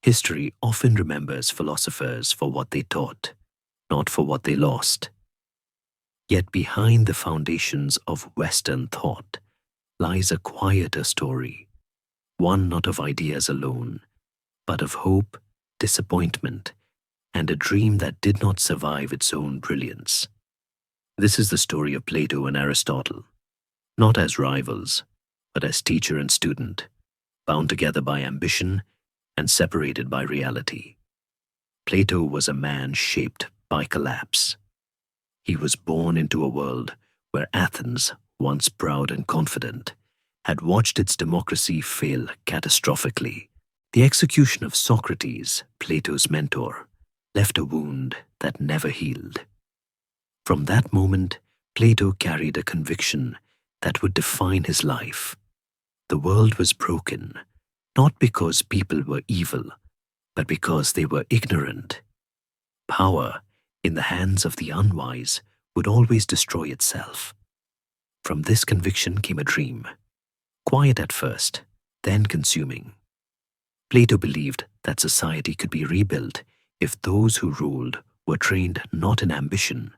History often remembers philosophers for what they taught, not for what they lost. Yet behind the foundations of Western thought lies a quieter story, one not of ideas alone, but of hope, disappointment, and a dream that did not survive its own brilliance. This is the story of Plato and Aristotle, not as rivals, but as teacher and student, bound together by ambition and separated by reality. Plato was a man shaped by collapse. He was born into a world where Athens, once proud and confident, had watched its democracy fail catastrophically. The execution of Socrates, Plato's mentor, left a wound that never healed. From that moment, Plato carried a conviction that would define his life. The world was broken, not because people were evil, but because they were ignorant. Power, in the hands of the unwise, would always destroy itself. From this conviction came a dream, quiet at first, then consuming. Plato believed that society could be rebuilt if those who ruled were trained not in ambition,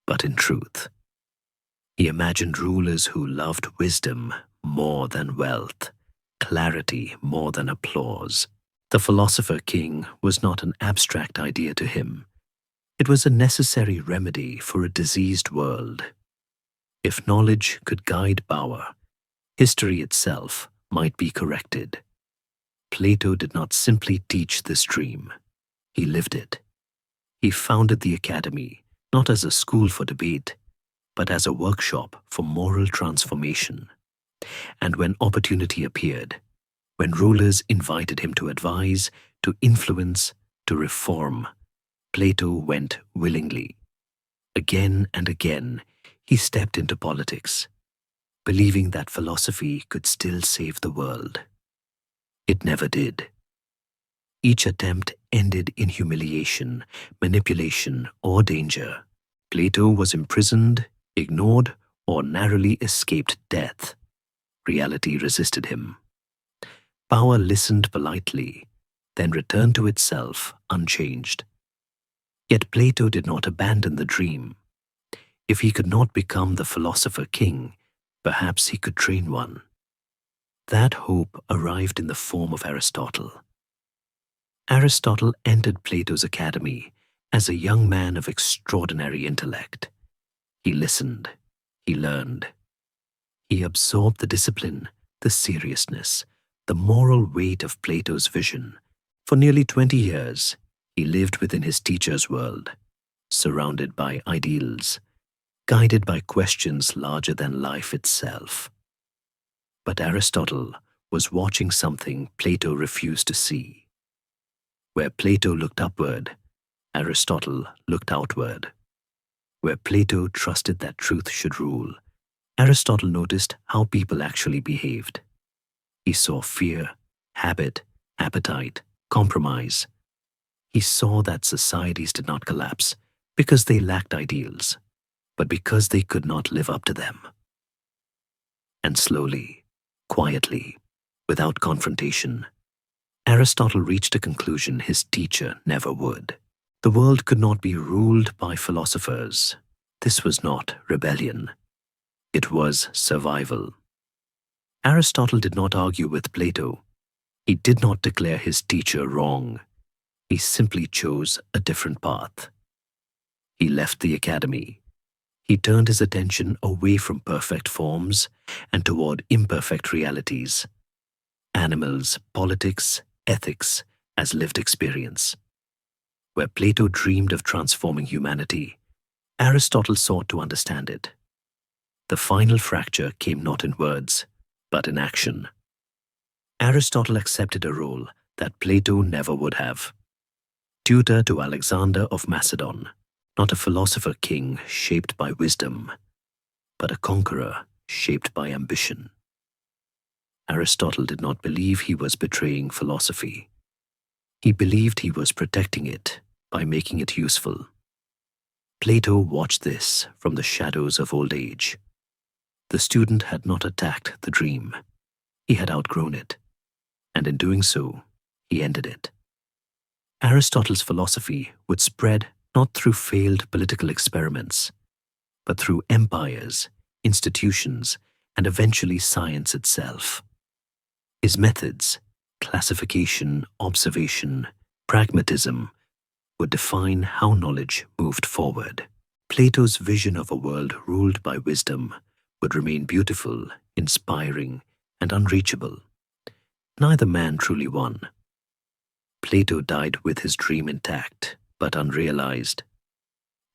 but in truth. He imagined rulers who loved wisdom more than wealth, clarity more than applause. The philosopher king was not an abstract idea to him. It was a necessary remedy for a diseased world. If knowledge could guide power, history itself might be corrected. Plato did not simply teach this dream. He lived it. He founded the academy, not as a school for debate, but as a workshop for moral transformation. And when opportunity appeared, when rulers invited him to advise, to influence, to reform, Plato went willingly. Again and again, he stepped into politics, believing that philosophy could still save the world. It never did. Each attempt ended in humiliation, manipulation, or danger. Plato was imprisoned, ignored, or narrowly escaped death. Reality resisted him. Power listened politely, then returned to itself unchanged. Yet Plato did not abandon the dream. If he could not become the philosopher king, perhaps he could train one. That hope arrived in the form of Aristotle. Aristotle entered Plato's academy as a young man of extraordinary intellect. He listened, he learned. He absorbed the discipline, the seriousness, the moral weight of Plato's vision. For nearly 20 years, he lived within his teacher's world, surrounded by ideals, guided by questions larger than life itself. But Aristotle was watching something Plato refused to see. Where Plato looked upward, Aristotle looked outward. Where Plato trusted that truth should rule, Aristotle noticed how people actually behaved. He saw fear, habit, appetite, compromise. He saw that societies did not collapse because they lacked ideals, but because they could not live up to them. And slowly, quietly, without confrontation, Aristotle reached a conclusion his teacher never would. The world could not be ruled by philosophers. This was not rebellion. It was survival. Aristotle did not argue with Plato. He did not declare his teacher wrong. He simply chose a different path. He left the academy. He turned his attention away from perfect forms and toward imperfect realities. Animals, politics, ethics as lived experience. Where Plato dreamed of transforming humanity, Aristotle sought to understand it. The final fracture came not in words, but in action. Aristotle accepted a role that Plato never would have. Tutor to Alexander of Macedon, not a philosopher king shaped by wisdom, but a conqueror shaped by ambition. Aristotle did not believe he was betraying philosophy. He believed he was protecting it by making it useful. Plato watched this from the shadows of old age. The student had not attacked the dream. He had outgrown it, and in doing so, he ended it. Aristotle's philosophy would spread not through failed political experiments, but through empires, institutions, and eventually science itself. His methods, classification, observation, pragmatism, would define how knowledge moved forward. Plato's vision of a world ruled by wisdom would remain beautiful, inspiring, and unreachable. Neither man truly won. Plato died with his dream intact, but unrealized.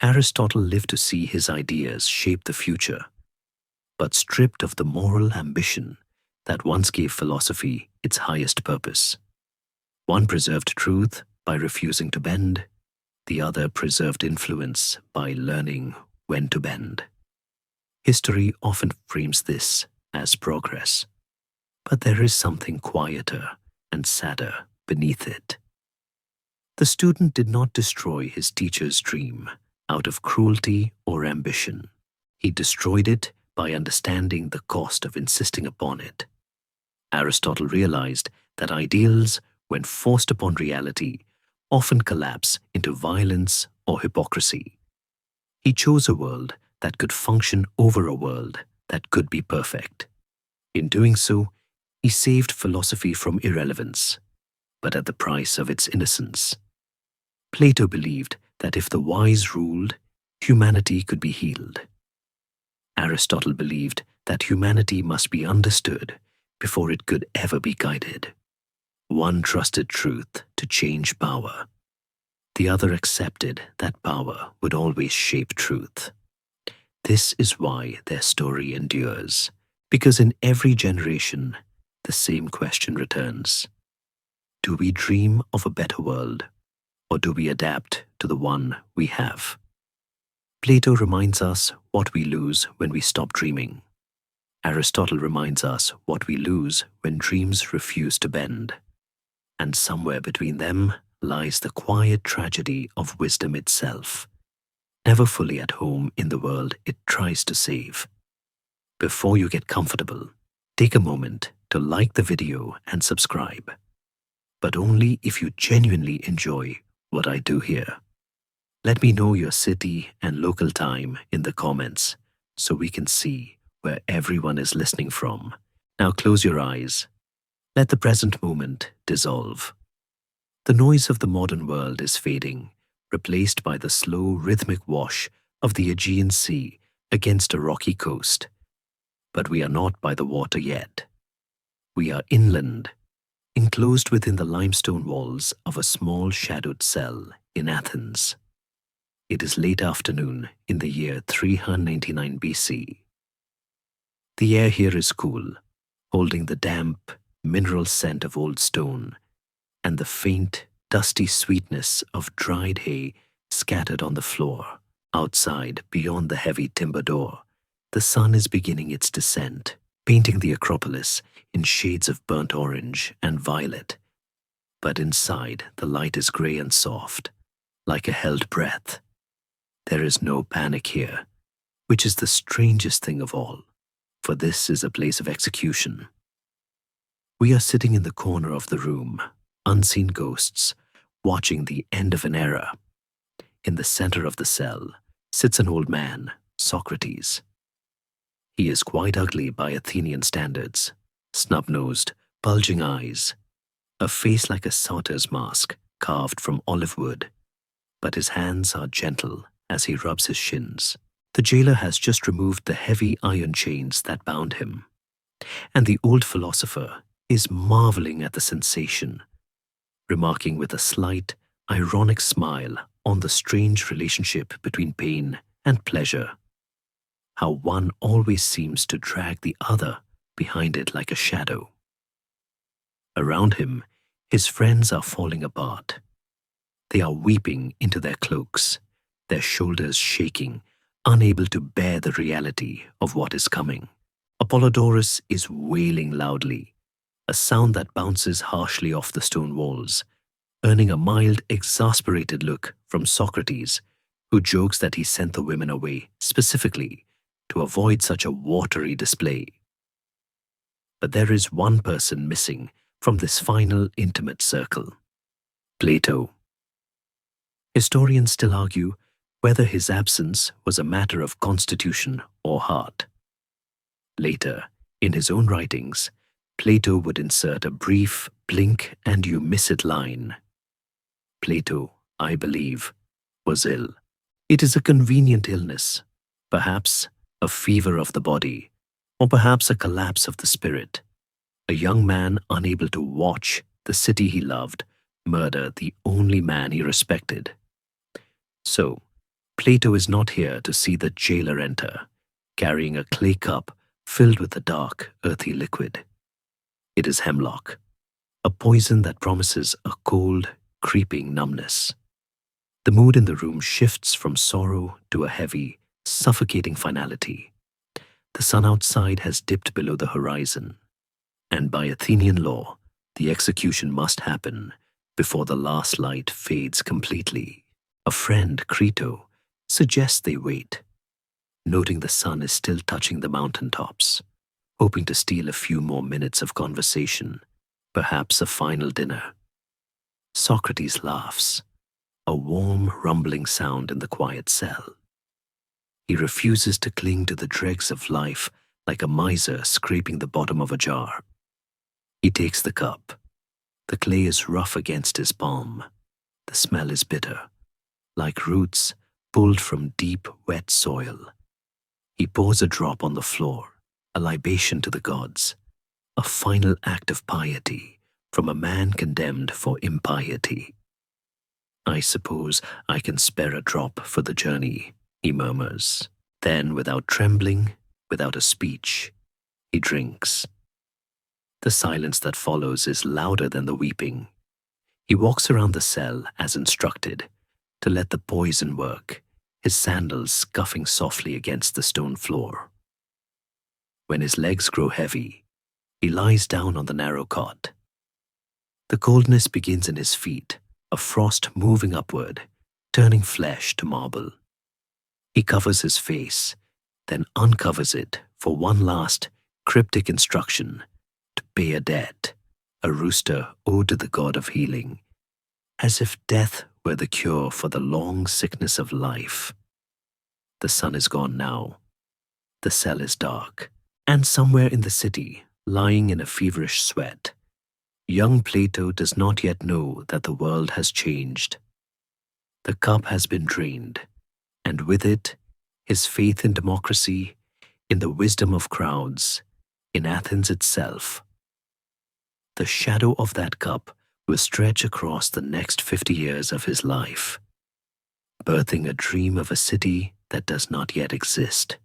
Aristotle lived to see his ideas shape the future, but stripped of the moral ambition that once gave philosophy its highest purpose. One preserved truth by refusing to bend, the other preserved influence by learning when to bend. History often frames this as progress, but there is something quieter and sadder beneath it. The student did not destroy his teacher's dream out of cruelty or ambition. He destroyed it by understanding the cost of insisting upon it. Aristotle realized that ideals, when forced upon reality, often collapse into violence or hypocrisy. He chose a world that could function over a world that could be perfect. In doing so, he saved philosophy from irrelevance, but at the price of its innocence. Plato believed that if the wise ruled, humanity could be healed. Aristotle believed that humanity must be understood before it could ever be guided. One trusted truth to change power. The other accepted that power would always shape truth. This is why their story endures, because in every generation, the same question returns. Do we dream of a better world, or do we adapt to the one we have? Plato reminds us what we lose when we stop dreaming. Aristotle reminds us what we lose when dreams refuse to bend. And somewhere between them lies the quiet tragedy of wisdom itself, never fully at home in the world it tries to save. Before you get comfortable, take a moment to like the video and subscribe, but only if you genuinely enjoy what I do here. Let me know your city and local time in the comments so we can see where everyone is listening from. Now close your eyes. Let the present moment dissolve. The noise of the modern world is fading, replaced by the slow rhythmic wash of the Aegean Sea against a rocky coast. But we are not by the water yet. We are inland, enclosed within the limestone walls of a small shadowed cell in Athens. It is late afternoon in the year 399 BC. The air here is cool, holding the damp, mineral scent of old stone and the faint, dusty sweetness of dried hay scattered on the floor. Outside, beyond the heavy timber door, the sun is beginning its descent, painting the Acropolis in shades of burnt orange and violet. But inside, the light is grey and soft, like a held breath. There is no panic here, which is the strangest thing of all, for this is a place of execution. We are sitting in the corner of the room, unseen ghosts, watching the end of an era. In the center of the cell sits an old man, Socrates. He is quite ugly by Athenian standards, snub-nosed, bulging eyes, a face like a sauter's mask carved from olive wood, but his hands are gentle as he rubs his shins. The jailer has just removed the heavy iron chains that bound him, and the old philosopher is marveling at the sensation, remarking with a slight, ironic smile on the strange relationship between pain and pleasure, how one always seems to drag the other behind it like a shadow. Around him, his friends are falling apart. They are weeping into their cloaks, their shoulders shaking, unable to bear the reality of what is coming. Apollodorus is wailing loudly, a sound that bounces harshly off the stone walls, earning a mild, exasperated look from Socrates, who jokes that he sent the women away specifically to avoid such a watery display. But there is one person missing from this final intimate circle: Plato. Historians still argue whether his absence was a matter of constitution or heart. Later, in his own writings, Plato would insert a brief blink and you miss it line. Plato, I believe, was ill. It is a convenient illness, perhaps a fever of the body, or perhaps a collapse of the spirit. A young man unable to watch the city he loved murder the only man he respected. So, Plato is not here to see the jailer enter, carrying a clay cup filled with a dark, earthy liquid. It is hemlock, a poison that promises a cold, creeping numbness. The mood in the room shifts from sorrow to a heavy, suffocating finality. The sun outside has dipped below the horizon, and by Athenian law, the execution must happen before the last light fades completely. A friend, Crito, suggests they wait, noting the sun is still touching the mountaintops, hoping to steal a few more minutes of conversation, perhaps a final dinner. Socrates laughs, a warm, rumbling sound in the quiet cell. He refuses to cling to the dregs of life like a miser scraping the bottom of a jar. He takes the cup. The clay is rough against his palm. The smell is bitter, like roots pulled from deep, wet soil. He pours a drop on the floor, a libation to the gods, a final act of piety from a man condemned for impiety. I suppose I can spare a drop for the journey, he murmurs. Then, without trembling, without a speech, he drinks. The silence that follows is louder than the weeping. He walks around the cell as instructed, to let the poison work, his sandals scuffing softly against the stone floor. When his legs grow heavy, he lies down on the narrow cot. The coldness begins in his feet, a frost moving upward, turning flesh to marble. He covers his face, then uncovers it for one last cryptic instruction: to pay a debt, a rooster owed to the god of healing, as if death were the cure for the long sickness of life. The sun is gone now. The cell is dark, and somewhere in the city, lying in a feverish sweat, young Plato does not yet know that the world has changed. The cup has been drained, and with it, his faith in democracy, in the wisdom of crowds, in Athens itself. The shadow of that cup will stretch across the next 50 years of his life, birthing a dream of a city that does not yet exist.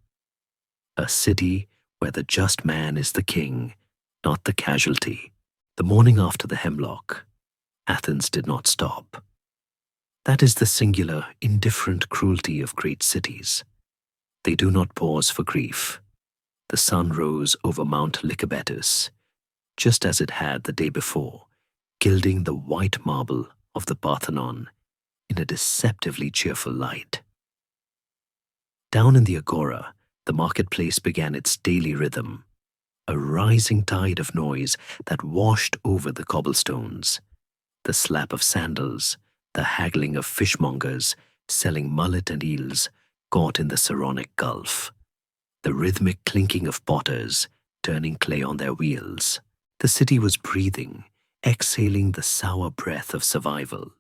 A city where the just man is the king, not the casualty. The morning after the hemlock, Athens did not stop. That is the singular, indifferent cruelty of great cities. They do not pause for grief. The sun rose over Mount Lycabettus, just as it had the day before, gilding the white marble of the Parthenon in a deceptively cheerful light. Down in the agora, the marketplace began its daily rhythm, a rising tide of noise that washed over the cobblestones, the slap of sandals, the haggling of fishmongers selling mullet and eels caught in the Saronic Gulf, the rhythmic clinking of potters turning clay on their wheels. The city was breathing, exhaling the sour breath of survival.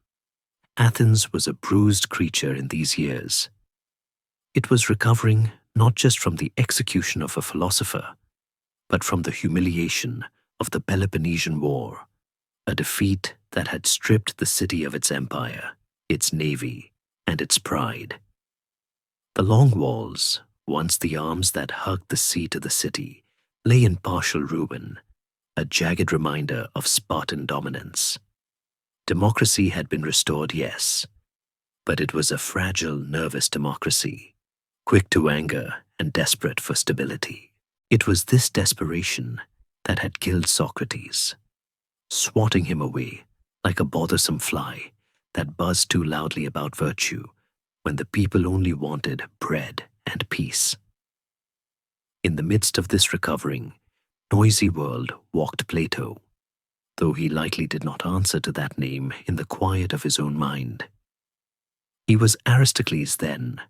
Athens was a bruised creature in these years. It was recovering not just from the execution of a philosopher, but from the humiliation of the Peloponnesian War, a defeat that had stripped the city of its empire, its navy, and its pride. The long walls, once the arms that hugged the sea to the city, lay in partial ruin, a jagged reminder of Spartan dominance. Democracy had been restored, yes, but it was a fragile, nervous democracy, quick to anger and desperate for stability. It was this desperation that had killed Socrates, swatting him away like a bothersome fly that buzzed too loudly about virtue when the people only wanted bread and peace. In the midst of this recovering, noisy world walked Plato, though he likely did not answer to that name in the quiet of his own mind. He was Aristocles then,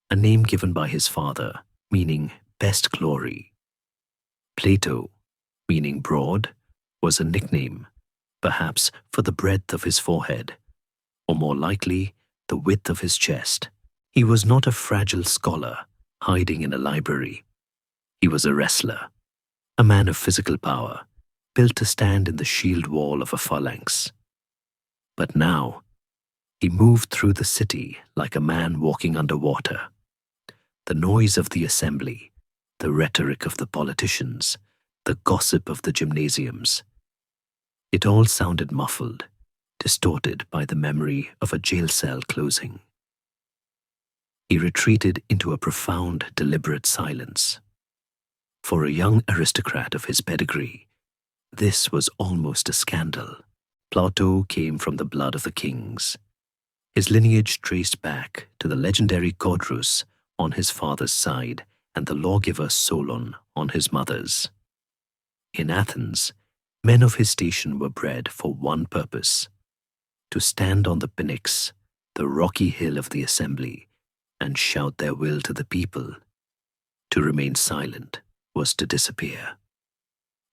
a name given by his father, meaning best glory. Plato, meaning broad, was a nickname, perhaps for the breadth of his forehead, or more likely, the width of his chest. He was not a fragile scholar hiding in a library. He was a wrestler, a man of physical power, built to stand in the shield wall of a phalanx. But now, he moved through the city like a man walking underwater. The noise of the assembly, the rhetoric of the politicians, the gossip of the gymnasiums. It all sounded muffled, distorted by the memory of a jail cell closing. He retreated into a profound, deliberate silence. For a young aristocrat of his pedigree, this was almost a scandal. Plato came from the blood of the kings. His lineage traced back to the legendary Codrus on his father's side and the lawgiver Solon on his mother's. In Athens, men of his station were bred for one purpose: to stand on the Pnyx, the rocky hill of the assembly, and shout their will to the people. To remain silent was to disappear.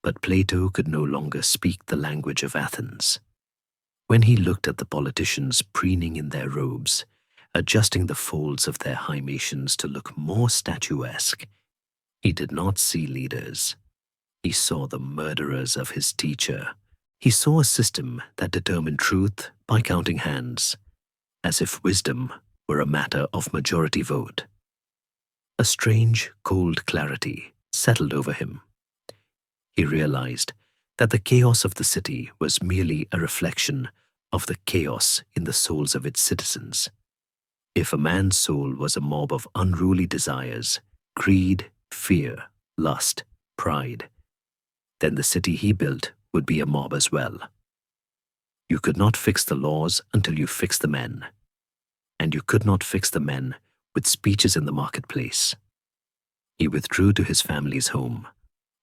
But Plato could no longer speak the language of Athens. When he looked at the politicians preening in their robes, adjusting the folds of their hymations to look more statuesque, he did not see leaders. He saw the murderers of his teacher. He saw a system that determined truth by counting hands, as if wisdom were a matter of majority vote. A strange, cold clarity settled over him. He realized that the chaos of the city was merely a reflection of the chaos in the souls of its citizens. If a man's soul was a mob of unruly desires, greed, fear, lust, pride, then the city he built would be a mob as well. You could not fix the laws until you fixed the men, and you could not fix the men with speeches in the marketplace. He withdrew to his family's home,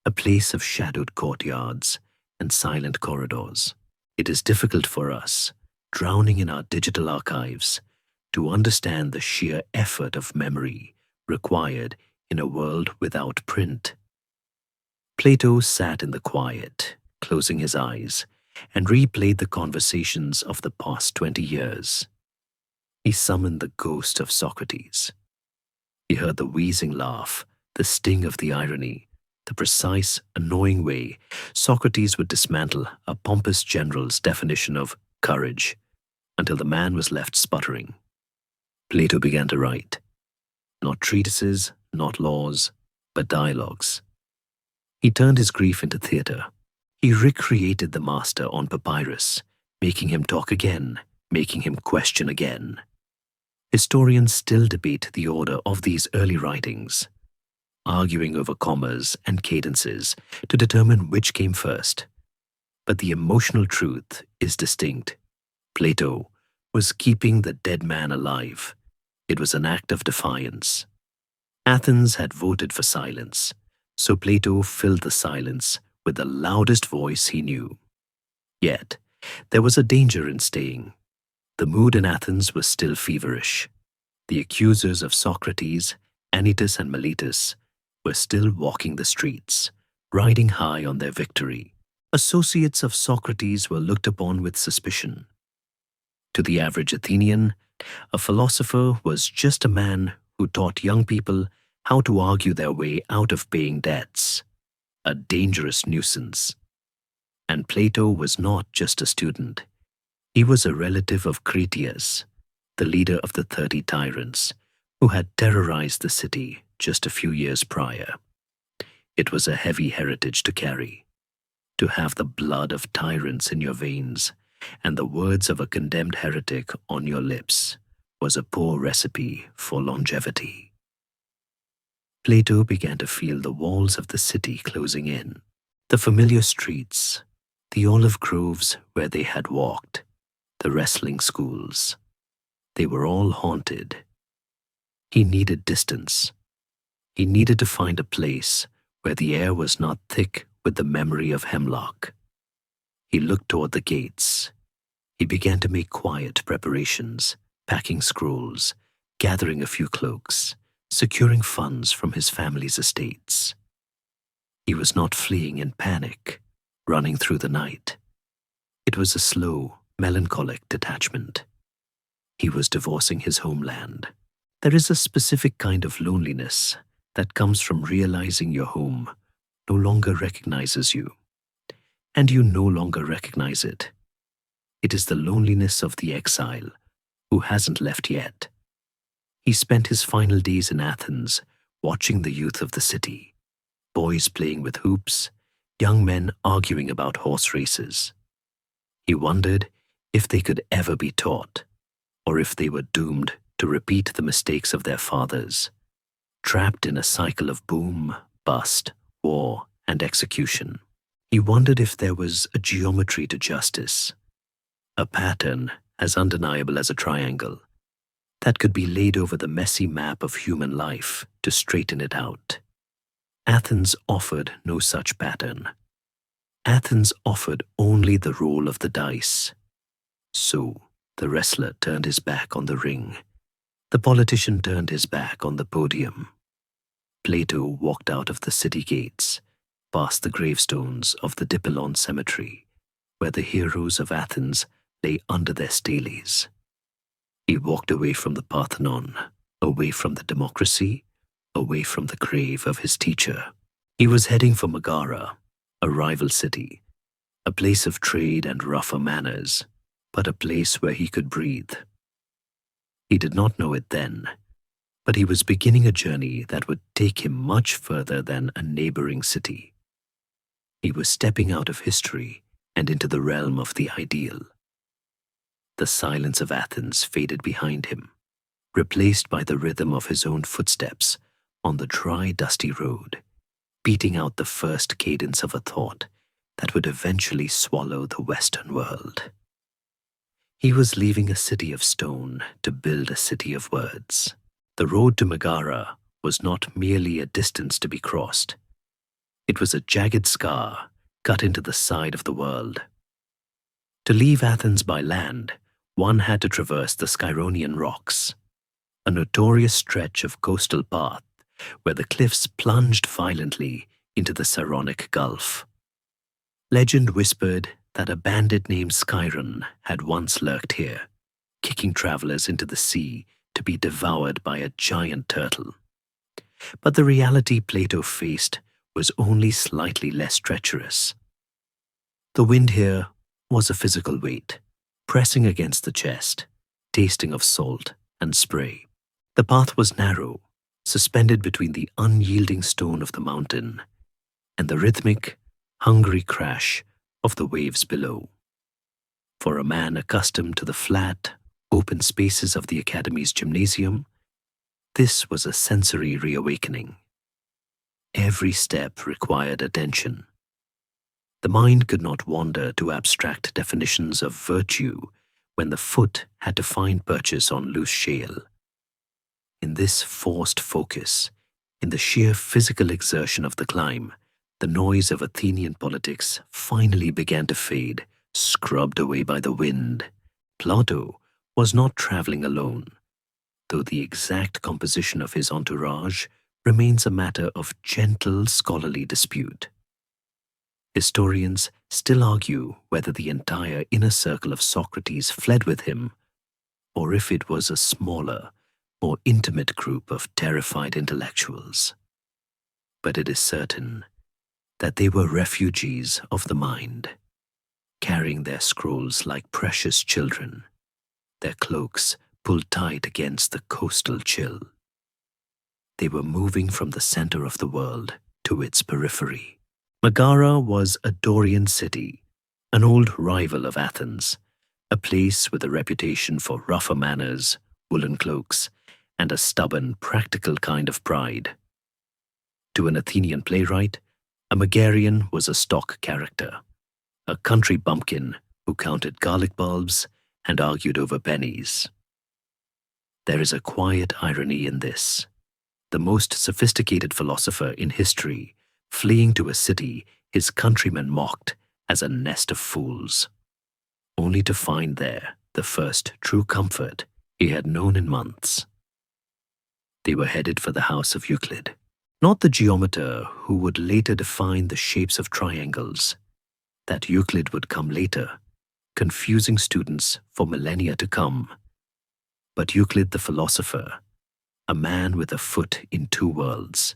a place of shadowed courtyards and silent corridors. It is difficult for us, drowning in our digital archives, to understand the sheer effort of memory required in a world without print. Plato sat in the quiet, closing his eyes, and replayed the conversations of the past 20 years. He summoned the ghost of Socrates. He heard the wheezing laugh, the sting of the irony, the precise, annoying way Socrates would dismantle a pompous general's definition of courage until the man was left sputtering. Plato began to write. Not treatises, not laws, but dialogues. He turned his grief into theatre. He recreated the master on papyrus, making him talk again, making him question again. Historians still debate the order of these early writings, arguing over commas and cadences to determine which came first. But the emotional truth is distinct. Plato was keeping the dead man alive. It was an act of defiance. Athens had voted for silence, so Plato filled the silence with the loudest voice he knew. Yet, there was a danger in staying. The mood in Athens was still feverish. The accusers of Socrates, Anytus and Miletus, were still walking the streets, riding high on their victory. Associates of Socrates were looked upon with suspicion. To the average Athenian, a philosopher was just a man who taught young people how to argue their way out of paying debts, a dangerous nuisance. And Plato was not just a student. He was a relative of Critias, the leader of the 30 tyrants, who had terrorized the city just a few years prior. It was a heavy heritage to carry. To have the blood of tyrants in your veins and the words of a condemned heretic on your lips was a poor recipe for longevity. Plato began to feel the walls of the city closing in, the familiar streets, the olive groves where they had walked, the wrestling schools. They were all haunted. He needed distance. He needed to find a place where the air was not thick with the memory of hemlock. He looked toward the gates. He began to make quiet preparations, packing scrolls, gathering a few cloaks, securing funds from his family's estates. He was not fleeing in panic, running through the night. It was a slow, melancholic detachment. He was divorcing his homeland. There is a specific kind of loneliness that comes from realizing your home no longer recognizes you, and you no longer recognize it. It is the loneliness of the exile who hasn't left yet. He spent his final days in Athens watching the youth of the city, boys playing with hoops, young men arguing about horse races. He wondered if they could ever be taught, or if they were doomed to repeat the mistakes of their fathers, trapped in a cycle of boom, bust, war, and execution. He wondered if there was a geometry to justice, a pattern as undeniable as a triangle, that could be laid over the messy map of human life to straighten it out. Athens offered no such pattern. Athens offered only the roll of the dice. So, the wrestler turned his back on the ring. The politician turned his back on the podium. Plato walked out of the city gates, past the gravestones of the Dipylon cemetery, where the heroes of Athens lay under their steles. He walked away from the Parthenon, away from the democracy, away from the grave of his teacher. He was heading for Megara, a rival city, a place of trade and rougher manners, but a place where he could breathe. He did not know it then, but he was beginning a journey that would take him much further than a neighboring city. He was stepping out of history and into the realm of the ideal. The silence of Athens faded behind him, replaced by the rhythm of his own footsteps on the dry, dusty road, beating out the first cadence of a thought that would eventually swallow the Western world. He was leaving a city of stone to build a city of words. The road to Megara was not merely a distance to be crossed. It was a jagged scar cut into the side of the world. To leave Athens by land, one had to traverse the Skyronian rocks, a notorious stretch of coastal path where the cliffs plunged violently into the Saronic Gulf. Legend whispered that a bandit named Skyron had once lurked here, kicking travelers into the sea to be devoured by a giant turtle. But the reality Plato faced was only slightly less treacherous. The wind here was a physical weight, pressing against the chest, tasting of salt and spray. The path was narrow, suspended between the unyielding stone of the mountain and the rhythmic, hungry crash of the waves below. For a man accustomed to the flat, open spaces of the Academy's gymnasium, this was a sensory reawakening. Every step required attention. The mind could not wander to abstract definitions of virtue when the foot had to find purchase on loose shale. In this forced focus, in the sheer physical exertion of the climb, the noise of Athenian politics finally began to fade, scrubbed away by the wind. Plato was not traveling alone, though the exact composition of his entourage remains a matter of gentle scholarly dispute. Historians still argue whether the entire inner circle of Socrates fled with him, or if it was a smaller, more intimate group of terrified intellectuals. But it is certain that they were refugees of the mind, carrying their scrolls like precious children, their cloaks pulled tight against the coastal chill. They were moving from the center of the world to its periphery. Megara was a Dorian city, an old rival of Athens, a place with a reputation for rougher manners, woolen cloaks, and a stubborn, practical kind of pride. To an Athenian playwright, a Megarian was a stock character, a country bumpkin who counted garlic bulbs and argued over pennies. There is a quiet irony in this. The most sophisticated philosopher in history, fleeing to a city his countrymen mocked as a nest of fools, only to find there the first true comfort he had known in months. They were headed for the house of Euclid, not the geometer who would later define the shapes of triangles. That Euclid would come later, confusing students for millennia to come. But Euclid the philosopher, a man with a foot in two worlds.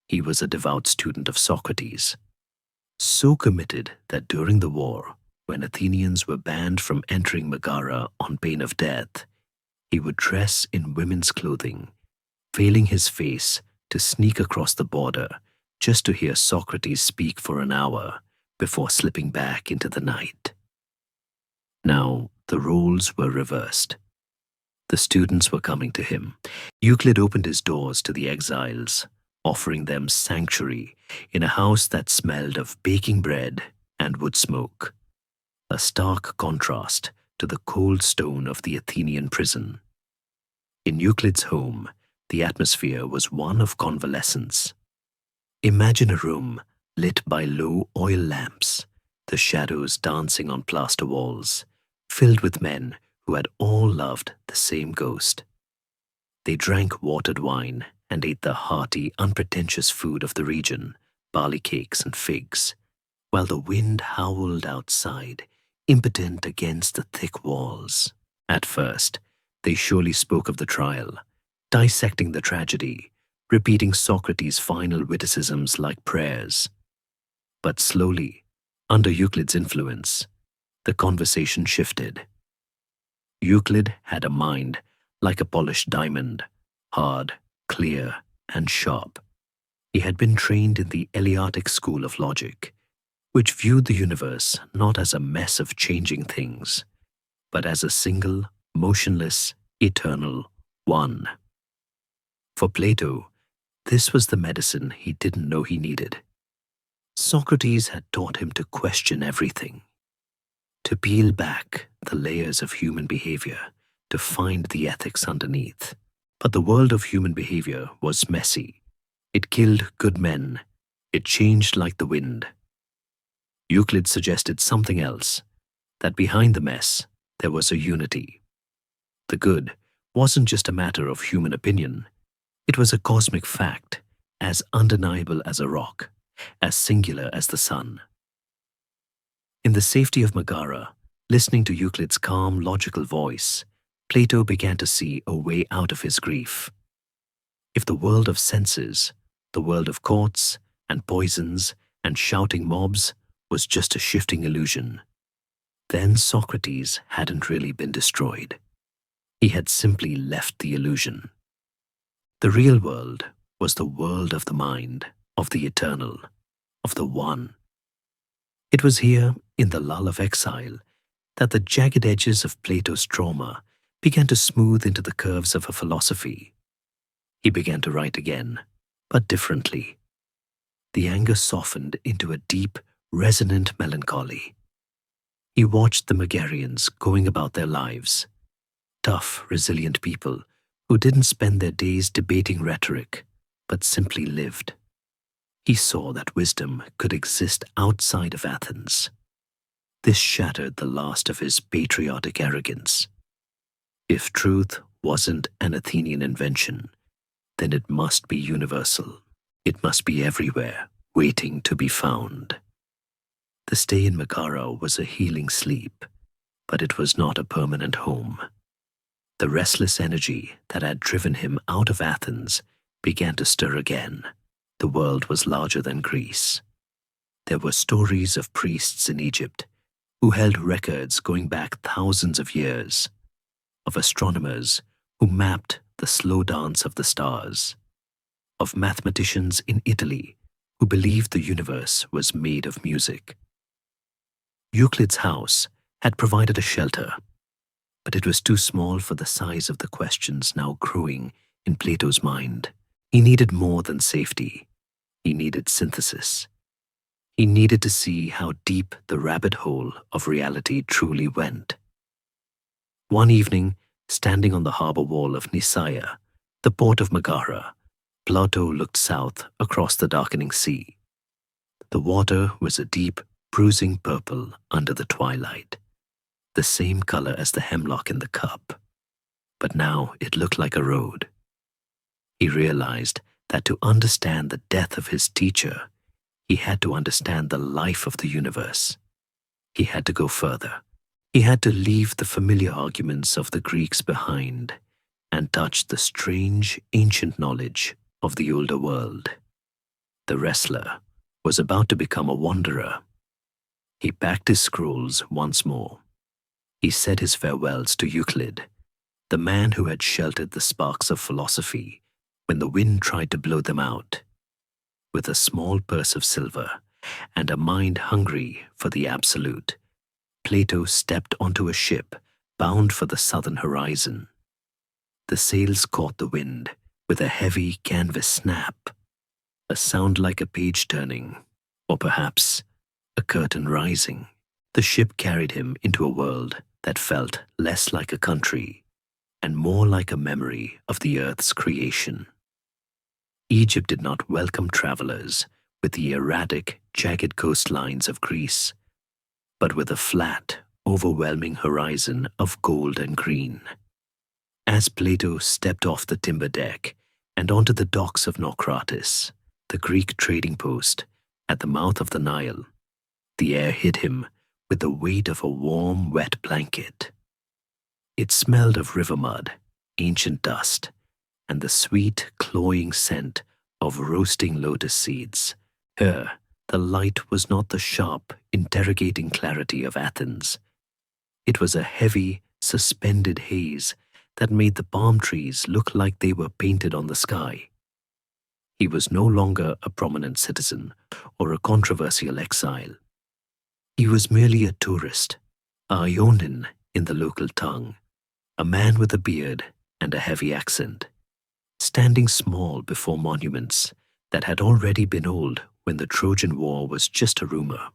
He was a devout student of Socrates, so committed that during the war, when Athenians were banned from entering Megara on pain of death, he would dress in women's clothing, veiling his face to sneak across the border just to hear Socrates speak for an hour before slipping back into the night. Now, the roles were reversed. The students were coming to him. Euclid opened his doors to the exiles, offering them sanctuary in a house that smelled of baking bread and wood smoke, a stark contrast to the cold stone of the Athenian prison. In Euclid's home, the atmosphere was one of convalescence. Imagine a room lit by low oil lamps, the shadows dancing on plaster walls, filled with men who had all loved the same ghost. They drank watered wine and ate the hearty, unpretentious food of the region, barley cakes and figs, while the wind howled outside, impotent against the thick walls. At first, they surely spoke of the trial, dissecting the tragedy, repeating Socrates' final witticisms like prayers. But slowly, under Euclid's influence, the conversation shifted. Euclid had a mind like a polished diamond, hard, clear, and sharp. He had been trained in the Eleatic school of logic, which viewed the universe not as a mess of changing things, but as a single, motionless, eternal one. For Plato, this was the medicine he didn't know he needed. Socrates had taught him to question everything, to peel back the layers of human behavior, to find the ethics underneath. But the world of human behavior was messy. It killed good men. It changed like the wind. Euclid suggested something else, that behind the mess, there was a unity. The good wasn't just a matter of human opinion. It was a cosmic fact, as undeniable as a rock, as singular as the sun. In the safety of Megara, listening to Euclid's calm, logical voice, Plato began to see a way out of his grief. If the world of senses, the world of courts and poisons and shouting mobs was just a shifting illusion, then Socrates hadn't really been destroyed. He had simply left the illusion. The real world was the world of the mind, of the eternal, of the one. It was here, in the lull of exile, that the jagged edges of Plato's trauma began to smooth into the curves of a philosophy. He began to write again, but differently. The anger softened into a deep, resonant melancholy. He watched the Megarians going about their lives, tough, resilient people who didn't spend their days debating rhetoric, but simply lived. He saw that wisdom could exist outside of Athens. This shattered the last of his patriotic arrogance. If truth wasn't an Athenian invention, then it must be universal. It must be everywhere, waiting to be found. The stay in Megara was a healing sleep, but it was not a permanent home. The restless energy that had driven him out of Athens began to stir again. The world was larger than Greece. There were stories of priests in Egypt who held records going back thousands of years, of astronomers who mapped the slow dance of the stars, of mathematicians in Italy who believed the universe was made of music. Euclid's house had provided a shelter, but it was too small for the size of the questions now growing in Plato's mind. He needed more than safety. He needed synthesis. He needed to see how deep the rabbit hole of reality truly went. One evening, standing on the harbor wall of Nisaea, the port of Megara, Plato looked south across the darkening sea. The water was a deep, bruising purple under the twilight, the same color as the hemlock in the cup. but now it looked like a road. He realized that to understand the death of his teacher, he had to understand the life of the universe. He had to go further. He had to leave the familiar arguments of the Greeks behind and touch the strange, ancient knowledge of the older world. The wrestler was about to become a wanderer. He packed his scrolls once more. He said his farewells to Euclid, the man who had sheltered the sparks of philosophy when the wind tried to blow them out. With a small purse of silver and a mind hungry for the absolute, Plato stepped onto a ship bound for the southern horizon. The sails caught the wind with a heavy canvas snap, a sound like a page turning, or perhaps a curtain rising. The ship carried him into a world that felt less like a country and more like a memory of the earth's creation. Egypt did not welcome travelers with the erratic, jagged coastlines of Greece, but with a flat, overwhelming horizon of gold and green. As Plato stepped off the timber deck and onto the docks of Naucratis, the Greek trading post at the mouth of the Nile, the air hit him with the weight of a warm, wet blanket. It smelled of river mud, ancient dust, and the sweet, cloying scent of roasting lotus seeds. Here, the light was not the sharp, interrogating clarity of Athens. It was a heavy, suspended haze that made the palm trees look like they were painted on the sky. He was no longer a prominent citizen or a controversial exile. He was merely a tourist, a Ionin in the local tongue, a man with a beard and a heavy accent, standing small before monuments that had already been old when the Trojan War was just a rumor.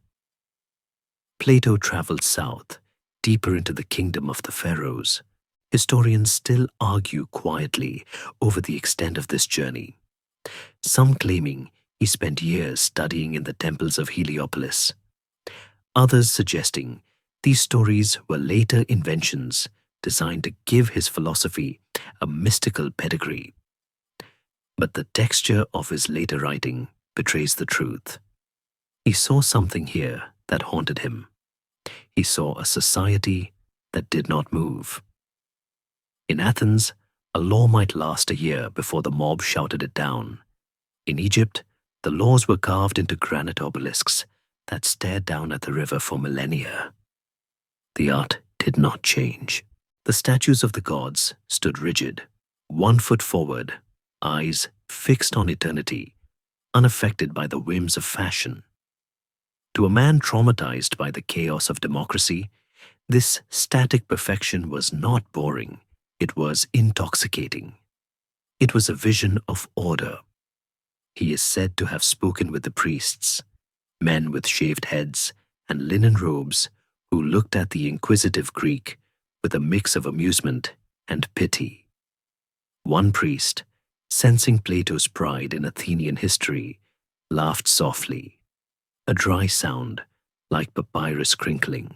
Plato traveled south, deeper into the kingdom of the pharaohs. Historians still argue quietly over the extent of this journey, some claiming he spent years studying in the temples of Heliopolis, others suggesting these stories were later inventions designed to give his philosophy a mystical pedigree. But the texture of his later writing betrays the truth. He saw something here that haunted him. He saw a society that did not move. In Athens, a law might last a year before the mob shouted it down. In Egypt, the laws were carved into granite obelisks that stared down at the river for millennia. The art did not change. The statues of the gods stood rigid, 1 foot forward, eyes fixed on eternity, unaffected by the whims of fashion. To a man traumatized by the chaos of democracy, this static perfection was not boring, it was intoxicating. It was a vision of order. He is said to have spoken with the priests, men with shaved heads and linen robes who looked at the inquisitive Greek with a mix of amusement and pity. One priest, sensing Plato's pride in Athenian history, laughed softly, a dry sound like papyrus crinkling.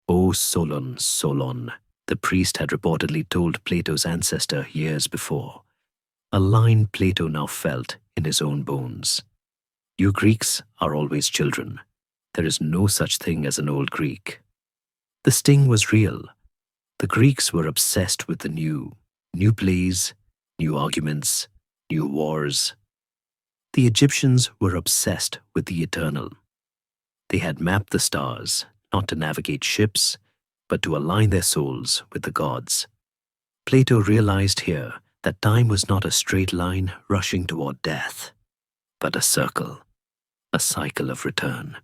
"O Solon, Solon," the priest had reportedly told Plato's ancestor years before, a line Plato now felt in his own bones. "You Greeks are always children. There is no such thing as an old Greek." The sting was real. The Greeks were obsessed with the new plays, new arguments, new wars. The Egyptians were obsessed with the eternal. They had mapped the stars, not to navigate ships, but to align their souls with the gods. Plato realized here that time was not a straight line rushing toward death, but a circle, a cycle of return.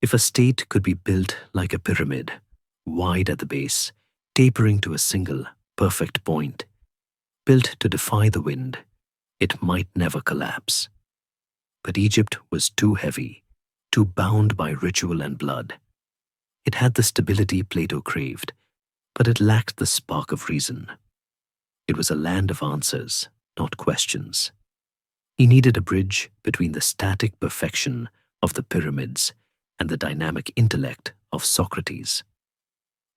If a state could be built like a pyramid, wide at the base, tapering to a single, perfect point, built to defy the wind, it might never collapse. But Egypt was too heavy, too bound by ritual and blood. It had the stability Plato craved, but it lacked the spark of reason. It was a land of answers, not questions. He needed a bridge between the static perfection of the pyramids and the dynamic intellect of Socrates.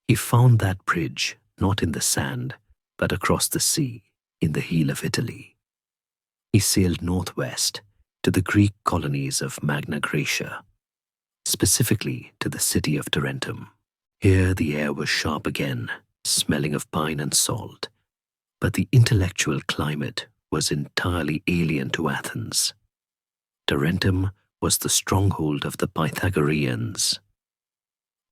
He found that bridge not in the sand, but across the sea in the heel of Italy. He sailed northwest to the Greek colonies of Magna Graecia, specifically to the city of Tarentum. Here the air was sharp again, smelling of pine and salt, but the intellectual climate was entirely alien to Athens. Tarentum was the stronghold of the Pythagoreans.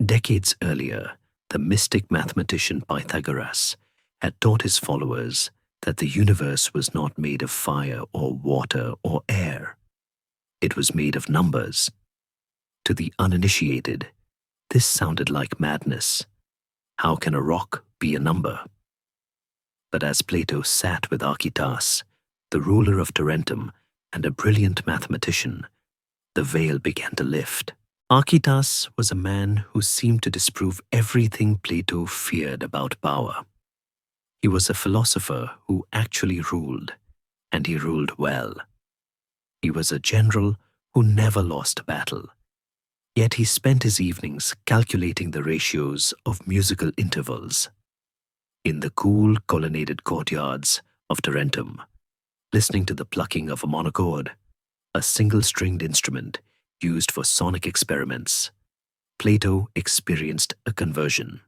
Decades earlier, the mystic mathematician Pythagoras had taught his followers that the universe was not made of fire or water or air. It was made of numbers. To the uninitiated, this sounded like madness. How can a rock be a number? But as Plato sat with Archytas, the ruler of Tarentum and a brilliant mathematician, the veil began to lift. Archytas was a man who seemed to disprove everything Plato feared about power. He was a philosopher who actually ruled, and he ruled well. He was a general who never lost a battle, yet he spent his evenings calculating the ratios of musical intervals. In the cool, colonnaded courtyards of Tarentum, listening to the plucking of a monochord, a single-stringed instrument used for sonic experiments, Plato experienced a conversion.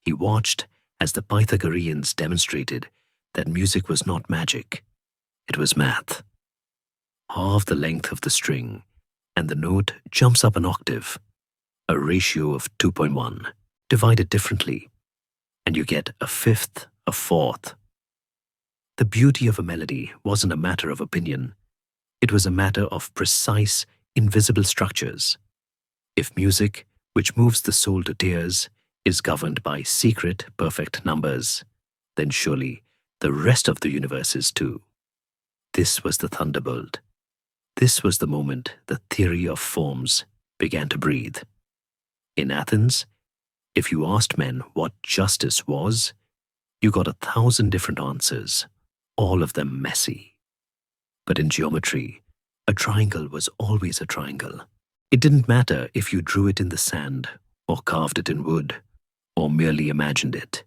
He watched as the Pythagoreans demonstrated that music was not magic, it was math. Halve the length of the string, and the note jumps up an octave, a ratio of 2.1, divided differently, and you get a fifth, a fourth. The beauty of a melody wasn't a matter of opinion. It was a matter of precise, invisible structures. If music, which moves the soul to tears, is governed by secret, perfect numbers, then surely the rest of the universe is too. This was the thunderbolt. This was the moment the theory of forms began to breathe. In Athens, if you asked men what justice was, you got 1,000 different answers, all of them messy. But in geometry, a triangle was always a triangle. It didn't matter if you drew it in the sand, or carved it in wood, or merely imagined it.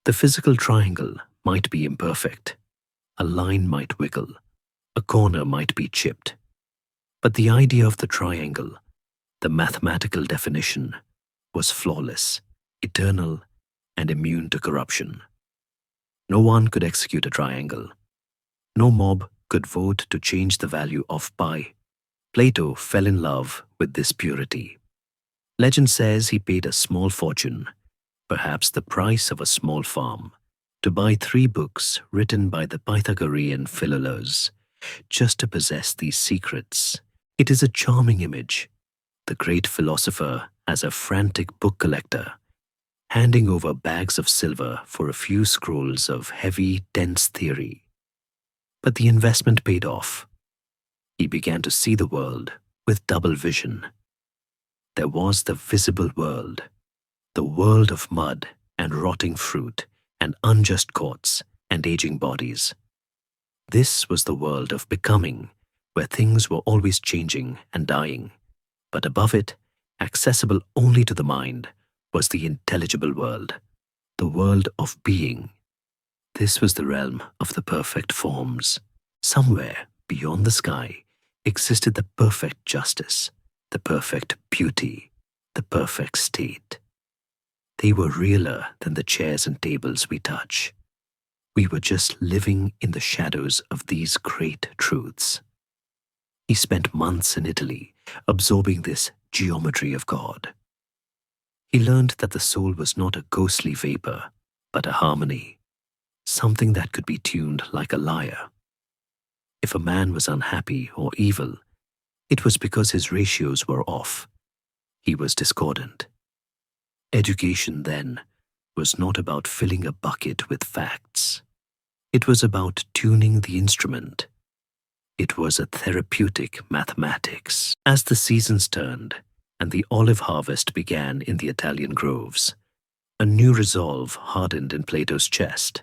The physical triangle might be imperfect. A line might wiggle. A corner might be chipped. But the idea of the triangle, the mathematical definition, was flawless, eternal, and immune to corruption. No one could execute a triangle. No mob could vote to change the value of pi. Plato fell in love with this purity. Legend says he paid a small fortune, perhaps the price of a small farm, to buy 3 books written by the Pythagorean philosophers, just to possess these secrets. It is a charming image. The great philosopher as a frantic book collector, handing over bags of silver for a few scrolls of heavy, dense theory. But the investment paid off. He began to see the world with double vision. There was the visible world, the world of mud and rotting fruit and unjust courts and aging bodies. This was the world of becoming, where things were always changing and dying. But above it, accessible only to the mind, was the intelligible world, the world of being. This was the realm of the perfect forms. Somewhere beyond the sky existed the perfect justice, the perfect beauty, the perfect state. They were realer than the chairs and tables we touch. We were just living in the shadows of these great truths. He spent months in Italy absorbing this geometry of God. He learned that the soul was not a ghostly vapor, but a harmony, something that could be tuned like a lyre. If a man was unhappy or evil, it was because his ratios were off. He was discordant. Education, then, was not about filling a bucket with facts. It was about tuning the instrument. It was a therapeutic mathematics. As the seasons turned and the olive harvest began in the Italian groves, a new resolve hardened in Plato's chest.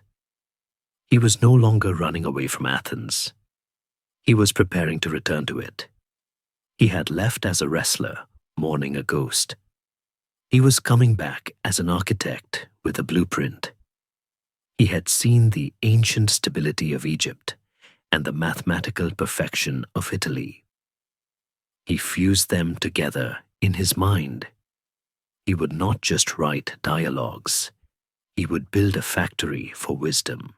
He was no longer running away from Athens. He was preparing to return to it. He had left as a wrestler, mourning a ghost. He was coming back as an architect with a blueprint. He had seen the ancient stability of Egypt and the mathematical perfection of Italy. He fused them together in his mind. He would not just write dialogues. He would build a factory for wisdom.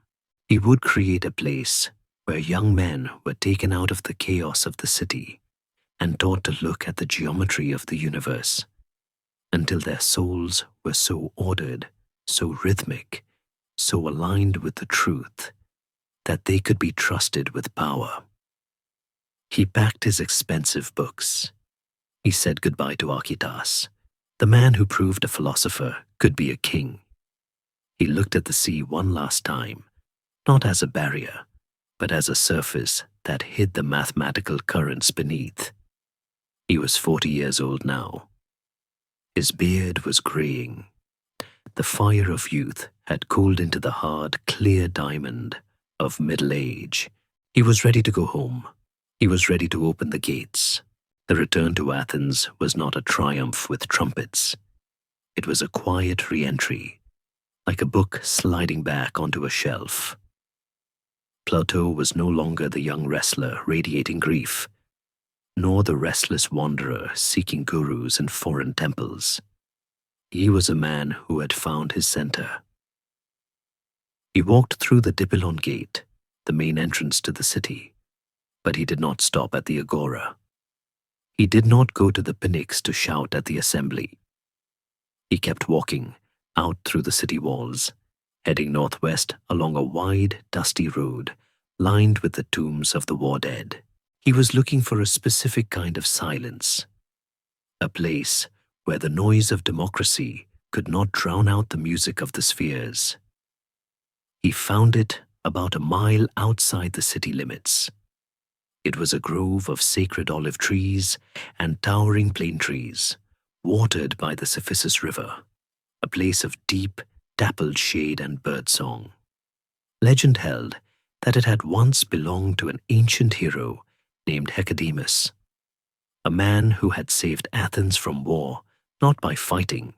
He would create a place where young men were taken out of the chaos of the city and taught to look at the geometry of the universe until their souls were so ordered, so rhythmic, so aligned with the truth that they could be trusted with power. He packed his expensive books. He said goodbye to Archytas, the man who proved a philosopher could be a king. He looked at the sea one last time, not as a barrier, but as a surface that hid the mathematical currents beneath. He was 40 years old now. His beard was graying. The fire of youth had cooled into the hard, clear diamond of middle age. He was ready to go home. He was ready to open the gates. The return to Athens was not a triumph with trumpets. It was a quiet re-entry, like a book sliding back onto a shelf. Plato was no longer the young wrestler radiating grief, nor the restless wanderer seeking gurus in foreign temples. He was a man who had found his center. He walked through the Dipylon Gate, the main entrance to the city, but he did not stop at the agora. He did not go to the Pnyx to shout at the assembly. He kept walking out through the city walls, heading northwest along a wide, dusty road lined with the tombs of the war dead. He was looking for a specific kind of silence, a place where the noise of democracy could not drown out the music of the spheres. He found it about a mile outside the city limits. It was a grove of sacred olive trees and towering plane trees, watered by the Cephissus River, a place of deep, dappled shade and birdsong. Legend held that it had once belonged to an ancient hero named Hecademus, a man who had saved Athens from war not by fighting,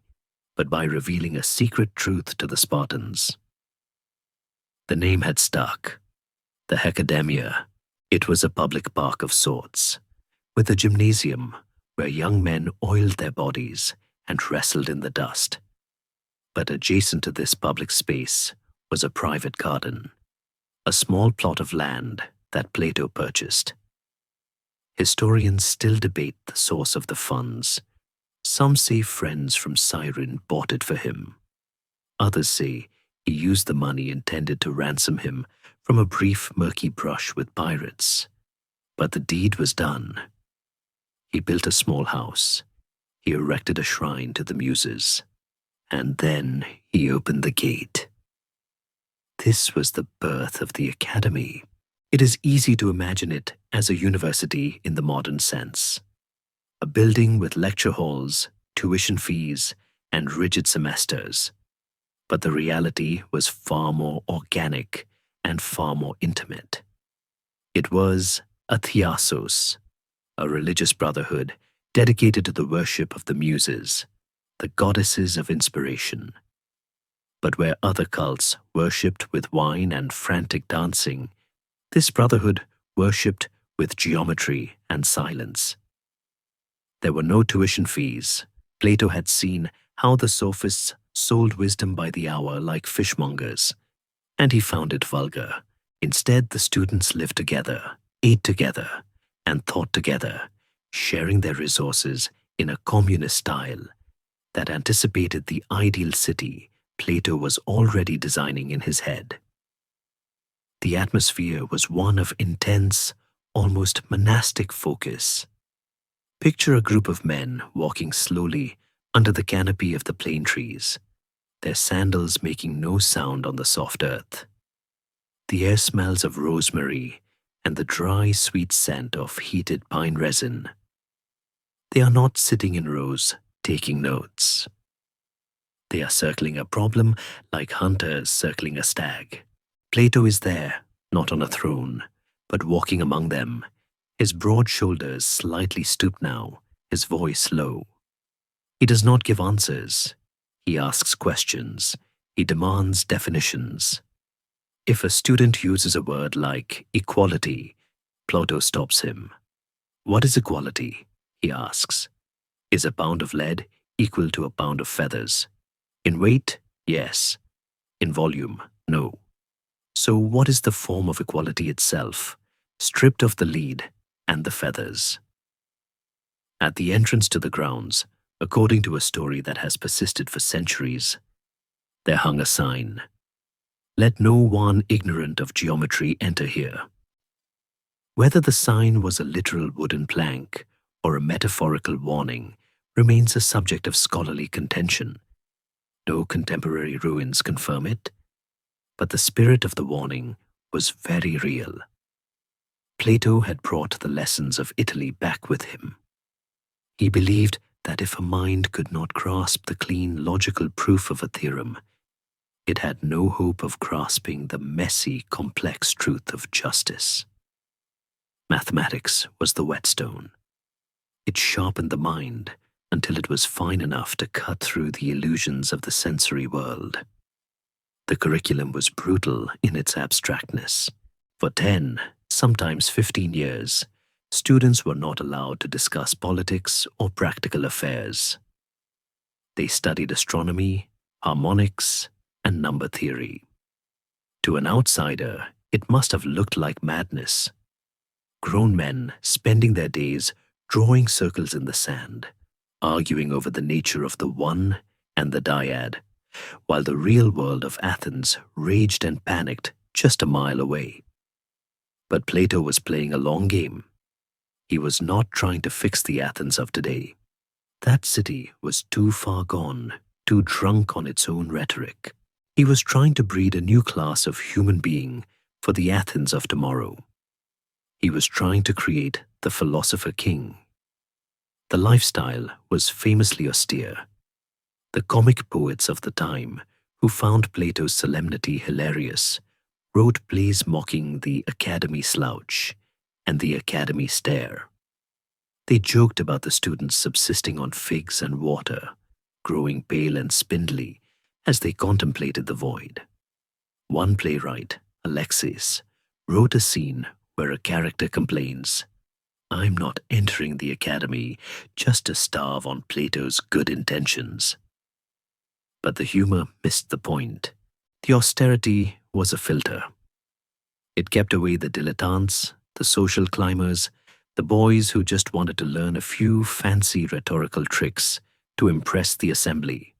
but by revealing a secret truth to the Spartans. The name had stuck. The Hecademia. It was a public park of sorts, with a gymnasium where young men oiled their bodies and wrestled in the dust. But adjacent to this public space was a private garden, a small plot of land that Plato purchased. Historians still debate the source of the funds. Some say friends from Cyrene bought it for him. Others say he used the money intended to ransom him from a brief murky brush with pirates. But the deed was done. He built a small house. He erected a shrine to the Muses. And then he opened the gate. This was the birth of the academy. It is easy to imagine it as a university in the modern sense. A building with lecture halls, tuition fees, and rigid semesters. But the reality was far more organic and far more intimate. It was a thiasos, a religious brotherhood dedicated to the worship of the Muses, the goddesses of inspiration. But where other cults worshipped with wine and frantic dancing, this brotherhood worshipped with geometry and silence. There were no tuition fees. Plato had seen how the sophists sold wisdom by the hour like fishmongers, and he found it vulgar. Instead, the students lived together, ate together, and thought together, sharing their resources in a communist style that anticipated the ideal city Plato was already designing in his head. The atmosphere was one of intense, almost monastic focus. Picture a group of men walking slowly under the canopy of the plane trees, their sandals making no sound on the soft earth. The air smells of rosemary and the dry, sweet scent of heated pine resin. They are not sitting in rows, taking notes. They are circling a problem like hunters circling a stag. Plato is there, not on a throne, but walking among them, his broad shoulders slightly stooped now, his voice low. He does not give answers. He asks questions. He demands definitions. If a student uses a word like equality, Plato stops him. What is equality? He asks. Is a pound of lead equal to a pound of feathers? In weight, yes. In volume, no. So what is the form of equality itself, stripped of the lead and the feathers? At the entrance to the grounds, according to a story that has persisted for centuries, there hung a sign. Let no one ignorant of geometry enter here. Whether the sign was a literal wooden plank or a metaphorical warning remains a subject of scholarly contention. No contemporary ruins confirm it, but the spirit of the warning was very real. Plato had brought the lessons of Italy back with him. He believed that if a mind could not grasp the clean logical proof of a theorem, it had no hope of grasping the messy, complex truth of justice. Mathematics was the whetstone. It sharpened the mind until it was fine enough to cut through the illusions of the sensory world. The curriculum was brutal in its abstractness. For 10, sometimes 15 years, students were not allowed to discuss politics or practical affairs. They studied astronomy, harmonics, and number theory. To an outsider, it must have looked like madness. Grown men spending their days drawing circles in the sand, arguing over the nature of the one and the dyad, while the real world of Athens raged and panicked just a mile away. But Plato was playing a long game. He was not trying to fix the Athens of today. That city was too far gone, too drunk on its own rhetoric. He was trying to breed a new class of human being for the Athens of tomorrow. He was trying to create the philosopher king. The lifestyle was famously austere. The comic poets of the time, who found Plato's solemnity hilarious, wrote plays mocking the academy slouch and the academy stare. They joked about the students subsisting on figs and water, growing pale and spindly as they contemplated the void. One playwright, Legacies, wrote a scene where a character complains, "I'm not entering the academy just to starve on Plato's good intentions." But the humor missed the point. The austerity was a filter. It kept away the dilettantes, the social climbers, the boys who just wanted to learn a few fancy rhetorical tricks to impress the assembly.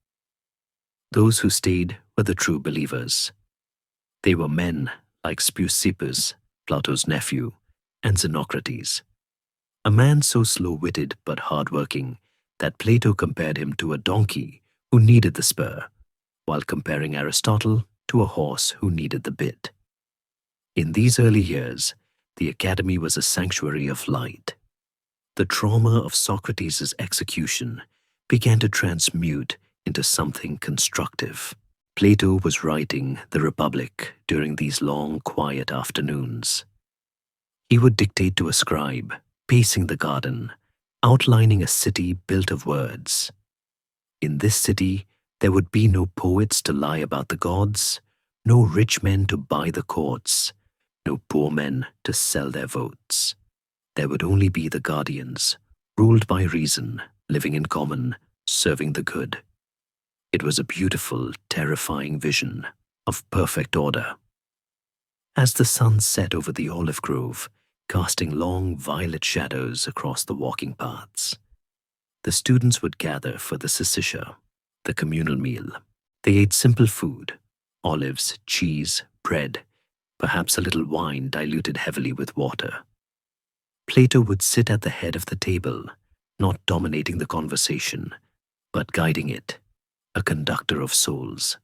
Those who stayed were the true believers. They were men like Speusippus, Plato's nephew, and Xenocrates, a man so slow-witted but hard-working that Plato compared him to a donkey who needed the spur, while comparing Aristotle to a horse who needed the bit. In these early years, the academy was a sanctuary of light. The trauma of Socrates' execution began to transmute into something constructive. Plato was writing the Republic during these long, quiet afternoons. He would dictate to a scribe, pacing the garden, outlining a city built of words. In this city, there would be no poets to lie about the gods, no rich men to buy the courts, no poor men to sell their votes. There would only be the guardians, ruled by reason, living in common, serving the good. It was a beautiful, terrifying vision of perfect order. As the sun set over the olive grove, casting long violet shadows across the walking paths, the students would gather for the syssitia, the communal meal. They ate simple food, olives, cheese, bread, perhaps a little wine diluted heavily with water. Plato would sit at the head of the table, not dominating the conversation, but guiding it, a conductor of souls.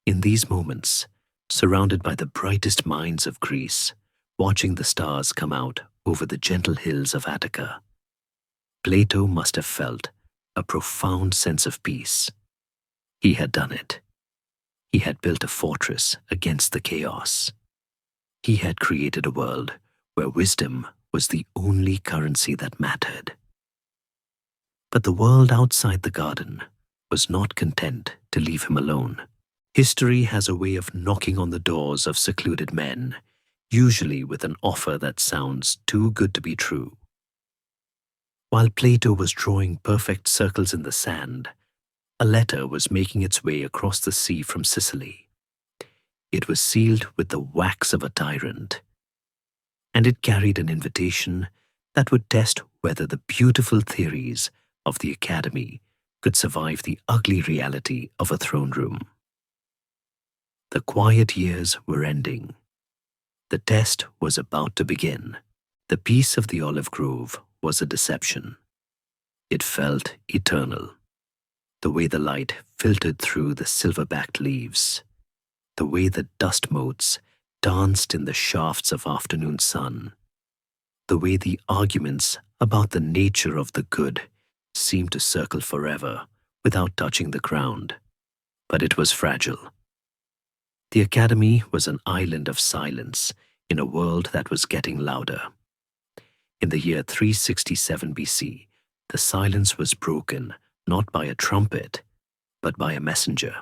In these moments, surrounded by the brightest minds of Greece, watching the stars come out over the gentle hills of Attica, Plato must have felt a profound sense of peace. He had done it. He had built a fortress against the chaos. He had created a world where wisdom was the only currency that mattered. But the world outside the garden was not content to leave him alone. History has a way of knocking on the doors of secluded men, usually with an offer that sounds too good to be true. While Plato was drawing perfect circles in the sand, a letter was making its way across the sea from Sicily. It was sealed with the wax of a tyrant, and it carried an invitation that would test whether the beautiful theories of the Academy could survive the ugly reality of a throne room. The quiet years were ending. The test was about to begin. The peace of the olive grove was a deception. It felt eternal. The way the light filtered through the silver-backed leaves, the way the dust motes danced in the shafts of afternoon sun, the way the arguments about the nature of the good seemed to circle forever without touching the ground. But it was fragile. The Academy was an island of silence in a world that was getting louder. In the year 367 BC, the silence was broken not by a trumpet, but by a messenger.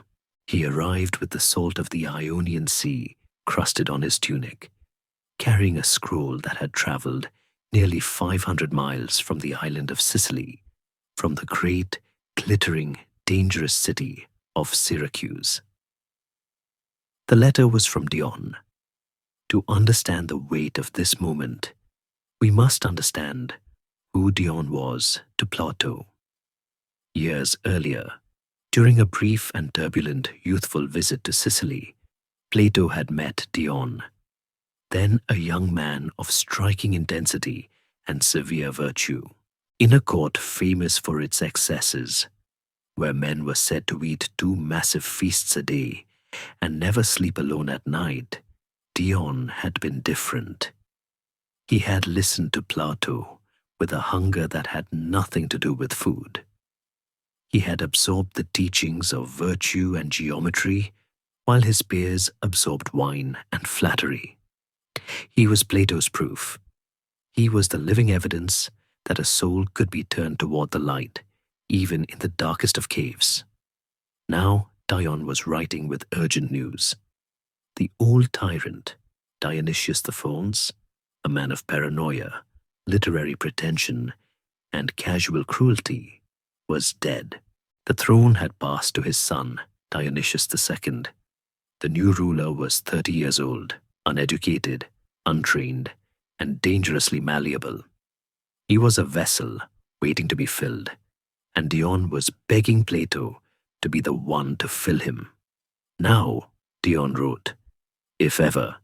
He arrived with the salt of the Ionian Sea crusted on his tunic, carrying a scroll that had traveled nearly 500 miles from the island of Sicily, from the great, glittering, dangerous city of Syracuse. The letter was from Dion. To understand the weight of this moment, we must understand who Dion was to Plato. Years earlier, during a brief and turbulent youthful visit to Sicily, Plato had met Dion, then a young man of striking intensity and severe virtue, in a court famous for its excesses, where men were said to eat 2 massive feasts a day and never sleep alone at night. Dion had been different. He had listened to Plato with a hunger that had nothing to do with food. He had absorbed the teachings of virtue and geometry, while his peers absorbed wine and flattery. He was Plato's proof. He was the living evidence that a soul could be turned toward the light, even in the darkest of caves. Now Dion was writing with urgent news. The old tyrant, Dionysius the Phones, a man of paranoia, literary pretension, and casual cruelty, was dead. The throne had passed to his son, Dionysius II. The new ruler was 30 years old, uneducated, untrained, and dangerously malleable. He was a vessel waiting to be filled, and Dion was begging Plato to be the one to fill him. Now, Dion wrote, if ever,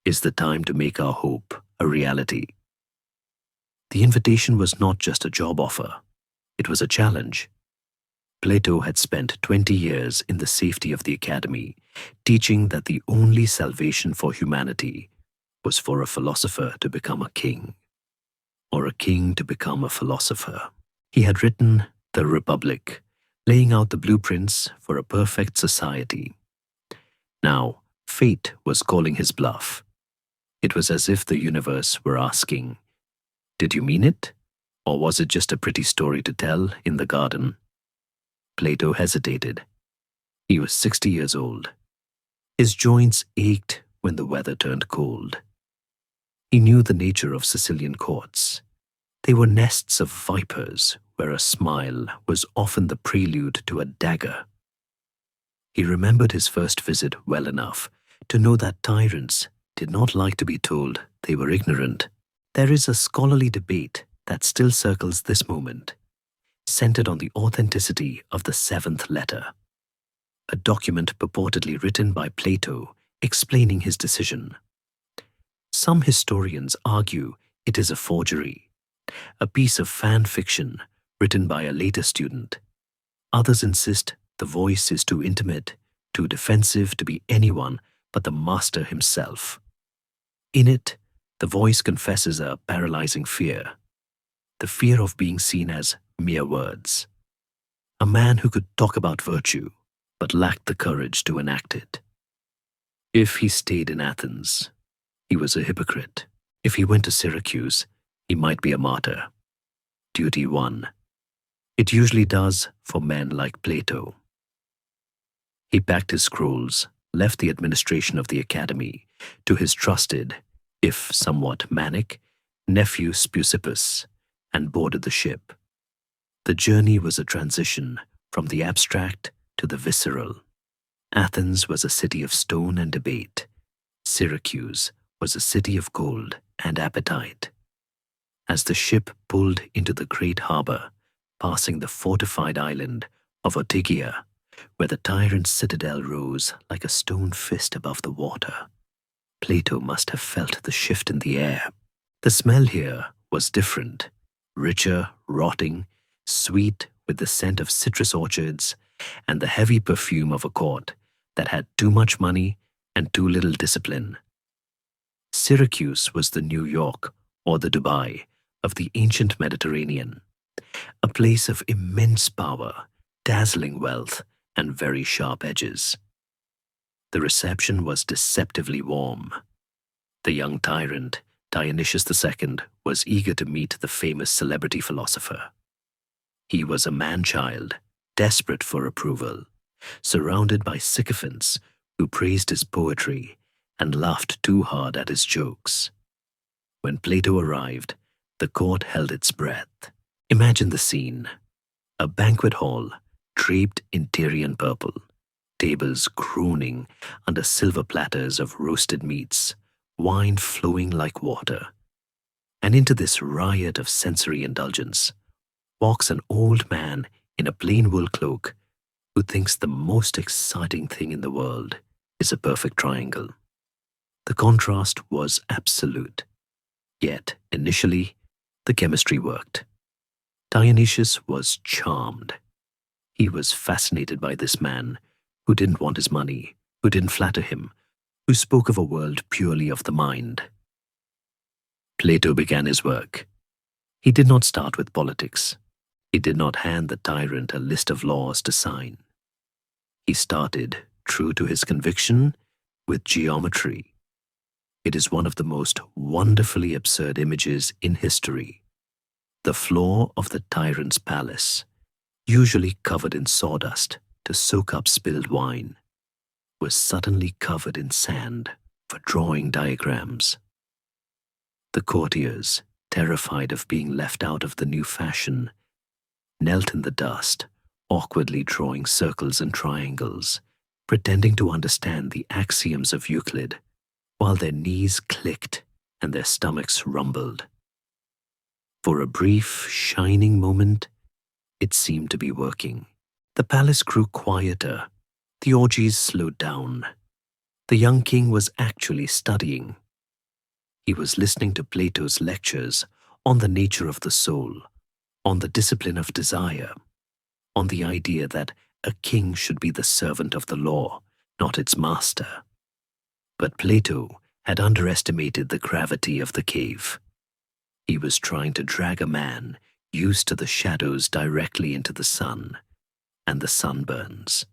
is the time to make our hope a reality. The invitation was not just a job offer, it was a challenge. Plato had spent 20 years in the safety of the Academy, teaching that the only salvation for humanity was for a philosopher to become a king, or a king to become a philosopher. He had written The Republic, laying out the blueprints for a perfect society. Now, fate was calling his bluff. It was as if the universe were asking, did you mean it? Or was it just a pretty story to tell in the garden? Plato hesitated. He was 60 years old. His joints ached when the weather turned cold. He knew the nature of Sicilian courts. They were nests of vipers where a smile was often the prelude to a dagger. He remembered his first visit well enough to know that tyrants did not like to be told they were ignorant. There is a scholarly debate that still circles this moment, centered on the authenticity of the 7th letter, a document purportedly written by Plato explaining his decision. Some historians argue it is a forgery, a piece of fan fiction written by a later student. Others insist the voice is too intimate, too defensive to be anyone but the master himself. In it, the voice confesses a paralyzing fear, the fear of being seen as mere words. A man who could talk about virtue, but lacked the courage to enact it. If he stayed in Athens, he was a hypocrite. If he went to Syracuse, he might be a martyr. Duty won. It usually does for men like Plato. He packed his scrolls, left the administration of the academy to his trusted, if somewhat manic, nephew Speusippus, and boarded the ship. The journey was a transition from the abstract to the visceral. Athens was a city of stone and debate. Syracuse was a city of gold and appetite. As the ship pulled into the great harbor, passing the fortified island of Ortygia, where the tyrant's citadel rose like a stone fist above the water, Plato must have felt the shift in the air. The smell here was different, richer, rotting, sweet with the scent of citrus orchards and the heavy perfume of a court that had too much money and too little discipline. Syracuse was the New York or the Dubai of the ancient Mediterranean, a place of immense power, dazzling wealth, and very sharp edges. The reception was deceptively warm. The young tyrant, Dionysius II, was eager to meet the famous celebrity philosopher. He was a man-child, desperate for approval, surrounded by sycophants who praised his poetry and laughed too hard at his jokes. When Plato arrived, the court held its breath. Imagine the scene. A banquet hall, draped in Tyrian purple, tables groaning under silver platters of roasted meats, wine flowing like water. And into this riot of sensory indulgence walks an old man in a plain wool cloak who thinks the most exciting thing in the world is a perfect triangle. The contrast was absolute. Yet, initially, the chemistry worked. Dionysius was charmed. He was fascinated by this man who didn't want his money, who didn't flatter him, who spoke of a world purely of the mind. Plato began his work. He did not start with politics. He did not hand the tyrant a list of laws to sign. He started, true to his conviction, with geometry. It is one of the most wonderfully absurd images in history. The floor of the tyrant's palace, usually covered in sawdust to soak up spilled wine, was suddenly covered in sand for drawing diagrams. The courtiers, terrified of being left out of the new fashion, knelt in the dust, awkwardly drawing circles and triangles, pretending to understand the axioms of Euclid, while their knees clicked and their stomachs rumbled. For a brief, shining moment, it seemed to be working. The palace grew quieter. The orgies slowed down. The young king was actually studying. He was listening to Plato's lectures on the nature of the soul, on the discipline of desire, on the idea that a king should be the servant of the law, not its master. But Plato had underestimated the gravity of the cave. He was trying to drag a man used to the shadows directly into the sun and the sunburns.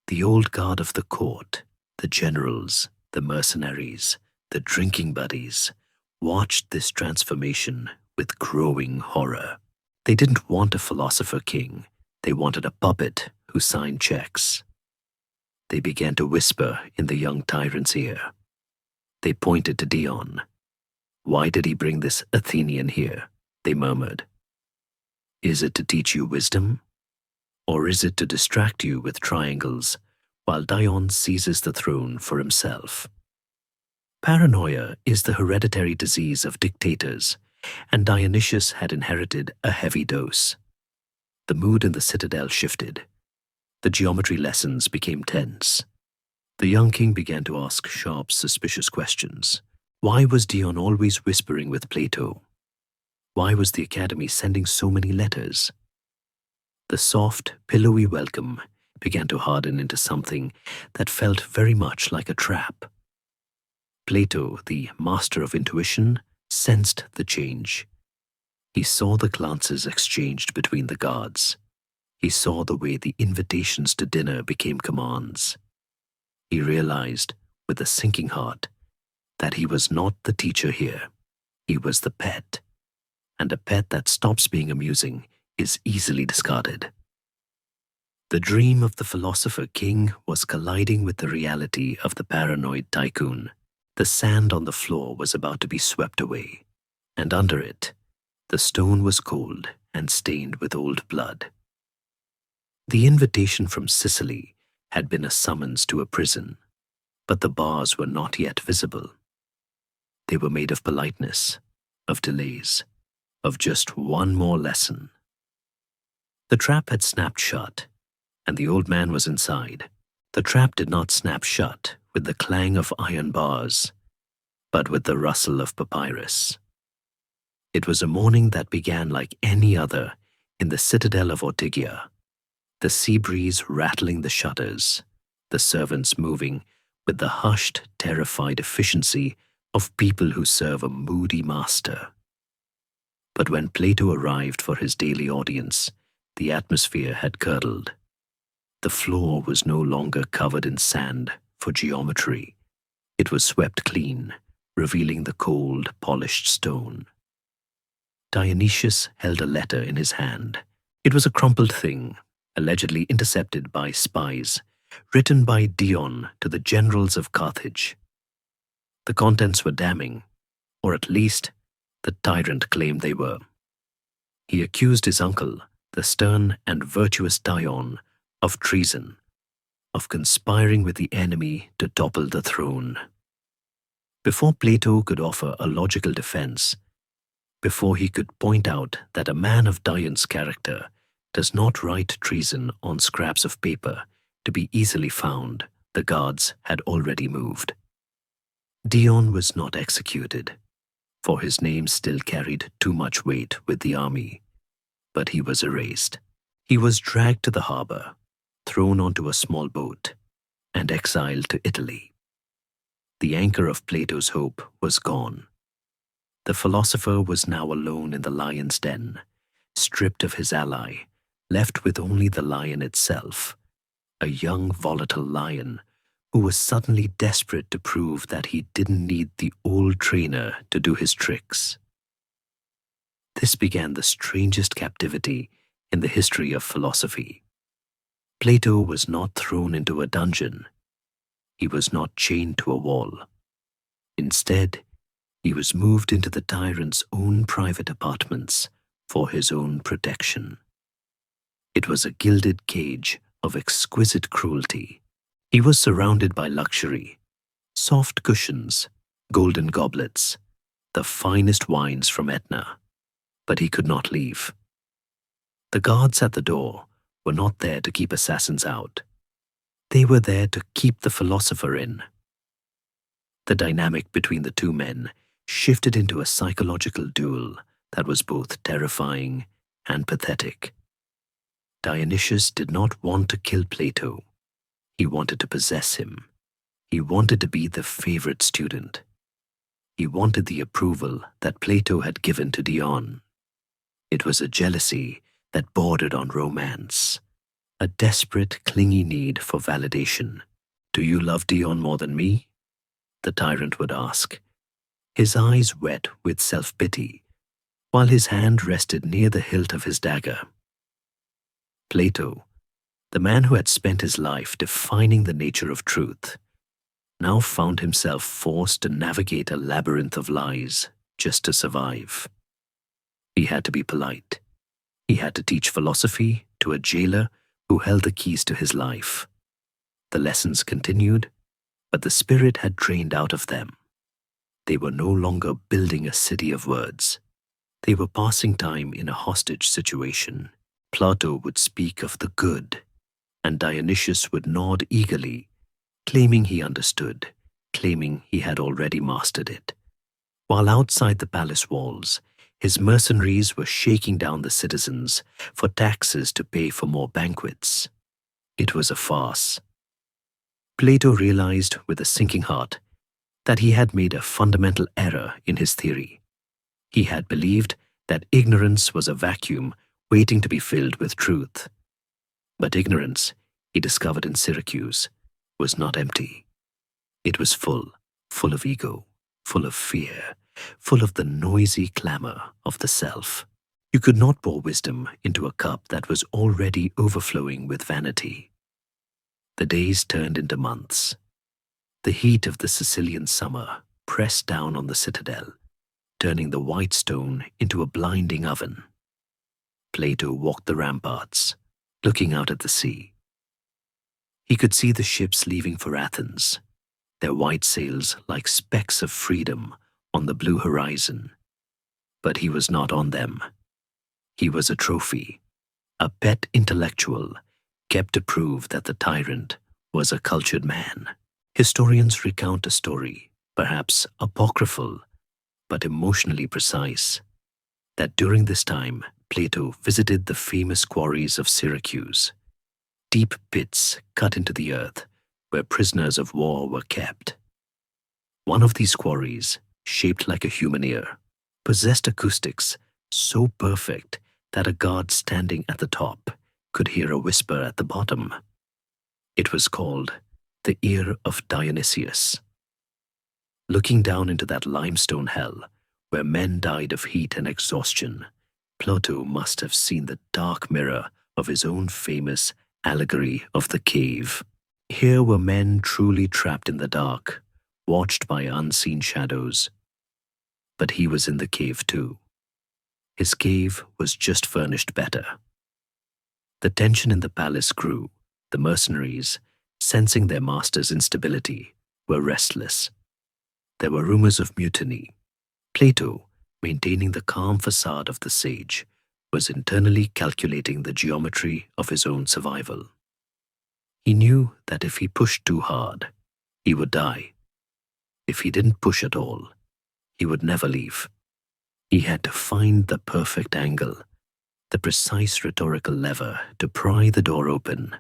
The old guard of the court, the generals, the mercenaries, the drinking buddies, watched this transformation with growing horror. They didn't want a philosopher king. They wanted a puppet who signed checks. They began to whisper in the young tyrant's ear. They pointed to Dion. "Why did he bring this Athenian here?" they murmured. "Is it to teach you wisdom? Or is it to distract you with triangles while Dion seizes the throne for himself?" Paranoia is the hereditary disease of dictators, and Dionysius had inherited a heavy dose. The mood in the citadel shifted. The geometry lessons became tense. The young king began to ask sharp, suspicious questions. Why was Dion always whispering with Plato? Why was the academy sending so many letters? The soft, pillowy welcome began to harden into something that felt very much like a trap. Plato, the master of intuition, sensed the change. He saw the glances exchanged between the guards. He saw the way the invitations to dinner became commands. He realized, with a sinking heart, that he was not the teacher here. He was the pet. And a pet that stops being amusing is easily discarded. The dream of the philosopher king was colliding with the reality of the paranoid tycoon. The sand on the floor was about to be swept away, and under it, the stone was cold and stained with old blood. The invitation from Sicily had been a summons to a prison, but the bars were not yet visible. They were made of politeness, of delays, of just one more lesson. The trap had snapped shut, and the old man was inside. The trap did not snap shut with the clang of iron bars, but with the rustle of papyrus. It was a morning that began like any other in the citadel of Ortygia, the sea breeze rattling the shutters, the servants moving with the hushed, terrified efficiency of people who serve a moody master. But when Plato arrived for his daily audience, the atmosphere had curdled. The floor was no longer covered in sand for geometry. It was swept clean, revealing the cold, polished stone. Dionysius held a letter in his hand. It was a crumpled thing, allegedly intercepted by spies, written by Dion to the generals of Carthage. The contents were damning, or at least the tyrant claimed they were. He accused his uncle, the stern and virtuous Dion, of treason, of conspiring with the enemy to topple the throne. Before Plato could offer a logical defense, before he could point out that a man of Dion's character does not write treason on scraps of paper to be easily found, the guards had already moved. Dion was not executed, for his name still carried too much weight with the army, but he was erased. He was dragged to the harbor, thrown onto a small boat, and exiled to Italy. The anchor of Plato's hope was gone. The philosopher was now alone in the lion's den, stripped of his ally, left with only the lion itself, a young, volatile lion who was suddenly desperate to prove that he didn't need the old trainer to do his tricks. This began the strangest captivity in the history of philosophy. Plato was not thrown into a dungeon. He was not chained to a wall. Instead, he was moved into the tyrant's own private apartments for his own protection. It was a gilded cage of exquisite cruelty. He was surrounded by luxury, soft cushions, golden goblets, the finest wines from Etna, but he could not leave. The guards at the door were not there to keep assassins out. They were there to keep the philosopher in. The dynamic between the two men shifted into a psychological duel that was both terrifying and pathetic. Dionysius did not want to kill Plato. He wanted to possess him. He wanted to be the favorite student. He wanted the approval that Plato had given to Dion. It was a jealousy that bordered on romance, a desperate, clingy need for validation. "Do you love Dion more than me?" the tyrant would ask, his eyes wet with self-pity, while his hand rested near the hilt of his dagger. Plato, the man who had spent his life defining the nature of truth, now found himself forced to navigate a labyrinth of lies just to survive. He had to be polite. He had to teach philosophy to a jailer who held the keys to his life. The lessons continued, but the spirit had drained out of them. They were no longer building a city of words. They were passing time in a hostage situation. Plato would speak of the good, and Dionysius would nod eagerly, claiming he understood, claiming he had already mastered it. While outside the palace walls, his mercenaries were shaking down the citizens for taxes to pay for more banquets. It was a farce. Plato realized with a sinking heart that he had made a fundamental error in his theory. He had believed that ignorance was a vacuum waiting to be filled with truth. But ignorance, he discovered in Syracuse, was not empty. It was full of ego, full of fear, full of the noisy clamor of the self. You could not pour wisdom into a cup that was already overflowing with vanity. The days turned into months. The heat of the Sicilian summer pressed down on the citadel, turning the white stone into a blinding oven. Plato walked the ramparts, looking out at the sea. He could see the ships leaving for Athens, their white sails like specks of freedom on the blue horizon. But he was not on them. He was a trophy, a pet intellectual, kept to prove that the tyrant was a cultured man. Historians recount a story, perhaps apocryphal, but emotionally precise, that during this time Plato visited the famous quarries of Syracuse, deep pits cut into the earth where prisoners of war were kept. One of these quarries, shaped like a human ear, possessed acoustics so perfect that a guard standing at the top could hear a whisper at the bottom. It was called the Ear of Dionysius. Looking down into that limestone hell, where men died of heat and exhaustion, Plato must have seen the dark mirror of his own famous allegory of the cave. Here were men truly trapped in the dark, watched by unseen shadows. But he was in the cave too. His cave was just furnished better. The tension in the palace grew. The mercenaries, sensing their master's instability, were restless. There were rumors of mutiny. Plato, maintaining the calm facade of the sage, was internally calculating the geometry of his own survival. He knew that if he pushed too hard, he would die. If he didn't push at all, he would never leave. He had to find the perfect angle, the precise rhetorical lever to pry the door open.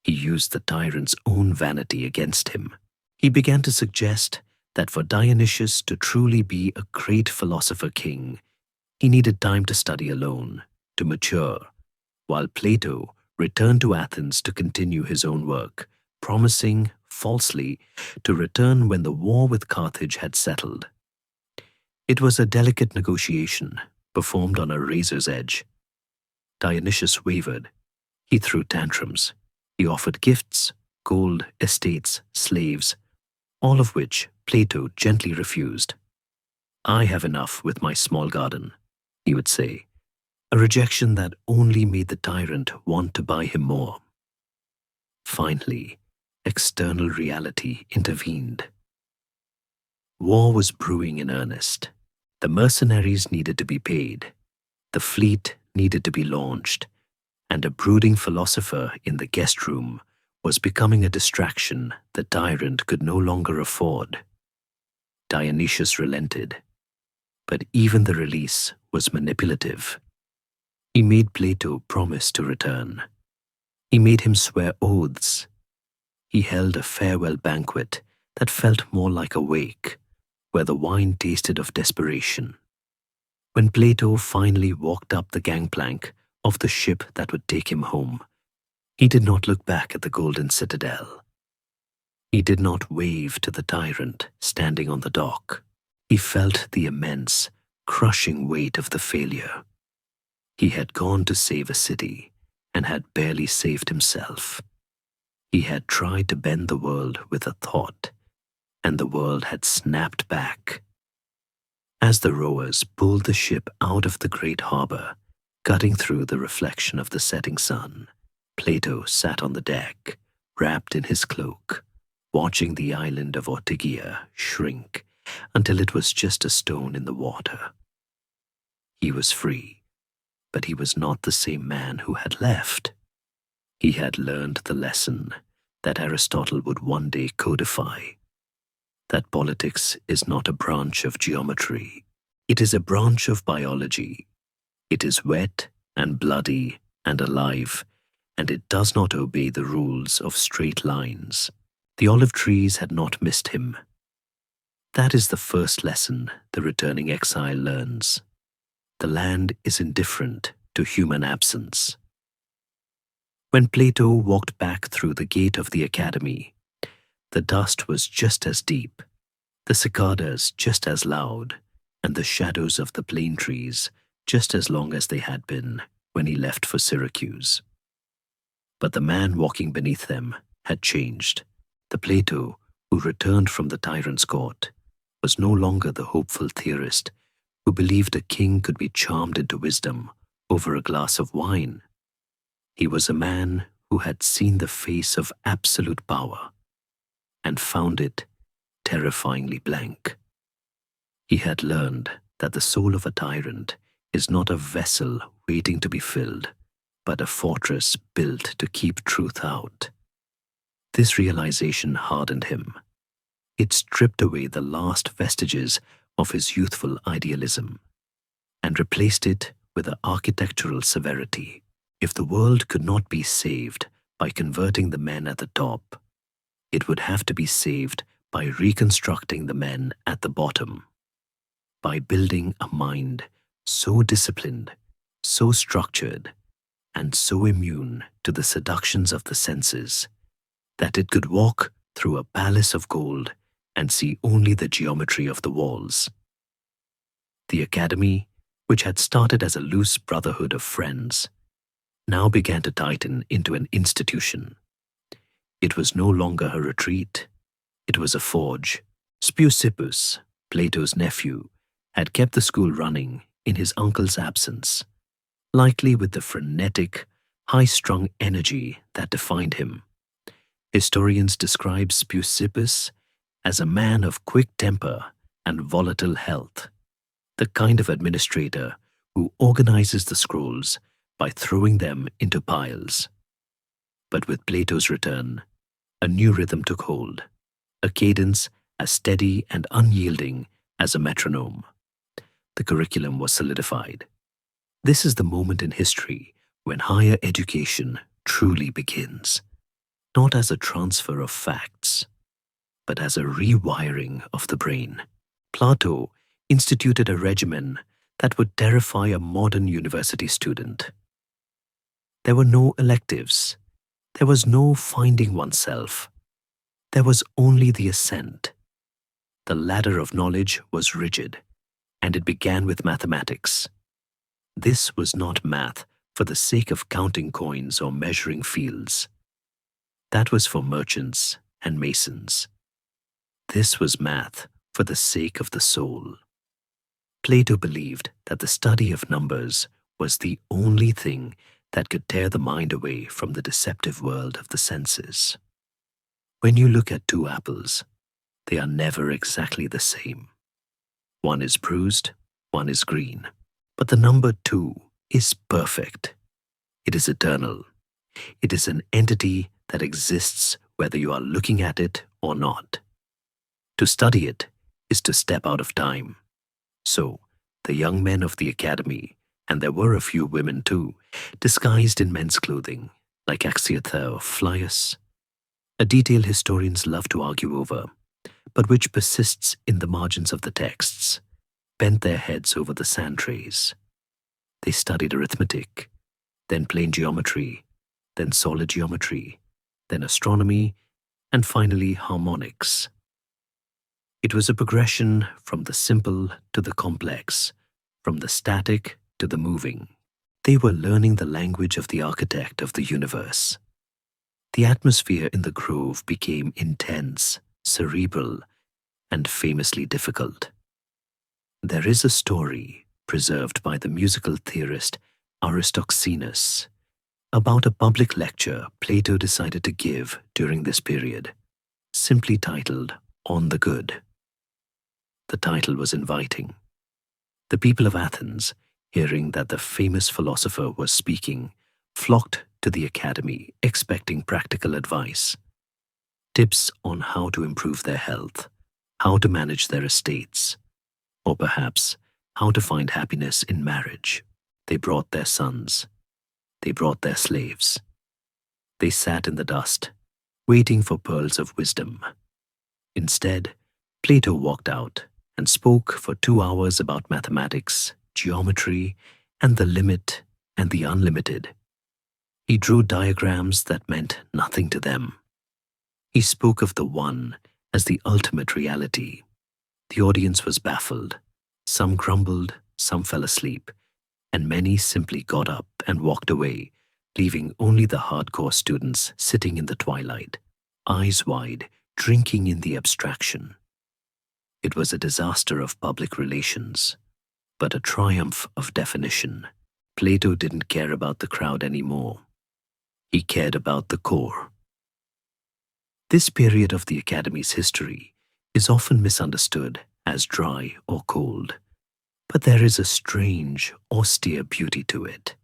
He used the tyrant's own vanity against him. He began to suggest that for Dionysius to truly be a great philosopher king, he needed time to study alone, to mature, while Plato returned to Athens to continue his own work, promising, falsely, to return when the war with Carthage had settled. It was a delicate negotiation, performed on a razor's edge. Dionysius wavered. He threw tantrums. He offered gifts, gold, estates, slaves, all of which Plato gently refused. "I have enough with my small garden," he would say, a rejection that only made the tyrant want to buy him more. Finally, external reality intervened. War was brewing in earnest. The mercenaries needed to be paid. The fleet needed to be launched, and a brooding philosopher in the guest room was becoming a distraction the tyrant could no longer afford. Dionysius relented, but even the release was manipulative. He made Plato promise to return. He made him swear oaths. He held a farewell banquet that felt more like a wake, where the wine tasted of desperation. When Plato finally walked up the gangplank of the ship that would take him home, he did not look back at the golden citadel. He did not wave to the tyrant standing on the dock. He felt the immense, crushing weight of the failure. He had gone to save a city and had barely saved himself. He had tried to bend the world with a thought, and the world had snapped back. As the rowers pulled the ship out of the great harbor, cutting through the reflection of the setting sun, Plato sat on the deck, wrapped in his cloak, watching the island of Ortygia shrink until it was just a stone in the water. He was free, but he was not the same man who had left. He had learned the lesson that Aristotle would one day codify, that politics is not a branch of geometry. It is a branch of biology. It is wet and bloody and alive, and it does not obey the rules of straight lines. The olive trees had not missed him. That is the first lesson the returning exile learns. The land is indifferent to human absence. When Plato walked back through the gate of the academy, the dust was just as deep, the cicadas just as loud, and the shadows of the plane trees just as long as they had been when he left for Syracuse. But the man walking beneath them had changed. The Plato, who returned from the tyrant's court, was no longer the hopeful theorist who believed a king could be charmed into wisdom over a glass of wine. He was a man who had seen the face of absolute power and found it terrifyingly blank. He had learned that the soul of a tyrant is not a vessel waiting to be filled, but a fortress built to keep truth out. This realization hardened him. It stripped away the last vestiges of his youthful idealism and replaced it with an architectural severity. If the world could not be saved by converting the men at the top, it would have to be saved by reconstructing the men at the bottom, by building a mind so disciplined, so structured, and so immune to the seductions of the senses that it could walk through a palace of gold and see only the geometry of the walls. The academy, which had started as a loose brotherhood of friends, now began to tighten into an institution. It was no longer a retreat. It was a forge. Speusippus, Plato's nephew, had kept the school running in his uncle's absence, likely with the frenetic, high-strung energy that defined him. Historians describe Speusippus as a man of quick temper and volatile health, the kind of administrator who organizes the scrolls by throwing them into piles. But with Plato's return, a new rhythm took hold, a cadence as steady and unyielding as a metronome. The curriculum was solidified. This is the moment in history when higher education truly begins, not as a transfer of facts, but as a rewiring of the brain. Plato instituted a regimen that would terrify a modern university student. There were no electives. There was no finding oneself. There was only the ascent. The ladder of knowledge was rigid, and it began with mathematics. This was not math for the sake of counting coins or measuring fields. That was for merchants and masons. This was math for the sake of the soul. Plato believed that the study of numbers was the only thing that could tear the mind away from the deceptive world of the senses. When you look at two apples, they are never exactly the same. One is bruised, one is green. But the number 2 is perfect. It is eternal. It is an entity that exists whether you are looking at it or not. To study it is to step out of time. So, the young men of the academy, and there were a few women too, disguised in men's clothing, like Axiotha or Flius, a detail historians love to argue over, but which persists in the margins of the texts, bent their heads over the sand trays. They studied arithmetic, then plane geometry, then solid geometry, then astronomy, and finally harmonics. It was a progression from the simple to the complex, from the static to the moving. They were learning the language of the architect of the universe. The atmosphere in the grove became intense, cerebral, and famously difficult. There is a story preserved by the musical theorist Aristoxenus about a public lecture Plato decided to give during this period, simply titled On the Good. The title was inviting. The people of Athens, hearing that the famous philosopher was speaking, flocked to the academy expecting practical advice, tips on how to improve their health, how to manage their estates, or perhaps how to find happiness in marriage. They brought their sons. They brought their slaves. They sat in the dust, waiting for pearls of wisdom. Instead, Plato walked out and spoke for 2 hours about mathematics, geometry, and the limit and the unlimited. He drew diagrams that meant nothing to them. He spoke of the One as the ultimate reality. The audience was baffled. Some grumbled, some fell asleep, and many simply got up and walked away, leaving only the hardcore students sitting in the twilight, eyes wide, drinking in the abstraction. It was a disaster of public relations, but a triumph of definition. Plato didn't care about the crowd anymore. He cared about the core. This period of the Academy's history is often misunderstood as dry or cold, but there is a strange, austere beauty to it,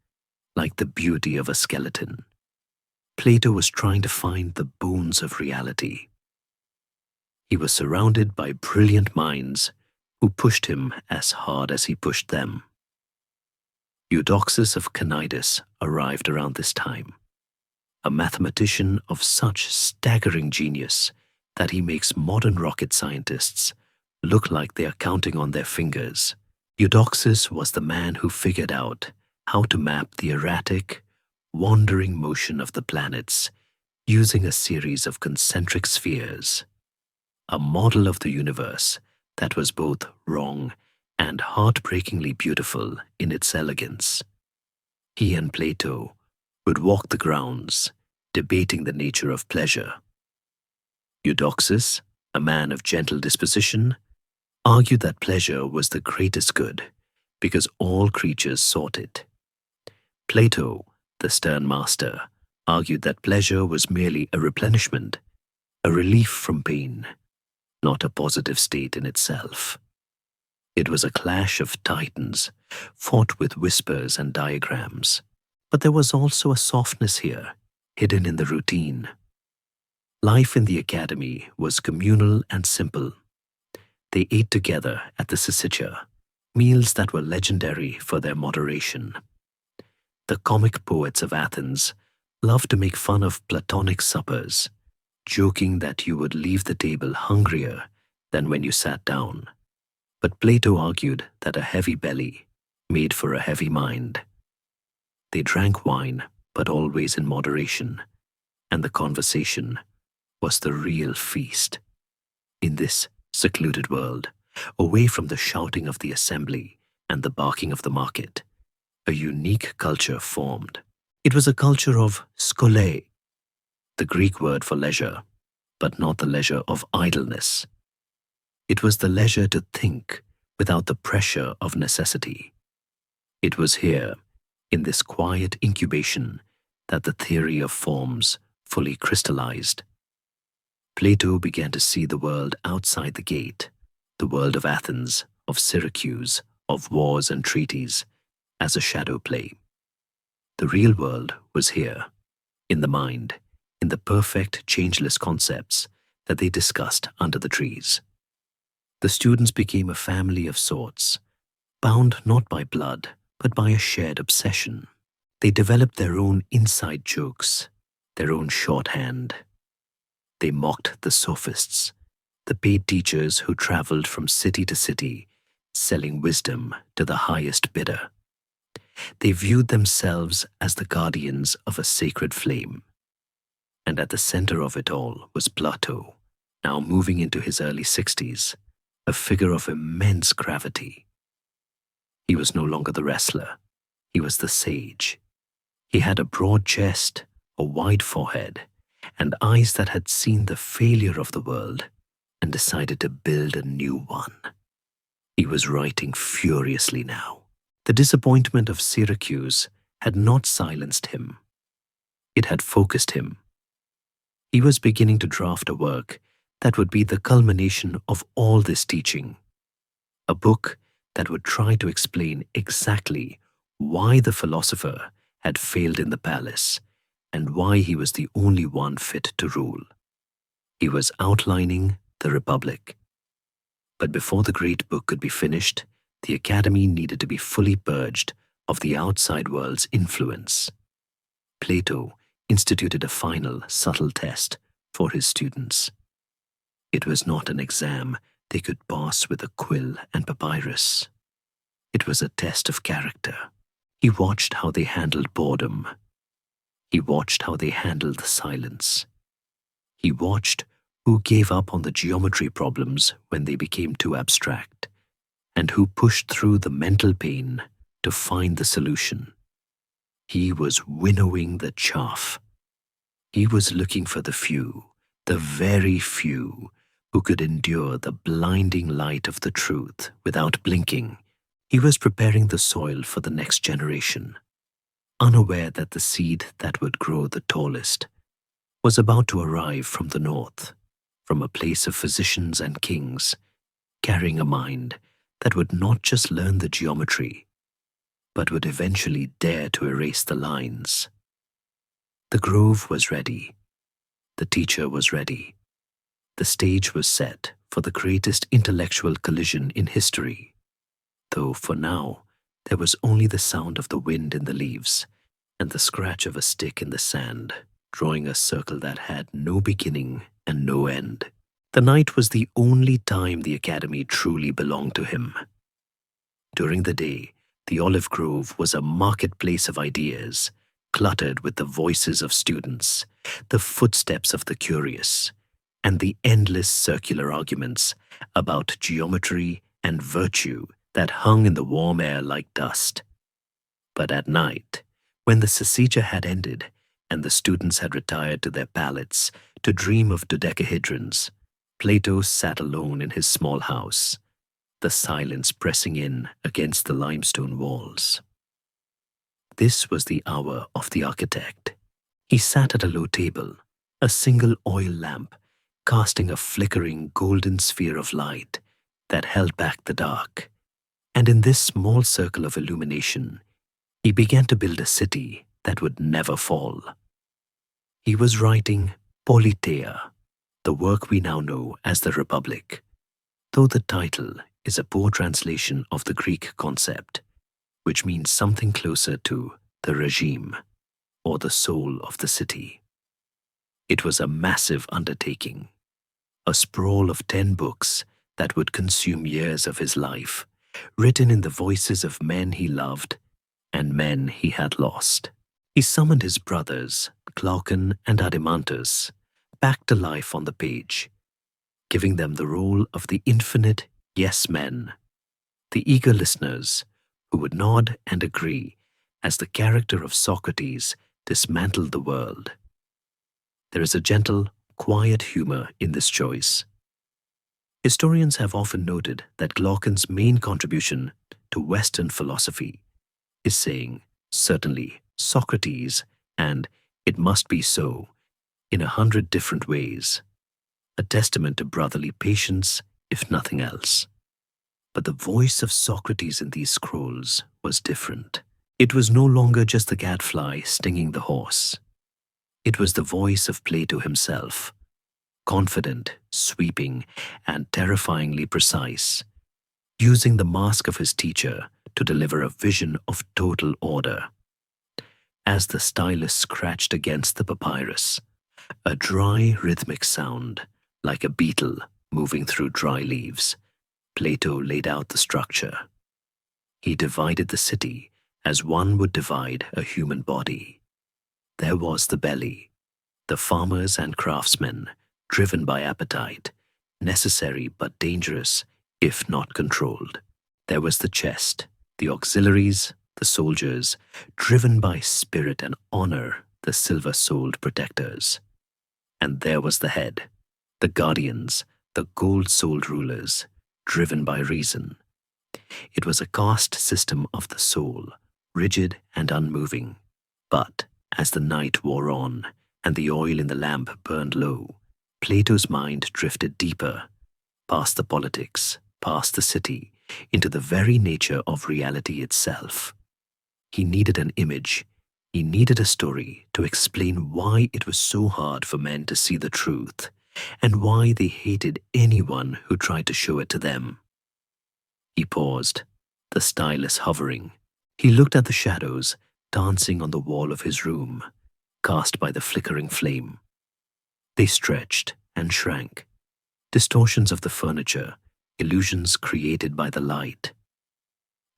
like the beauty of a skeleton. Plato was trying to find the bones of reality. He was surrounded by brilliant minds who pushed him as hard as he pushed them. Eudoxus of Cnidus arrived around this time, a mathematician of such staggering genius that he makes modern rocket scientists look like they are counting on their fingers. Eudoxus was the man who figured out how to map the erratic, wandering motion of the planets using a series of concentric spheres, a model of the universe that was both wrong and heartbreakingly beautiful in its elegance. He and Plato would walk the grounds, debating the nature of pleasure. Eudoxus, a man of gentle disposition, argued that pleasure was the greatest good because all creatures sought it. Plato, the stern master, argued that pleasure was merely a replenishment, a relief from pain, not a positive state in itself. It was a clash of titans, fought with whispers and diagrams. But there was also a softness here, hidden in the routine. Life in the Academy was communal and simple. They ate together at the Syssitia, meals that were legendary for their moderation. The comic poets of Athens loved to make fun of Platonic suppers, joking that you would leave the table hungrier than when you sat down. But Plato argued that a heavy belly made for a heavy mind. They drank wine, but always in moderation, and the conversation was the real feast. In this secluded world, away from the shouting of the assembly and the barking of the market, a unique culture formed. It was a culture of skole, the Greek word for leisure, but not the leisure of idleness. It was the leisure to think without the pressure of necessity. It was here, in this quiet incubation, that the theory of forms fully crystallized. Plato began to see the world outside the gate, the world of Athens, of Syracuse, of wars and treaties, as a shadow play. The real world was here, in the mind, in the perfect, changeless concepts that they discussed under the trees. The students became a family of sorts, bound not by blood, but by a shared obsession. They developed their own inside jokes, their own shorthand. They mocked the sophists, the paid teachers who traveled from city to city, selling wisdom to the highest bidder. They viewed themselves as the guardians of a sacred flame. And at the center of it all was Plato, now moving into his early 60s, a figure of immense gravity. He was no longer the wrestler. He was the sage. He had a broad chest, a wide forehead, and eyes that had seen the failure of the world and decided to build a new one. He was writing furiously now. The disappointment of Syracuse had not silenced him. It had focused him. He was beginning to draft a work that would be the culmination of all this teaching, a book that would try to explain exactly why the philosopher had failed in the palace and why he was the only one fit to rule. He was outlining the Republic. But before the great book could be finished, the Academy needed to be fully purged of the outside world's influence. Plato instituted a final, subtle test for his students. It was not an exam they could pass with a quill and papyrus. It was a test of character. He watched how they handled boredom. He watched how they handled the silence. He watched who gave up on the geometry problems when they became too abstract, and who pushed through the mental pain to find the solution. He was winnowing the chaff. He was looking for the few, the very few, who could endure the blinding light of the truth without blinking. He was preparing the soil for the next generation, unaware that the seed that would grow the tallest was about to arrive from the north, from a place of physicians and kings, carrying a mind that would not just learn the geometry, but would eventually dare to erase the lines. The grove was ready. The teacher was ready. The stage was set for the greatest intellectual collision in history, though for now there was only the sound of the wind in the leaves and the scratch of a stick in the sand, drawing a circle that had no beginning and no end. The night was the only time the academy truly belonged to him. During the day, the olive grove was a marketplace of ideas, cluttered with the voices of students, the footsteps of the curious, and the endless circular arguments about geometry and virtue that hung in the warm air like dust. But at night, when the syzygy had ended and the students had retired to their pallets to dream of dodecahedrons, Plato sat alone in his small house, the silence pressing in against the limestone walls. This was the hour of the architect. He sat at a low table, a single oil lamp casting a flickering golden sphere of light that held back the dark. And in this small circle of illumination, he began to build a city that would never fall. He was writing Politeia, the work we now know as the Republic, though the title is a poor translation of the Greek concept, which means something closer to the regime or the soul of the city. It was a massive undertaking, a sprawl of 10 books that would consume years of his life, written in the voices of men he loved and men he had lost. He summoned his brothers, Glaucon and Adimantus, back to life on the page, giving them the role of the infinite yes-men, the eager listeners who would nod and agree as the character of Socrates dismantled the world. There is a gentle, quiet humor in this choice. Historians have often noted that Glaucon's main contribution to Western philosophy is saying, certainly, Socrates, and it must be so, in 100 different ways, a testament to brotherly patience, if nothing else. But the voice of Socrates in these scrolls was different. It was no longer just the gadfly stinging the horse. It was the voice of Plato himself, confident, sweeping, and terrifyingly precise, using the mask of his teacher to deliver a vision of total order. As the stylus scratched against the papyrus, a dry, rhythmic sound, like a beetle moving through dry leaves, Plato laid out the structure. He divided the city as one would divide a human body. There was the belly, the farmers and craftsmen, driven by appetite, necessary but dangerous if not controlled. There was the chest, the auxiliaries, the soldiers, driven by spirit and honor, the silver-souled protectors. And there was the head, the guardians, the gold-souled rulers, driven by reason. It was a caste system of the soul, rigid and unmoving. But as the night wore on and the oil in the lamp burned low, Plato's mind drifted deeper, past the politics, past the city, into the very nature of reality itself. He needed an image, he needed a story to explain why it was so hard for men to see the truth, and why they hated anyone who tried to show it to them. He paused, the stylus hovering. He looked at the shadows dancing on the wall of his room, cast by the flickering flame. They stretched and shrank, distortions of the furniture, illusions created by the light.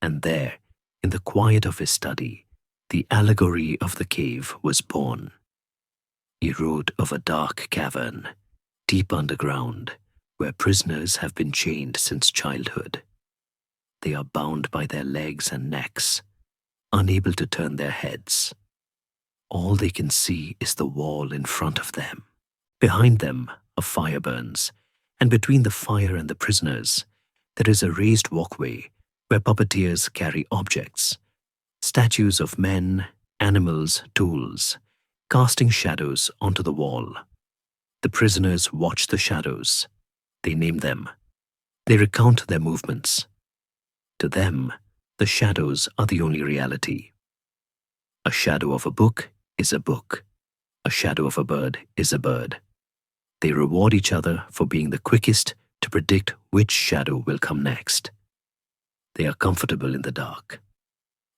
And there, in the quiet of his study, the allegory of the cave was born. He wrote of a dark cavern, deep underground, where prisoners have been chained since childhood. They are bound by their legs and necks, unable to turn their heads. All they can see is the wall in front of them. Behind them, a fire burns, and between the fire and the prisoners, there is a raised walkway where puppeteers carry objects, statues of men, animals, tools, casting shadows onto the wall. The prisoners watch the shadows. They name them. They recount their movements. To them, the shadows are the only reality. A shadow of a book is a book. A shadow of a bird is a bird. They reward each other for being the quickest to predict which shadow will come next. They are comfortable in the dark.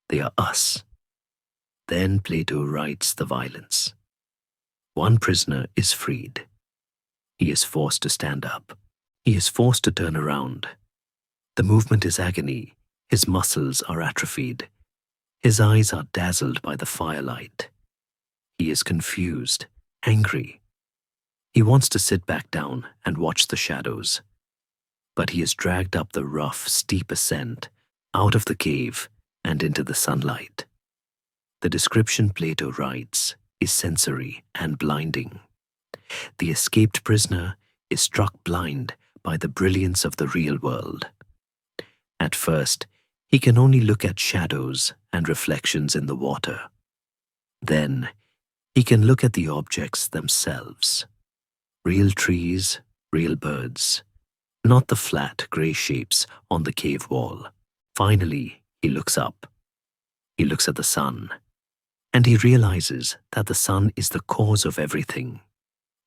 They are us. Then Plato writes the violence. One prisoner is freed. He is forced to stand up. He is forced to turn around. The movement is agony. His muscles are atrophied. His eyes are dazzled by the firelight. He is confused, angry. He wants to sit back down and watch the shadows. But he is dragged up the rough, steep ascent, out of the cave and into the sunlight. The description Plato writes is sensory and blinding. The escaped prisoner is struck blind by the brilliance of the real world. At first, he can only look at shadows and reflections in the water. Then, he can look at the objects themselves. Real trees, real birds, not the flat grey shapes on the cave wall. Finally, he looks up. He looks at the sun, and he realizes that the sun is the cause of everything.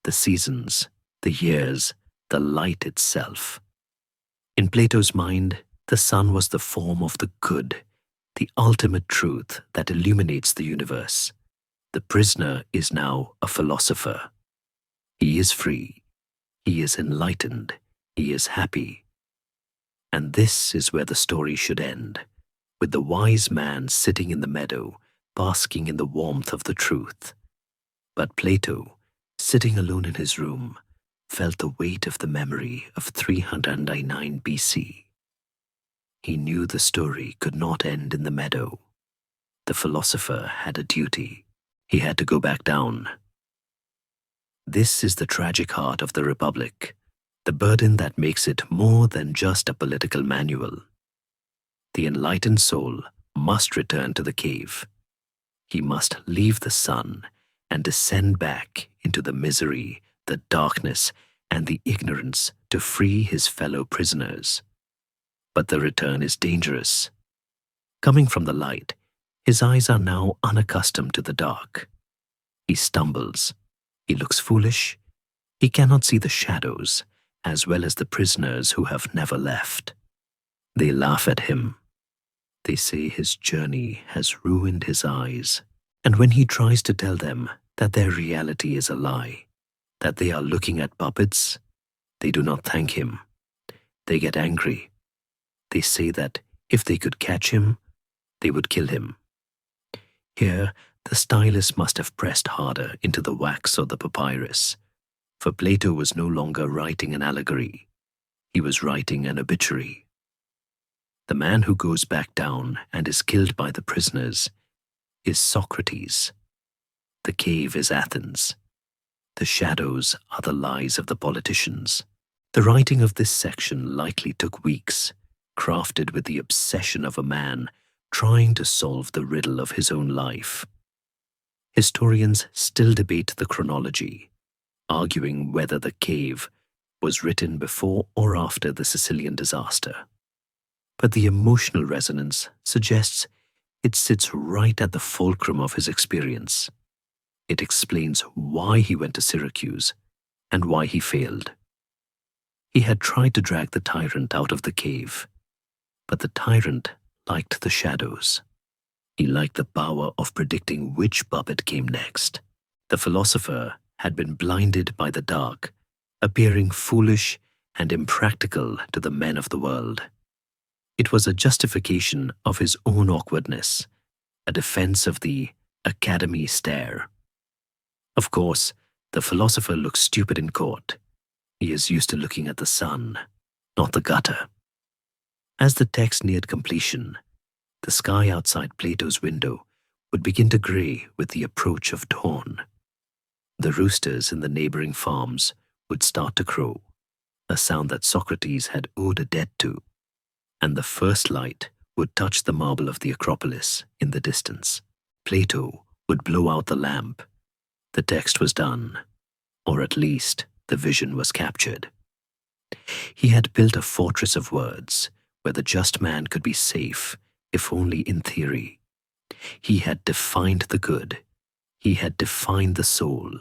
The seasons, the years, the light itself. In Plato's mind, the sun was the form of the good, the ultimate truth that illuminates the universe. The prisoner is now a philosopher. He is free. He is enlightened. He is happy. And this is where the story should end, with the wise man sitting in the meadow, basking in the warmth of the truth. But Plato, sitting alone in his room, felt the weight of the memory of 309 BC. He knew the story could not end in the meadow. The philosopher had a duty. He had to go back down. This is the tragic heart of the Republic, the burden that makes it more than just a political manual. The enlightened soul must return to the cave. He must leave the sun and descend back into the misery, the darkness, and the ignorance to free his fellow prisoners. But the return is dangerous. Coming from the light, his eyes are now unaccustomed to the dark. He stumbles. He looks foolish. He cannot see the shadows, as well as the prisoners who have never left. They laugh at him. They say his journey has ruined his eyes, and when he tries to tell them that their reality is a lie, that they are looking at puppets, they do not thank him. They get angry. They say that if they could catch him, they would kill him. Here, the stylus must have pressed harder into the wax or the papyrus, for Plato was no longer writing an allegory. He was writing an obituary. The man who goes back down and is killed by the prisoners is Socrates. The cave is Athens. The shadows are the lies of the politicians. The writing of this section likely took weeks, crafted with the obsession of a man trying to solve the riddle of his own life. Historians still debate the chronology, arguing whether the cave was written before or after the Sicilian disaster. But the emotional resonance suggests it sits right at the fulcrum of his experience. It explains why he went to Syracuse and why he failed. He had tried to drag the tyrant out of the cave, but the tyrant liked the shadows. He liked the power of predicting which puppet came next. The philosopher had been blinded by the dark, appearing foolish and impractical to the men of the world. It was a justification of his own awkwardness, a defense of the academy stare. Of course, the philosopher looks stupid in court. He is used to looking at the sun, not the gutter. As the text neared completion, The sky outside Plato's window would begin to grey with the approach of dawn. The roosters in the neighboring farms would start to crow, a sound that Socrates had owed a debt to, and the first light would touch the marble of the Acropolis in the distance. Plato would blow out the lamp. The text was done, or at least the vision was captured. He had built a fortress of words where the just man could be safe, if only in theory. He had defined the good. He had defined the soul.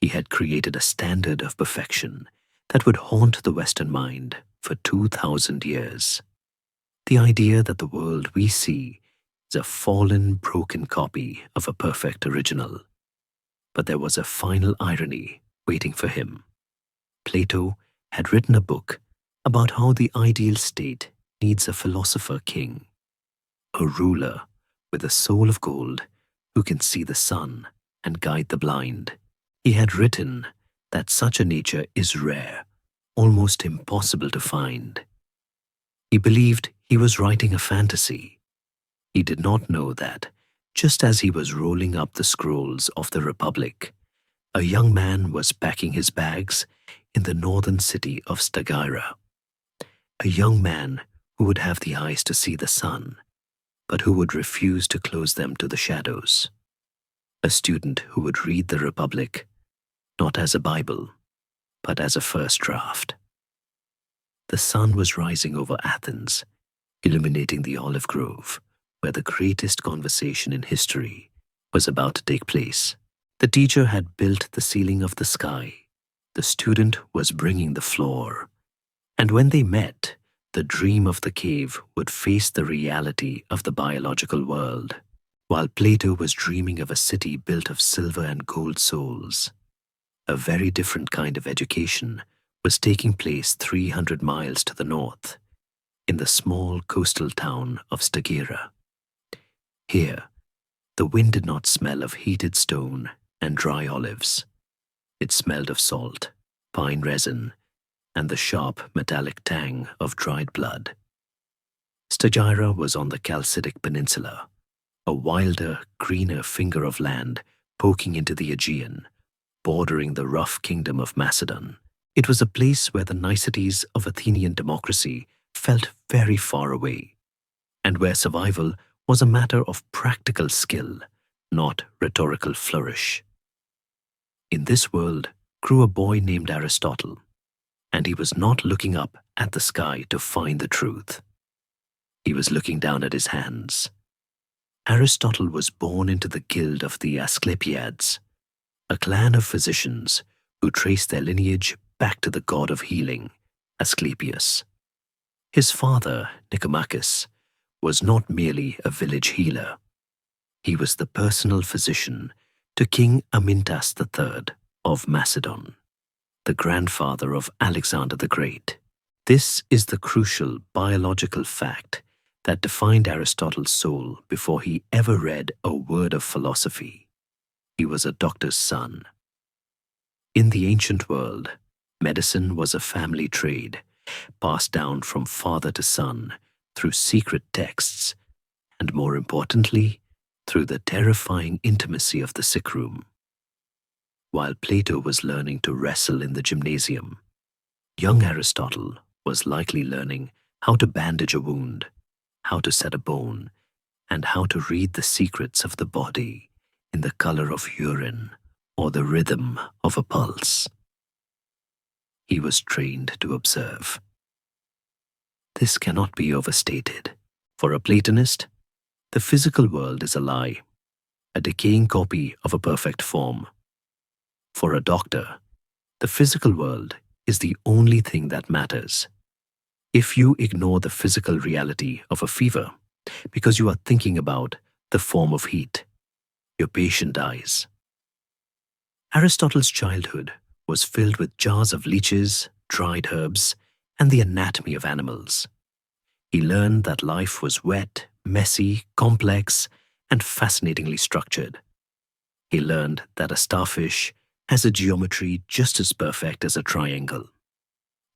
He had created a standard of perfection that would haunt the Western mind for 2,000 years. The idea that the world we see is a fallen, broken copy of a perfect original. But there was a final irony waiting for him. Plato had written a book about how the ideal state needs a philosopher king, a ruler with a soul of gold who can see the sun and guide the blind. He had written that such a nature is rare, almost impossible to find. He believed he was writing a fantasy. He did not know that, just as he was rolling up the scrolls of the Republic, a young man was packing his bags in the northern city of Stagira. A young man who would have the eyes to see the sun, but who would refuse to close them to the shadows. A student who would read the Republic, not as a Bible, but as a first draft. The sun was rising over Athens, illuminating the olive grove, where the greatest conversation in history was about to take place. The teacher had built the ceiling of the sky. The student was bringing the floor. And when they met, the dream of the cave would face the reality of the biological world, while Plato was dreaming of a city built of silver and gold souls. A very different kind of education was taking place 300 miles to the north, in the small coastal town of Stagira. Here, the wind did not smell of heated stone and dry olives. It smelled of salt, pine resin, and the sharp metallic tang of dried blood. Stagira was on the Chalcidic Peninsula, a wilder, greener finger of land poking into the Aegean, bordering the rough kingdom of Macedon. It was a place where the niceties of Athenian democracy felt very far away, and where survival was a matter of practical skill, not rhetorical flourish. In this world grew a boy named Aristotle, and he was not looking up at the sky to find the truth. He was looking down at his hands. Aristotle was born into the guild of the Asclepiads, a clan of physicians who traced their lineage back to the god of healing, Asclepius. His father, Nicomachus, was not merely a village healer. He was the personal physician to King Amyntas III of Macedon, the grandfather of Alexander the Great. This is the crucial biological fact that defined Aristotle's soul before he ever read a word of philosophy. He was a doctor's son. In the ancient world, medicine was a family trade, passed down from father to son through secret texts, and more importantly, through the terrifying intimacy of the sick room. While Plato was learning to wrestle in the gymnasium, young Aristotle was likely learning how to bandage a wound, how to set a bone, and how to read the secrets of the body in the color of urine or the rhythm of a pulse. He was trained to observe. This cannot be overstated. For a Platonist, the physical world is a lie, a decaying copy of a perfect form. For a doctor, the physical world is the only thing that matters. If you ignore the physical reality of a fever because you are thinking about the form of heat, your patient dies. Aristotle's childhood was filled with jars of leeches, dried herbs, and the anatomy of animals. He learned that life was wet, messy, complex, and fascinatingly structured. He learned that a starfish has a geometry just as perfect as a triangle,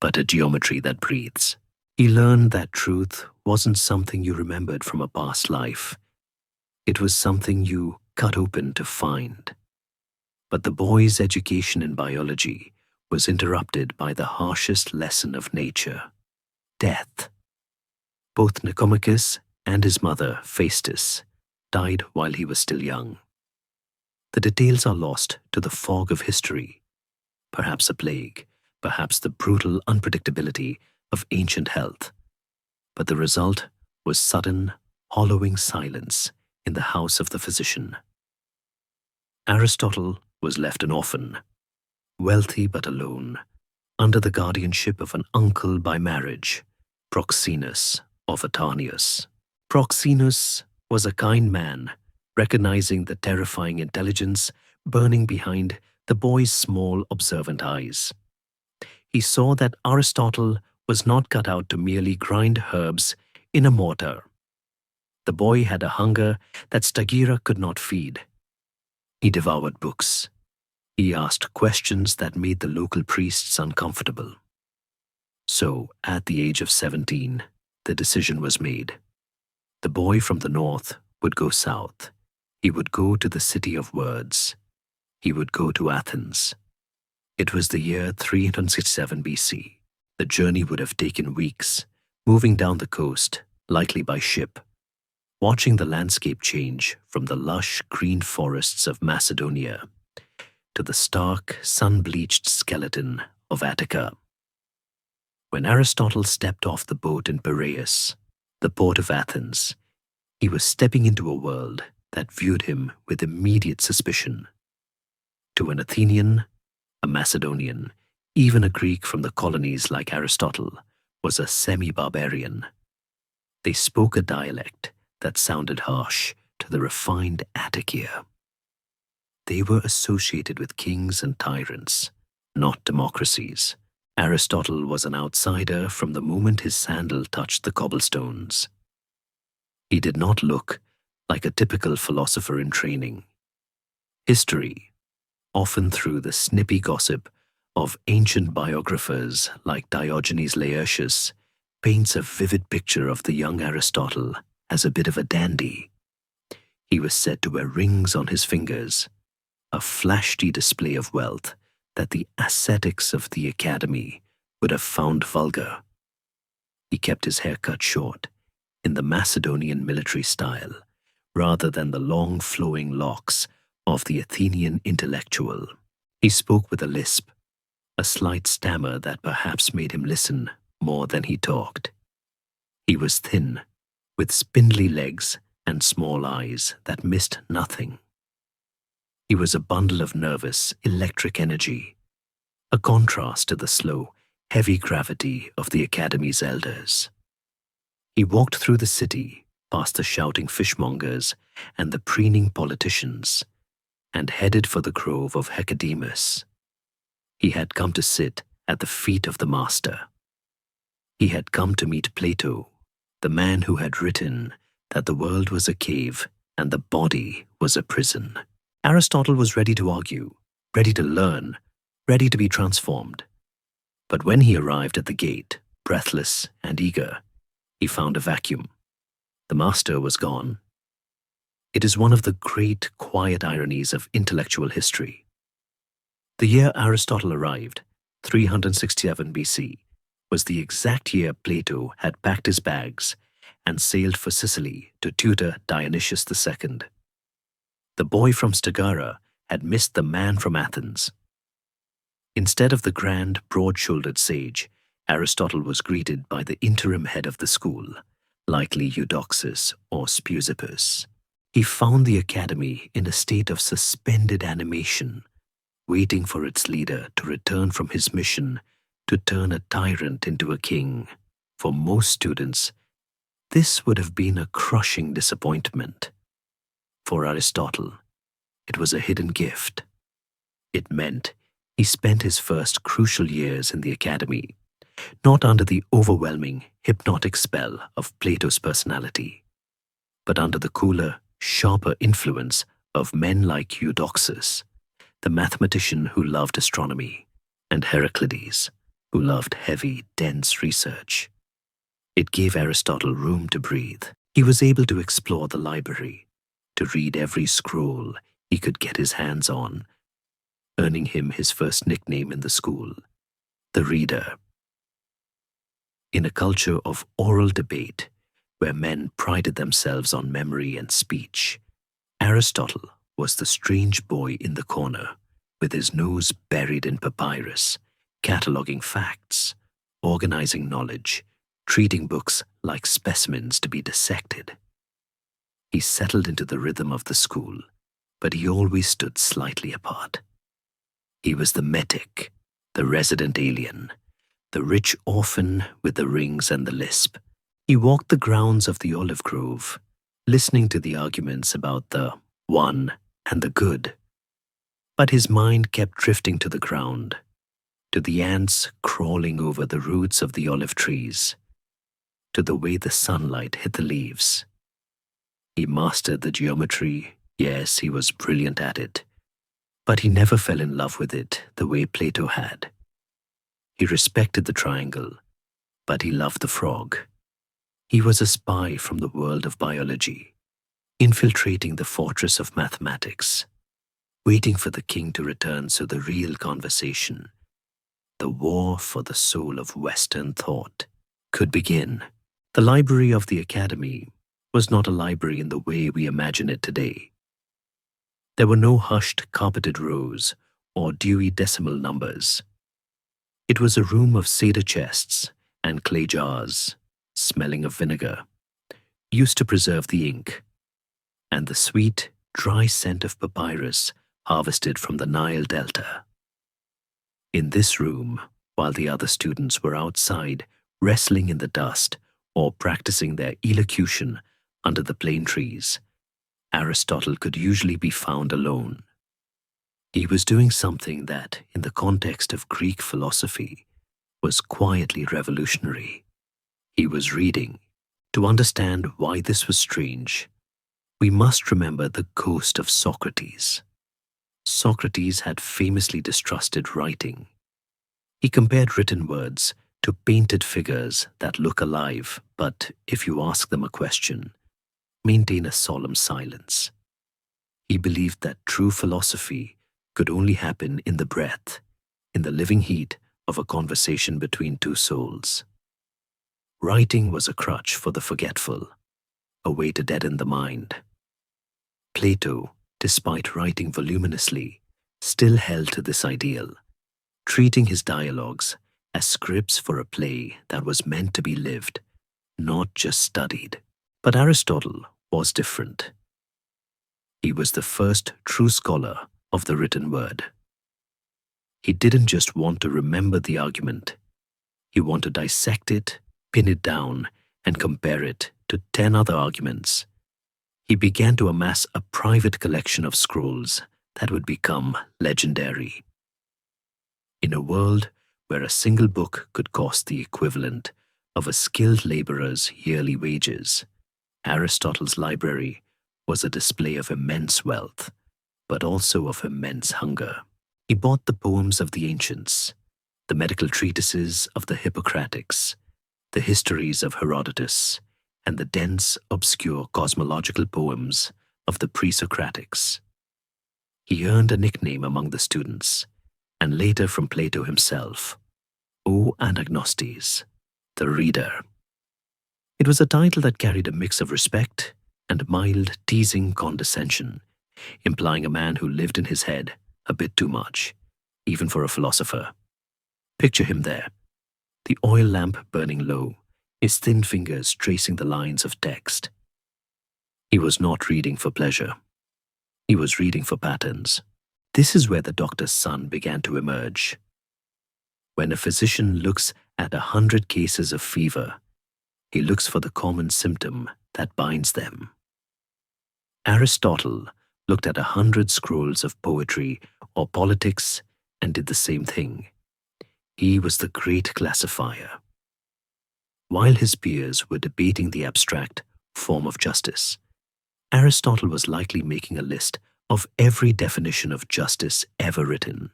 but a geometry that breathes. He learned that truth wasn't something you remembered from a past life. It was something you cut open to find. But the boy's education in biology was interrupted by the harshest lesson of nature: death. Both Nicomachus and his mother, Phaestus, died while he was still young. The details are lost to the fog of history, perhaps a plague, perhaps the brutal unpredictability of ancient health. But the result was sudden, hollowing silence in the house of the physician. Aristotle was left an orphan, wealthy but alone, under the guardianship of an uncle by marriage, Proxenus of Atarneus. Proxenus was a kind man, recognizing the terrifying intelligence burning behind the boy's small, observant eyes. He saw that Aristotle was not cut out to merely grind herbs in a mortar. The boy had a hunger that Stagira could not feed. He devoured books. He asked questions that made the local priests uncomfortable. So, at the age of 17, the decision was made. The boy from the north would go south. He would go to the city of words. He would go to Athens. It was the year 367 BC. The journey would have taken weeks, moving down the coast, likely by ship, watching the landscape change from the lush green forests of Macedonia to the stark, sun-bleached skeleton of Attica. When Aristotle stepped off the boat in Piraeus, the port of Athens, he was stepping into a world that viewed him with immediate suspicion. To an Athenian, a Macedonian, even a Greek from the colonies like Aristotle was a semi-barbarian. They spoke a dialect that sounded harsh to the refined Attic ear. They were associated with kings and tyrants, not democracies. Aristotle was an outsider from the moment his sandal touched the cobblestones. He did not look like a typical philosopher in training. History, often through the snippy gossip of ancient biographers like Diogenes Laertius, paints a vivid picture of the young Aristotle as a bit of a dandy. He was said to wear rings on his fingers, a flashy display of wealth that the ascetics of the academy would have found vulgar. He kept his hair cut short, in the Macedonian military style, rather than the long flowing locks of the Athenian intellectual. He spoke with a lisp, a slight stammer that perhaps made him listen more than he talked. He was thin, with spindly legs and small eyes that missed nothing. He was a bundle of nervous, electric energy, a contrast to the slow, heavy gravity of the academy's elders. He walked through the city, past the shouting fishmongers and the preening politicians, and headed for the grove of Hecademus. He had come to sit at the feet of the master. He had come to meet Plato, the man who had written that the world was a cave and the body was a prison. Aristotle was ready to argue, ready to learn, ready to be transformed. But when he arrived at the gate, breathless and eager, he found a vacuum. The master was gone. It is one of the great, quiet ironies of intellectual history. The year Aristotle arrived, 367 BC, was the exact year Plato had packed his bags and sailed for Sicily to tutor Dionysius II. The boy from Stagira had missed the man from Athens. Instead of the grand, broad-shouldered sage, Aristotle was greeted by the interim head of the school, likely Eudoxus or Speusippus. He found the academy in a state of suspended animation, waiting for its leader to return from his mission to turn a tyrant into a king. For most students, this would have been a crushing disappointment. For Aristotle, it was a hidden gift. It meant he spent his first crucial years in the academy, not under the overwhelming, hypnotic spell of Plato's personality, but under the cooler, sharper influence of men like Eudoxus, the mathematician who loved astronomy, and Heraclides, who loved heavy, dense research. It gave Aristotle room to breathe. He was able to explore the library, to read every scroll he could get his hands on, earning him his first nickname in the school, the Reader. In a culture of oral debate, where men prided themselves on memory and speech, Aristotle was the strange boy in the corner, with his nose buried in papyrus, cataloguing facts, organizing knowledge, treating books like specimens to be dissected. He settled into the rhythm of the school, but he always stood slightly apart. He was the metic, the resident alien, the rich orphan with the rings and the lisp. He walked the grounds of the olive grove, listening to the arguments about the one and the good. But his mind kept drifting to the ground, to the ants crawling over the roots of the olive trees, to the way the sunlight hit the leaves. He mastered the geometry. Yes, he was brilliant at it. But he never fell in love with it the way Plato had. He respected the triangle, but he loved the frog. He was a spy from the world of biology, infiltrating the fortress of mathematics, waiting for the king to return so the real conversation, the war for the soul of Western thought, could begin. The library of the academy was not a library in the way we imagine it today. There were no hushed carpeted rows or dewy decimal numbers. It was a room of cedar chests and clay jars, smelling of vinegar, used to preserve the ink, and the sweet, dry scent of papyrus harvested from the Nile Delta. In this room, while the other students were outside wrestling in the dust or practicing their elocution under the plane trees, Aristotle could usually be found alone. He was doing something that, in the context of Greek philosophy, was quietly revolutionary. He was reading. To understand why this was strange, we must remember the ghost of Socrates. Socrates had famously distrusted writing. He compared written words to painted figures that look alive, but if you ask them a question, maintain a solemn silence. He believed that true philosophy could only happen in the breath, in the living heat of a conversation between two souls. Writing was a crutch for the forgetful, a way to deaden the mind. Plato, despite writing voluminously, still held to this ideal, treating his dialogues as scripts for a play that was meant to be lived, not just studied. But Aristotle was different. He was the first true scholar of the written word. He didn't just want to remember the argument. He wanted to dissect it, pin it down, and compare it to 10 other arguments. He began to amass a private collection of scrolls that would become legendary. In a world where a single book could cost the equivalent of a skilled laborer's yearly wages, Aristotle's library was a display of immense wealth, but also of immense hunger. He bought the poems of the ancients, the medical treatises of the Hippocratics, the histories of Herodotus, and the dense, obscure cosmological poems of the pre-Socratics. He earned a nickname among the students, and later from Plato himself, O Anagnostes, the Reader. It was a title that carried a mix of respect and mild, teasing condescension, implying a man who lived in his head a bit too much, even for a philosopher. Picture him there, the oil lamp burning low, his thin fingers tracing the lines of text. He was not reading for pleasure. He was reading for patterns. This is where the doctor's son began to emerge. When a physician looks at 100 cases of fever, he looks for the common symptom that binds them. Aristotle looked at 100 scrolls of poetry or politics and did the same thing. He was the great classifier. While his peers were debating the abstract form of justice, Aristotle was likely making a list of every definition of justice ever written,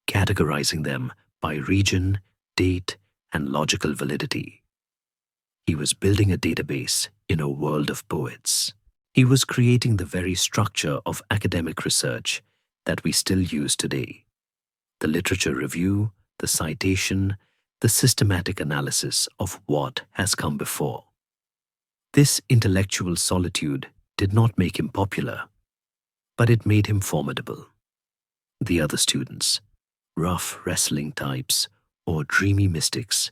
categorizing them by region, date, and logical validity. He was building a database in a world of poets. He was creating the very structure of academic research that we still use today: the literature review, the citation, the systematic analysis of what has come before. This intellectual solitude did not make him popular, but it made him formidable. The other students, rough wrestling types or dreamy mystics,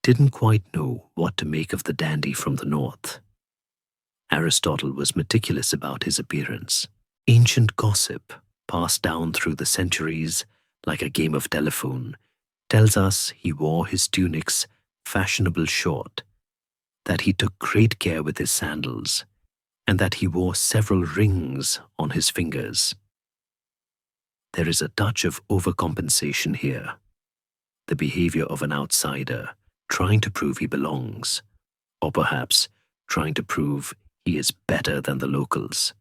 didn't quite know what to make of the dandy from the north. Aristotle was meticulous about his appearance. Ancient gossip, passed down through the centuries like a game of telephone, tells us he wore his tunics fashionable short, that he took great care with his sandals, and that he wore several rings on his fingers. There is a touch of overcompensation here, the behavior of an outsider trying to prove he belongs, or perhaps trying to prove he is better than the locals.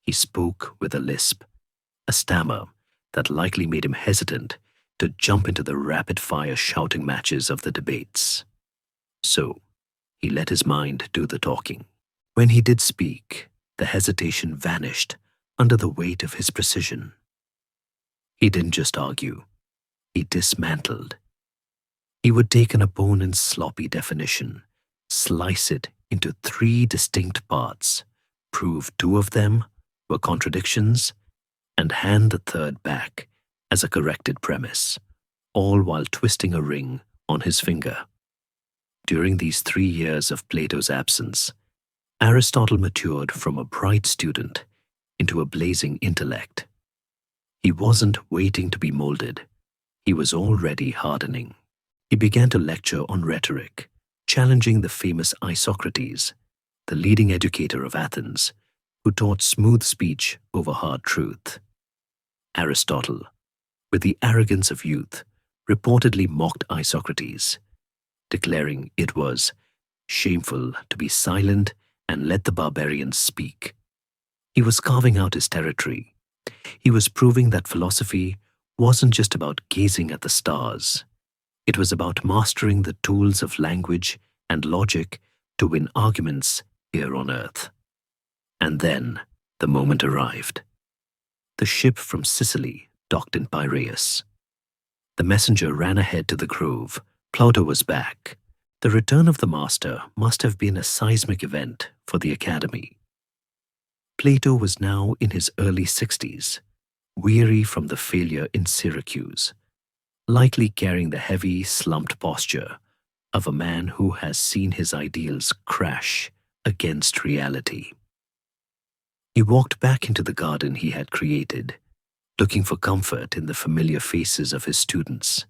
He spoke with a lisp, a stammer that likely made him hesitant to jump into the rapid-fire shouting matches of the debates. So, he let his mind do the talking. When he did speak, the hesitation vanished under the weight of his precision. He didn't just argue, he dismantled. He would take an opponent's sloppy definition, slice it into 3 distinct parts, prove 2 of them were contradictions, and hand the third back as a corrected premise, all while twisting a ring on his finger. During these 3 years of Plato's absence, Aristotle matured from a bright student into a blazing intellect. He wasn't waiting to be molded. He was already hardening. He began to lecture on rhetoric, challenging the famous Isocrates, the leading educator of Athens, who taught smooth speech over hard truth. Aristotle, with the arrogance of youth, reportedly mocked Isocrates, declaring it was shameful to be silent and let the barbarians speak. He was carving out his territory. He was proving that philosophy wasn't just about gazing at the stars. It was about mastering the tools of language and logic to win arguments here on earth. And then the moment arrived. The ship from Sicily docked in Piraeus. The messenger ran ahead to the grove. Plato was back. The return of the master must have been a seismic event for the academy. Plato was now in his early 60s, weary from the failure in Syracuse, likely carrying the heavy, slumped posture of a man who has seen his ideals crash against reality. He walked back into the garden he had created, looking for comfort in the familiar faces of his students.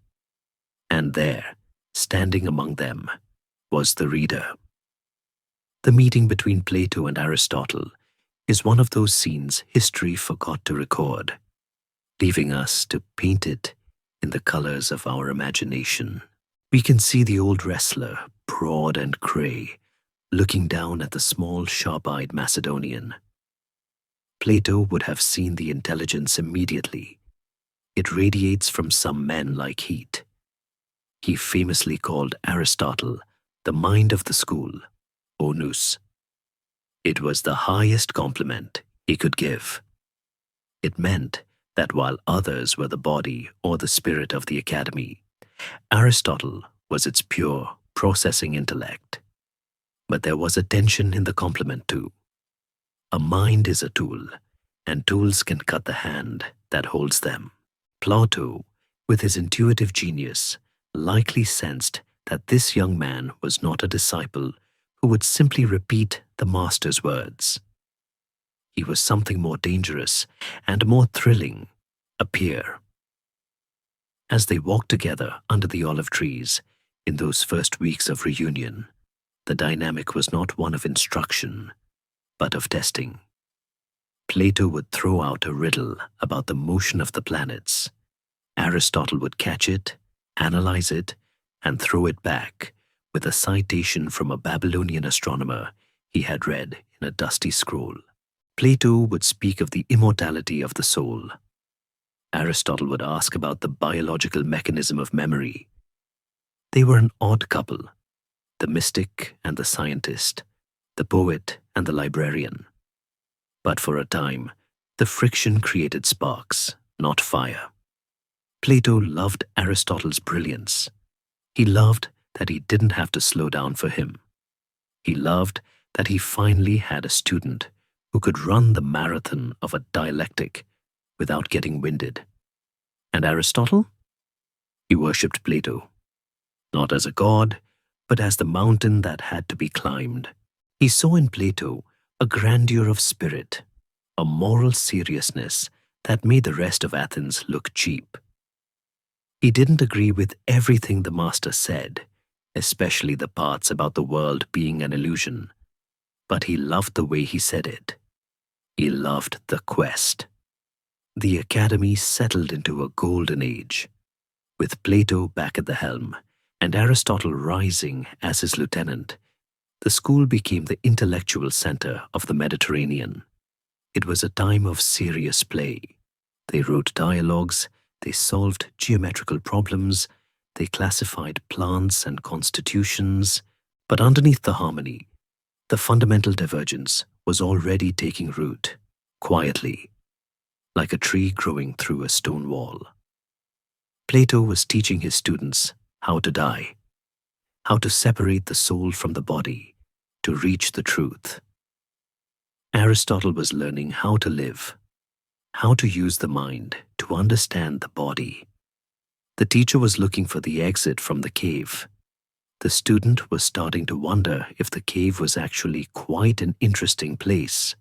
And there, standing among them, was the reader. The meeting between Plato and Aristotle is one of those scenes history forgot to record, leaving us to paint it in the colors of our imagination. We can see the old wrestler, broad and gray, looking down at the small, sharp-eyed Macedonian. Plato would have seen the intelligence immediately. It radiates from some men like heat. He famously called Aristotle the mind of the school, onus. It was the highest compliment he could give. It meant that while others were the body or the spirit of the academy, Aristotle was its pure, processing intellect. But there was a tension in the compliment too. A mind is a tool, and tools can cut the hand that holds them. Plato, with his intuitive genius, likely sensed that this young man was not a disciple who would simply repeat the master's words. He was something more dangerous and more thrilling, a peer. As they walked together under the olive trees in those first weeks of reunion, the dynamic was not one of instruction, but of testing. Plato would throw out a riddle about the motion of the planets. Aristotle would catch it, analyze it, and throw it back with a citation from a Babylonian astronomer he had read in a dusty scroll. Plato would speak of the immortality of the soul. Aristotle would ask about the biological mechanism of memory. They were an odd couple. the mystic and the scientist, the poet and the librarian. But for a time, the friction created sparks, not fire. Plato loved Aristotle's brilliance. He loved that he didn't have to slow down for him. He loved that he finally had a student who could run the marathon of a dialectic without getting winded. And Aristotle? He worshipped Plato, not as a god, but as the mountain that had to be climbed. He saw in Plato a grandeur of spirit, a moral seriousness that made the rest of Athens look cheap. He didn't agree with everything the master said, especially the parts about the world being an illusion, but he loved the way he said it. He loved the quest. The academy settled into a golden age, with Plato back at the helm and Aristotle rising as his lieutenant. The school became the intellectual center of the Mediterranean. It was a time of serious play. They wrote dialogues, they solved geometrical problems, they classified plants and constitutions, but underneath the harmony, the fundamental divergence was already taking root, quietly, like a tree growing through a stone wall. Plato was teaching his students how to die, how to separate the soul from the body, to reach the truth. Aristotle was learning how to live, how to use the mind to understand the body. The teacher was looking for the exit from the cave. The student was starting to wonder if the cave was actually quite an interesting place,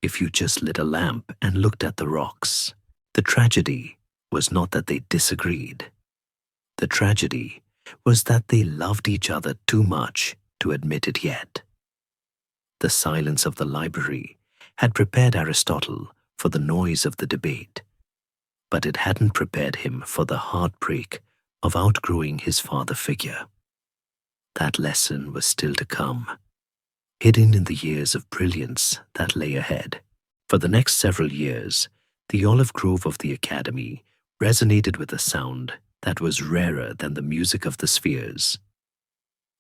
if you just lit a lamp and looked at the rocks. The tragedy was not that they disagreed. The tragedy was that they loved each other too much to admit it yet. The silence of the library had prepared Aristotle for the noise of the debate, but it hadn't prepared him for the heartbreak of outgrowing his father figure. That lesson was still to come, hidden in the years of brilliance that lay ahead. For the next several years, the olive grove of the academy resonated with a sound that was rarer than the music of the spheres.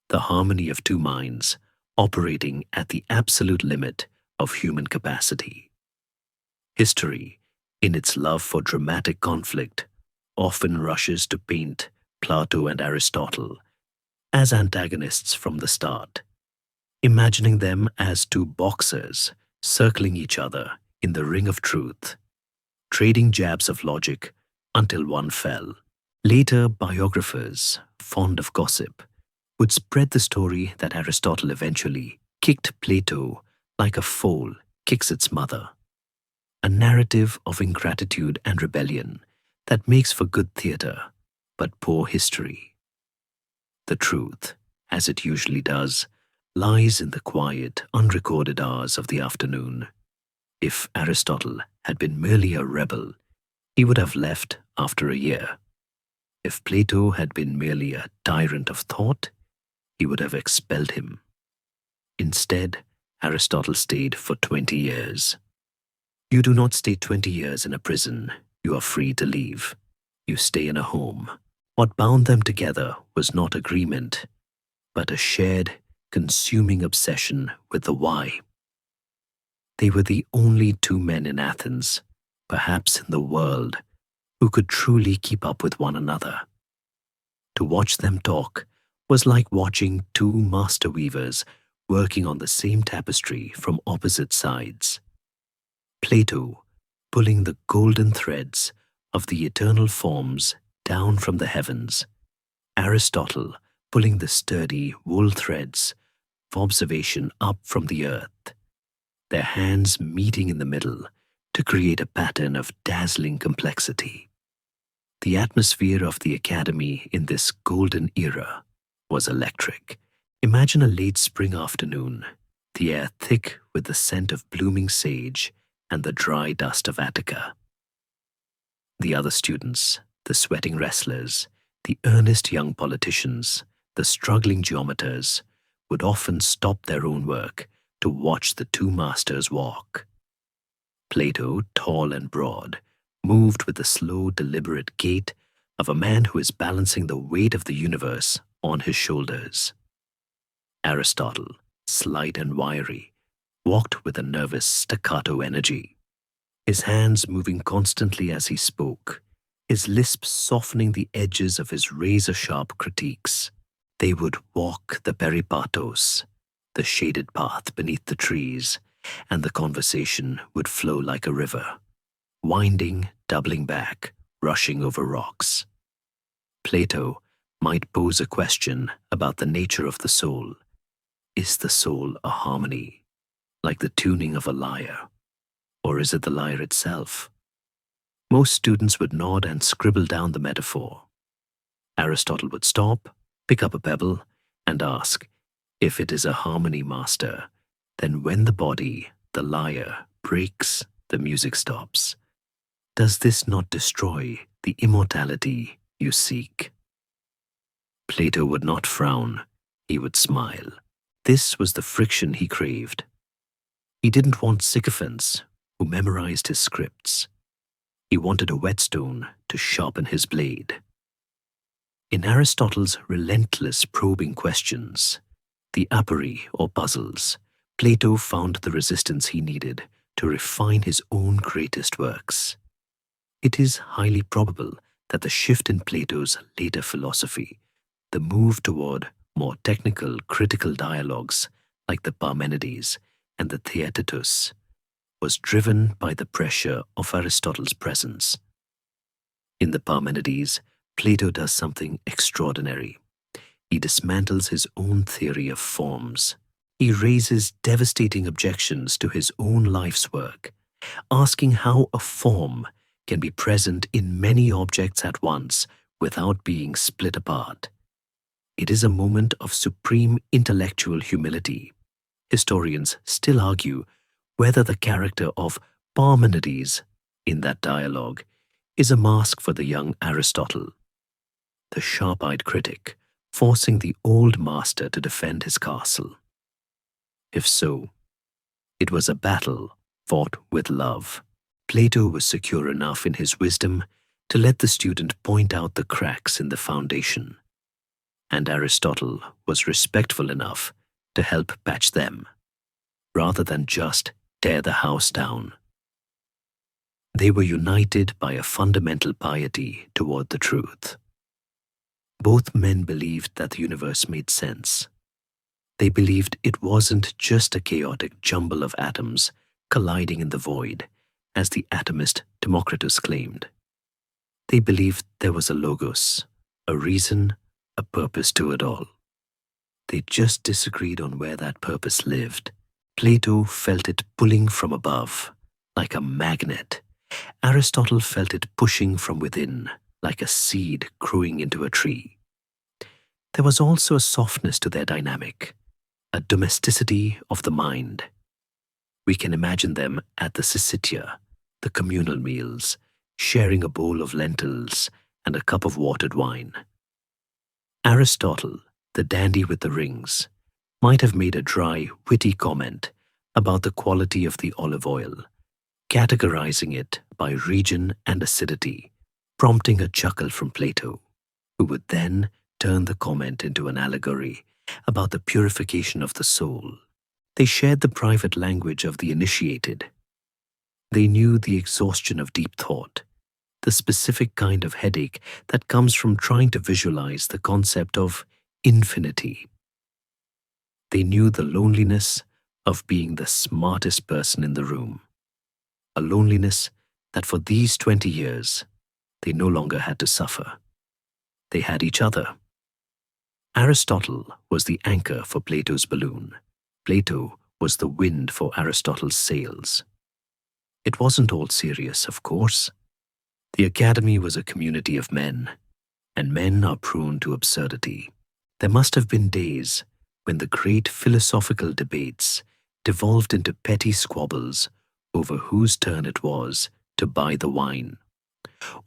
The harmony of two minds operating at the absolute limit of human capacity. History, in its love for dramatic conflict, often rushes to paint Plato and Aristotle as antagonists from the start, imagining them as two boxers circling each other in the ring of truth, trading jabs of logic until one fell. Later biographers, fond of gossip, would spread the story that Aristotle eventually kicked Plato like a foal kicks its mother, a narrative of ingratitude and rebellion that makes for good theater but poor history. The truth, as it usually does, lies in the quiet, unrecorded hours of the afternoon. If Aristotle had been merely a rebel, he would have left after a year. If Plato had been merely a tyrant of thought, he would have expelled him. Instead, Aristotle stayed for 20 years. You do not stay 20 years in a prison. You are free to leave. You stay in a home. What bound them together was not agreement, but a shared, consuming obsession with the why. They were the only two men in Athens, perhaps in the world, who could truly keep up with one another. To watch them talk was like watching two master weavers working on the same tapestry from opposite sides. Plato pulling the golden threads of the eternal forms down from the heavens, Aristotle pulling the sturdy wool threads of observation up from the earth, their hands meeting in the middle to create a pattern of dazzling complexity. The atmosphere of the academy in this golden era was electric. Imagine a late spring afternoon, the air thick with the scent of blooming sage and the dry dust of Attica. The other students, the sweating wrestlers, the earnest young politicians, the struggling geometers, would often stop their own work to watch the two masters walk. Plato, tall and broad, moved with the slow, deliberate gait of a man who is balancing the weight of the universe on his shoulders. Aristotle, slight and wiry, walked with a nervous staccato energy, his hands moving constantly as he spoke, his lisp softening the edges of his razor-sharp critiques. They would walk the peripatos, the shaded path beneath the trees, and the conversation would flow like a river, winding, doubling back, rushing over rocks. Plato might pose a question about the nature of the soul. Is the soul a harmony, like the tuning of a lyre, or is it the lyre itself? Most students would nod and scribble down the metaphor. Aristotle would stop, pick up a pebble, and ask, if it is a harmony, master, then when the body, the lyre, breaks, the music stops. Does this not destroy the immortality you seek? Plato would not frown, he would smile. This was the friction he craved. He didn't want sycophants who memorized his scripts. He wanted a whetstone to sharpen his blade. In Aristotle's relentless probing questions, the apory or puzzles, Plato found the resistance he needed to refine his own greatest works. It is highly probable that the shift in Plato's later philosophy, the move toward more technical, critical dialogues like the Parmenides and the Theaetetus, was driven by the pressure of Aristotle's presence. In the Parmenides, Plato does something extraordinary. He dismantles his own theory of forms. He raises devastating objections to his own life's work, asking how a form can be present in many objects at once without being split apart. It is a moment of supreme intellectual humility. Historians still argue whether the character of Parmenides in that dialogue is a mask for the young Aristotle, the sharp-eyed critic, forcing the old master to defend his castle. If so, it was a battle fought with love. Plato was secure enough in his wisdom to let the student point out the cracks in the foundation, and Aristotle was respectful enough to help patch them, rather than just tear the house down. They were united by a fundamental piety toward the truth. Both men believed that the universe made sense. They believed it wasn't just a chaotic jumble of atoms colliding in the void, as the atomist Democritus claimed. They believed there was a logos, a reason, a purpose to it all. They just disagreed on where that purpose lived. Plato felt it pulling from above, like a magnet. Aristotle felt it pushing from within, like a seed growing into a tree. There was also a softness to their dynamic, a domesticity of the mind. We can imagine them at the Syssitia, the communal meals, sharing a bowl of lentils and a cup of watered wine. Aristotle, the dandy with the rings, might have made a dry, witty comment about the quality of the olive oil, categorizing it by region and acidity, prompting a chuckle from Plato, who would then turn the comment into an allegory about the purification of the soul. They shared the private language of the initiated. They knew the exhaustion of deep thought, the specific kind of headache that comes from trying to visualize the concept of infinity. They knew the loneliness of being the smartest person in the room, a loneliness that for these 20 years they no longer had to suffer. They had each other. Aristotle was the anchor for Plato's balloon. Plato was the wind for Aristotle's sails. It wasn't all serious, of course. The academy was a community of men, and men are prone to absurdity. There must have been days when the great philosophical debates devolved into petty squabbles over whose turn it was to buy the wine,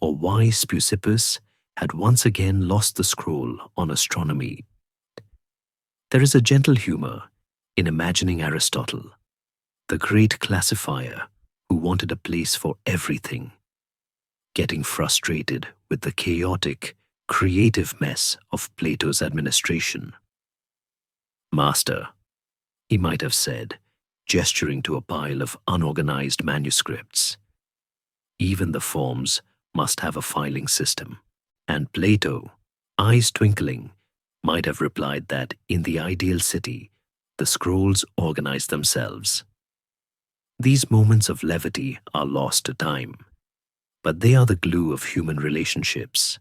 or why Speusippus had once again lost the scroll on astronomy. There is a gentle humor in imagining Aristotle, the great classifier who wanted a place for everything, getting frustrated with the chaotic, creative mess of Plato's administration. Master, he might have said, gesturing to a pile of unorganized manuscripts. Even the forms must have a filing system. And Plato, eyes twinkling, might have replied that in the ideal city, the scrolls organize themselves. These moments of levity are lost to time, but they are the glue of human relationships.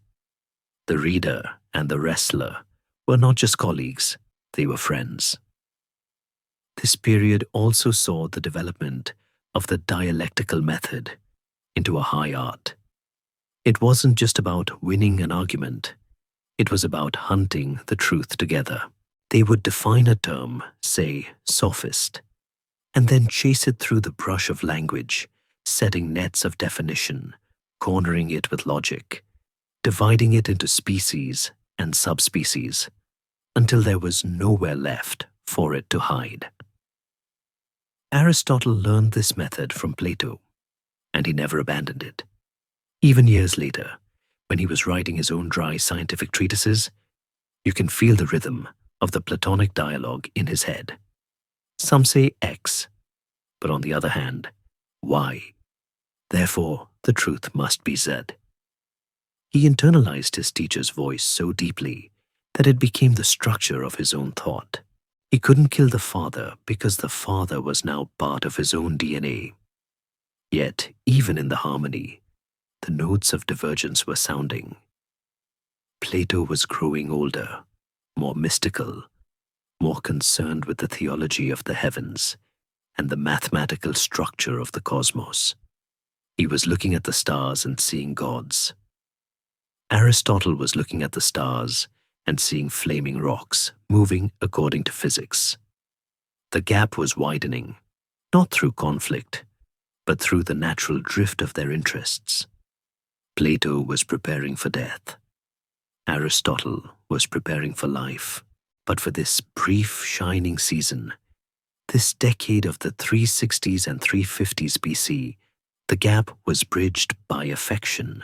The reader and the wrestler were not just colleagues, they were friends. This period also saw the development of the dialectical method into a high art. It wasn't just about winning an argument, it was about hunting the truth together. They would define a term, say sophist, and then chase it through the brush of language, setting nets of definition, cornering it with logic, dividing it into species and subspecies, until there was nowhere left for it to hide. Aristotle learned this method from Plato, and he never abandoned it. Even years later, when he was writing his own dry scientific treatises, you can feel the rhythm of the Platonic dialogue in his head. Some say X, but on the other hand, Y. Therefore, the truth must be Z. He internalized his teacher's voice so deeply that it became the structure of his own thought. He couldn't kill the father because the father was now part of his own DNA. Yet, even in the harmony, the notes of divergence were sounding. Plato was growing older, more mystical, more concerned with the theology of the heavens and the mathematical structure of the cosmos. He was looking at the stars and seeing gods. Aristotle was looking at the stars and seeing flaming rocks moving according to physics. The gap was widening, not through conflict, but through the natural drift of their interests. Plato was preparing for death. Aristotle was preparing for life. But for this brief shining season, this decade of the 360s and 350s BC, the gap was bridged by affection.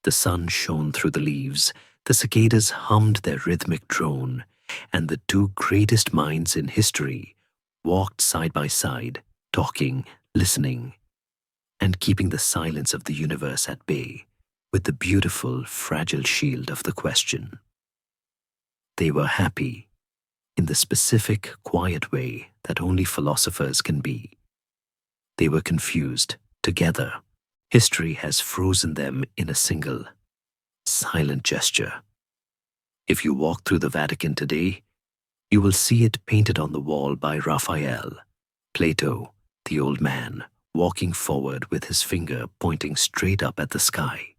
The sun shone through the leaves, the cicadas hummed their rhythmic drone, and the two greatest minds in history walked side by side, talking, listening, and keeping the silence of the universe at bay with the beautiful, fragile shield of the question. They were happy in the specific, quiet way that only philosophers can be. They were confused, together. History has frozen them in a single, silent gesture. If you walk through the Vatican today, you will see it painted on the wall by Raphael, Plato, the old man, walking forward with his finger pointing straight up at the sky.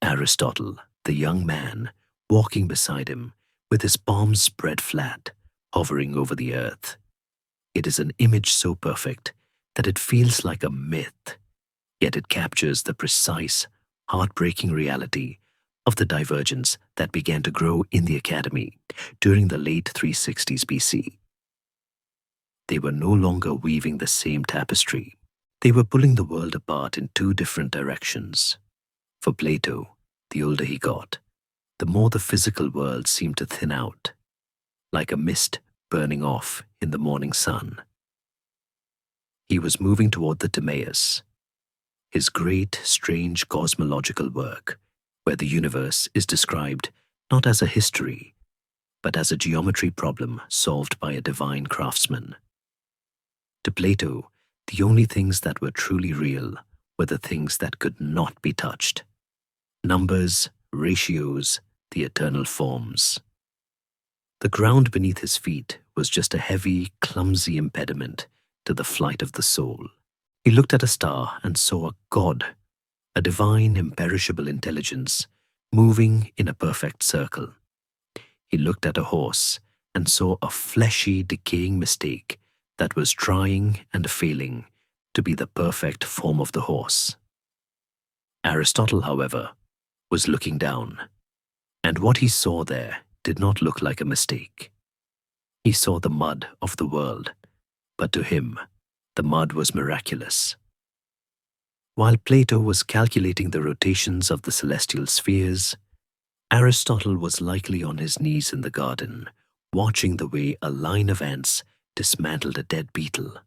Aristotle, the young man, walking beside him with his palms spread flat, hovering over the earth. It is an image so perfect that it feels like a myth, yet it captures the precise, heartbreaking reality of the divergence that began to grow in the academy during the late 360s BC. They were no longer weaving the same tapestry. They were pulling the world apart in two different directions. For Plato, the older he got, the more the physical world seemed to thin out, like a mist burning off in the morning sun. He was moving toward the Timaeus, his great, strange cosmological work, where the universe is described not as a history, but as a geometry problem solved by a divine craftsman. To Plato, the only things that were truly real were the things that could not be touched: numbers, ratios, the eternal forms. The ground beneath his feet was just a heavy, clumsy impediment to the flight of the soul. He looked at a star and saw a god, a divine, imperishable intelligence, moving in a perfect circle. He looked at a horse and saw a fleshy, decaying mistake that was trying and failing to be the perfect form of the horse. Aristotle, however, was looking down, and what he saw there did not look like a mistake. He saw the mud of the world, but to him, the mud was miraculous. While Plato was calculating the rotations of the celestial spheres, Aristotle was likely on his knees in the garden, watching the way a line of ants dismantled a dead beetle.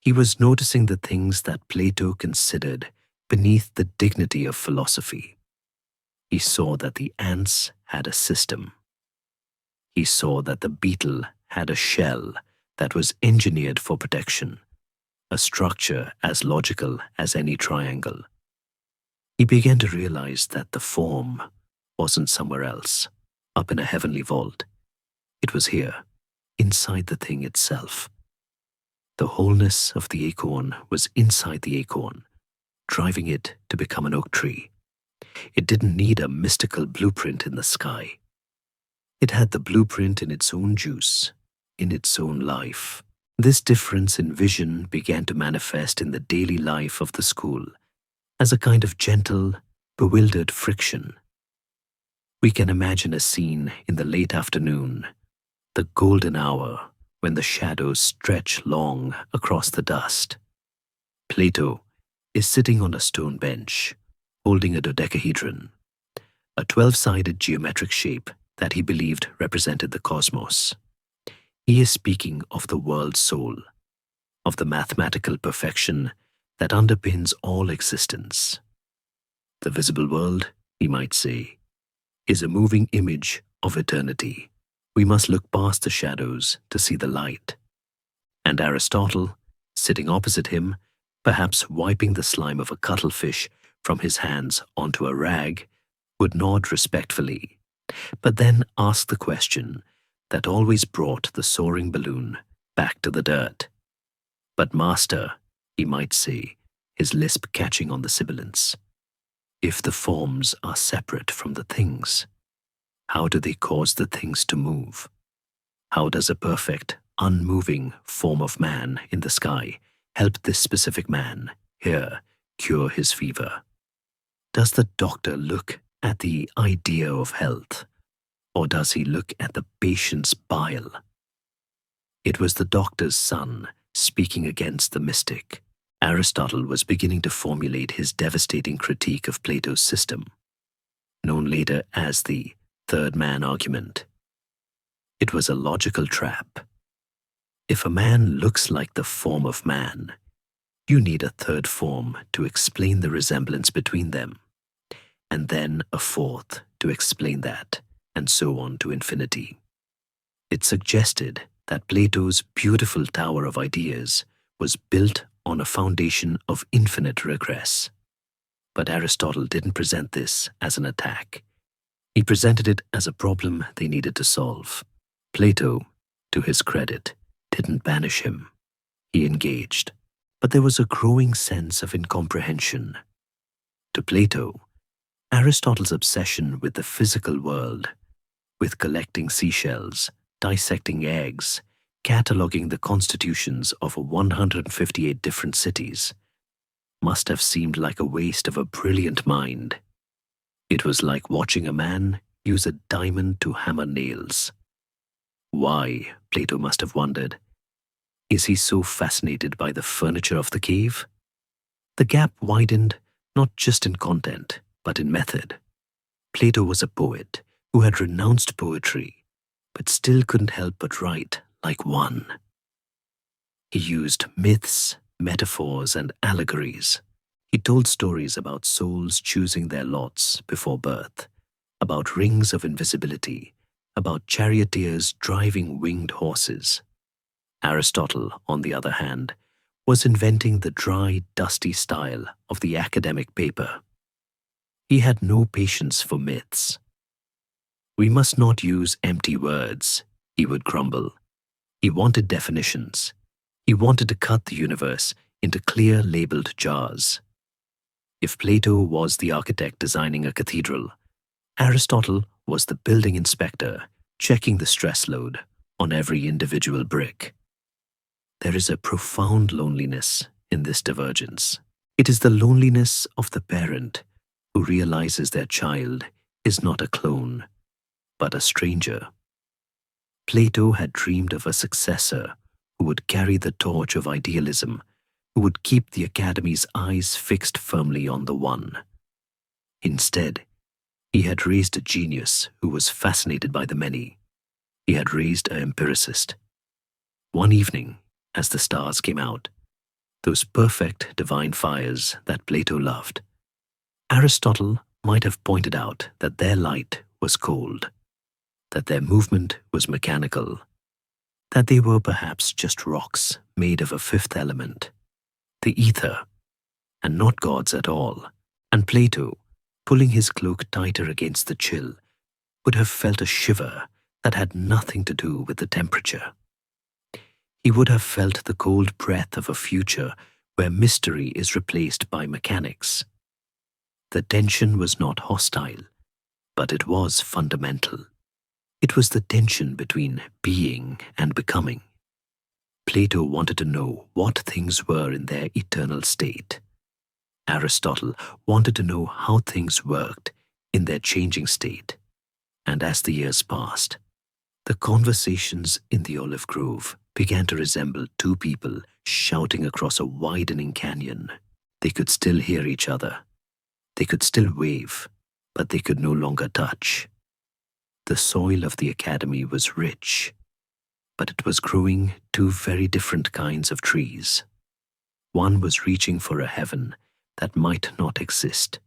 He was noticing the things that Plato considered beneath the dignity of philosophy. He saw that the ants had a system. He saw that the beetle had a shell that was engineered for protection, a structure as logical as any triangle. He began to realize that the form wasn't somewhere else, up in a heavenly vault. It was here, inside the thing itself. The wholeness of the acorn was inside the acorn, driving it to become an oak tree. It didn't need a mystical blueprint in the sky. It had the blueprint in its own juice, in its own life. This difference in vision began to manifest in the daily life of the school as a kind of gentle, bewildered friction. We can imagine a scene in the late afternoon, the golden hour when the shadows stretch long across the dust. Plato is sitting on a stone bench, holding a dodecahedron, a 12-sided geometric shape that he believed represented the cosmos. He is speaking of the world's soul, of the mathematical perfection that underpins all existence. The visible world, he might say, is a moving image of eternity. We must look past the shadows to see the light. And Aristotle, sitting opposite him, perhaps wiping the slime of a cuttlefish from his hands onto a rag, would nod respectfully, but then ask the question that always brought the soaring balloon back to the dirt. But master, he might say, his lisp catching on the sibilants, if the forms are separate from the things, how do they cause the things to move? How does a perfect, unmoving form of man in the sky help this specific man here cure his fever? Does the doctor look at the idea of health, or does he look at the patient's bile? It was the doctor's son speaking against the mystic. Aristotle was beginning to formulate his devastating critique of Plato's system, known later as the third man argument. It was a logical trap. If a man looks like the form of man, you need a third form to explain the resemblance between them, and then a fourth to explain that, and so on to infinity. It suggested that Plato's beautiful tower of ideas was built on a foundation of infinite regress. But Aristotle didn't present this as an attack. He presented it as a problem they needed to solve. Plato, to his credit, didn't banish him. He engaged, but there was a growing sense of incomprehension. To Plato, Aristotle's obsession with the physical world, with collecting seashells, dissecting eggs, cataloging the constitutions of 158 different cities, must have seemed like a waste of a brilliant mind. It was like watching a man use a diamond to hammer nails. Why, Plato must have wondered, is he so fascinated by the furniture of the cave? The gap widened not just in content, but in method. Plato was a poet who had renounced poetry, but still couldn't help but write like one. He used myths, metaphors, and allegories. He told stories about souls choosing their lots before birth, about rings of invisibility, about charioteers driving winged horses. Aristotle, on the other hand, was inventing the dry, dusty style of the academic paper. He had no patience for myths. We must not use empty words, he would grumble. He wanted definitions. He wanted to cut the universe into clear labeled jars. If Plato was the architect designing a cathedral, Aristotle was the building inspector checking the stress load on every individual brick. There is a profound loneliness in this divergence. It is the loneliness of the parent who realizes their child is not a clone, but a stranger. Plato had dreamed of a successor who would carry the torch of idealism, who would keep the Academy's eyes fixed firmly on the one. Instead, he had raised a genius who was fascinated by the many. he had raised an empiricist. One evening, as the stars came out, those perfect divine fires that Plato loved, Aristotle might have pointed out that their light was cold, that their movement was mechanical, that they were perhaps just rocks made of a fifth element, the ether, and not gods at all. And Plato, pulling his cloak tighter against the chill, would have felt a shiver that had nothing to do with the temperature. He would have felt the cold breath of a future where mystery is replaced by mechanics. The tension was not hostile, but it was fundamental. It was the tension between being and becoming. Plato wanted to know what things were in their eternal state. Aristotle wanted to know how things worked in their changing state. And as the years passed, the conversations in the olive grove began to resemble two people shouting across a widening canyon. They could still hear each other. They could still wave, but they could no longer touch. The soil of the academy was rich, but it was growing two very different kinds of trees. One was reaching for a heaven that might not exist.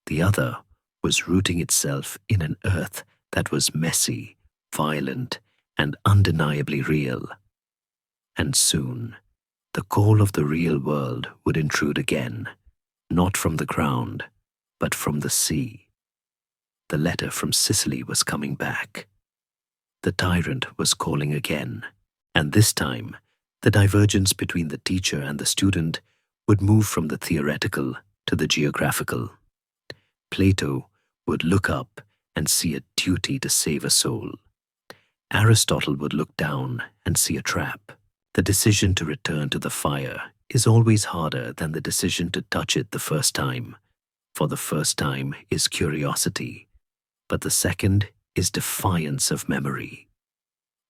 The other was rooting itself in an earth that was messy, violent, and undeniably real. And soon, the call of the real world would intrude again, not from the ground, but from the sea. The letter from Sicily was coming back. The tyrant was calling again, and this time, the divergence between the teacher and the student would move from the theoretical to the geographical. Plato would look up and see a duty to save a soul. Aristotle would look down and see a trap. The decision to return to the fire is always harder than the decision to touch it the first time, for the first time is curiosity, but the second is defiance of memory.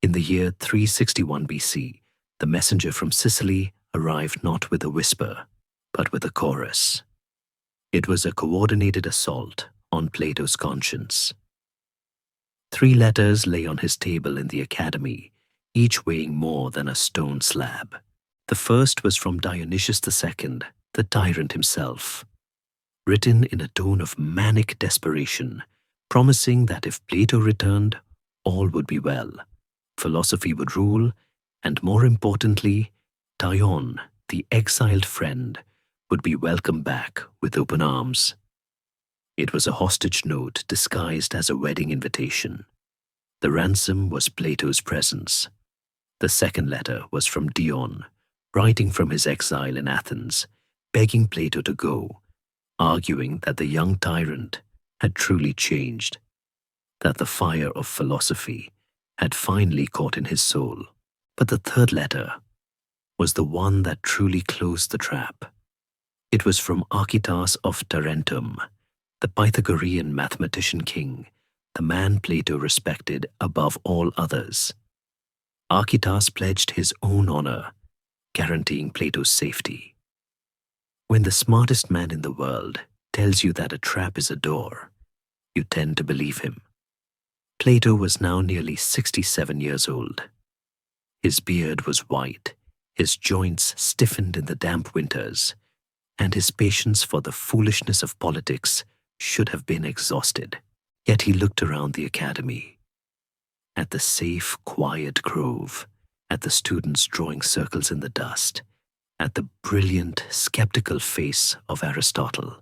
In the year 361 BC, the messenger from Sicily arrived not with a whisper, but with a chorus. It was a coordinated assault on Plato's conscience. 3 letters lay on his table in the academy, each weighing more than a stone slab. The first was from Dionysius II, the tyrant himself, written in a tone of manic desperation, promising that if Plato returned, all would be well, philosophy would rule, and more importantly, Dion, the exiled friend, would be welcomed back with open arms. It was a hostage note disguised as a wedding invitation. The ransom was Plato's presence. The second letter was from Dion, writing from his exile in Athens, begging Plato to go, arguing that the young tyrant had truly changed, that the fire of philosophy had finally caught in his soul. But the third letter was the one that truly closed the trap. It was from Archytas of Tarentum, the Pythagorean mathematician king, the man Plato respected above all others. Archytas pledged his own honor, guaranteeing Plato's safety. When the smartest man in the world tells you that a trap is a door, you tend to believe him. Plato was now nearly 67 years old. His beard was white, his joints stiffened in the damp winters, and his patience for the foolishness of politics should have been exhausted. Yet he looked around the academy, at the safe, quiet grove, at the students drawing circles in the dust, at the brilliant, skeptical face of Aristotle,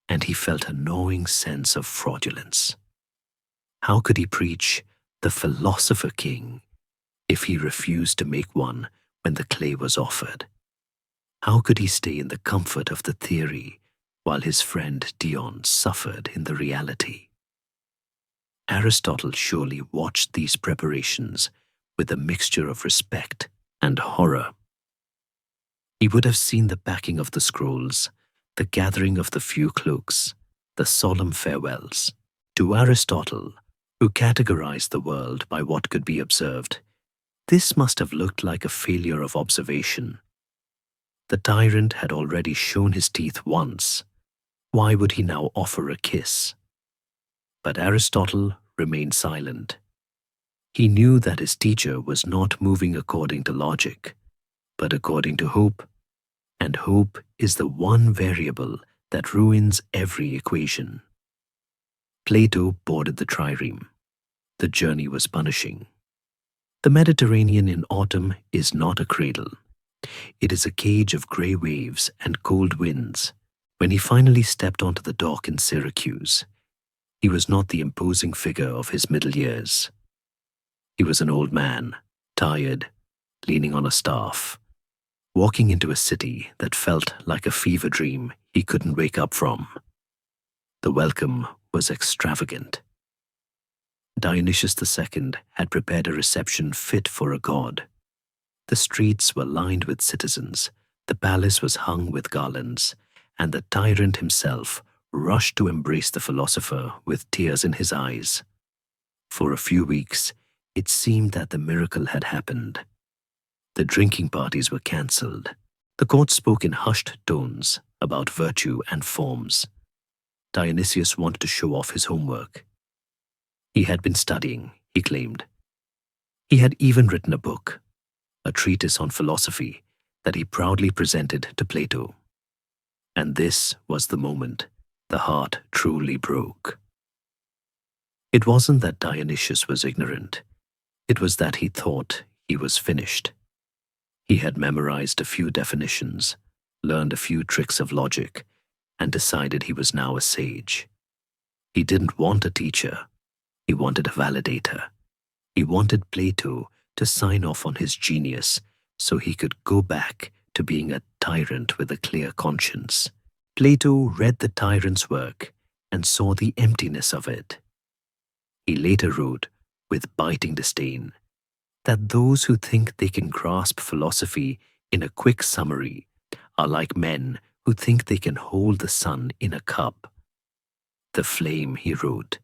and he felt a gnawing sense of fraudulence. How could he preach the philosopher king if he refused to make one when the clay was offered? How could he stay in the comfort of the theory while his friend Dion suffered in the reality? Aristotle surely watched these preparations with a mixture of respect and horror. He would have seen the packing of the scrolls, the gathering of the few cloaks, the solemn farewells. To Aristotle, who categorized the world by what could be observed, this must have looked like a failure of observation. The tyrant had already shown his teeth once. Why would he now offer a kiss? But Aristotle remained silent. He knew that his teacher was not moving according to logic, but according to hope, and hope is the one variable that ruins every equation. Plato boarded the trireme. The journey was punishing. The Mediterranean in autumn is not a cradle. It is a cage of grey waves and cold winds. When he finally stepped onto the dock in Syracuse, he was not the imposing figure of his middle years. He was an old man, tired, leaning on a staff, walking into a city that felt like a fever dream he couldn't wake up from. The welcome was extravagant. Dionysius II had prepared a reception fit for a god. The streets were lined with citizens, the palace was hung with garlands, and the tyrant himself rushed to embrace the philosopher with tears in his eyes. For a few weeks, it seemed that the miracle had happened. The drinking parties were cancelled. The court spoke in hushed tones about virtue and forms. Dionysius wanted to show off his homework. He had been studying, he claimed. He had even written a book, a treatise on philosophy that he proudly presented to Plato. And this was the moment the heart truly broke. It wasn't that Dionysius was ignorant. It was that he thought he was finished. He had memorized a few definitions, learned a few tricks of logic, and decided he was now a sage. He didn't want a teacher. He wanted a validator. He wanted Plato to sign off on his genius so he could go back to being a tyrant with a clear conscience. Plato read the tyrant's work and saw the emptiness of it. He later wrote, with biting disdain, that those who think they can grasp philosophy in a quick summary are like men who think they can hold the sun in a cup. The flame, he wrote,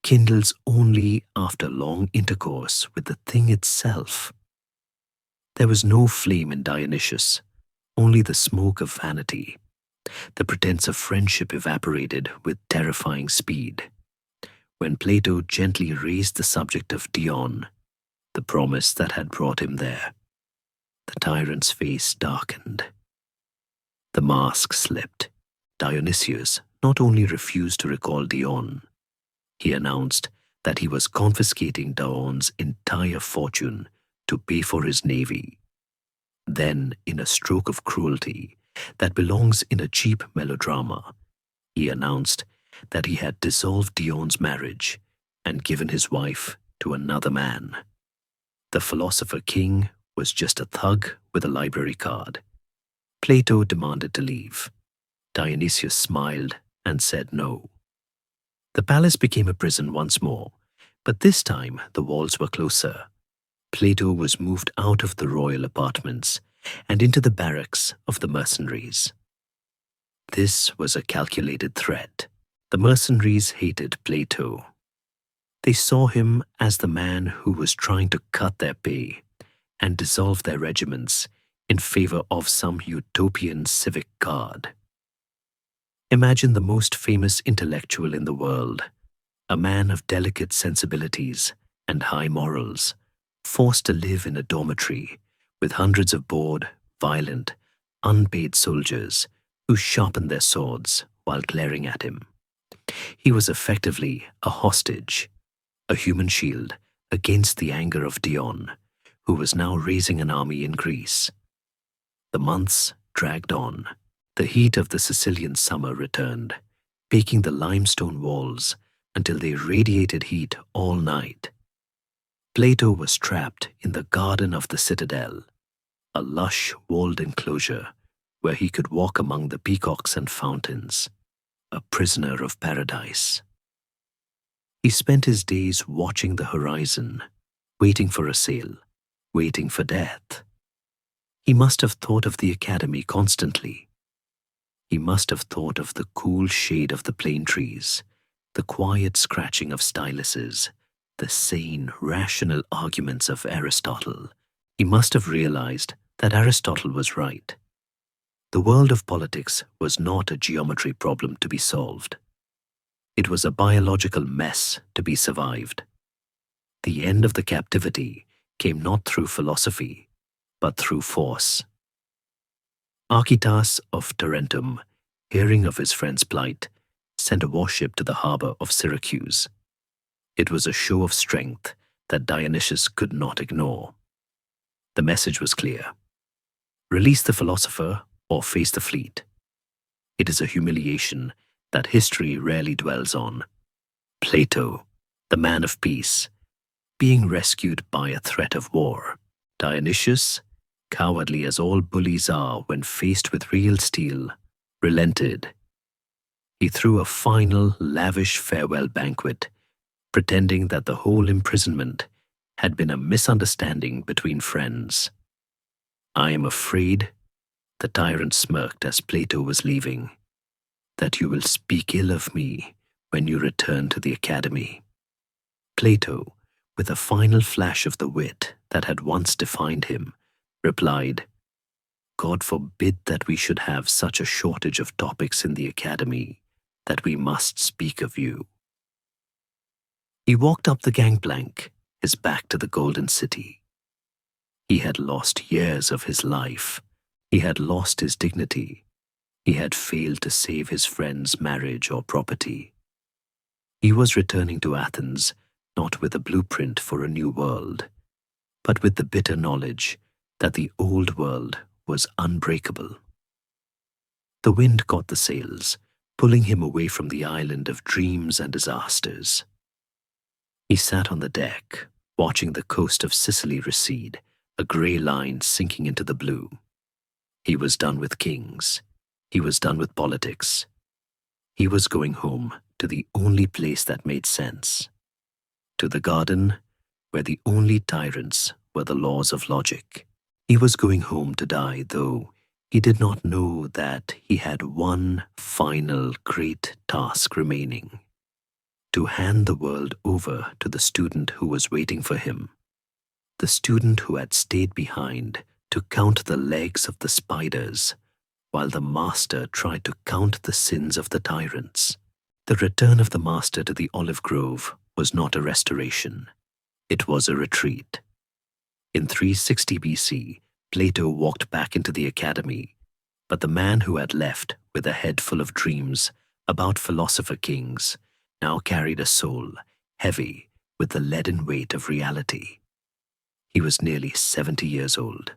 kindles only after long intercourse with the thing itself. There was no flame in Dionysius, only the smoke of vanity. The pretense of friendship evaporated with terrifying speed. When Plato gently raised the subject of Dion, the promise that had brought him there, the tyrant's face darkened. The mask slipped. Dionysius not only refused to recall Dion, he announced that he was confiscating Dion's entire fortune to pay for his navy. Then, in a stroke of cruelty that belongs in a cheap melodrama, he announced that he had dissolved Dion's marriage and given his wife to another man. The philosopher king was just a thug with a library card. Plato demanded to leave. Dionysius smiled and said no. The palace became a prison once more, but this time the walls were closer. Plato was moved out of the royal apartments and into the barracks of the mercenaries. This was a calculated threat. The mercenaries hated Plato. They saw him as the man who was trying to cut their pay and dissolve their regiments in favor of some utopian civic guard. Imagine the most famous intellectual in the world, a man of delicate sensibilities and high morals, forced to live in a dormitory with hundreds of bored, violent, unpaid soldiers who sharpened their swords while glaring at him. He was effectively a hostage, a human shield against the anger of Dion, who was now raising an army in Greece. The months dragged on. The heat of the Sicilian summer returned, baking the limestone walls until they radiated heat all night. Plato was trapped in the garden of the citadel, a lush walled enclosure where he could walk among the peacocks and fountains, a prisoner of paradise. He spent his days watching the horizon, waiting for a sail, waiting for death. He must have thought of the academy constantly. He must have thought of the cool shade of the plane trees, the quiet scratching of styluses, the sane, rational arguments of Aristotle. He must have realized that Aristotle was right. The world of politics was not a geometry problem to be solved. It was a biological mess to be survived. The end of the captivity came not through philosophy, but through force. Archytas of Tarentum, hearing of his friend's plight, sent a warship to the harbor of Syracuse. It was a show of strength that Dionysius could not ignore. The message was clear: release the philosopher or face the fleet. It is a humiliation that history rarely dwells on. Plato, the man of peace, being rescued by a threat of war. Dionysius, cowardly as all bullies are when faced with real steel, relented. He threw a final, lavish farewell banquet, pretending that the whole imprisonment had been a misunderstanding between friends. I am afraid, the tyrant smirked as Plato was leaving, that you will speak ill of me when you return to the academy. Plato, with a final flash of the wit that had once defined him, replied, God forbid that we should have such a shortage of topics in the academy that we must speak of you. He walked up the gangplank, his back to the golden city. He had lost years of his life. He had lost his dignity. He had failed to save his friend's marriage or property. He was returning to Athens not with a blueprint for a new world, but with the bitter knowledge that the old world was unbreakable. The wind caught the sails, pulling him away from the island of dreams and disasters. He sat on the deck, watching the coast of Sicily recede, a grey line sinking into the blue. He was done with kings. He was done with politics. He was going home to the only place that made sense, to the garden where the only tyrants were the laws of logic. He was going home to die, though he did not know that he had one final great task remaining: to hand the world over to the student who was waiting for him, the student who had stayed behind to count the legs of the spiders while the master tried to count the sins of the tyrants. The return of the master to the olive grove was not a restoration. It was a retreat. In 360 BC, Plato walked back into the academy, but the man who had left with a head full of dreams about philosopher kings now carried a soul heavy with the leaden weight of reality. He was nearly 70 years old.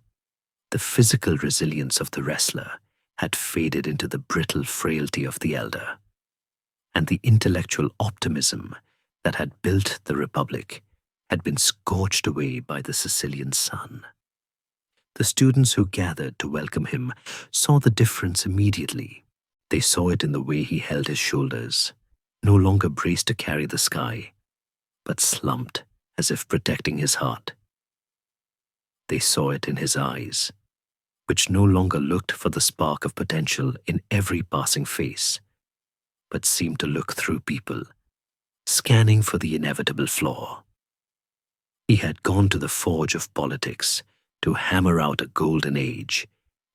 The physical resilience of the wrestler had faded into the brittle frailty of the elder, and the intellectual optimism that had built the republic had been scorched away by the Sicilian sun. The students who gathered to welcome him saw the difference immediately. They saw it in the way he held his shoulders, no longer braced to carry the sky, but slumped as if protecting his heart. They saw it in his eyes, which no longer looked for the spark of potential in every passing face, but seemed to look through people, scanning for the inevitable flaw. He had gone to the forge of politics to hammer out a golden age,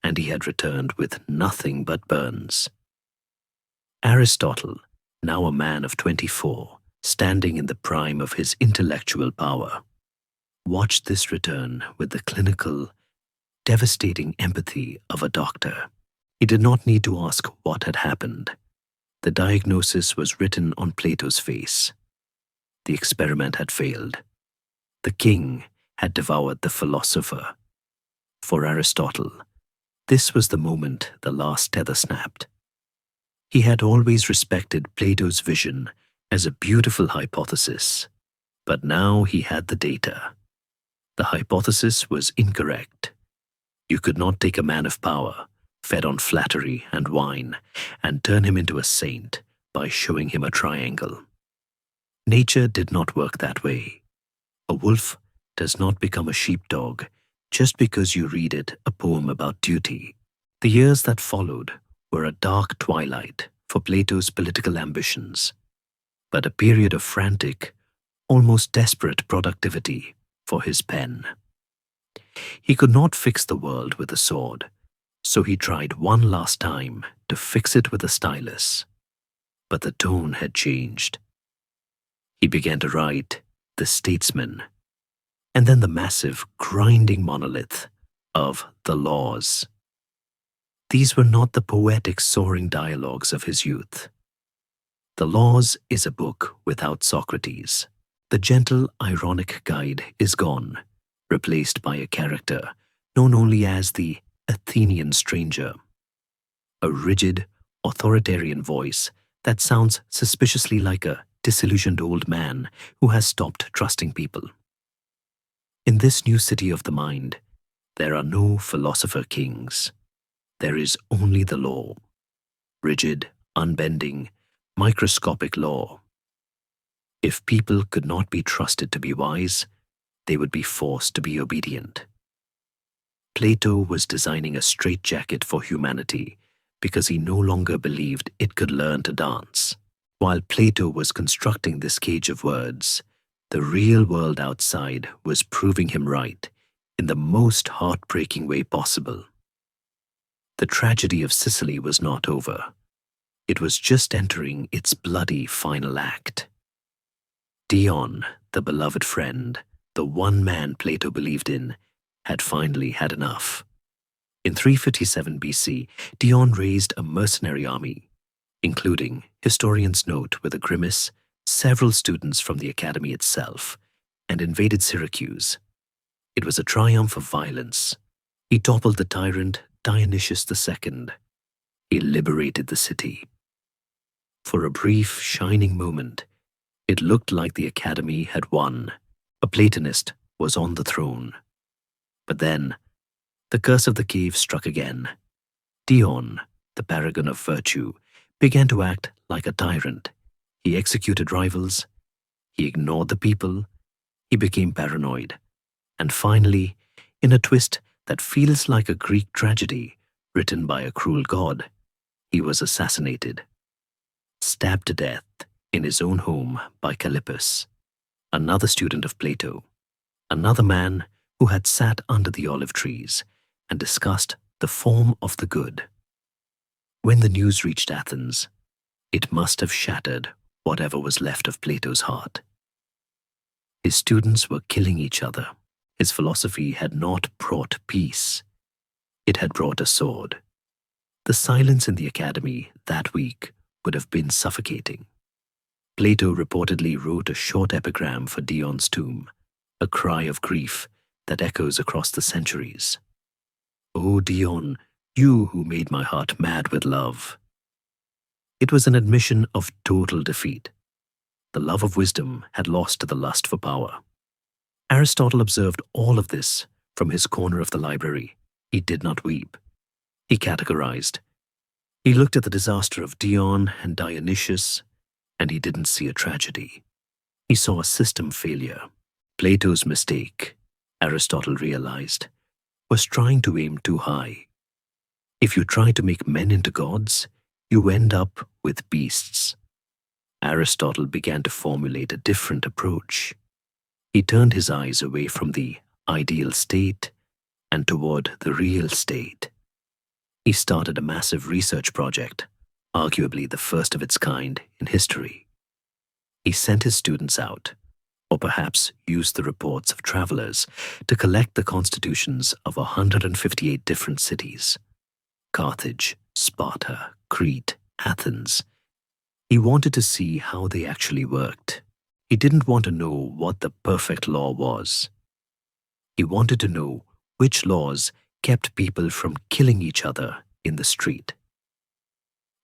and he had returned with nothing but burns. Aristotle, now a man of 24, standing in the prime of his intellectual power, watched this return with the clinical, devastating empathy of a doctor. He did not need to ask what had happened. The diagnosis was written on Plato's face. The experiment had failed. The king had devoured the philosopher. For Aristotle, this was the moment the last tether snapped. He had always respected Plato's vision as a beautiful hypothesis, but now he had the data. The hypothesis was incorrect. You could not take a man of power, fed on flattery and wine, and turn him into a saint by showing him a triangle. Nature did not work that way. A wolf does not become a sheepdog just because you read it a poem about duty. The years that followed were a dark twilight for Plato's political ambitions, but a period of frantic, almost desperate productivity for his pen. He could not fix the world with a sword, so he tried one last time to fix it with a stylus. But the tone had changed. He began to write the statesman, and then the massive, grinding monolith of the laws. These were not the poetic, soaring dialogues of his youth. The Laws is a book without Socrates. The gentle, ironic guide is gone, replaced by a character known only as the Athenian stranger. A rigid, authoritarian voice that sounds suspiciously like a disillusioned old man who has stopped trusting people. In this new city of the mind, there are no philosopher kings. There is only the law. Rigid, unbending, microscopic law. If people could not be trusted to be wise, they would be forced to be obedient. Plato was designing a straitjacket for humanity because he no longer believed it could learn to dance. While Plato was constructing this cage of words, the real world outside was proving him right in the most heartbreaking way possible. The tragedy of Sicily was not over. It was just entering its bloody final act. Dion, the beloved friend, the one man Plato believed in, had finally had enough. In 357 BC, Dion raised a mercenary army, including, historians note with a grimace, several students from the academy itself, and invaded Syracuse. It was a triumph of violence. He toppled the tyrant Dionysius II. He liberated the city. For a brief, shining moment, it looked like the academy had won. A Platonist was on the throne. But then, the curse of the cave struck again. Dion, the paragon of virtue, began to act like a tyrant. He executed rivals. He ignored the people. He became paranoid. And finally, in a twist that feels like a Greek tragedy written by a cruel god, he was assassinated. Stabbed to death in his own home by Callippus, another student of Plato, another man who had sat under the olive trees and discussed the form of the good. When the news reached Athens, it must have shattered whatever was left of Plato's heart. His students were killing each other. His philosophy had not brought peace. It had brought a sword. The silence in the academy that week would have been suffocating. Plato reportedly wrote a short epigram for Dion's tomb, a cry of grief that echoes across the centuries. "O Dion, you who made my heart mad with love." It was an admission of total defeat. The love of wisdom had lost to the lust for power. Aristotle observed all of this from his corner of the library. He did not weep. He categorized. He looked at the disaster of Dion and Dionysius, and he didn't see a tragedy. He saw a system failure. Plato's mistake, Aristotle realized, was trying to aim too high. If you try to make men into gods, you end up with beasts. Aristotle began to formulate a different approach. He turned his eyes away from the ideal state and toward the real state. He started a massive research project, arguably the first of its kind in history. He sent his students out, or perhaps used the reports of travelers, to collect the constitutions of 158 different cities: Carthage, Sparta, Crete, Athens. He wanted to see how they actually worked. He didn't want to know what the perfect law was. He wanted to know which laws kept people from killing each other in the street.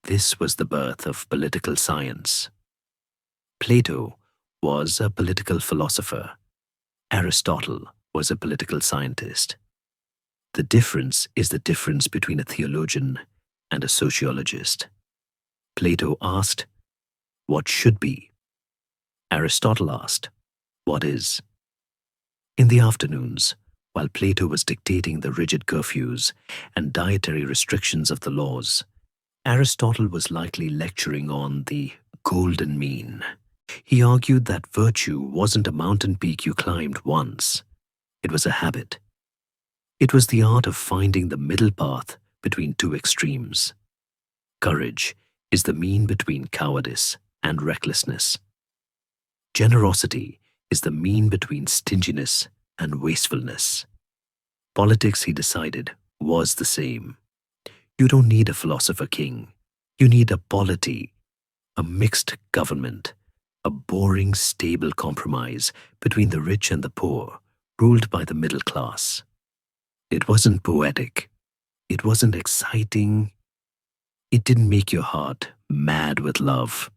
This was the birth of political science. Plato was a political philosopher. Aristotle was a political scientist. The difference is the difference between a theologian and a sociologist. Plato asked, "What should be?" Aristotle asked, "What is?" In the afternoons, while Plato was dictating the rigid curfews and dietary restrictions of the laws, Aristotle was likely lecturing on the golden mean. He argued that virtue wasn't a mountain peak you climbed once. It was a habit. It was the art of finding the middle path between two extremes. Courage is the mean between cowardice and recklessness. Generosity is the mean between stinginess and wastefulness. Politics, he decided, was the same. You don't need a philosopher king. You need a polity, a mixed government, a boring, stable compromise between the rich and the poor, ruled by the middle class. It wasn't poetic. It wasn't exciting. It didn't make your heart mad with love.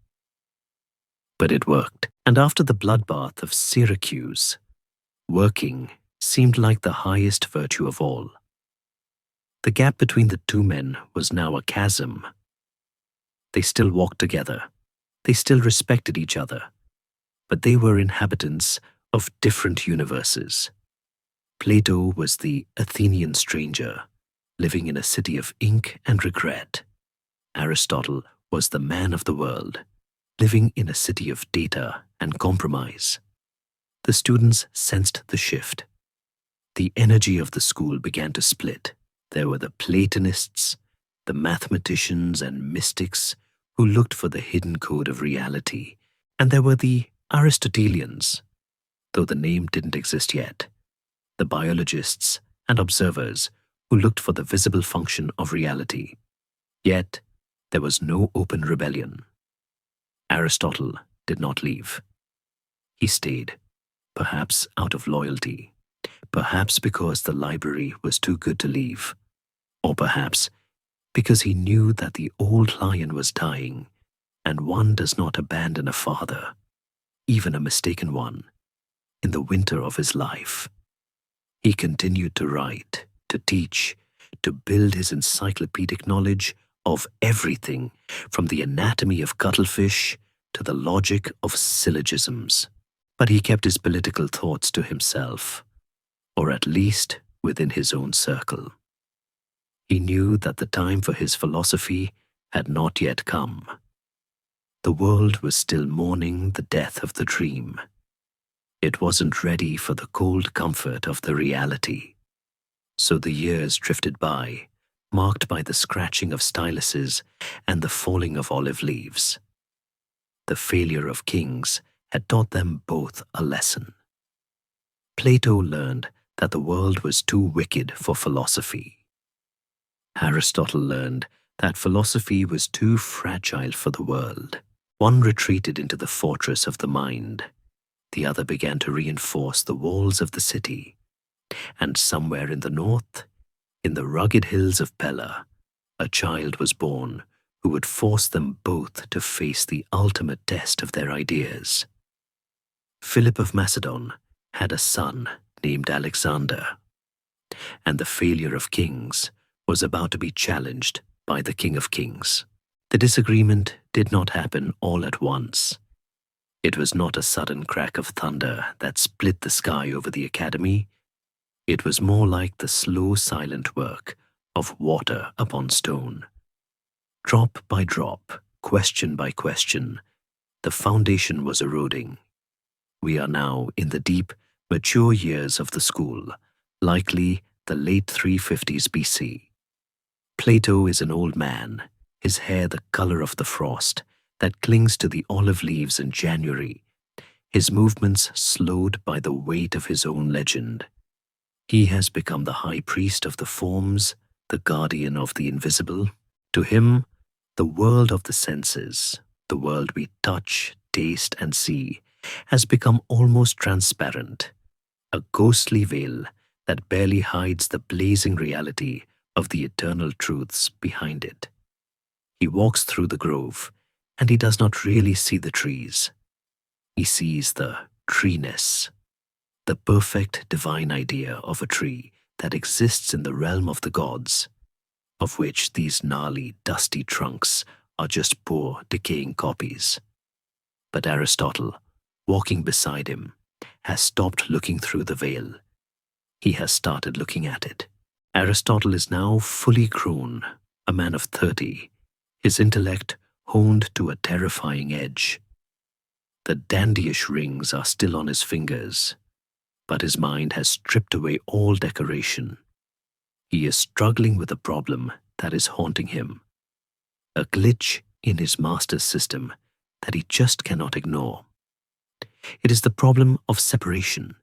But it worked. And after the bloodbath of Syracuse, working seemed like the highest virtue of all. The gap between the two men was now a chasm. They still walked together. They still respected each other. But they were inhabitants of different universes. Plato was the Athenian stranger, living in a city of ink and regret. Aristotle was the man of the world, living in a city of data and compromise. The students sensed the shift. The energy of the school began to split. There were the Platonists, the mathematicians and mystics who looked for the hidden code of reality, and there were the Aristotelians, though the name didn't exist yet, the biologists and observers who looked for the visible function of reality. Yet, there was no open rebellion. Aristotle did not leave. He stayed, perhaps out of loyalty, perhaps because the library was too good to leave, or perhaps because he knew that the old lion was dying, and one does not abandon a father, even a mistaken one, in the winter of his life. He continued to write, to teach, to build his encyclopedic knowledge of everything from the anatomy of cuttlefish to the logic of syllogisms. But he kept his political thoughts to himself, or at least within his own circle. He knew that the time for his philosophy had not yet come. The world was still mourning the death of the dream. It wasn't ready for the cold comfort of the reality. So the years drifted by, marked by the scratching of styluses and the falling of olive leaves. The failure of kings had taught them both a lesson. Plato learned that the world was too wicked for philosophy. Aristotle learned that philosophy was too fragile for the world. One retreated into the fortress of the mind. The other began to reinforce the walls of the city. And somewhere in the north, in the rugged hills of Pella, a child was born who would force them both to face the ultimate test of their ideas. Philip of Macedon had a son named Alexander, and the failure of kings was about to be challenged by the King of Kings. The disagreement did not happen all at once. It was not a sudden crack of thunder that split the sky over the academy. It was more like the slow, silent work of water upon stone. Drop by drop, question by question, the foundation was eroding. We are now in the deep, mature years of the school, likely the late 350s BC. Plato is an old man, his hair the color of the frost that clings to the olive leaves in January, his movements slowed by the weight of his own legend. He has become the high priest of the forms, the guardian of the invisible. To him, the world of the senses, the world we touch, taste, and see, has become almost transparent, a ghostly veil that barely hides the blazing reality of the eternal truths behind it. He walks through the grove, and he does not really see the trees. He sees the treeness, the perfect divine idea of a tree that exists in the realm of the gods, of which these gnarly, dusty trunks are just poor, decaying copies. But Aristotle, walking beside him, has stopped looking through the veil. He has started looking at it. Aristotle is now fully grown, a man of 30, his intellect honed to a terrifying edge. The dandyish rings are still on his fingers, but his mind has stripped away all decoration. He is struggling with a problem that is haunting him, a glitch in his master's system that he just cannot ignore. It is the problem of separation.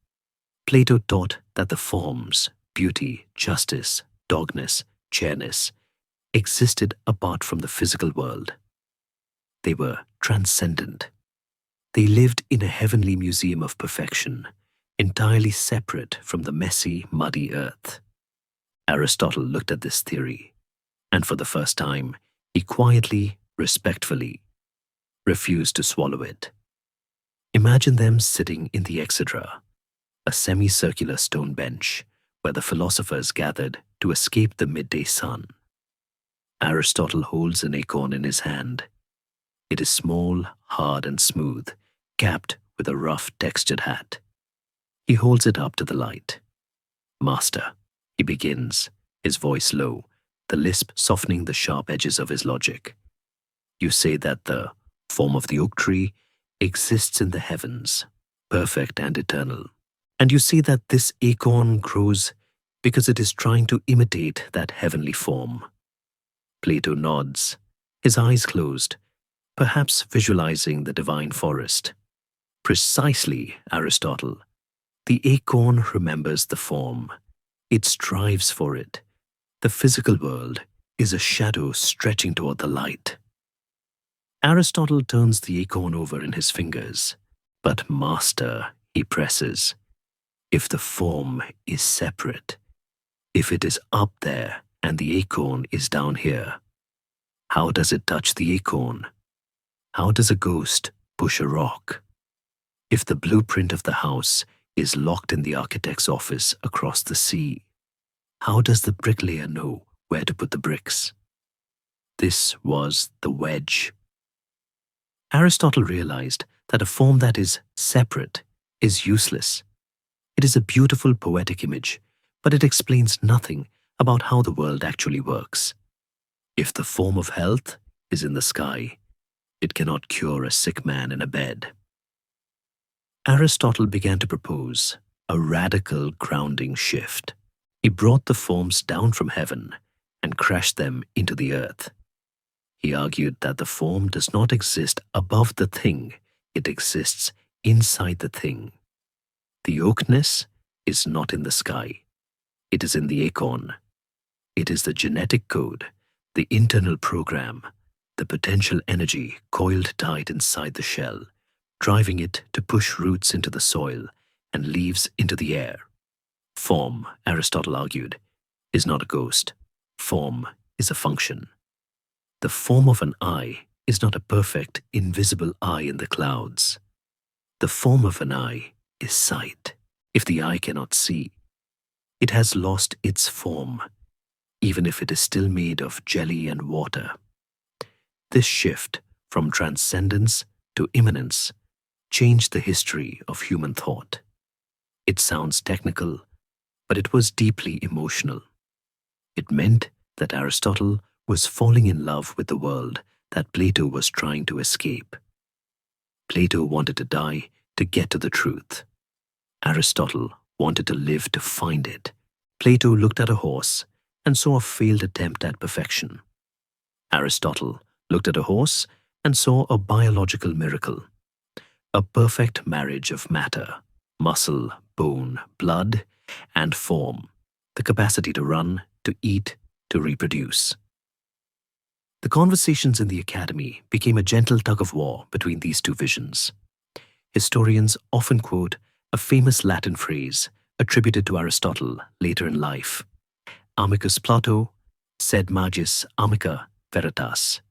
Plato taught that the forms, beauty, justice, dogness, chairness, existed apart from the physical world. They were transcendent. They lived in a heavenly museum of perfection, entirely separate from the messy, muddy earth. Aristotle looked at this theory, and for the first time, he quietly, respectfully, refused to swallow it. Imagine them sitting in the exedra, a semicircular stone bench where the philosophers gathered to escape the midday sun. Aristotle holds an acorn in his hand. It is small, hard, and smooth, capped with a rough, textured hat. He holds it up to the light. "Master," he begins, his voice low, the lisp softening the sharp edges of his logic. "You say that the form of the oak tree exists in the heavens, perfect and eternal. And you say that this acorn grows because it is trying to imitate that heavenly form." Plato nods, his eyes closed, perhaps visualizing the divine forest. "Precisely, Aristotle. The acorn remembers the form. It strives for it. The physical world is a shadow stretching toward the light." Aristotle turns the acorn over in his fingers. "But master," he presses, "if the form is separate, if it is up there and the acorn is down here, how does it touch the acorn? How does a ghost push a rock? If the blueprint of the house is locked in the architect's office across the sea, how does the bricklayer know where to put the bricks?" This was the wedge. Aristotle realized that a form that is separate is useless. It is a beautiful poetic image, but it explains nothing about how the world actually works. If the form of health is in the sky, it cannot cure a sick man in a bed. Aristotle began to propose a radical grounding shift. He brought the forms down from heaven and crashed them into the earth. He argued that the form does not exist above the thing, it exists inside the thing. The oakness is not in the sky, it is in the acorn. It is the genetic code, the internal program, the potential energy coiled tight inside the shell, driving it to push roots into the soil and leaves into the air. Form, Aristotle argued, is not a ghost. Form is a function. The form of an eye is not a perfect, invisible eye in the clouds. The form of an eye is sight. If the eye cannot see, it has lost its form, even if it is still made of jelly and water. This shift from transcendence to immanence changed the history of human thought. It sounds technical, but it was deeply emotional. It meant that Aristotle was falling in love with the world that Plato was trying to escape. Plato wanted to die to get to the truth. Aristotle wanted to live to find it. Plato looked at a horse and saw a failed attempt at perfection. Aristotle looked at a horse and saw a biological miracle, a perfect marriage of matter, muscle, bone, blood, and form, the capacity to run, to eat, to reproduce. The conversations in the academy became a gentle tug-of-war between these two visions. Historians often quote a famous Latin phrase attributed to Aristotle later in life: "Amicus Plato, sed magis amica veritas."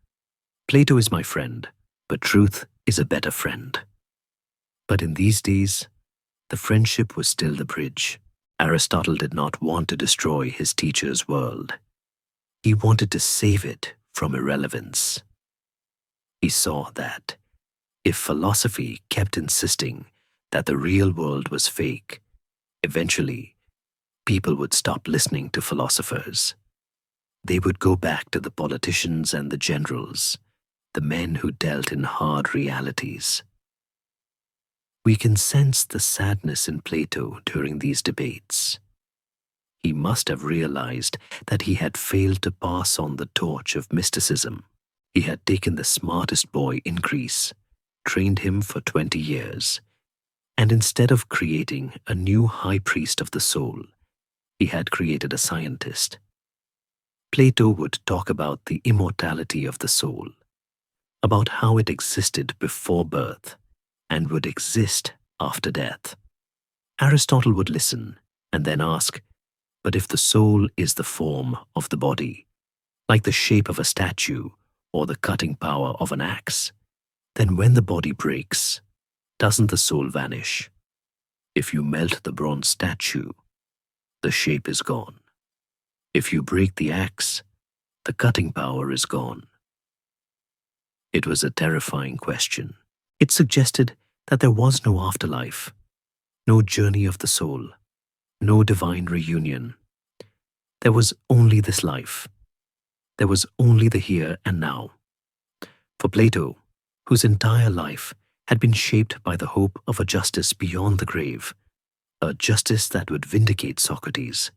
Plato is my friend, but truth is a better friend. But in these days, the friendship was still the bridge. Aristotle did not want to destroy his teacher's world. He wanted to save it from irrelevance. He saw that if philosophy kept insisting that the real world was fake, eventually people would stop listening to philosophers. They would go back to the politicians and the generals, the men who dealt in hard realities. We can sense the sadness in Plato during these debates. He must have realized that he had failed to pass on the torch of mysticism. He had taken the smartest boy in Greece, trained him for 20 years, And instead of creating a new high priest of the soul, he had created a scientist. Plato would talk about the immortality of the soul, about how it existed before birth and would exist after death. Aristotle would listen and then ask, but if the soul is the form of the body, like the shape of a statue or the cutting power of an axe, then when the body breaks, doesn't the soul vanish? If you melt the bronze statue, the shape is gone. If you break the axe, the cutting power is gone. It was a terrifying question. It suggested that there was no afterlife, no journey of the soul, no divine reunion. There was only this life. There was only the here and now. For Plato, whose entire life had been shaped by the hope of a justice beyond the grave, a justice that would vindicate Socrates,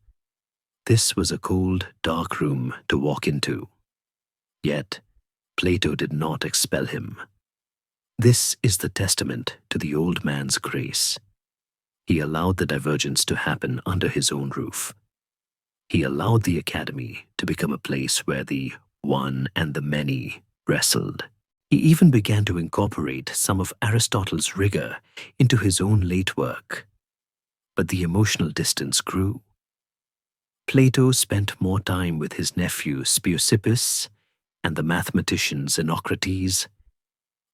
this was a cold, dark room to walk into. Yet, Plato did not expel him. This is the testament to the old man's grace. He allowed the divergence to happen under his own roof. He allowed the academy to become a place where the one and the many wrestled. He even began to incorporate some of Aristotle's rigor into his own late work. But the emotional distance grew. Plato spent more time with his nephew Speusippus and the mathematician Xenocrates,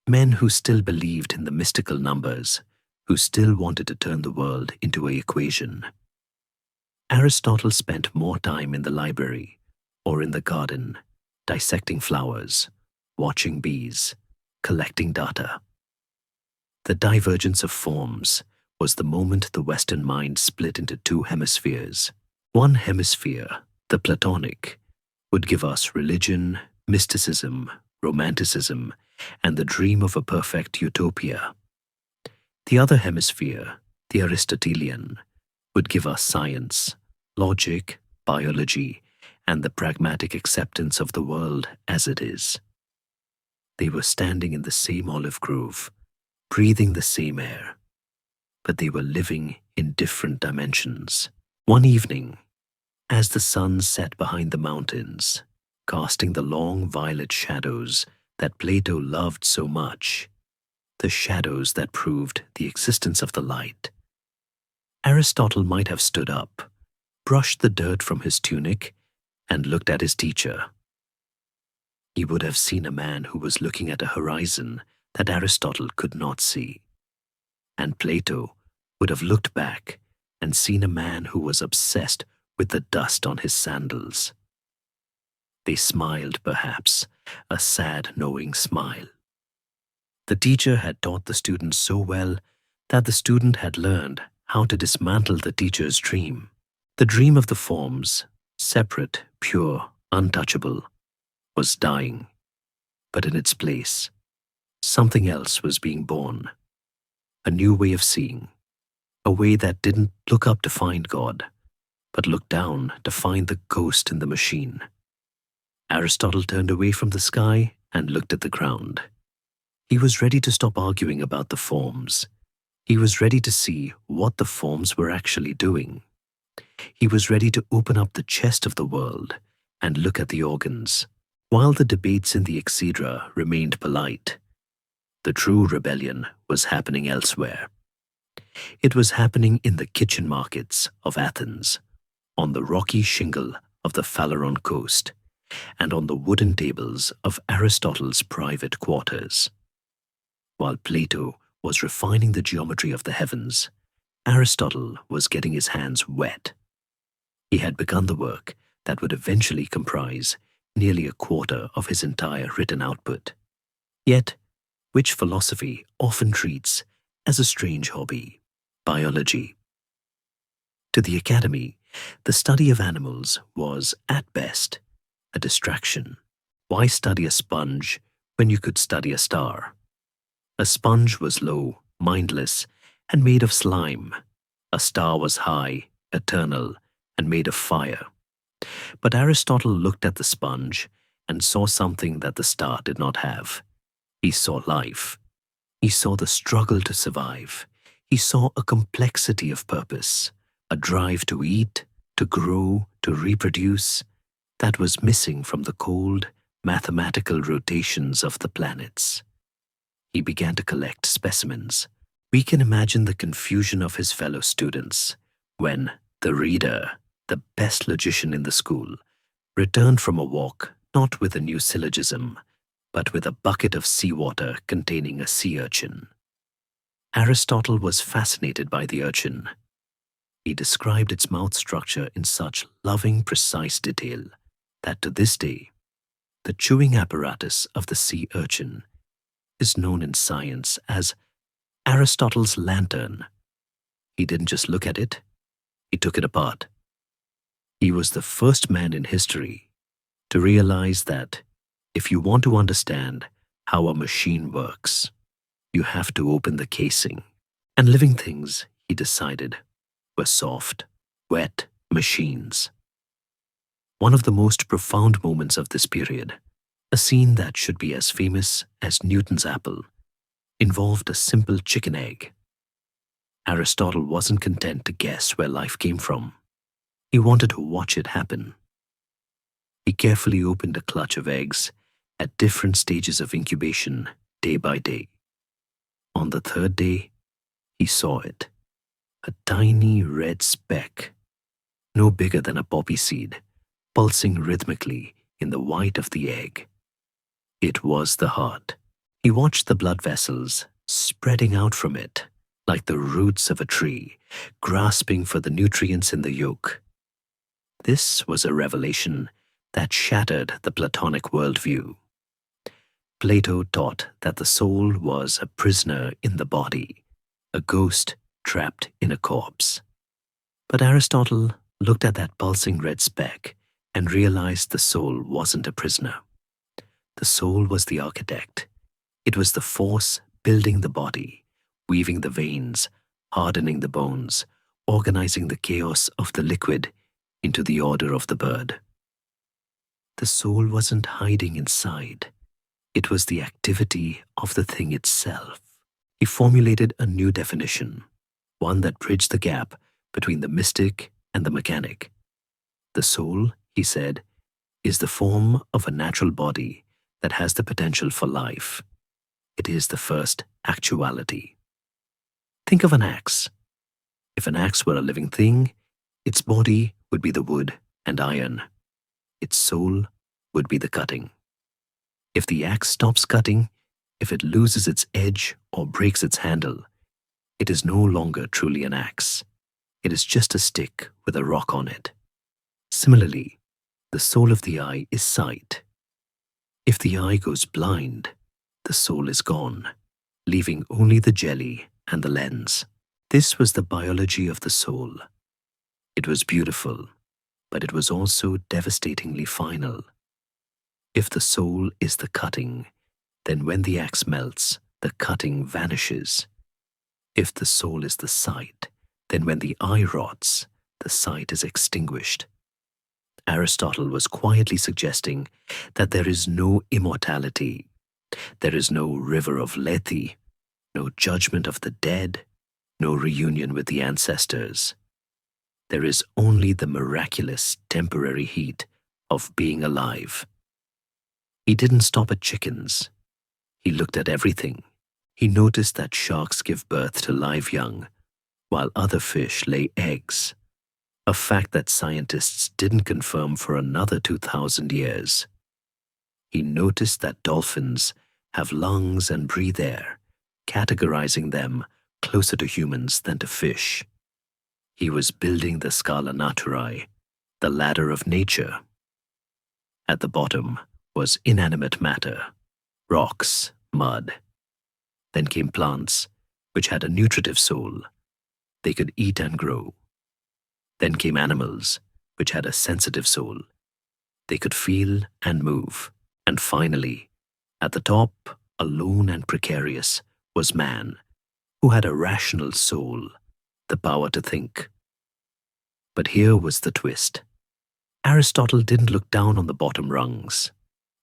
men who still believed in the mystical numbers, who still wanted to turn the world into an equation. Aristotle spent more time in the library or in the garden, dissecting flowers, watching bees, collecting data. The divergence of forms was the moment the Western mind split into two hemispheres. One hemisphere, the Platonic, would give us religion, mysticism, romanticism, and the dream of a perfect utopia. The other hemisphere, the Aristotelian, would give us science, logic, biology, and the pragmatic acceptance of the world as it is. They were standing in the same olive grove, breathing the same air, but they were living in different dimensions. One evening, as the sun set behind the mountains, casting the long violet shadows that Plato loved so much, the shadows that proved the existence of the light, Aristotle might have stood up, brushed the dirt from his tunic, and looked at his teacher. He would have seen a man who was looking at a horizon that Aristotle could not see. And Plato would have looked back and seen a man who was obsessed with the dust on his sandals. They smiled, perhaps, a sad, knowing smile. The teacher had taught the student so well that the student had learned how to dismantle the teacher's dream. The dream of the forms, separate, pure, untouchable, was dying. But in its place, something else was being born. A new way of seeing. A way that didn't look up to find God, but looked down to find the ghost in the machine. Aristotle turned away from the sky and looked at the ground. He was ready to stop arguing about the forms. He was ready to see what the forms were actually doing. He was ready to open up the chest of the world and look at the organs. While the debates in the Exedra remained polite, the true rebellion was happening elsewhere. It was happening in the kitchen markets of Athens, on the rocky shingle of the Phaleron coast, and on the wooden tables of Aristotle's private quarters. While Plato was refining the geometry of the heavens, Aristotle was getting his hands wet. He had begun the work that would eventually comprise nearly a quarter of his entire written output. Yet, which philosophy often treats as a strange hobby, biology. To the academy, the study of animals was, at best, a distraction. Why study a sponge when you could study a star? A sponge was low, mindless, and made of slime. A star was high, eternal, and made of fire. But Aristotle looked at the sponge and saw something that the star did not have. He saw life. He saw the struggle to survive. He saw a complexity of purpose, a drive to eat, to grow, to reproduce, that was missing from the cold, mathematical rotations of the planets. He began to collect specimens. We can imagine the confusion of his fellow students when the reader, the best logician in the school, returned from a walk not with a new syllogism, but with a bucket of seawater containing a sea urchin. Aristotle was fascinated by the urchin. He described its mouth structure in such loving, precise detail that to this day, the chewing apparatus of the sea urchin is known in science as Aristotle's lantern. He didn't just look at it, he took it apart. He was the first man in history to realize that if you want to understand how a machine works, you have to open the casing. And living things, he decided, were soft, wet machines. One of the most profound moments of this period, a scene that should be as famous as Newton's apple, involved a simple chicken egg. Aristotle wasn't content to guess where life came from. He wanted to watch it happen. He carefully opened a clutch of eggs at different stages of incubation, day by day. On the third day, he saw it, a tiny red speck, no bigger than a poppy seed, pulsing rhythmically in the white of the egg. It was the heart. He watched the blood vessels spreading out from it like the roots of a tree, grasping for the nutrients in the yolk. This was a revelation that shattered the Platonic worldview. Plato taught that the soul was a prisoner in the body, a ghost trapped in a corpse. But Aristotle looked at that pulsing red speck and realized the soul wasn't a prisoner. The soul was the architect. It was the force building the body, weaving the veins, hardening the bones, organizing the chaos of the liquid into the order of the bird. The soul wasn't hiding inside. It was the activity of the thing itself. He formulated a new definition, one that bridged the gap between the mystic and the mechanic. The soul, he said, is the form of a natural body that has the potential for life. It is the first actuality. Think of an axe. If an axe were a living thing, its body would be the wood and iron. Its soul would be the cutting. If the axe stops cutting, if it loses its edge or breaks its handle, it is no longer truly an axe. It is just a stick with a rock on it. Similarly, the soul of the eye is sight. If the eye goes blind, the soul is gone, leaving only the jelly and the lens. This was the biology of the soul. It was beautiful, but it was also devastatingly final. If the soul is the cutting, then when the axe melts, the cutting vanishes. If the soul is the sight, then when the eye rots, the sight is extinguished. Aristotle was quietly suggesting that there is no immortality. There is no river of Lethe, no judgment of the dead, no reunion with the ancestors. There is only the miraculous temporary heat of being alive. He didn't stop at chickens. He looked at everything. He noticed that sharks give birth to live young, while other fish lay eggs, a fact that scientists didn't confirm for another 2,000 years. He noticed that dolphins have lungs and breathe air, categorizing them closer to humans than to fish. He was building the Scala Naturae, the ladder of nature. At the bottom was inanimate matter, rocks, mud. Then came plants, which had a nutritive soul. They could eat and grow. Then came animals, which had a sensitive soul. They could feel and move. And finally, at the top, alone and precarious, was man, who had a rational soul, the power to think. But here was the twist. Aristotle didn't look down on the bottom rungs.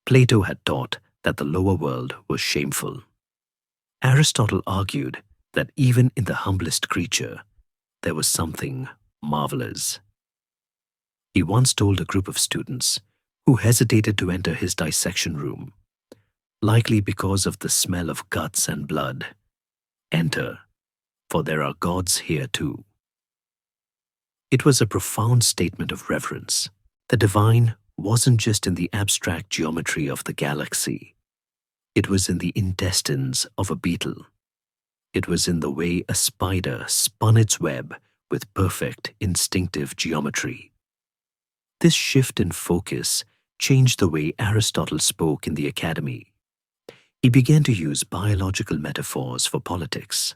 Plato had taught that the lower world was shameful. Aristotle argued that even in the humblest creature, there was something marvelous. He once told a group of students who hesitated to enter his dissection room, likely because of the smell of guts and blood, "Enter, for there are gods here too." It was a profound statement of reverence. The divine wasn't just in the abstract geometry of the galaxy. It was in the intestines of a beetle. It was in the way a spider spun its web with perfect instinctive geometry. This shift in focus changed the way Aristotle spoke in the academy. He began to use biological metaphors for politics.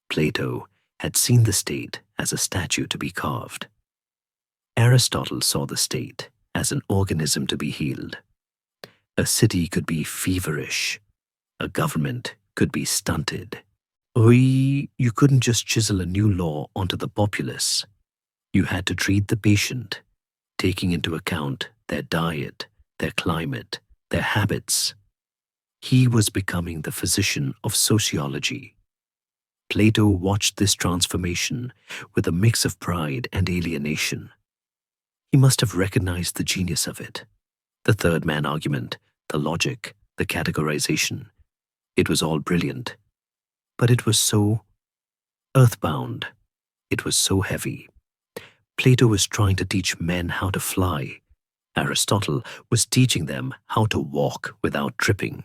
Plato had seen the state as a statue to be carved. Aristotle saw the state as an organism to be healed. A city could be feverish. A government could be stunted. You couldn't just chisel a new law onto the populace. You had to treat the patient, taking into account their diet, their climate, their habits. He was becoming the physician of sociology. Plato watched this transformation with a mix of pride and alienation. He must have recognized the genius of it. The third man argument, the logic, the categorization. It was all brilliant. But it was so earthbound. It was so heavy. Plato was trying to teach men how to fly. Aristotle was teaching them how to walk without tripping.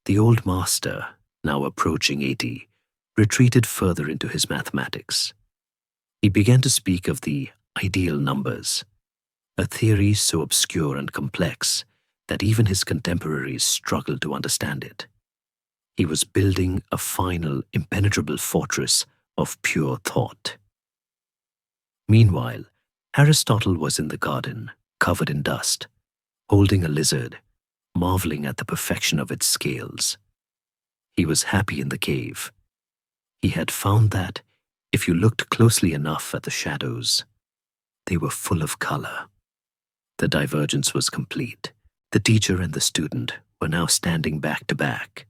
The old master, now approaching 80, retreated further into his mathematics. He began to speak of the ideal numbers, a theory so obscure and complex that even his contemporaries struggled to understand it. He was building a final, impenetrable fortress of pure thought. Meanwhile, Aristotle was in the garden, covered in dust, holding a lizard, marveling at the perfection of its scales. He was happy in the cave. He had found that, if you looked closely enough at the shadows, they were full of color. The divergence was complete. The teacher and the student were now standing back to back,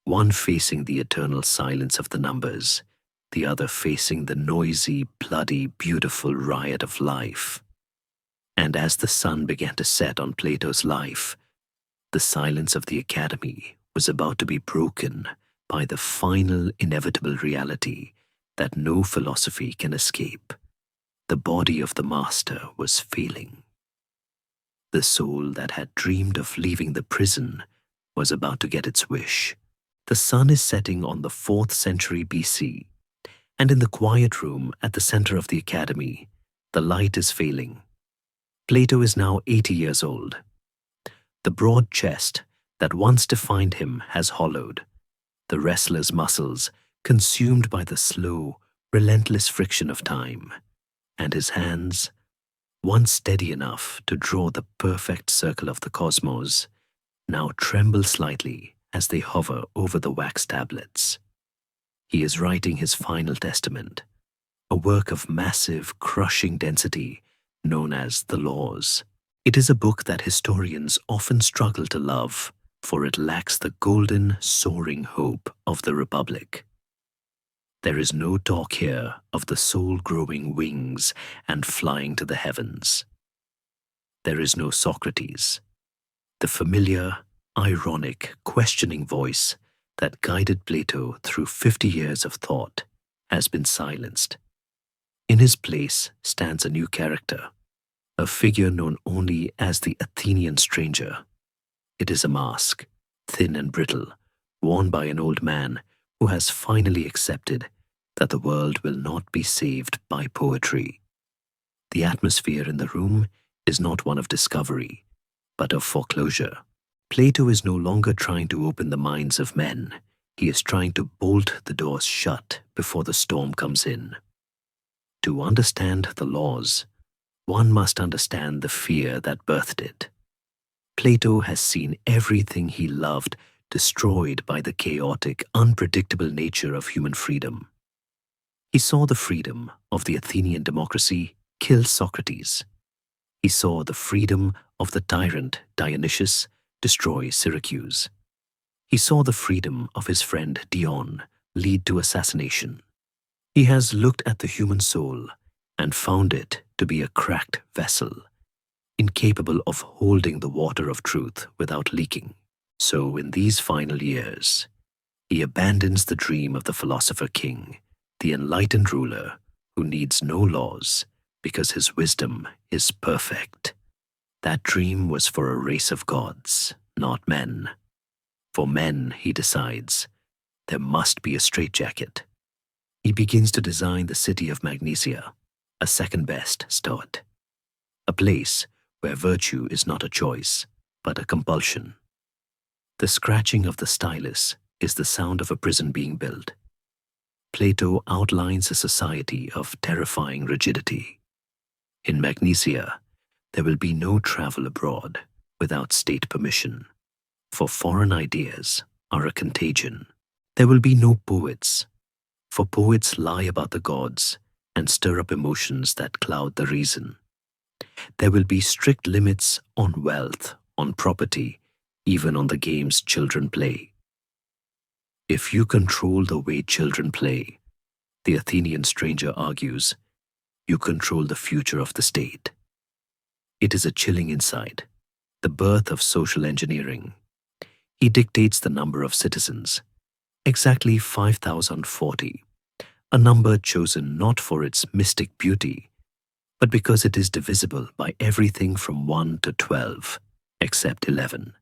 one facing the eternal silence of the numbers, the other facing the noisy, bloody, beautiful riot of life. And as the sun began to set on Plato's life, the silence of the academy was about to be broken by the final, inevitable reality that no philosophy can escape. The body of the master was failing. The soul that had dreamed of leaving the prison was about to get its wish. The sun is setting on the 4th century BC, and in the quiet room at the center of the academy, the light is failing. Plato is now 80 years old. The broad chest that once defined him has hollowed, the wrestler's muscles consumed by the slow, relentless friction of time, and his hands, once steady enough to draw the perfect circle of the cosmos, now tremble slightly as they hover over the wax tablets. He is writing his final testament, a work of massive, crushing density known as the Laws. It is a book that historians often struggle to love, for it lacks the golden, soaring hope of the Republic. There is no talk here of the soul growing wings and flying to the heavens. There is no Socrates, the familiar, ironic, questioning voice that guided Plato through 50 years of thought has been silenced. In his place stands a new character, a figure known only as the Athenian stranger. It is a mask, thin and brittle, worn by an old man who has finally accepted that the world will not be saved by poetry. The atmosphere in the room is not one of discovery, but of foreclosure. Plato is no longer trying to open the minds of men. He is trying to bolt the doors shut before the storm comes in. To understand the Laws, one must understand the fear that birthed it. Plato has seen everything he loved destroyed by the chaotic, unpredictable nature of human freedom. He saw the freedom of the Athenian democracy kill Socrates. He saw the freedom of the tyrant Dionysius destroy Syracuse. He saw the freedom of his friend Dion lead to assassination. He has looked at the human soul and found it to be a cracked vessel, incapable of holding the water of truth without leaking. So in these final years, he abandons the dream of the philosopher king, the enlightened ruler who needs no laws because his wisdom is perfect. That dream was for a race of gods, not men. For men, he decides, there must be a straitjacket. He begins to design the city of Magnesia, a second-best stud, a place where virtue is not a choice, but a compulsion. The scratching of the stylus is the sound of a prison being built. Plato outlines a society of terrifying rigidity. In Magnesia, there will be no travel abroad without state permission, for foreign ideas are a contagion. There will be no poets, for poets lie about the gods and stir up emotions that cloud the reason. There will be strict limits on wealth, on property, even on the games children play. If you control the way children play, the Athenian stranger argues, you control the future of the state. It is a chilling insight, the birth of social engineering. He dictates the number of citizens, exactly 5,040, a number chosen not for its mystic beauty, but because it is divisible by everything from 1 to 12, except 11,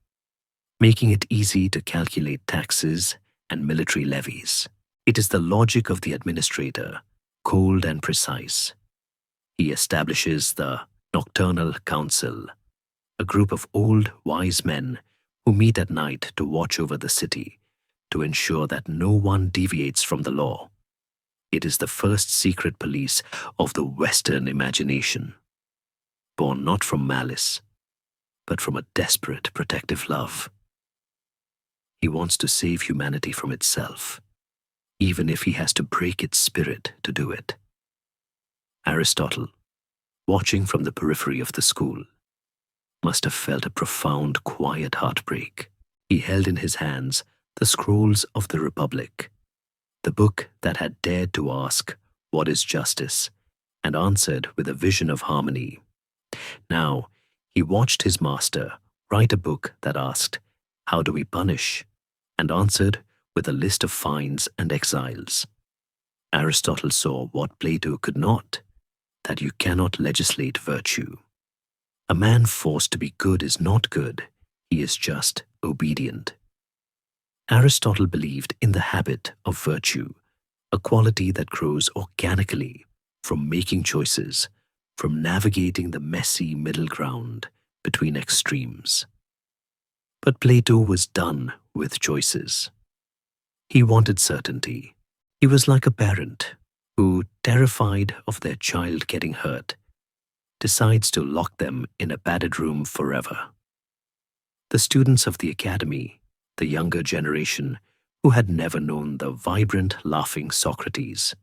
making it easy to calculate taxes and military levies. It is the logic of the administrator, cold and precise. He establishes the Nocturnal Council, a group of old, wise men who meet at night to watch over the city, to ensure that no one deviates from the law. It is the first secret police of the Western imagination, born not from malice, but from a desperate protective love. He wants to save humanity from itself, even if he has to break its spirit to do it. Aristotle, watching from the periphery of the school, must have felt a profound, quiet heartbreak. He held in his hands the scrolls of the Republic, the book that had dared to ask, what is justice, and answered with a vision of harmony. Now, he watched his master write a book that asked, how do we punish, and answered with a list of fines and exiles. Aristotle saw what Plato could not, that you cannot legislate virtue. A man forced to be good is not good, he is just obedient. Aristotle believed in the habit of virtue, a quality that grows organically from making choices, from navigating the messy middle ground between extremes. But Plato was done with choices. He wanted certainty. He was like a parent who, terrified of their child getting hurt, decides to lock them in a padded room forever. The students of the academy, the younger generation who had never known the vibrant, laughing Socrates,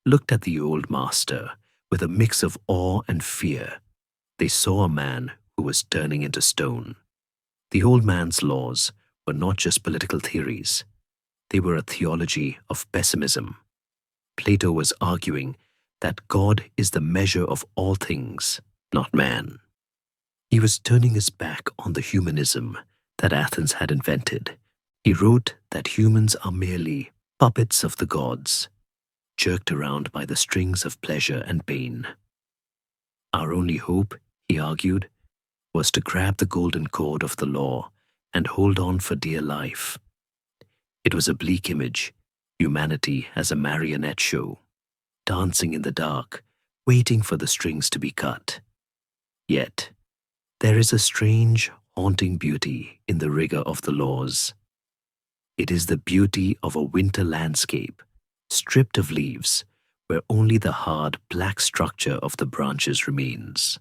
looked at the old master with a mix of awe and fear. They saw a man who was turning into stone. The old man's laws were not just political theories. They were a theology of pessimism. Plato was arguing that God is the measure of all things, not man. He was turning his back on the humanism that Athens had invented. He wrote that humans are merely puppets of the gods, jerked around by the strings of pleasure and pain. Our only hope, he argued, was to grab the golden cord of the law and hold on for dear life. It was a bleak image, humanity as a marionette show, dancing in the dark, waiting for the strings to be cut. Yet, there is a strange, haunting beauty in the rigor of the laws. It is the beauty of a winter landscape, stripped of leaves, where only the hard, black structure of the branches remains.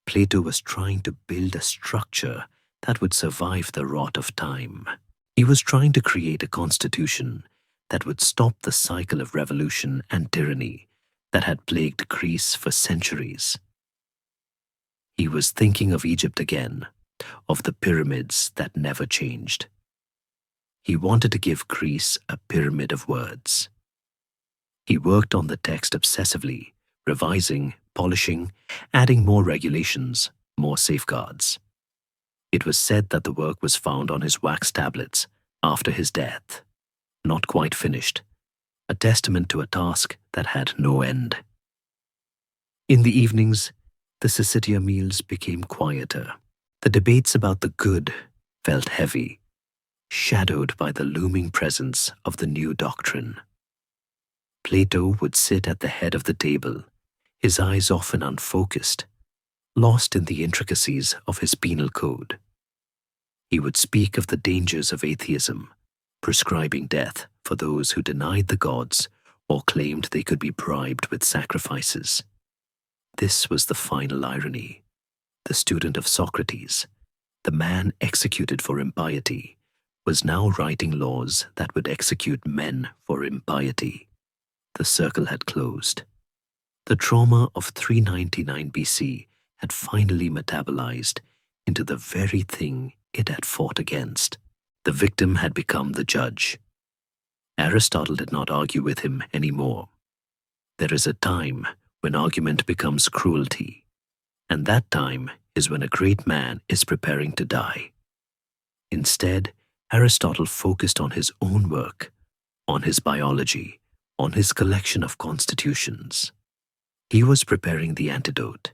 Plato was trying to build a structure that would survive the rot of time. He was trying to create a constitution that would stop the cycle of revolution and tyranny that had plagued Greece for centuries. He was thinking of Egypt again, of the pyramids that never changed. He wanted to give Greece a pyramid of words. He worked on the text obsessively, revising, polishing, adding more regulations, more safeguards. It was said that the work was found on his wax tablets after his death, not quite finished, a testament to a task that had no end. In the evenings, the Syssitia meals became quieter. The debates about the good felt heavy, shadowed by the looming presence of the new doctrine. Plato would sit at the head of the table, his eyes often unfocused, lost in the intricacies of his penal code. He would speak of the dangers of atheism, prescribing death for those who denied the gods or claimed they could be bribed with sacrifices. This was the final irony. The student of Socrates, the man executed for impiety, was now writing laws that would execute men for impiety. The circle had closed. The trauma of 399 BC had finally metabolized into the very thing it had fought against. The victim had become the judge. Aristotle did not argue with him anymore. There is a time when argument becomes cruelty, and that time is when a great man is preparing to die. Instead, Aristotle focused on his own work, on his biology, on his collection of constitutions. He was preparing the antidote.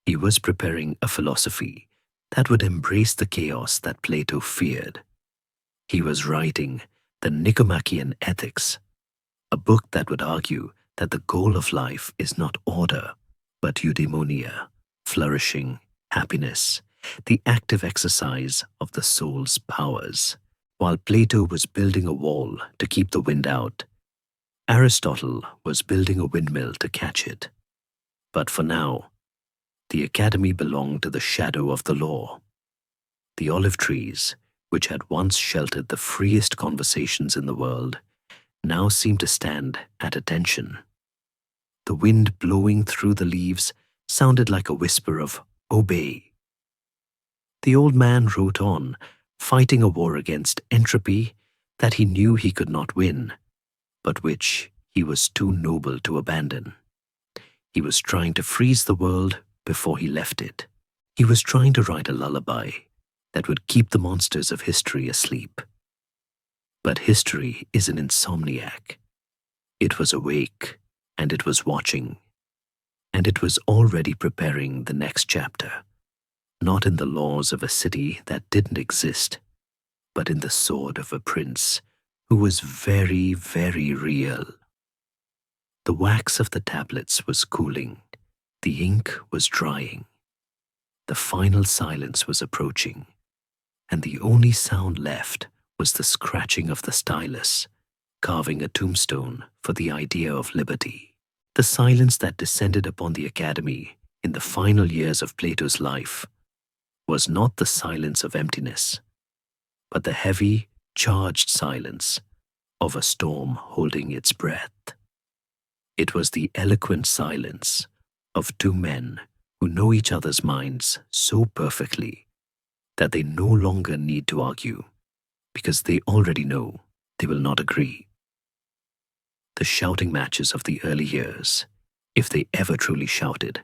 He was preparing a philosophy that would embrace the chaos that Plato feared. He was writing the Nicomachean Ethics, a book that would argue that the goal of life is not order, but eudaimonia, flourishing, happiness, the active exercise of the soul's powers. While Plato was building a wall to keep the wind out, Aristotle was building a windmill to catch it. But for now, the academy belonged to the shadow of the law. The olive trees, which had once sheltered the freest conversations in the world, now seemed to stand at attention. The wind blowing through the leaves sounded like a whisper of "Obey." The old man wrote on, fighting a war against entropy that he knew he could not win, but which he was too noble to abandon. He was trying to freeze the world before he left it. He was trying to write a lullaby that would keep the monsters of history asleep. But history is an insomniac. It was awake, and it was watching, and it was already preparing the next chapter, not in the laws of a city that didn't exist, but in the sword of a prince who was very, very real. The wax of the tablets was cooling. The ink was drying. The final silence was approaching, and the only sound left was the scratching of the stylus, carving a tombstone for the idea of liberty. The silence that descended upon the academy in the final years of Plato's life was not the silence of emptiness, but the heavy, charged silence of a storm holding its breath. It was the eloquent silence of two men who know each other's minds so perfectly that they no longer need to argue, because they already know they will not agree. The shouting matches of the early years, if they ever truly shouted,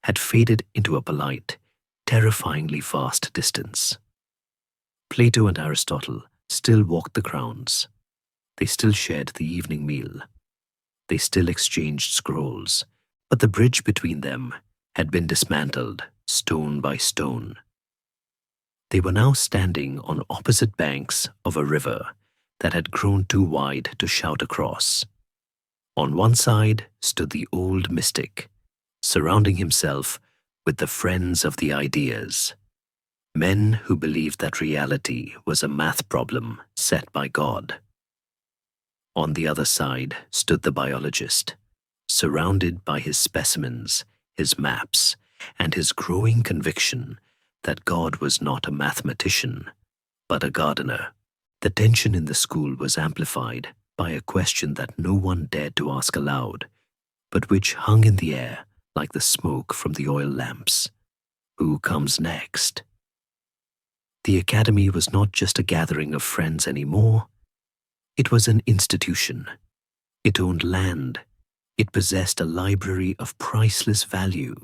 had faded into a polite, terrifyingly vast distance. Plato and Aristotle still walked the grounds. They still shared the evening meal. They still exchanged scrolls, but the bridge between them had been dismantled, stone by stone. They were now standing on opposite banks of a river that had grown too wide to shout across. On one side stood the old mystic, surrounding himself with the friends of the ideas, men who believed that reality was a math problem set by God. On the other side stood the biologist, surrounded by his specimens, his maps, and his growing conviction that God was not a mathematician, but a gardener. The tension in the school was amplified by a question that no one dared to ask aloud, but which hung in the air like the smoke from the oil lamps. Who comes next? The academy was not just a gathering of friends anymore. It was an institution. It owned land. It possessed a library of priceless value.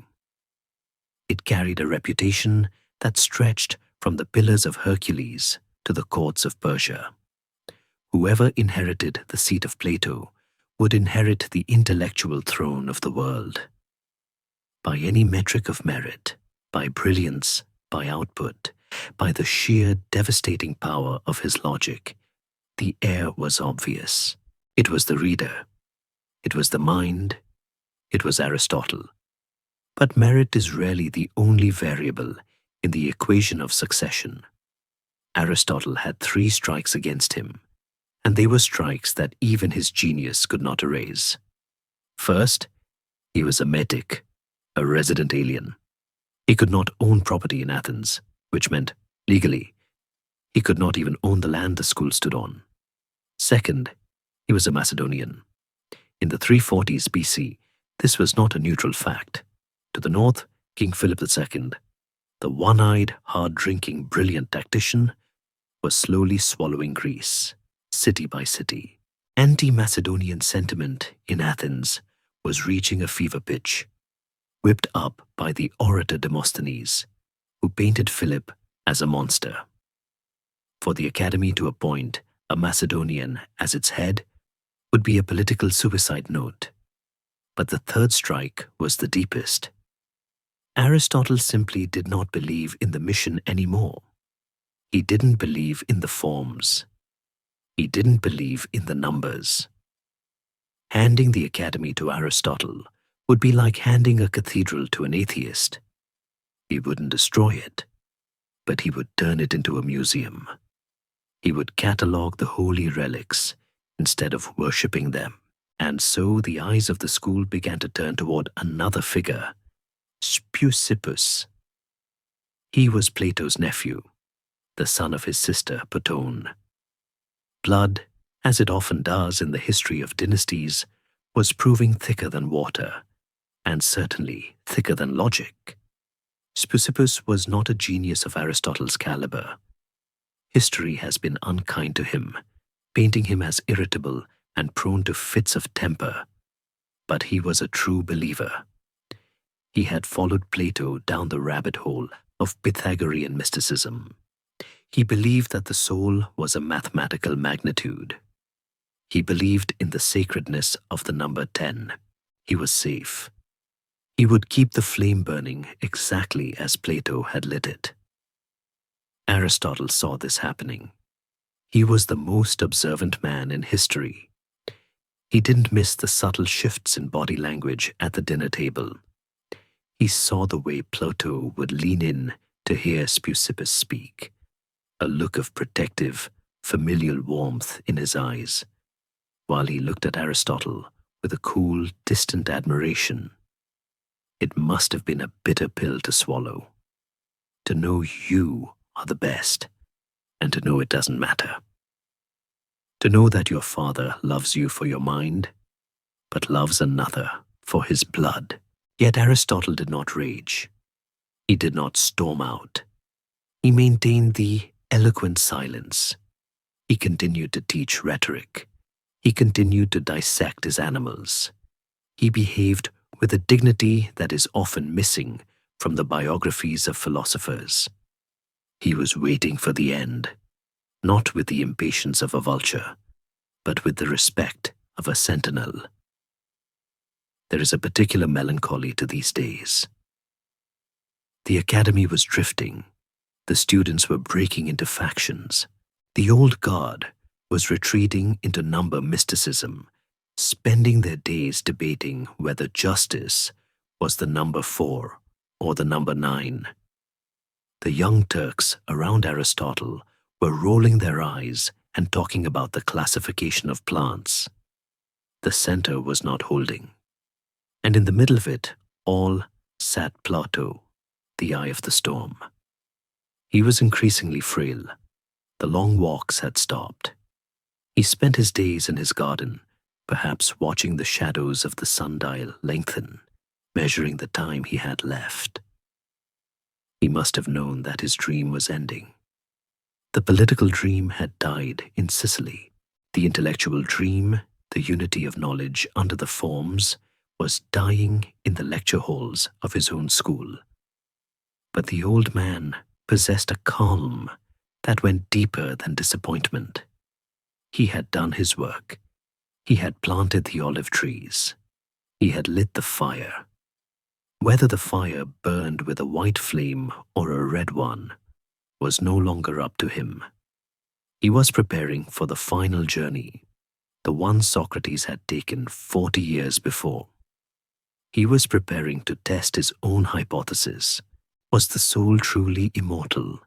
It carried a reputation that stretched from the pillars of Hercules to the courts of Persia. Whoever inherited the seat of Plato would inherit the intellectual throne of the world. By any metric of merit, by brilliance, by output, by the sheer devastating power of his logic, the heir was obvious. It was the reader. It was the mind. It was Aristotle. But merit is rarely the only variable in the equation of succession. Aristotle had 3 strikes against him, and they were strikes that even his genius could not erase. First, he was a metic, a resident alien. He could not own property in Athens, which meant, legally, he could not even own the land the school stood on. Second, he was a Macedonian. In the 340s BC, this was not a neutral fact. To the north, King Philip II, the one-eyed, hard-drinking, brilliant tactician, was slowly swallowing Greece, city by city. Anti-Macedonian sentiment in Athens was reaching a fever pitch, whipped up by the orator Demosthenes, who painted Philip as a monster. For the academy to appoint a Macedonian as its head would be a political suicide note. But the third strike was the deepest. Aristotle simply did not believe in the mission anymore. He didn't believe in the forms. He didn't believe in the numbers. Handing the academy to Aristotle would be like handing a cathedral to an atheist. He wouldn't destroy it, but he would turn it into a museum. He would catalogue the holy relics instead of worshipping them. And so the eyes of the school began to turn toward another figure, Speusippus. He was Plato's nephew, the son of his sister Potone. Blood, as it often does in the history of dynasties, was proving thicker than water, and certainly thicker than logic. Speusippus was not a genius of Aristotle's caliber. History has been unkind to him, painting him as irritable and prone to fits of temper. But he was a true believer. He had followed Plato down the rabbit hole of Pythagorean mysticism. He believed that the soul was a mathematical magnitude. He believed in the sacredness of the number 10. He was safe. He would keep the flame burning exactly as Plato had lit it. Aristotle saw this happening. He was the most observant man in history. He didn't miss the subtle shifts in body language at the dinner table. He saw the way Plato would lean in to hear Speusippus speak, a look of protective, familial warmth in his eyes, while he looked at Aristotle with a cool, distant admiration. It must have been a bitter pill to swallow, to know you are the best, and to know it doesn't matter. To know that your father loves you for your mind, but loves another for his blood. Yet Aristotle did not rage. He did not storm out. He maintained the eloquent silence. He continued to teach rhetoric. He continued to dissect his animals. He behaved with a dignity that is often missing from the biographies of philosophers. He was waiting for the end, not with the impatience of a vulture, but with the respect of a sentinel. There is a particular melancholy to these days. The academy was drifting. The students were breaking into factions. The old guard was retreating into number mysticism, spending their days debating whether justice was the number 4 or the number 9. The young Turks around Aristotle were rolling their eyes and talking about the classification of plants. The center was not holding. And in the middle of it all sat Plato, the eye of the storm. He was increasingly frail. The long walks had stopped. He spent his days in his garden, perhaps watching the shadows of the sundial lengthen, measuring the time he had left. He must have known that his dream was ending. The political dream had died in Sicily. The intellectual dream, the unity of knowledge under the forms, was dying in the lecture halls of his own school. But the old man possessed a calm that went deeper than disappointment. He had done his work. He had planted the olive trees. He had lit the fire. Whether the fire burned with a white flame or a red one was no longer up to him. He was preparing for the final journey, the one Socrates had taken 40 years before. He was preparing to test his own hypothesis. Was the soul truly immortal?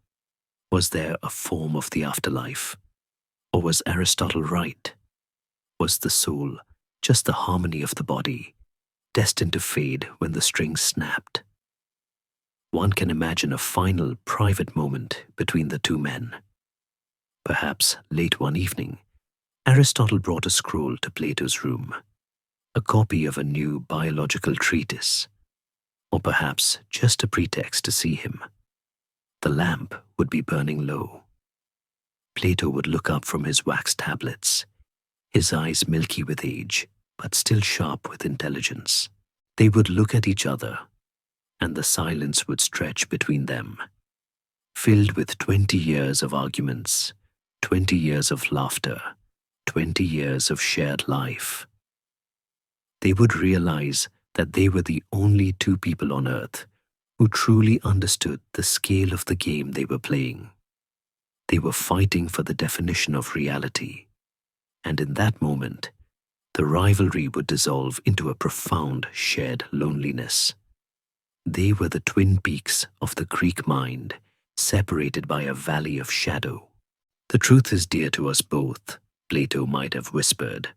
Was there a form of the afterlife? Or was Aristotle right? Was the soul just the harmony of the body, destined to fade when the strings snapped? One can imagine a final private moment between the two men. Perhaps late one evening, Aristotle brought a scroll to Plato's room, a copy of a new biological treatise, or perhaps just a pretext to see him. The lamp would be burning low. Plato would look up from his wax tablets, his eyes milky with age, but still sharp with intelligence. They would look at each other, and the silence would stretch between them, filled with 20 years of arguments, 20 years of laughter, 20 years of shared life. They would realize that they were the only two people on earth who truly understood the scale of the game they were playing. They were fighting for the definition of reality, and in that moment, the rivalry would dissolve into a profound shared loneliness. They were the twin peaks of the Greek mind, separated by a valley of shadow. The truth is dear to us both, Plato might have whispered,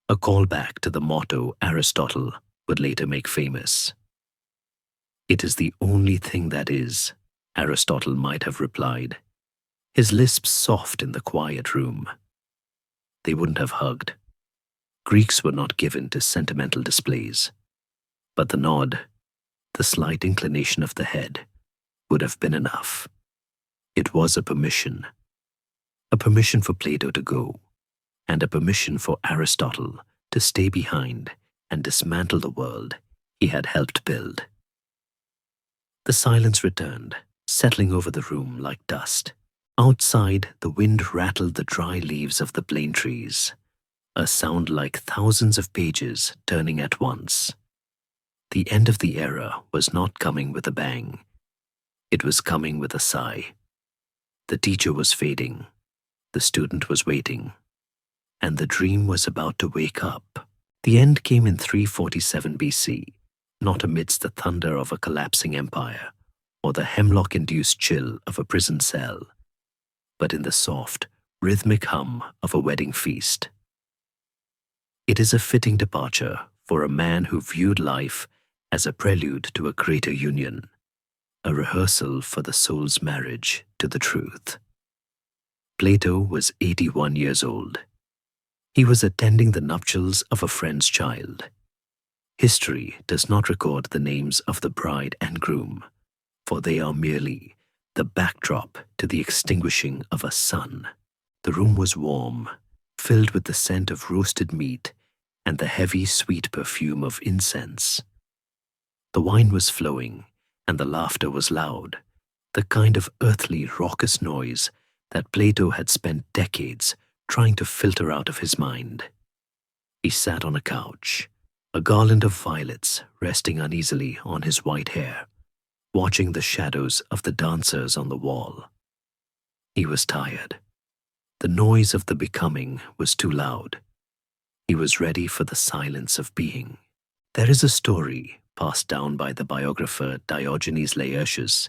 a callback to the motto Aristotle would later make famous. It is the only thing that is, Aristotle might have replied, his lisp soft in the quiet room. They wouldn't have hugged. Greeks were not given to sentimental displays, but the nod, the slight inclination of the head, would have been enough. It was a permission for Plato to go, and a permission for Aristotle to stay behind and dismantle the world he had helped build. The silence returned, settling over the room like dust. Outside, the wind rattled the dry leaves of the plane trees, a sound like thousands of pages turning at once. The end of the era was not coming with a bang. It was coming with a sigh. The teacher was fading. The student was waiting. And the dream was about to wake up. The end came in 347 BC, not amidst the thunder of a collapsing empire or the hemlock-induced chill of a prison cell, but in the soft, rhythmic hum of a wedding feast. It is a fitting departure for a man who viewed life as a prelude to a greater union, a rehearsal for the soul's marriage to the truth. Plato was 81 years old. He was attending the nuptials of a friend's child. History does not record the names of the bride and groom, for they are merely the backdrop to the extinguishing of a sun. The room was warm, filled with the scent of roasted meat and the heavy, sweet perfume of incense. The wine was flowing, and the laughter was loud, the kind of earthly, raucous noise that Plato had spent decades trying to filter out of his mind. He sat on a couch, a garland of violets resting uneasily on his white hair, watching the shadows of the dancers on the wall. He was tired. The noise of the becoming was too loud. He was ready for the silence of being. There is a story passed down by the biographer Diogenes Laertius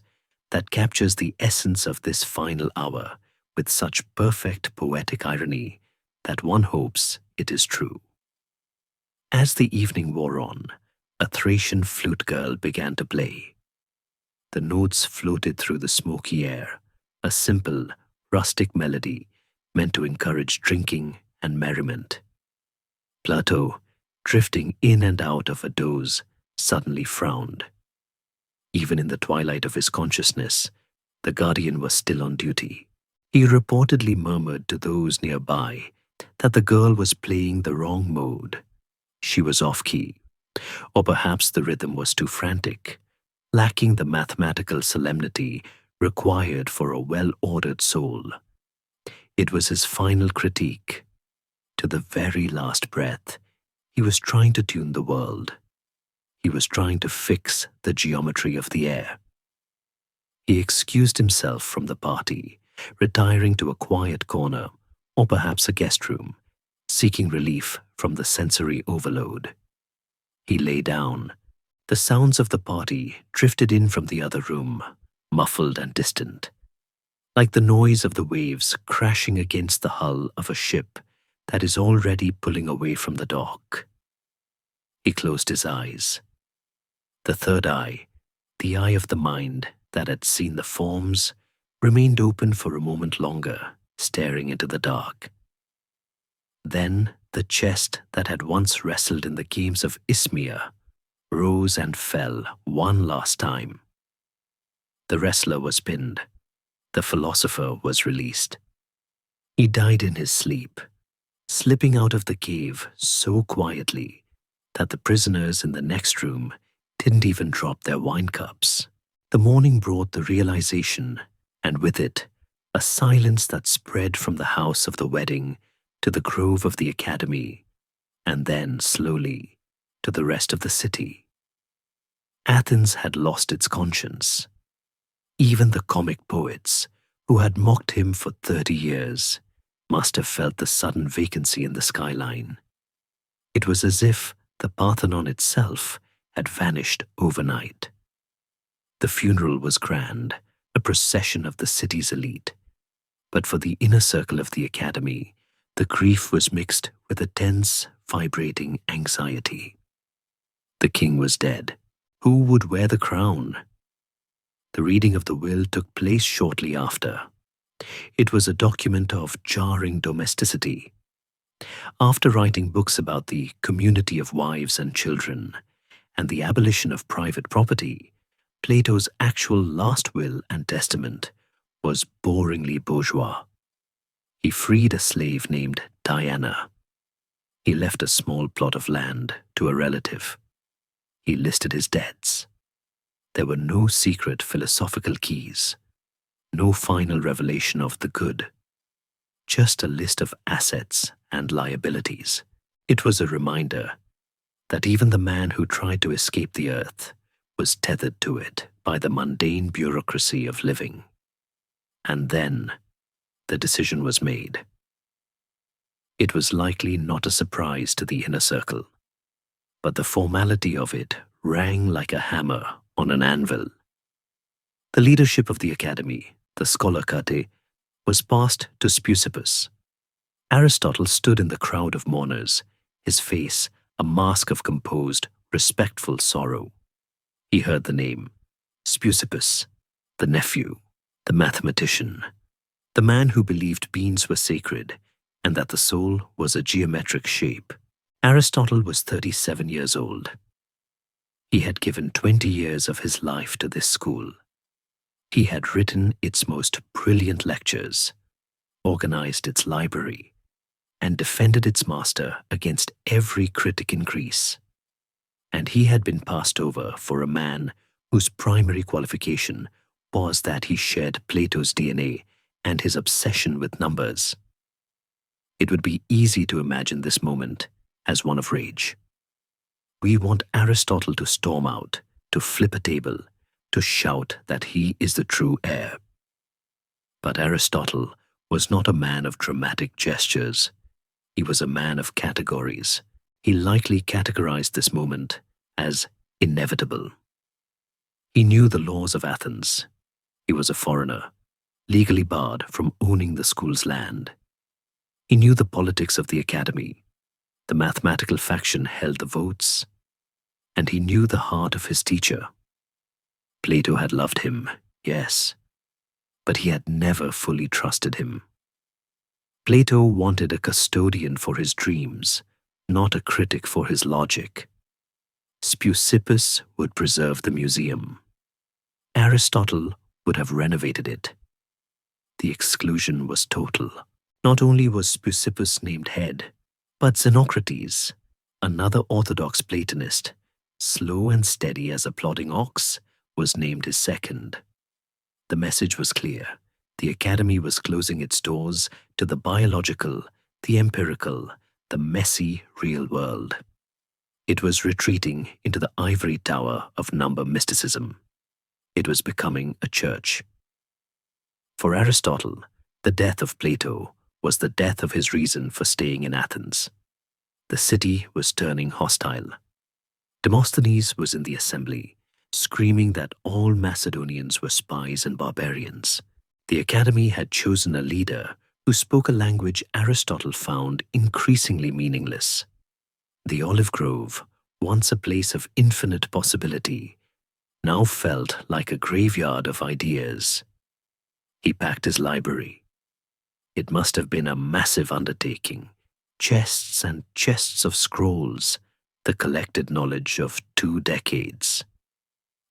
that captures the essence of this final hour with such perfect poetic irony that one hopes it is true. As the evening wore on, a Thracian flute girl began to play. The notes floated through the smoky air, a simple, rustic melody meant to encourage drinking and merriment. Plato, drifting in and out of a doze, suddenly frowned. Even in the twilight of his consciousness, the guardian was still on duty. He reportedly murmured to those nearby that the girl was playing the wrong mode. She was off-key, or perhaps the rhythm was too frantic, lacking the mathematical solemnity required for a well-ordered soul. It was his final critique. To the very last breath, he was trying to tune the world. He was trying to fix the geometry of the air. He excused himself from the party, retiring to a quiet corner, or perhaps a guest room, seeking relief from the sensory overload. He lay down. The sounds of the party drifted in from the other room, muffled and distant, like the noise of the waves crashing against the hull of a ship that is already pulling away from the dock. He closed his eyes. The third eye, the eye of the mind that had seen the forms, remained open for a moment longer, staring into the dark. Then the chest that had once wrestled in the games of Isthmia rose and fell one last time. The wrestler was pinned. The philosopher was released. He died in his sleep, slipping out of the cave so quietly that the prisoners in the next room didn't even drop their wine cups. The morning brought the realization, and with it, a silence that spread from the house of the wedding to the grove of the academy, and then, slowly, to the rest of the city. Athens had lost its conscience. Even the comic poets, who had mocked him for 30 years, must have felt the sudden vacancy in the skyline. It was as if the Parthenon itself had vanished overnight. The funeral was grand, a procession of the city's elite. But for the inner circle of the academy, the grief was mixed with a tense, vibrating anxiety. The king was dead. Who would wear the crown? The reading of the will took place shortly after. It was a document of jarring domesticity. After writing books about the community of wives and children and the abolition of private property, Plato's actual last will and testament was boringly bourgeois. He freed a slave named Diana. He left a small plot of land to a relative. He listed his debts. There were no secret philosophical keys, no final revelation of the good, just a list of assets and liabilities. It was a reminder that even the man who tried to escape the earth was tethered to it by the mundane bureaucracy of living. And then the decision was made. It was likely not a surprise to the inner circle, but the formality of it rang like a hammer on an anvil. The leadership of the academy, the scholarcate, was passed to Speusippus. Aristotle stood in the crowd of mourners, his face a mask of composed, respectful sorrow. He heard the name, Speusippus, the nephew, the mathematician, the man who believed beings were sacred and that the soul was a geometric shape. Aristotle was 37 years old. He had given 20 years of his life to this school. He had written its most brilliant lectures, organized its library, and defended its master against every critic in Greece. And he had been passed over for a man whose primary qualification was that he shared Plato's DNA and his obsession with numbers. It would be easy to imagine this moment as one of rage. We want Aristotle to storm out, to flip a table, to shout that he is the true heir. But Aristotle was not a man of dramatic gestures. He was a man of categories. He lightly categorized this moment as inevitable. He knew the laws of Athens. He was a foreigner, legally barred from owning the school's land. He knew the politics of the academy. The mathematical faction held the votes, and he knew the heart of his teacher. Plato had loved him, yes, but he had never fully trusted him. Plato wanted a custodian for his dreams, not a critic for his logic. Speusippus would preserve the museum. Aristotle would have renovated it. the exclusion was total. Not only was Speusippus named head, but Xenocrates, another orthodox Platonist, slow and steady as a plodding ox, was named his second. The message was clear. The academy was closing its doors to the biological, the empirical, the messy real world. It was retreating into the ivory tower of number mysticism. It was becoming a church. For Aristotle, the death of Plato was the death of his reason for staying in Athens. The city was turning hostile. Demosthenes was in the assembly, screaming that all Macedonians were spies and barbarians. The academy had chosen a leader who spoke a language Aristotle found increasingly meaningless. The olive grove, once a place of infinite possibility, now felt like a graveyard of ideas. He packed his library. It must have been a massive undertaking. Chests and chests of scrolls, the collected knowledge of 2 decades.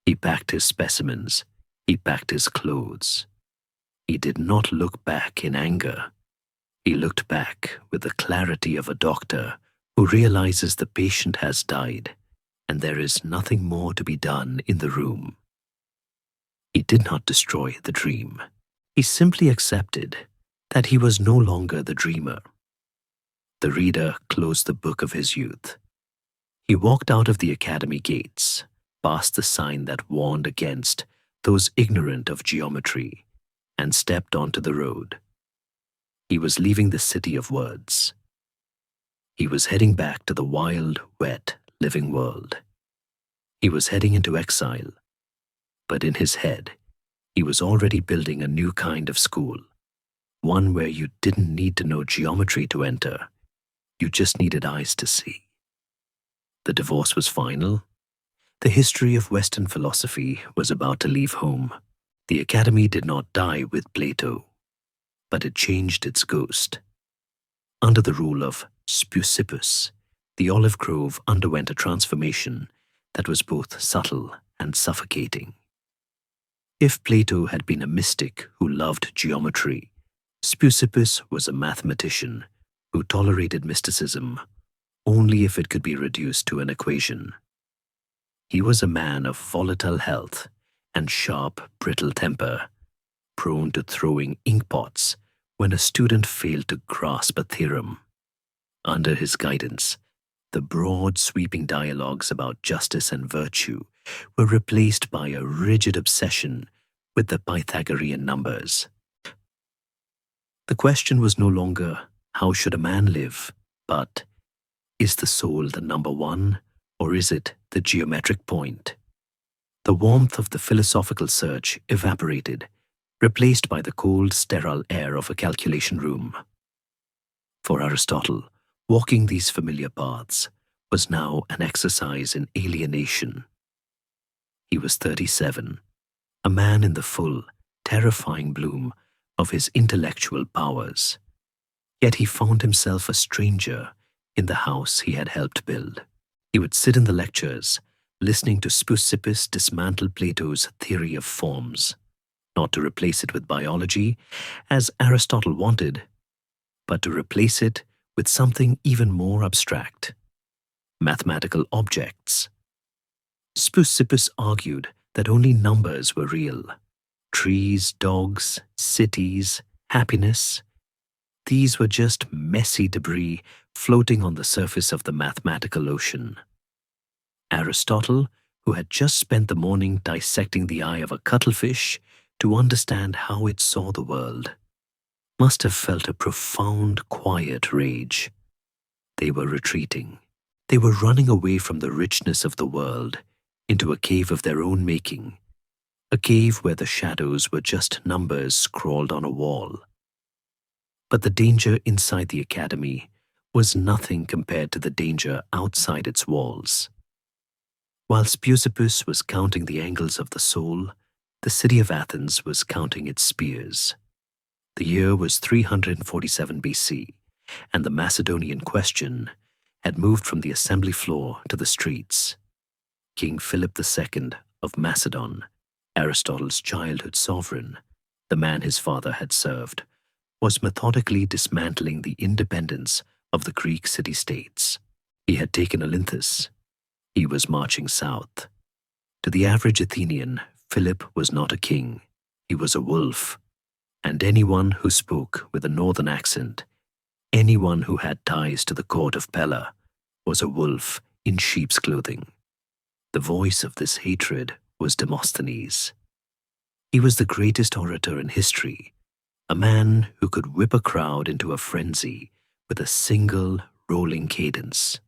He packed his specimens. He packed his clothes. He did not look back in anger. He looked back with the clarity of a doctor who realizes the patient has died and there is nothing more to be done in the room. He did not destroy the dream. He simply accepted that he was no longer the dreamer. The reader closed the book of his youth. He walked out of the academy gates, past the sign that warned against those ignorant of geometry, and stepped onto the road. He was leaving the city of words. He was heading back to the wild, wet, living world. He was heading into exile, but in his head, he was already building a new kind of school, one where you didn't need to know geometry to enter. You just needed eyes to see. The divorce was final. The history of Western philosophy was about to leave home. The academy did not die with Plato, but it changed its ghost. Under the rule of Speusippus, the olive grove underwent a transformation that was both subtle and suffocating. If Plato had been a mystic who loved geometry, Speusippus was a mathematician who tolerated mysticism only if it could be reduced to an equation. He was a man of volatile health and sharp, brittle temper, prone to throwing inkpots when a student failed to grasp a theorem. Under his guidance, the broad, sweeping dialogues about justice and virtue were replaced by a rigid obsession with the Pythagorean numbers. The question was no longer, how should a man live, but, is the soul the number one, or is it the geometric point? The warmth of the philosophical search evaporated, replaced by the cold, sterile air of a calculation room. For Aristotle, walking these familiar paths was now an exercise in alienation. He was 37, a man in the full, terrifying bloom of his intellectual powers. Yet he found himself a stranger in the house he had helped build. He would sit in the lectures, listening to Speusippus dismantle Plato's theory of forms, not to replace it with biology, as Aristotle wanted, but to replace it with something even more abstract: mathematical objects. Speusippus argued that only numbers were real. Trees, dogs, cities, happiness. These were just messy debris floating on the surface of the mathematical ocean. Aristotle, who had just spent the morning dissecting the eye of a cuttlefish to understand how it saw the world, must have felt a profound, quiet rage. They were retreating. They were running away from the richness of the world into a cave of their own making, a cave where the shadows were just numbers scrawled on a wall. But the danger inside the academy was nothing compared to the danger outside its walls. While Speusippus was counting the angles of the soul, the city of Athens was counting its spears. The year was 347 BC, and the Macedonian question had moved from the assembly floor to the streets. King Philip II of Macedon, Aristotle's childhood sovereign, the man his father had served, was methodically dismantling the independence of the Greek city-states. He had taken Olynthus. He was marching south. To the average Athenian, Philip was not a king. He was a wolf. And anyone who spoke with a northern accent, anyone who had ties to the court of Pella, was a wolf in sheep's clothing. The voice of this hatred was Demosthenes. He was the greatest orator in history, a man who could whip a crowd into a frenzy with a single rolling cadence.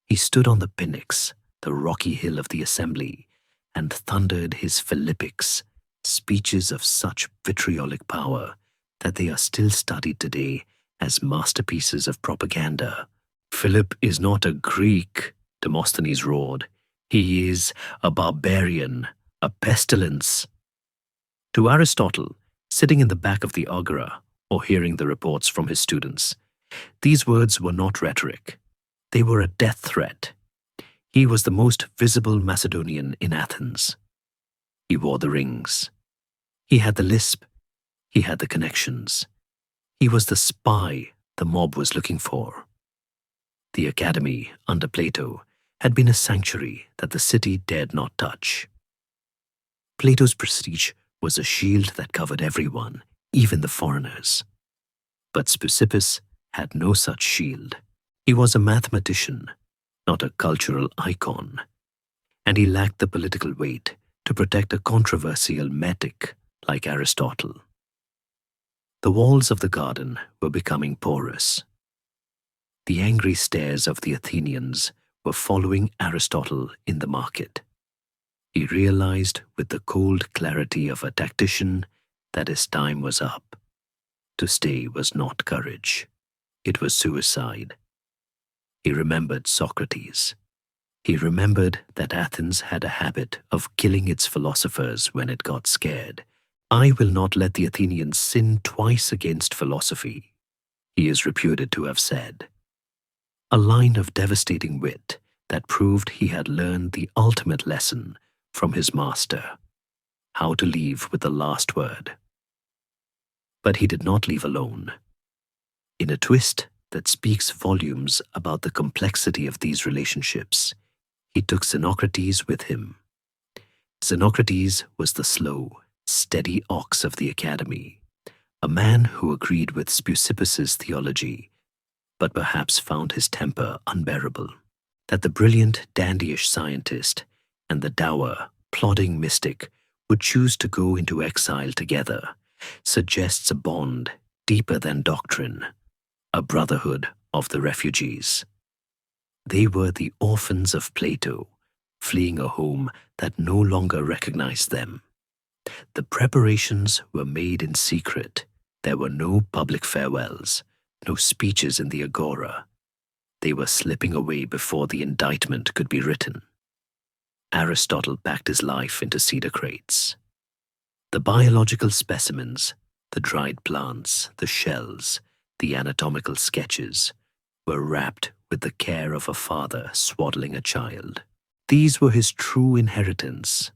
He stood on the Pnyx, the rocky hill of the assembly, and thundered his Philippics, speeches of such vitriolic power that they are still studied today as masterpieces of propaganda. "Philip is not a Greek," Demosthenes roared. "He is a barbarian, a pestilence." To Aristotle, sitting in the back of the agora or hearing the reports from his students, these words were not rhetoric. They were a death threat. He was the most visible Macedonian in Athens. He wore the rings. He had the lisp. He had the connections. He was the spy the mob was looking for. The academy, under Plato, had been a sanctuary that the city dared not touch. Plato's prestige was a shield that covered everyone, even the foreigners. But Speusippus had no such shield. He was a mathematician, not a cultural icon, and he lacked the political weight to protect a controversial metic like Aristotle. The walls of the garden were becoming porous. The angry stares of the Athenians were following Aristotle in the market. He realized with the cold clarity of a tactician that his time was up. To stay was not courage. It was suicide. He remembered Socrates. He remembered that Athens had a habit of killing its philosophers when it got scared. "I will not let the Athenians sin twice against philosophy," he is reputed to have said. A line of devastating wit that proved he had learned the ultimate lesson from his master, how to leave with the last word. But he did not leave alone. In a twist that speaks volumes about the complexity of these relationships, he took Xenocrates with him. Xenocrates was the slow, steady ox of the academy, a man who agreed with Speusippus's theology, but perhaps found his temper unbearable. That the brilliant, dandyish scientist and the dour, plodding mystic would choose to go into exile together suggests a bond deeper than doctrine, a brotherhood of the refugees. They were the orphans of Plato, fleeing a home that no longer recognized them. The preparations were made in secret. There were no public farewells, no speeches in the agora. They were slipping away before the indictment could be written. Aristotle packed his life into cedar crates. The biological specimens, the dried plants, the shells, the anatomical sketches, were wrapped with the care of a father swaddling a child. These were his true inheritance.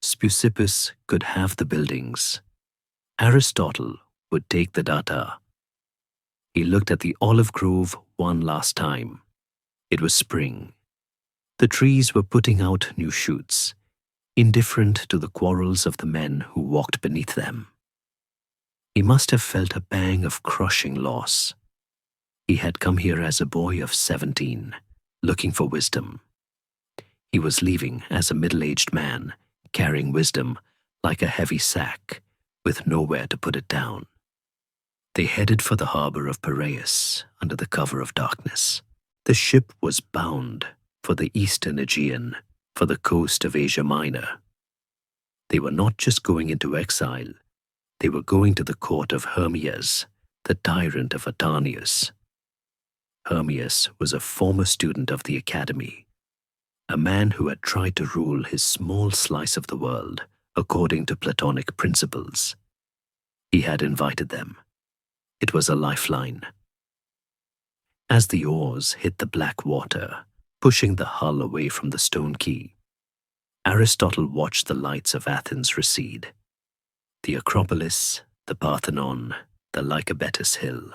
Speusippus could have the buildings. Aristotle would take the data. He looked at the olive grove one last time. It was spring. The trees were putting out new shoots, indifferent to the quarrels of the men who walked beneath them. He must have felt a pang of crushing loss. He had come here as a boy of 17, looking for wisdom. He was leaving as a middle-aged man, carrying wisdom like a heavy sack, with nowhere to put it down. They headed for the harbor of Piraeus under the cover of darkness. The ship was bound for the eastern Aegean, for the coast of Asia Minor. They were not just going into exile, they were going to the court of Hermias, the tyrant of Atanius. Hermias was a former student of the academy, a man who had tried to rule his small slice of the world according to Platonic principles. He had invited them. It was a lifeline. As the oars hit the black water, pushing the hull away from the stone quay, Aristotle watched the lights of Athens recede. The Acropolis, the Parthenon, the Lycabettus Hill,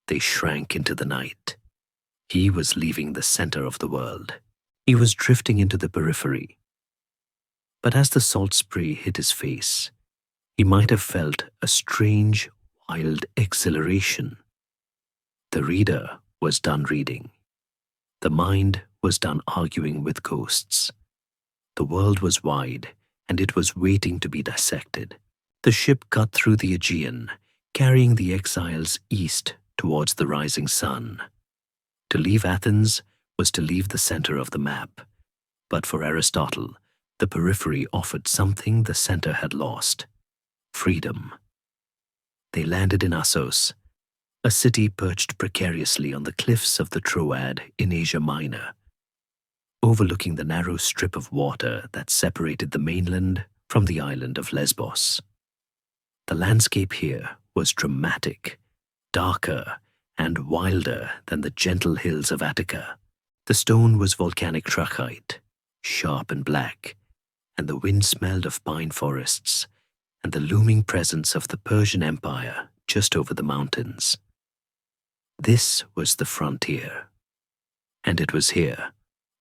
they shrank into the night. He was leaving the center of the world. He was drifting into the periphery. But as the salt spray hit his face, he might have felt a strange, wild exhilaration. The reader was done reading. The mind was done arguing with ghosts. The world was wide, and it was waiting to be dissected. The ship cut through the Aegean, carrying the exiles east towards the rising sun. To leave Athens was to leave the center of the map, but for Aristotle, the periphery offered something the center had lost: freedom. They landed in Assos, a city perched precariously on the cliffs of the Troad in Asia Minor, overlooking the narrow strip of water that separated the mainland from the island of Lesbos. The landscape here was dramatic, darker, and wilder than the gentle hills of Attica. The stone was volcanic trachyte, sharp and black, and the wind smelled of pine forests and the looming presence of the Persian Empire just over the mountains. This was the frontier. And it was here,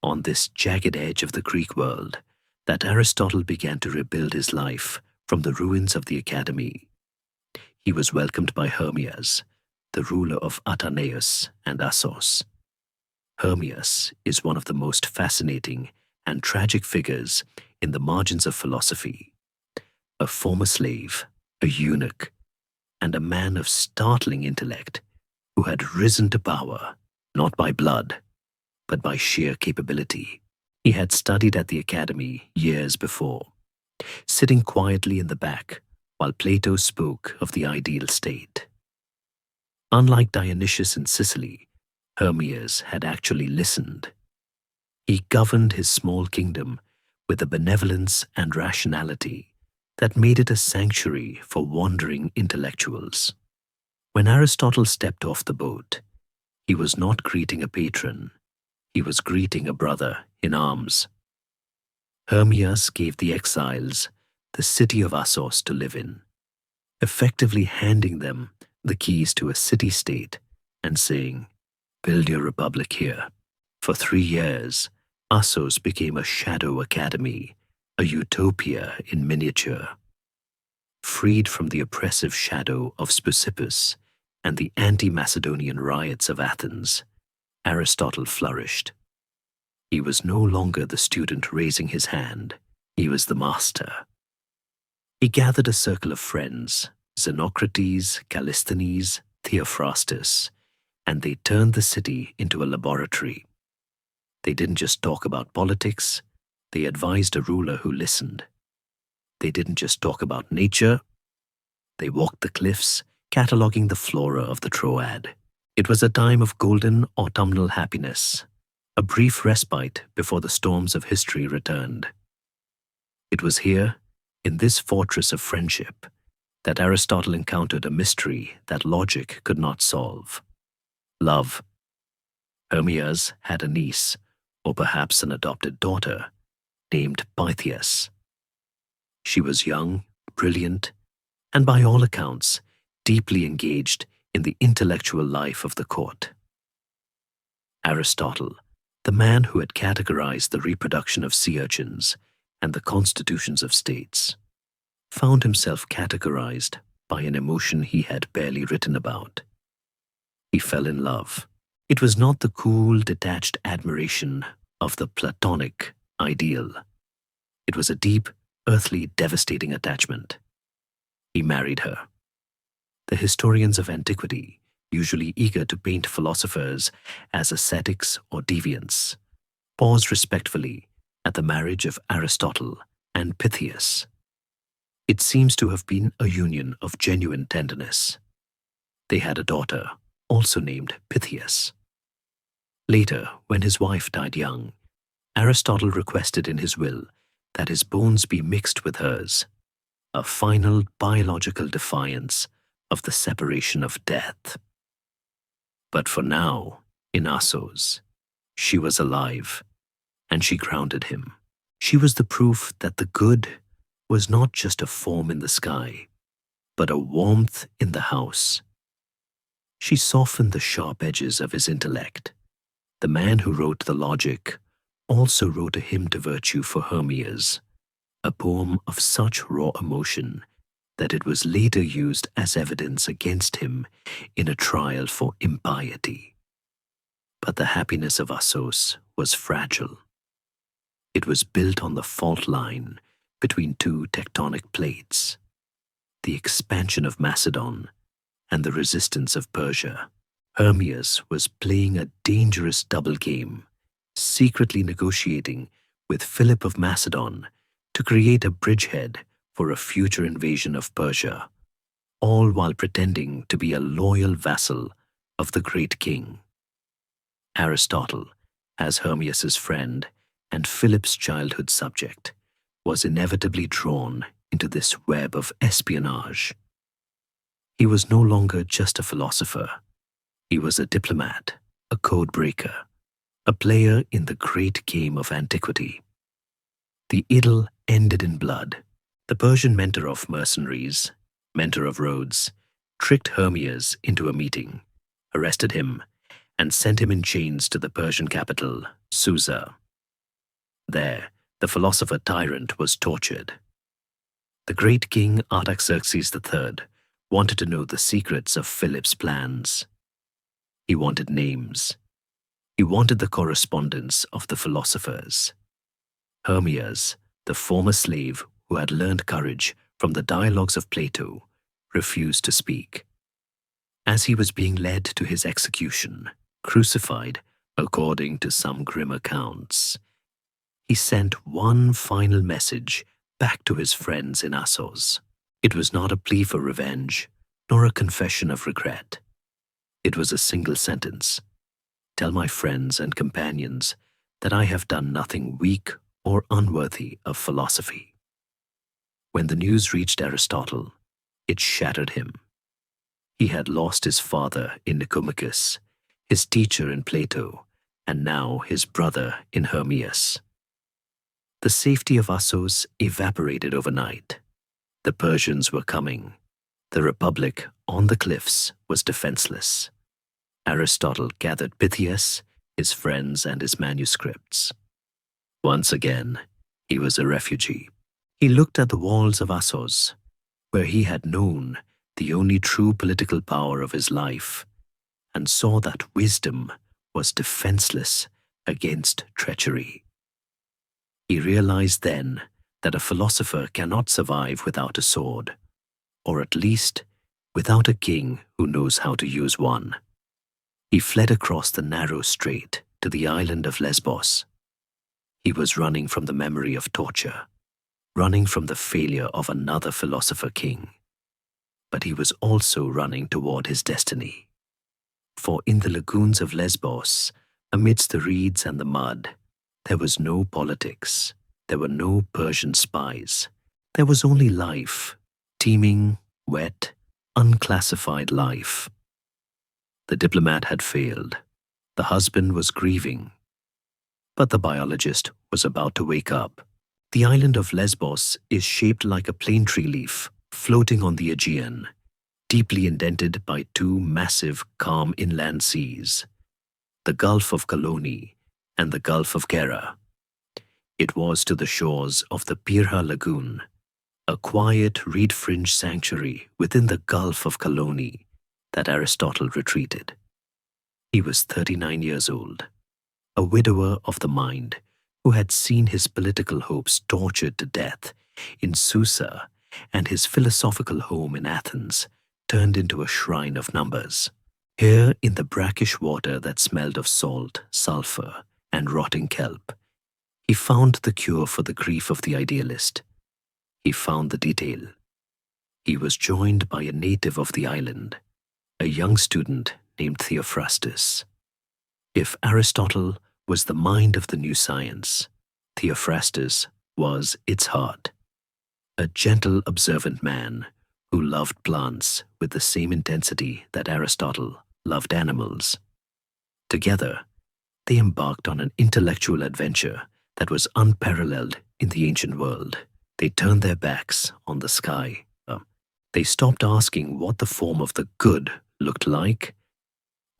on this jagged edge of the Greek world, that Aristotle began to rebuild his life from the ruins of the Academy. He was welcomed by Hermias, the ruler of Atarneus and Assos. Hermias is one of the most fascinating and tragic figures in the margins of philosophy. A former slave, a eunuch, and a man of startling intellect who had risen to power, not by blood, but by sheer capability. He had studied at the Academy years before, sitting quietly in the back while Plato spoke of the ideal state. Unlike Dionysius in Sicily, Hermias had actually listened. He governed his small kingdom with a benevolence and rationality that made it a sanctuary for wandering intellectuals. When Aristotle stepped off the boat, he was not greeting a patron, he was greeting a brother in arms. Hermias gave the exiles the city of Assos to live in, effectively handing them the keys to a city-state and saying, "Build your republic here." For 3 years, Assos became a shadow academy, a utopia in miniature. Freed from the oppressive shadow of Speusippus and the anti-Macedonian riots of Athens, Aristotle flourished. He was no longer the student raising his hand, he was the master. He gathered a circle of friends, Xenocrates, Callisthenes, Theophrastus, and they turned the city into a laboratory. They didn't just talk about politics, they advised a ruler who listened. They didn't just talk about nature, they walked the cliffs, cataloguing the flora of the Troad. It was a time of golden autumnal happiness, a brief respite before the storms of history returned. It was here, in this fortress of friendship, that Aristotle encountered a mystery that logic could not solve: love. Hermias had a niece, or perhaps an adopted daughter, named Pythias. She was young, brilliant, and by all accounts, deeply engaged in the intellectual life of the court. Aristotle, the man who had categorized the reproduction of sea urchins and the constitutions of states, found himself categorized by an emotion he had barely written about. He fell in love. It was not the cool, detached admiration of the Platonic ideal. It was a deep, earthly, devastating attachment. He married her. The historians of antiquity, usually eager to paint philosophers as ascetics or deviants, paused respectfully at the marriage of Aristotle and Pythias. It seems to have been a union of genuine tenderness. They had a daughter, also named Pythias. Later, when his wife died young, Aristotle requested in his will that his bones be mixed with hers, a final biological defiance of the separation of death. But for now, in Assos, she was alive, and she grounded him. She was the proof that the good, was not just a form in the sky, but a warmth in the house. She softened the sharp edges of his intellect. The man who wrote the logic also wrote a hymn to virtue for Hermias, a poem of such raw emotion that it was later used as evidence against him in a trial for impiety. But the happiness of Assos was fragile. It was built on the fault line between two tectonic plates, the expansion of Macedon and the resistance of Persia. Hermias was playing a dangerous double game, secretly negotiating with Philip of Macedon to create a bridgehead for a future invasion of Persia, all while pretending to be a loyal vassal of the great king. Aristotle, as Hermias's friend and Philip's childhood subject, was inevitably drawn into this web of espionage. He was no longer just a philosopher. He was a diplomat, a code-breaker, a player in the great game of antiquity. The idyll ended in blood. The Persian mentor of mercenaries, mentor of Rhodes, tricked Hermias into a meeting, arrested him, and sent him in chains to the Persian capital, Susa. There, the philosopher-tyrant was tortured. The great king Artaxerxes III wanted to know the secrets of Philip's plans. He wanted names. He wanted the correspondence of the philosophers. Hermias, the former slave who had learned courage from the dialogues of Plato, refused to speak. As he was being led to his execution, crucified according to some grim accounts, he sent one final message back to his friends in Assos. It was not a plea for revenge, nor a confession of regret. It was a single sentence. Tell my friends and companions that I have done nothing weak or unworthy of philosophy. When the news reached Aristotle, it shattered him. He had lost his father in Nicomachus, his teacher in Plato, and now his brother in Hermias. The safety of Assos evaporated overnight. The Persians were coming. The Republic on the cliffs was defenseless. Aristotle gathered Pythias, his friends, and his manuscripts. Once again, he was a refugee. He looked at the walls of Assos, where he had known the only true political power of his life, and saw that wisdom was defenseless against treachery. He realized then that a philosopher cannot survive without a sword, or at least without a king who knows how to use one. He fled across the narrow strait to the island of Lesbos. He was running from the memory of torture, running from the failure of another philosopher king. But he was also running toward his destiny. For in the lagoons of Lesbos, amidst the reeds and the mud, there was no politics. There were no Persian spies. There was only life, teeming, wet, unclassified life. The diplomat had failed. The husband was grieving. But the biologist was about to wake up. The island of Lesbos is shaped like a plane tree leaf floating on the Aegean, deeply indented by two massive, calm inland seas, the Gulf of Calone and the Gulf of Gera. It was to the shores of the Pirha Lagoon, a quiet reed-fringed sanctuary within the Gulf of Calone, that Aristotle retreated. He was 39 years old, a widower of the mind who had seen his political hopes tortured to death in Susa and his philosophical home in Athens turned into a shrine of numbers. Here, in the brackish water that smelled of salt, sulfur, and rotting kelp, he found the cure for the grief of the idealist. He found the detail. He was joined by a native of the island, a young student named Theophrastus. If Aristotle was the mind of the new science, Theophrastus was its heart. A gentle, observant man who loved plants with the same intensity that Aristotle loved animals. Together, they embarked on an intellectual adventure that was unparalleled in the ancient world. They turned their backs on the sky. They stopped asking what the form of the good looked like,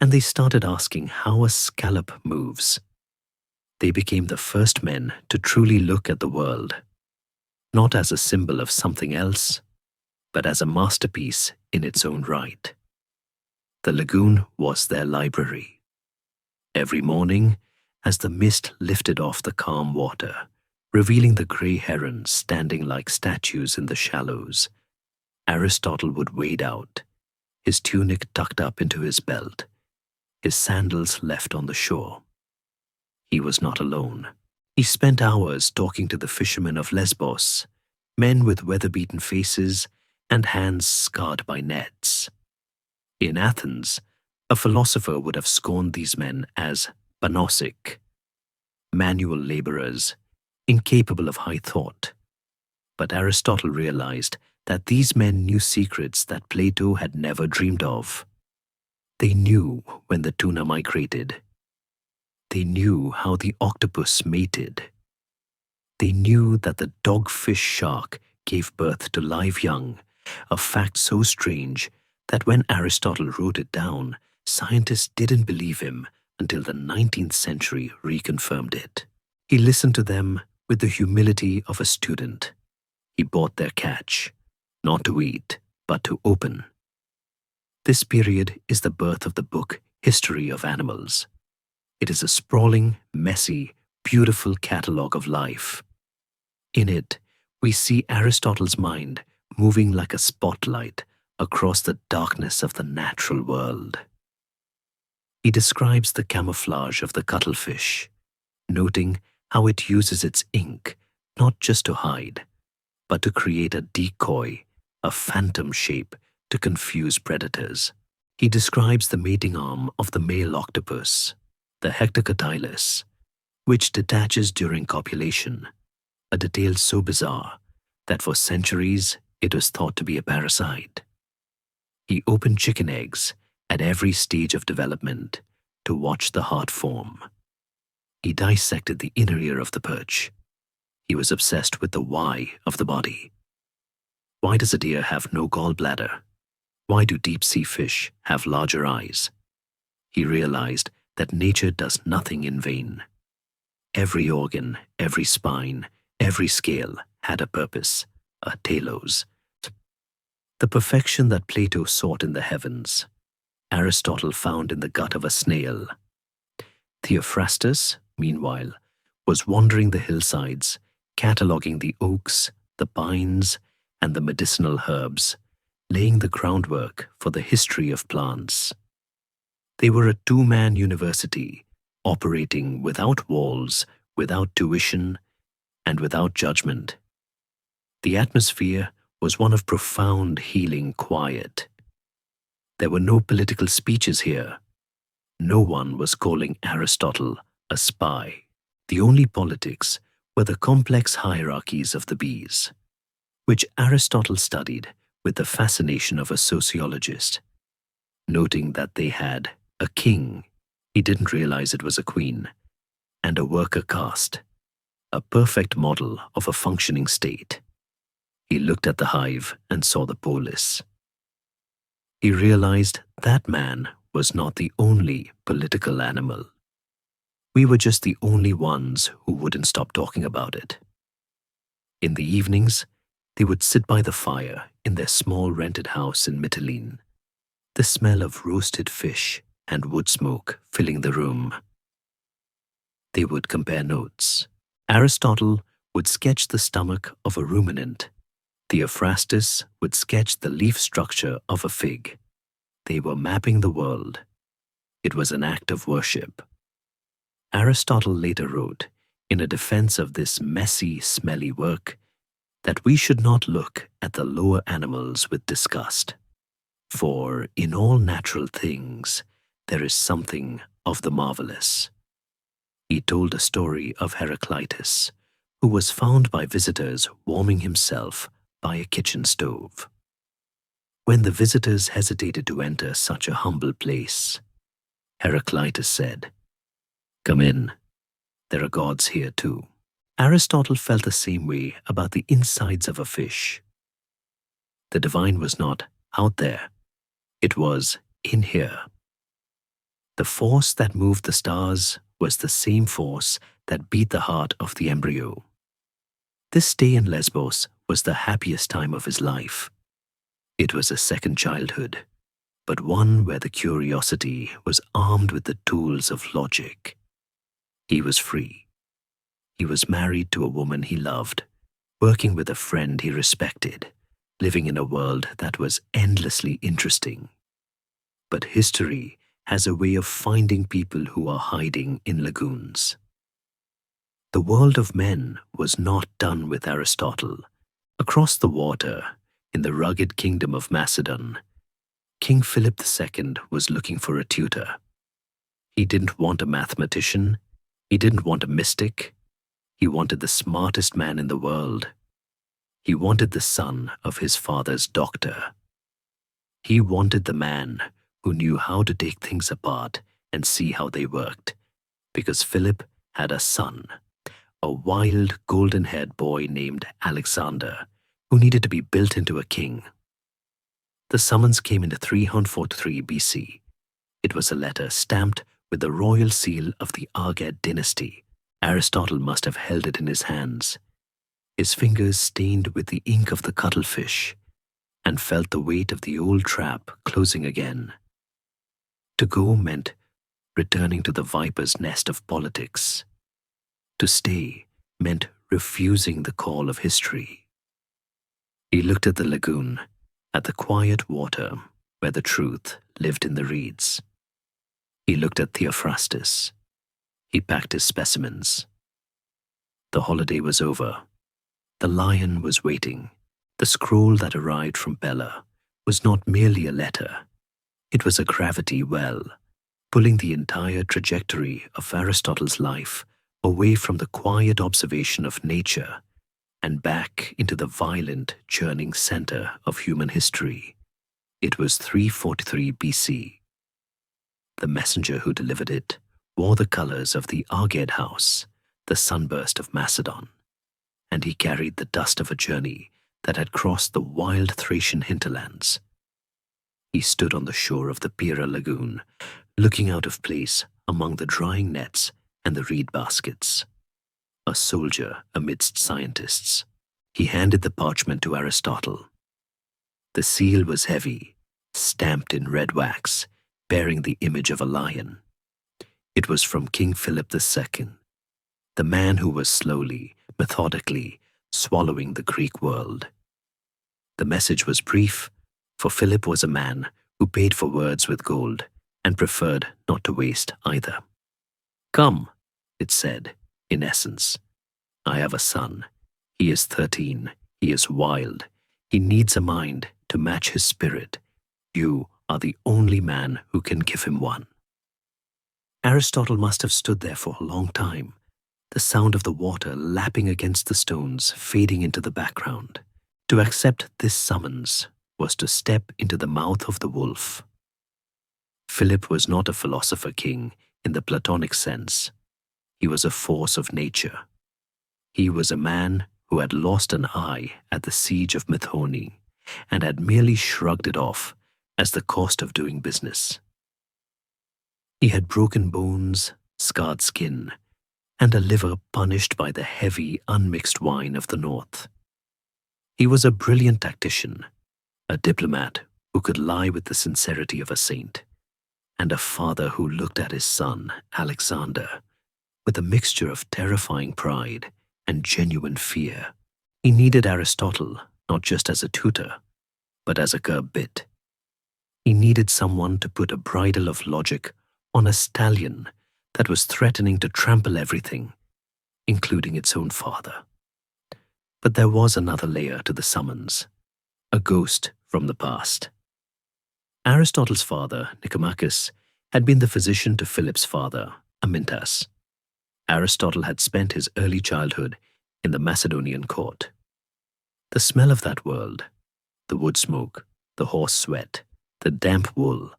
and they started asking how a scallop moves. They became the first men to truly look at the world, not as a symbol of something else, but as a masterpiece in its own right. The lagoon was their library. Every morning, as the mist lifted off the calm water, revealing the grey herons standing like statues in the shallows, Aristotle would wade out, his tunic tucked up into his belt, his sandals left on the shore. He was not alone. He spent hours talking to the fishermen of Lesbos, men with weather-beaten faces and hands scarred by nets. In Athens, a philosopher would have scorned these men as panosic, manual laborers, incapable of high thought. But Aristotle realized that these men knew secrets that Plato had never dreamed of. They knew when the tuna migrated. They knew how the octopus mated. They knew that the dogfish shark gave birth to live young, a fact so strange that when Aristotle wrote it down, scientists didn't believe him until the 19th century reconfirmed it. He listened to them with the humility of a student. He bought their catch, not to eat, but to open. This period is the birth of the book History of Animals. It is a sprawling, messy, beautiful catalogue of life. In it, we see Aristotle's mind moving like a spotlight across the darkness of the natural world. He describes the camouflage of the cuttlefish, noting how it uses its ink not just to hide, but to create a decoy, a phantom shape to confuse predators. He describes the mating arm of the male octopus, the hectocotylus, which detaches during copulation, a detail so bizarre that for centuries it was thought to be a parasite. He opened chicken eggs at every stage of development to watch the heart form. He dissected the inner ear of the perch. He was obsessed with the why of the body. Why does a deer have no gallbladder? Why do deep-sea fish have larger eyes? He realized that nature does nothing in vain. Every organ, every spine, every scale had a purpose, a telos. The perfection that Plato sought in the heavens, Aristotle found in the gut of a snail. Theophrastus, meanwhile, was wandering the hillsides, cataloguing the oaks, the pines, and the medicinal herbs, laying the groundwork for the history of plants. They were a two-man university, operating without walls, without tuition, and without judgment. The atmosphere was one of profound healing quiet. There were no political speeches here. No one was calling Aristotle a spy. The only politics were the complex hierarchies of the bees, which Aristotle studied with the fascination of a sociologist, noting that they had a king, he didn't realize it was a queen, and a worker caste, a perfect model of a functioning state. He looked at the hive and saw the polis. He realized that man was not the only political animal. We were just the only ones who wouldn't stop talking about it. In the evenings, they would sit by the fire in their small rented house in Mytilene, the smell of roasted fish and wood smoke filling the room. They would compare notes. Aristotle would sketch the stomach of a ruminant. Theophrastus would sketch the leaf structure of a fig. They were mapping the world. It was an act of worship. Aristotle later wrote, in a defense of this messy, smelly work, that we should not look at the lower animals with disgust. For in all natural things, there is something of the marvelous. He told a story of Heraclitus, who was found by visitors warming himself by a kitchen stove. When the visitors hesitated to enter such a humble place, Heraclitus said, "Come in, there are gods here too." Aristotle felt the same way about the insides of a fish. The divine was not out there, it was in here. The force that moved the stars was the same force that beat the heart of the embryo. This stay in Lesbos was the happiest time of his life. It was a second childhood, but one where the curiosity was armed with the tools of logic. He was free. He was married to a woman he loved, working with a friend he respected, living in a world that was endlessly interesting. But history has a way of finding people who are hiding in lagoons. The world of men was not done with Aristotle. Across the water, in the rugged kingdom of Macedon, King Philip II was looking for a tutor. He didn't want a mathematician. He didn't want a mystic. He wanted the smartest man in the world. He wanted the son of his father's doctor. He wanted the man who knew how to take things apart and see how they worked, because Philip had a son, a wild, golden-haired boy named Alexander, who needed to be built into a king. The summons came in 343 BC. It was a letter stamped with the royal seal of the Argead dynasty. Aristotle must have held it in his hands, his fingers stained with the ink of the cuttlefish, and felt the weight of the old trap closing again. To go meant returning to the viper's nest of politics. To stay meant refusing the call of history. He looked at the lagoon, at the quiet water where the truth lived in the reeds. He looked at Theophrastus. He packed his specimens. The holiday was over. The lion was waiting. The scroll that arrived from Bella was not merely a letter. It was a gravity well, pulling the entire trajectory of Aristotle's life away from the quiet observation of nature and back into the violent, churning center of human history. It was 343 BC. The messenger who delivered it wore the colors of the Argead house, the sunburst of Macedon, and he carried the dust of a journey that had crossed the wild Thracian hinterlands. He stood on the shore of the Pyrrha lagoon, looking out of place among the drying nets and the reed baskets. A soldier amidst scientists. He handed the parchment to Aristotle. The seal was heavy, stamped in red wax, bearing the image of a lion. It was from King Philip II, the man who was slowly, methodically swallowing the Greek world. The message was brief, for Philip was a man who paid for words with gold and preferred not to waste either. "Come," it said, in essence. "I have a son. He is 13. He is wild. He needs a mind to match his spirit. You are the only man who can give him one." Aristotle must have stood there for a long time, the sound of the water lapping against the stones fading into the background. To accept this summons was to step into the mouth of the wolf. Philip was not a philosopher king in the Platonic sense. He was a force of nature. He was a man who had lost an eye at the siege of Methone and had merely shrugged it off as the cost of doing business. He had broken bones, scarred skin, and a liver punished by the heavy, unmixed wine of the north. He was a brilliant tactician, a diplomat who could lie with the sincerity of a saint, and a father who looked at his son, Alexander, with a mixture of terrifying pride and genuine fear. He needed Aristotle not just as a tutor, but as a curb bit. He needed someone to put a bridle of logic on a stallion that was threatening to trample everything, including its own father. But there was another layer to the summons, a ghost from the past. Aristotle's father, Nicomachus, had been the physician to Philip's father, Amyntas. Aristotle had spent his early childhood in the Macedonian court. The smell of that world, the wood smoke, the horse sweat, the damp wool,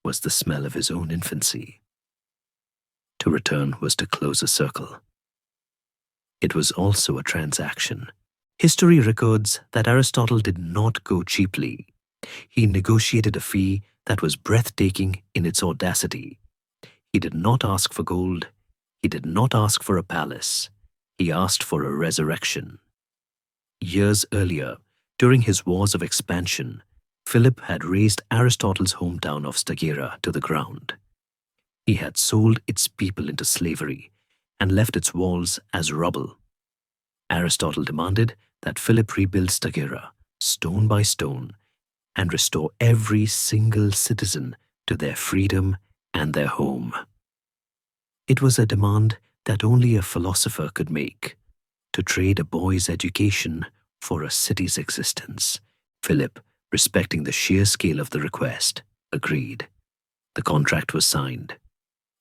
was the smell of his own infancy. To return was to close a circle. It was also a transaction. History records that Aristotle did not go cheaply. He negotiated a fee that was breathtaking in its audacity. He did not ask for gold. He did not ask for a palace. He asked for a resurrection. Years earlier, during his wars of expansion, Philip had razed Aristotle's hometown of Stagira to the ground. He had sold its people into slavery and left its walls as rubble. Aristotle demanded that Philip rebuild Stagira, stone by stone, and restore every single citizen to their freedom and their home. It was a demand that only a philosopher could make, to trade a boy's education for a city's existence. Philip, respecting the sheer scale of the request, agreed. The contract was signed.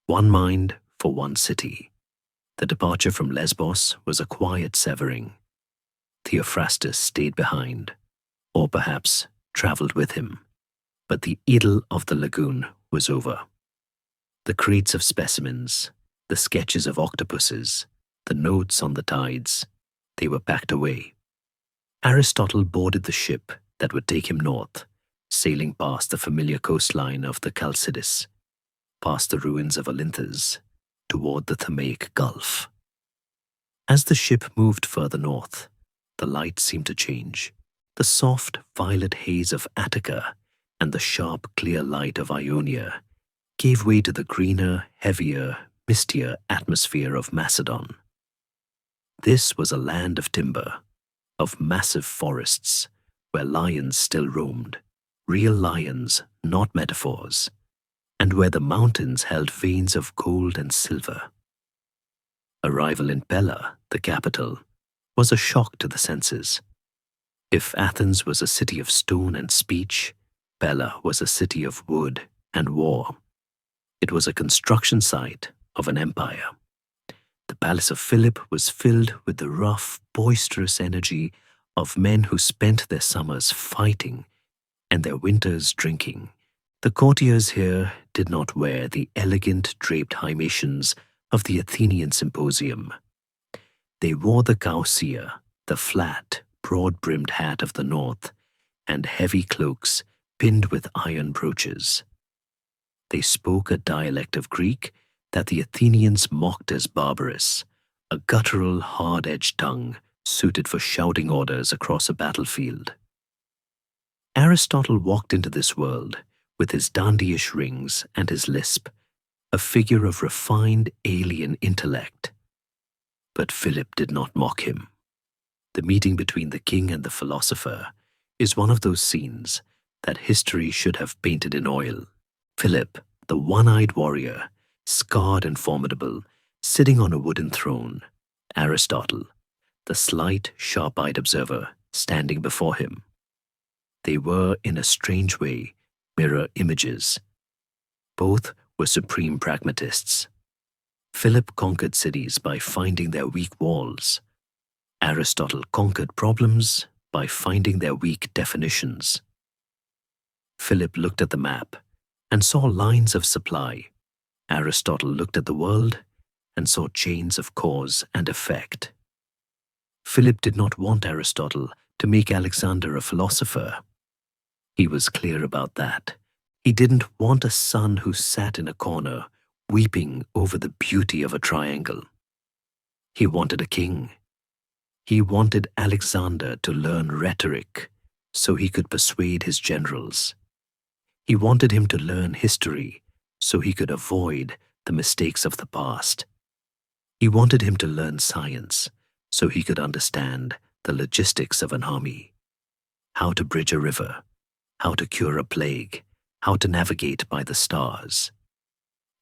One mind for one city. The departure from Lesbos was a quiet severing. Theophrastus stayed behind, or perhaps travelled with him. But the idyll of the lagoon was over. The crates of specimens, the sketches of octopuses, the notes on the tides, they were packed away. Aristotle boarded the ship that would take him north, sailing past the familiar coastline of the Chalcidice, past the ruins of Olynthus, toward the Thamaic Gulf. As the ship moved further north, the light seemed to change. The soft violet haze of Attica and the sharp clear light of Ionia gave way to the greener, heavier, mistier atmosphere of Macedon. This was a land of timber, of massive forests, where lions still roamed, real lions, not metaphors, and where the mountains held veins of gold and silver. Arrival in Pella, the capital, was a shock to the senses. If Athens was a city of stone and speech, Pella was a city of wood and war. It was a construction site of an empire. The palace of Philip was filled with the rough, boisterous energy of men who spent their summers fighting and their winters drinking. The courtiers here did not wear the elegant draped hymatians of the Athenian symposium. They wore the causia, the flat, broad-brimmed hat of the north, and heavy cloaks pinned with iron brooches. They spoke a dialect of Greek that the Athenians mocked as barbarous, a guttural, hard-edged tongue suited for shouting orders across a battlefield. Aristotle walked into this world with his dandyish rings and his lisp, a figure of refined alien intellect. But Philip did not mock him. The meeting between the king and the philosopher is one of those scenes that history should have painted in oil. Philip, the one-eyed warrior, scarred and formidable, sitting on a wooden throne. Aristotle, the slight, sharp-eyed observer, standing before him. They were, in a strange way, mirror images. Both were supreme pragmatists. Philip conquered cities by finding their weak walls. Aristotle conquered problems by finding their weak definitions. Philip looked at the map and saw lines of supply. Aristotle looked at the world and saw chains of cause and effect. Philip did not want Aristotle to make Alexander a philosopher. He was clear about that. He didn't want a son who sat in a corner, weeping over the beauty of a triangle. He wanted a king. He wanted Alexander to learn rhetoric so he could persuade his generals. He wanted him to learn history so he could avoid the mistakes of the past. He wanted him to learn science so he could understand the logistics of an army, how to bridge a river, how to cure a plague, how to navigate by the stars.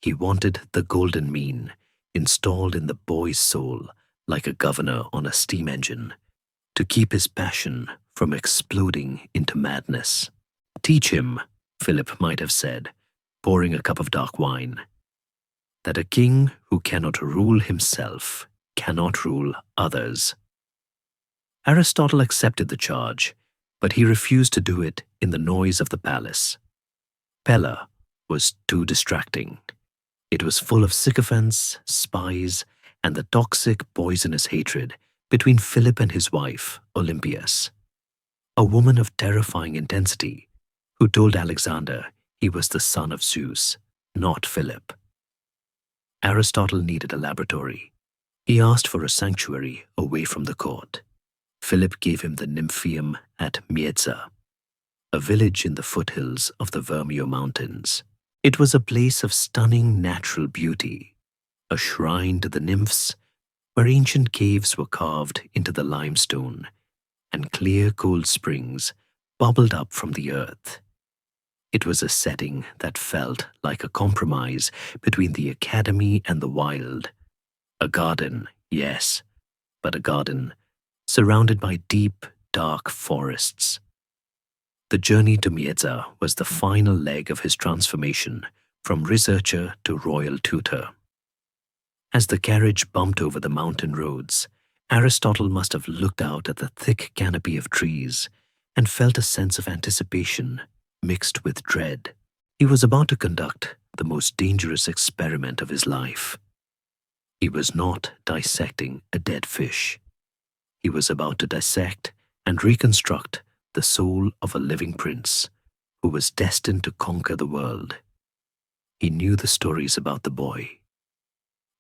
He wanted the golden mean installed in the boy's soul like a governor on a steam engine to keep his passion from exploding into madness. Teach him, Philip might have said, pouring a cup of dark wine, that a king who cannot rule himself cannot rule others. Aristotle accepted the charge, but he refused to do it in the noise of the palace. Pella was too distracting. It was full of sycophants, spies, and the toxic, poisonous hatred between Philip and his wife, Olympias, a woman of terrifying intensity who told Alexander he was the son of Zeus, not Philip. Aristotle needed a laboratory. He asked for a sanctuary away from the court. Philip gave him the Nymphaeum at Mieza, a village in the foothills of the Vermio Mountains. It was a place of stunning natural beauty, a shrine to the nymphs where ancient caves were carved into the limestone and clear cold springs bubbled up from the earth. It was a setting that felt like a compromise between the academy and the wild. A garden, yes, but a garden surrounded by deep, dark forests. The journey to Mieza was the final leg of his transformation from researcher to royal tutor. As the carriage bumped over the mountain roads, Aristotle must have looked out at the thick canopy of trees and felt a sense of anticipation mixed with dread. He was about to conduct the most dangerous experiment of his life. He was not dissecting a dead fish. He was about to dissect and reconstruct the soul of a living prince who was destined to conquer the world. He knew the stories about the boy.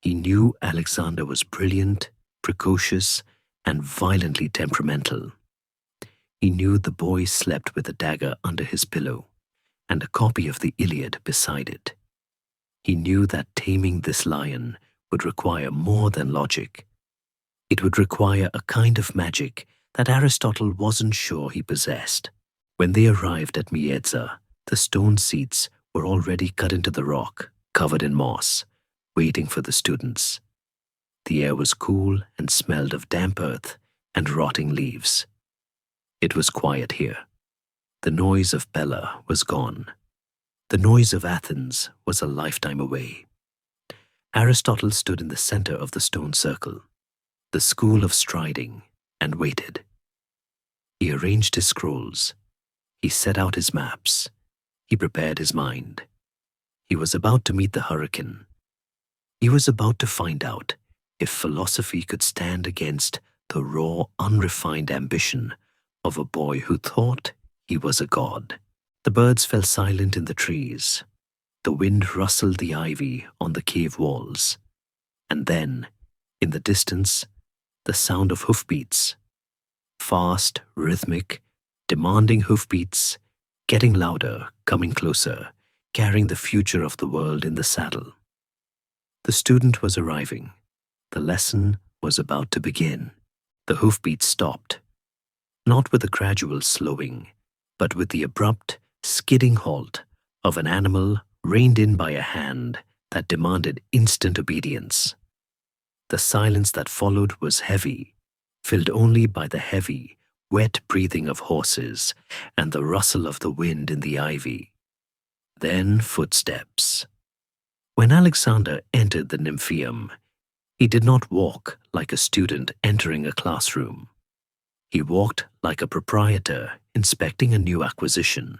He knew Alexander was brilliant, precocious, and violently temperamental. He knew the boy slept with a dagger under his pillow and a copy of the Iliad beside it. He knew that taming this lion would require more than logic. It would require a kind of magic that Aristotle wasn't sure he possessed. When they arrived at Mieza, the stone seats were already cut into the rock, covered in moss, waiting for the students. The air was cool and smelled of damp earth and rotting leaves. It was quiet here. The noise of Pella was gone. The noise of Athens was a lifetime away. Aristotle stood in the center of the stone circle, the school of striding, and waited. He arranged his scrolls. He set out his maps. He prepared his mind. He was about to meet the hurricane. He was about to find out if philosophy could stand against the raw, unrefined ambition of a boy who thought he was a god. The birds fell silent in the trees. The wind rustled the ivy on the cave walls. And then, in the distance, the sound of hoofbeats. Fast, rhythmic, demanding hoofbeats, getting louder, coming closer, carrying the future of the world in the saddle. The student was arriving. The lesson was about to begin. The hoofbeats stopped, not with a gradual slowing, but with the abrupt, skidding halt of an animal reined in by a hand that demanded instant obedience. The silence that followed was heavy, filled only by the heavy, wet breathing of horses and the rustle of the wind in the ivy. Then footsteps. When Alexander entered the Nymphaeum, he did not walk like a student entering a classroom. He walked like a proprietor inspecting a new acquisition.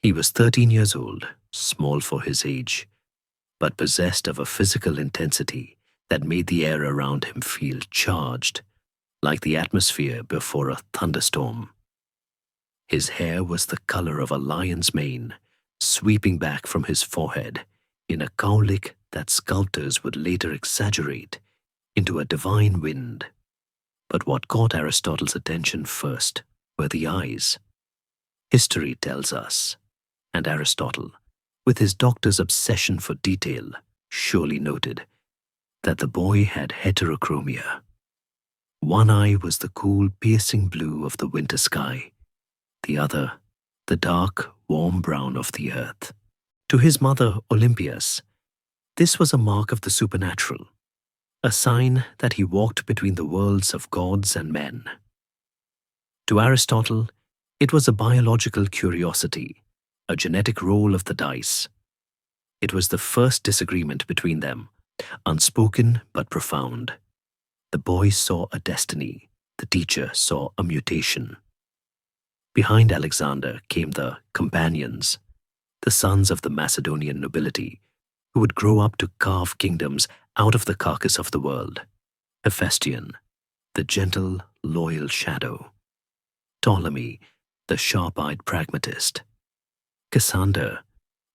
He was 13 years old, small for his age, but possessed of a physical intensity that made the air around him feel charged, like the atmosphere before a thunderstorm. His hair was the color of a lion's mane, sweeping back from his forehead in a cowlick that sculptors would later exaggerate into a divine wind. But what caught Aristotle's attention first were the eyes. History tells us, and Aristotle, with his doctor's obsession for detail, surely noted, that the boy had heterochromia. One eye was the cool, piercing blue of the winter sky, the other, the dark, warm brown of the earth. To his mother, Olympias, this was a mark of the supernatural, a sign that he walked between the worlds of gods and men. To Aristotle, it was a biological curiosity, a genetic roll of the dice. It was the first disagreement between them, unspoken but profound. The boy saw a destiny, the teacher saw a mutation. Behind Alexander came the companions, the sons of the Macedonian nobility, who would grow up to carve kingdoms out of the carcass of the world. Hephaestion, the gentle, loyal shadow. Ptolemy, the sharp-eyed pragmatist. Cassander,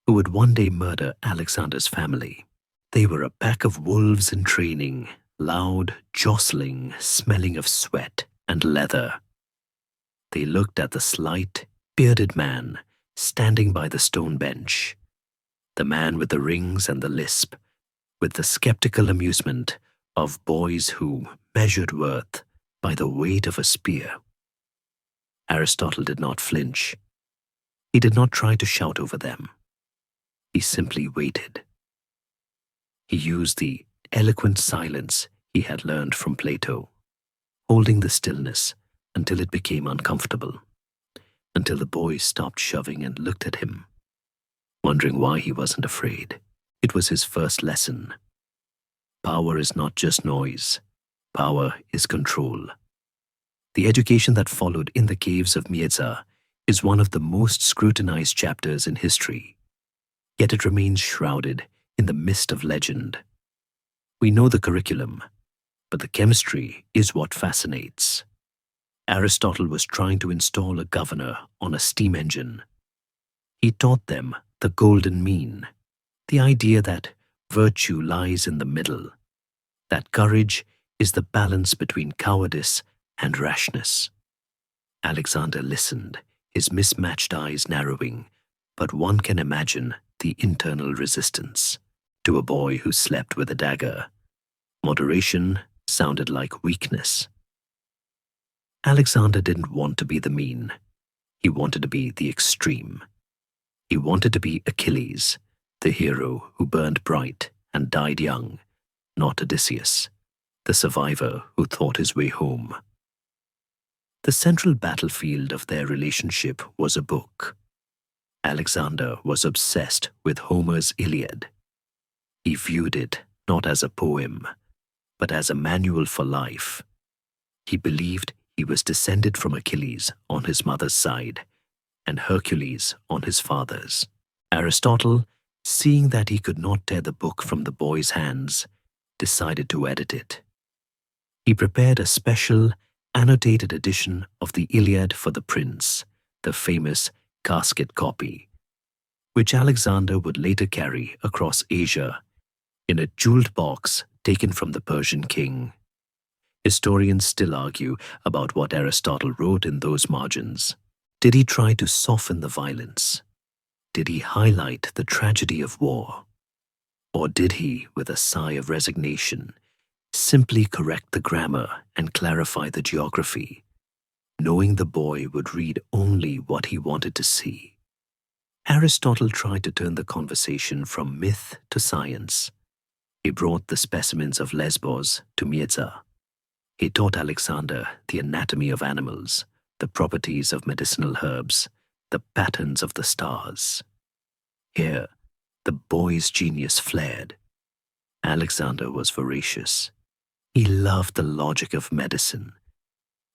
who would one day murder Alexander's family. They were a pack of wolves in training, loud, jostling, smelling of sweat and leather. They looked at the slight, bearded man standing by the stone bench, the man with the rings and the lisp, with the skeptical amusement of boys who measured worth by the weight of a spear. Aristotle did not flinch. He did not try to shout over them. He simply waited. He used the eloquent silence he had learned from Plato, holding the stillness until it became uncomfortable, until the boys stopped shoving and looked at him, wondering why he wasn't afraid. It was his first lesson. Power is not just noise. Power is control. The education that followed in the caves of Mieza is one of the most scrutinized chapters in history, yet it remains shrouded in the mist of legend. We know the curriculum, but the chemistry is what fascinates. Aristotle was trying to install a governor on a steam engine. He taught them the golden mean, the idea that virtue lies in the middle, that courage is the balance between cowardice and rashness. Alexander listened, his mismatched eyes narrowing, but one can imagine the internal resistance. To a boy who slept with a dagger, moderation sounded like weakness. Alexander didn't want to be the mean. He wanted to be the extreme. He wanted to be Achilles, the hero who burned bright and died young, not Odysseus, the survivor who thought his way home. The central battlefield of their relationship was a book. Alexander was obsessed with Homer's Iliad. He viewed it not as a poem, but as a manual for life. He believed he was descended from Achilles on his mother's side and Hercules on his father's. Aristotle, seeing that he could not tear the book from the boy's hands, decided to edit it. He prepared a special, annotated edition of the Iliad for the prince, the famous casket copy, which Alexander would later carry across Asia in a jeweled box taken from the Persian king. Historians still argue about what Aristotle wrote in those margins. Did he try to soften the violence? Did he highlight the tragedy of war? Or did he, with a sigh of resignation, simply correct the grammar and clarify the geography, knowing the boy would read only what he wanted to see? Aristotle tried to turn the conversation from myth to science. He brought the specimens of Lesbos to Mieza. He taught Alexander the anatomy of animals, the properties of medicinal herbs, the patterns of the stars. Here, the boy's genius flared. Alexander was voracious. He loved the logic of medicine,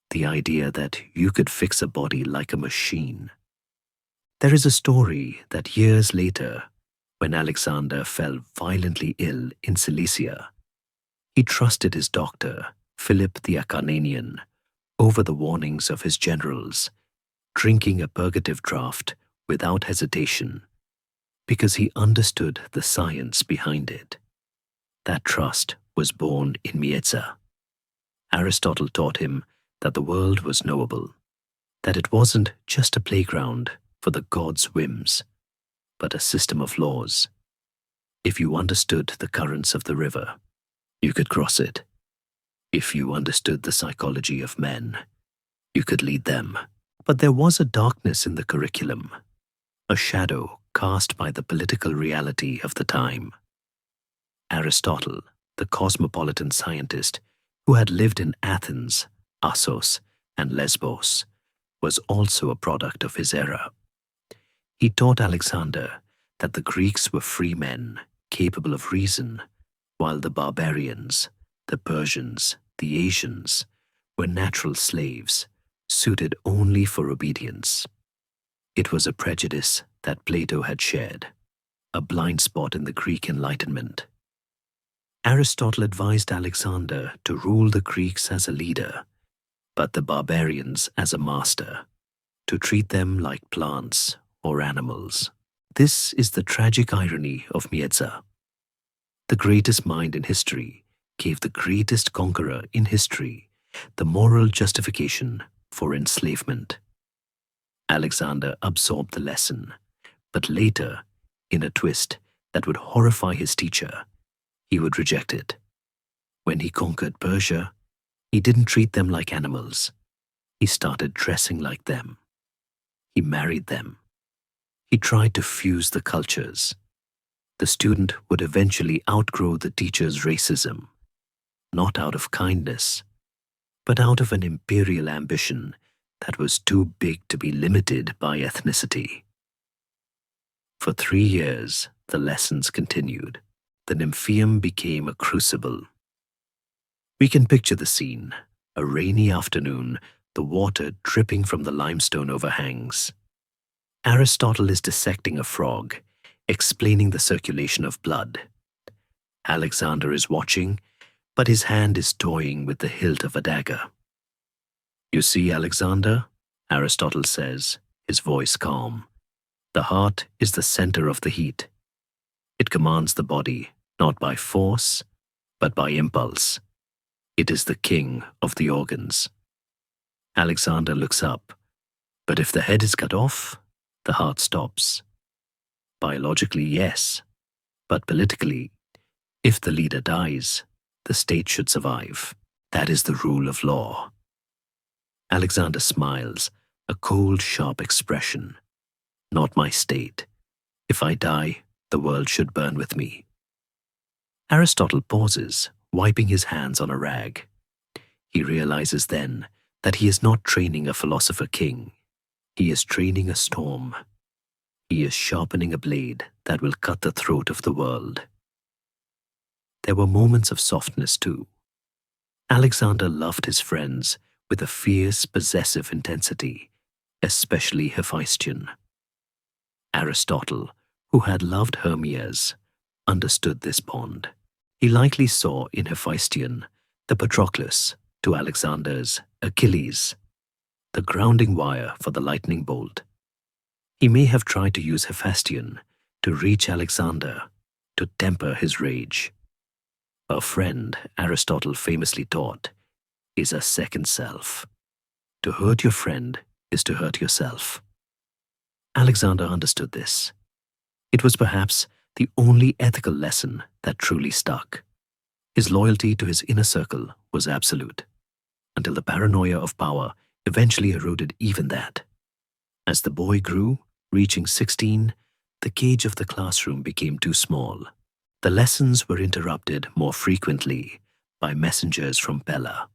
the idea that you could fix a body like a machine. There is a story that years later, when Alexander fell violently ill in Cilicia, he trusted his doctor, Philip the Acarnanian, over the warnings of his generals, drinking a purgative draught without hesitation, because he understood the science behind it. That trust was born in Mieza. Aristotle taught him that the world was knowable, that it wasn't just a playground for the gods' whims, but a system of laws. If you understood the currents of the river, you could cross it. If you understood the psychology of men, you could lead them. But there was a darkness in the curriculum, a shadow cast by the political reality of the time. Aristotle, the cosmopolitan scientist who had lived in Athens, Assos, and Lesbos, was also a product of his era. He taught Alexander that the Greeks were free men, capable of reason, while the barbarians, the Persians, the Asians, were natural slaves, suited only for obedience. It was a prejudice that Plato had shared, a blind spot in the Greek Enlightenment. Aristotle advised Alexander to rule the Greeks as a leader, but the barbarians as a master, to treat them like plants or animals. This is the tragic irony of Mieza. The greatest mind in history gave the greatest conqueror in history the moral justification for enslavement. Alexander absorbed the lesson, but later, in a twist that would horrify his teacher, he would reject it. When he conquered Persia, he didn't treat them like animals. He started dressing like them. He married them. He tried to fuse the cultures. The student would eventually outgrow the teacher's racism, not out of kindness, but out of an imperial ambition that was too big to be limited by ethnicity. For 3 years, the lessons continued. The Nymphaeum became a crucible. We can picture the scene, a rainy afternoon, the water dripping from the limestone overhangs. Aristotle is dissecting a frog, explaining the circulation of blood. Alexander is watching, but his hand is toying with the hilt of a dagger. "You see, Alexander," Aristotle says, his voice calm, "the heart is the center of the heat. It commands the body, not by force, but by impulse. It is the king of the organs." Alexander looks up, but if the head is cut off, the heart stops. Biologically, yes, but politically, if the leader dies, the state should survive. That is the rule of law. Alexander smiles, a cold, sharp expression. "Not my state. If I die, the world should burn with me." Aristotle pauses, wiping his hands on a rag. He realizes then that he is not training a philosopher king. He is training a storm. He is sharpening a blade that will cut the throat of the world. There were moments of softness too. Alexander loved his friends with a fierce, possessive intensity, especially Hephaestion. Aristotle, who had loved Hermias, understood this bond. He likely saw in Hephaestion the Patroclus to Alexander's Achilles, the grounding wire for the lightning bolt. He may have tried to use Hephaestion to reach Alexander, to temper his rage. A friend, Aristotle famously taught, is a second self. To hurt your friend is to hurt yourself. Alexander understood this. It was perhaps the only ethical lesson that truly stuck. His loyalty to his inner circle was absolute, until the paranoia of power eventually eroded even that. As the boy grew, reaching 16, the cage of the classroom became too small. The lessons were interrupted more frequently by messengers from Pella.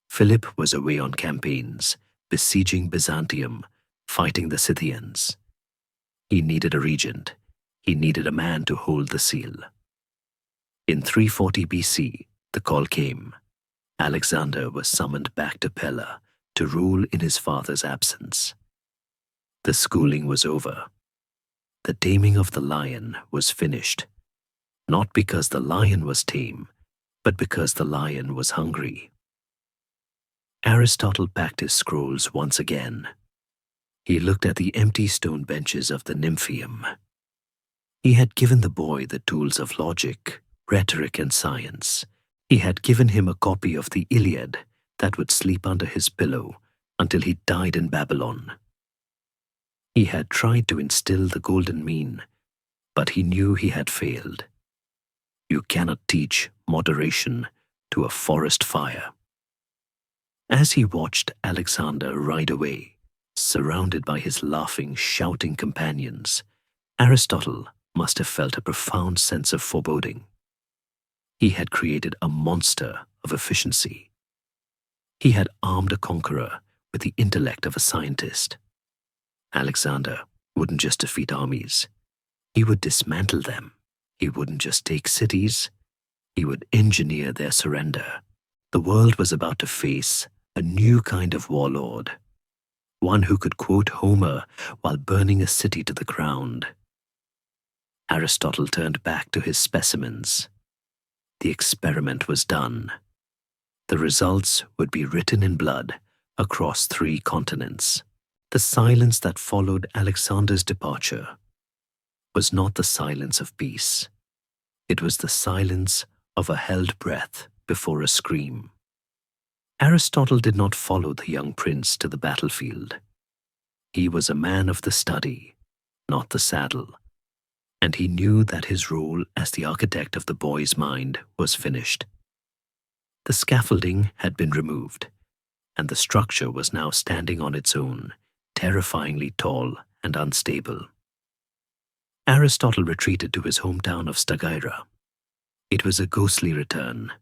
Philip was away on campaigns, besieging Byzantium, fighting the Scythians. He needed a regent. He needed a man to hold the seal. In 340 BC, the call came. Alexander was summoned back to Pella to rule in his father's absence. The schooling was over. The taming of the lion was finished, not because the lion was tame, but because the lion was hungry. Aristotle packed his scrolls once again. He looked at the empty stone benches of the Nymphaeum. He had given the boy the tools of logic, rhetoric, and science. He had given him a copy of the Iliad that would sleep under his pillow until he died in Babylon. He had tried to instill the golden mean, but he knew he had failed. You cannot teach moderation to a forest fire. As he watched Alexander ride away, surrounded by his laughing, shouting companions, Aristotle must have felt a profound sense of foreboding. He had created a monster of efficiency. He had armed a conqueror with the intellect of a scientist. Alexander wouldn't just defeat armies. He would dismantle them. He wouldn't just take cities. He would engineer their surrender. The world was about to face a new kind of warlord, one who could quote Homer while burning a city to the ground. Aristotle turned back to his specimens. the experiment was done. The results would be written in blood across 3 continents. The silence that followed Alexander's departure was not the silence of peace. It was the silence of a held breath before a scream. Aristotle did not follow the young prince to the battlefield. He was a man of the study, not the saddle, and he knew that his role as the architect of the boy's mind was finished. The scaffolding had been removed, and the structure was now standing on its own, terrifyingly tall and unstable. Aristotle retreated to his hometown of Stagira. It was a ghostly return.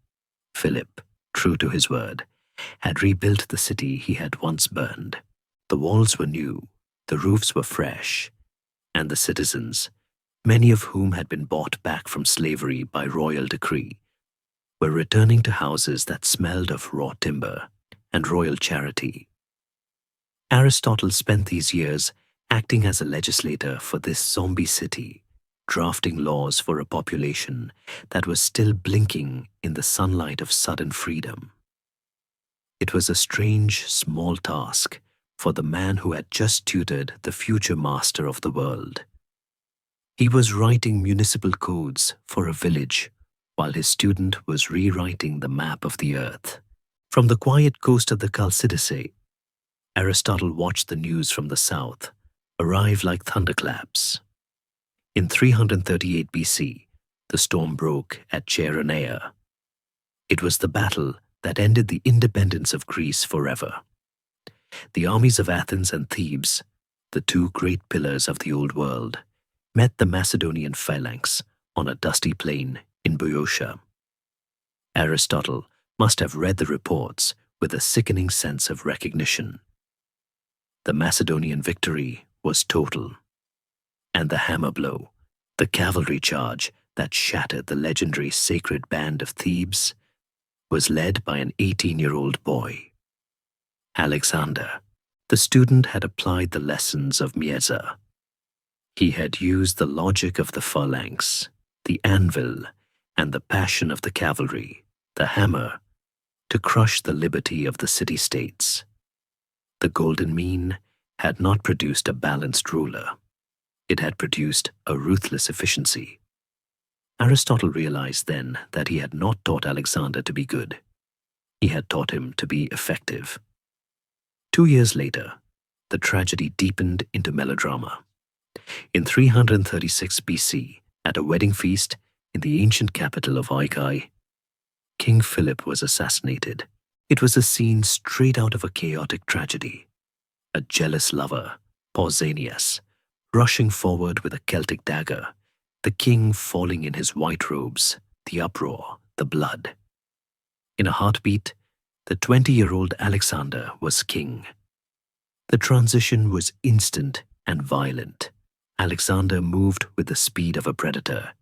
Philip, true to his word, had rebuilt the city he had once burned. The walls were new, the roofs were fresh, and the citizens, many of whom had been bought back from slavery by royal decree, were returning to houses that smelled of raw timber and royal charity. Aristotle spent these years acting as a legislator for this zombie city, drafting laws for a population that was still blinking in the sunlight of sudden freedom. It was a strange, small task for the man who had just tutored the future master of the world. He was writing municipal codes for a village while his student was rewriting the map of the earth. From the quiet coast of the Chalcidice, Aristotle watched the news from the south arrive like thunderclaps. In 338 BC, the storm broke at Chaeronea. It was the battle that ended the independence of Greece forever. The armies of Athens and Thebes, the 2 great pillars of the old world, met the Macedonian phalanx on a dusty plain in Boeotia. Aristotle must have read the reports with a sickening sense of recognition. The Macedonian victory was total, and the hammer blow, the cavalry charge that shattered the legendary sacred band of Thebes, was led by an 18-year-old boy. Alexander, the student, had applied the lessons of Mieza. He had used the logic of the phalanx, the anvil, and the passion of the cavalry, the hammer, to crush the liberty of the city-states. The golden mean had not produced a balanced ruler. It had produced a ruthless efficiency. Aristotle realized then that he had not taught Alexander to be good. He had taught him to be effective. 2 years later, the tragedy deepened into melodrama. In 336 BC, at a wedding feast in the ancient capital of Oikai, King Philip was assassinated. It was a scene straight out of a chaotic tragedy. A jealous lover, Pausanias, rushing forward with a Celtic dagger, the king falling in his white robes, the uproar, the blood. In a heartbeat, the 20-year-old Alexander was king. The transition was instant and violent. Alexander moved with the speed of a predator.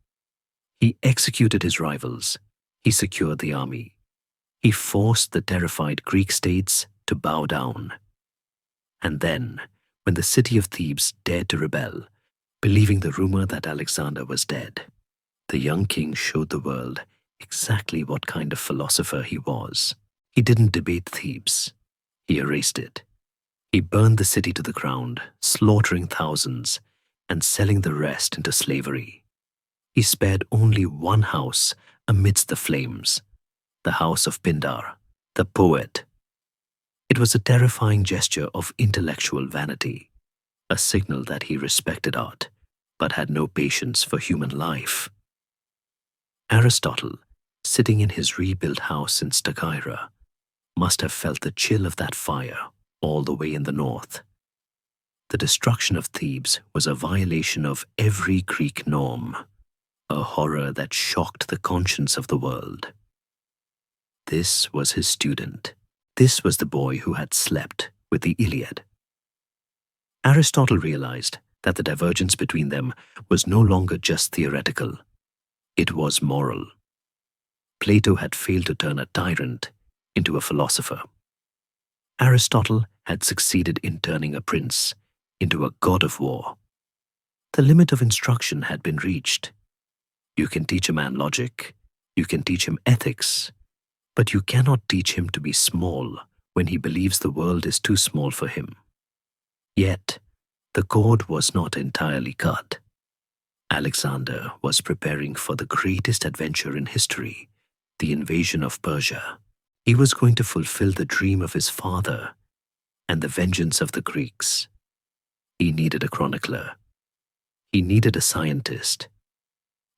He executed his rivals. He secured the army. He forced the terrified Greek states to bow down. And then, when the city of Thebes dared to rebel, believing the rumor that Alexander was dead, the young king showed the world exactly what kind of philosopher he was. He didn't debate Thebes. He erased it. He burned the city to the ground, slaughtering thousands and selling the rest into slavery. He spared only one house amidst the flames, the house of Pindar, the poet. It was a terrifying gesture of intellectual vanity, a signal that he respected art, but had no patience for human life. Aristotle, sitting in his rebuilt house in Stagira, must have felt the chill of that fire all the way in the north. The destruction of Thebes was a violation of every Greek norm, a horror that shocked the conscience of the world. This was his student. This was the boy who had slept with the Iliad. Aristotle realized that the divergence between them was no longer just theoretical. It was moral. Plato had failed to turn a tyrant into a philosopher. Aristotle had succeeded in turning a prince into a god of war. The limit of instruction had been reached. You can teach a man logic, You can teach him ethics, but you cannot teach him to be small when he believes the world is too small for him. Yet, the cord was not entirely cut. Alexander was preparing for the greatest adventure in history, the invasion of Persia. He was going to fulfill the dream of his father and the vengeance of the Greeks. He needed a chronicler. He needed a scientist.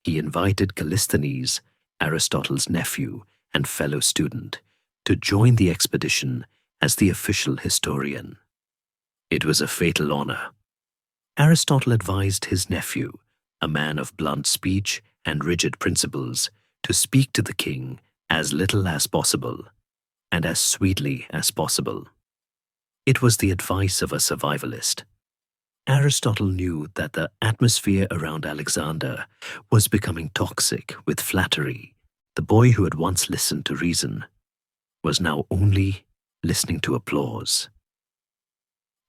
He invited Callisthenes, Aristotle's nephew and fellow student, to join the expedition as the official historian. It was a fatal honor. Aristotle advised his nephew, a man of blunt speech and rigid principles, to speak to the king as little as possible and as sweetly as possible. It was the advice of a survivalist. Aristotle knew that the atmosphere around Alexander was becoming toxic with flattery. The boy who had once listened to reason was now only listening to applause.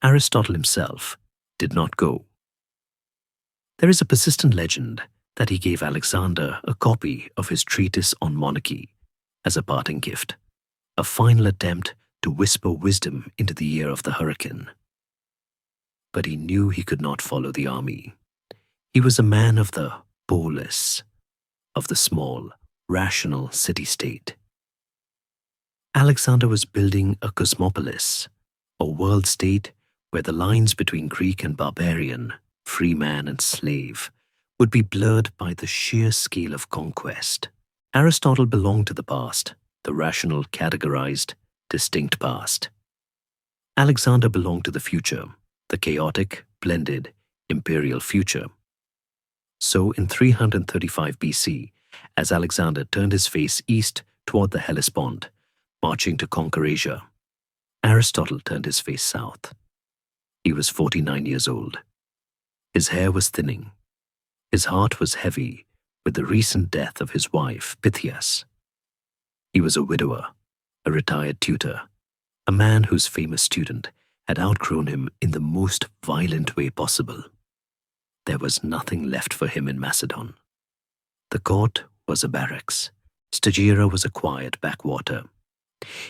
Aristotle himself did not go. There is a persistent legend that he gave Alexander a copy of his treatise on monarchy as a parting gift, a final attempt to whisper wisdom into the ear of the hurricane. But he knew he could not follow the army. He was a man of the polis, of the small, rational city-state. Alexander was building a cosmopolis, a world-state where the lines between Greek and barbarian, free man and slave, would be blurred by the sheer scale of conquest. Aristotle belonged to the past, the rational, categorized, distinct past. Alexander belonged to the future, the chaotic, blended, imperial future. So in 335 BC, as Alexander turned his face east toward the Hellespont, marching to conquer Asia, Aristotle turned his face south. He was 49 years old. His hair was thinning. His heart was heavy with the recent death of his wife, Pythias. He was a widower, a retired tutor, a man whose famous student had outgrown him in the most violent way possible. There was nothing left for him in Macedon. The court was a barracks. Stagira was a quiet backwater.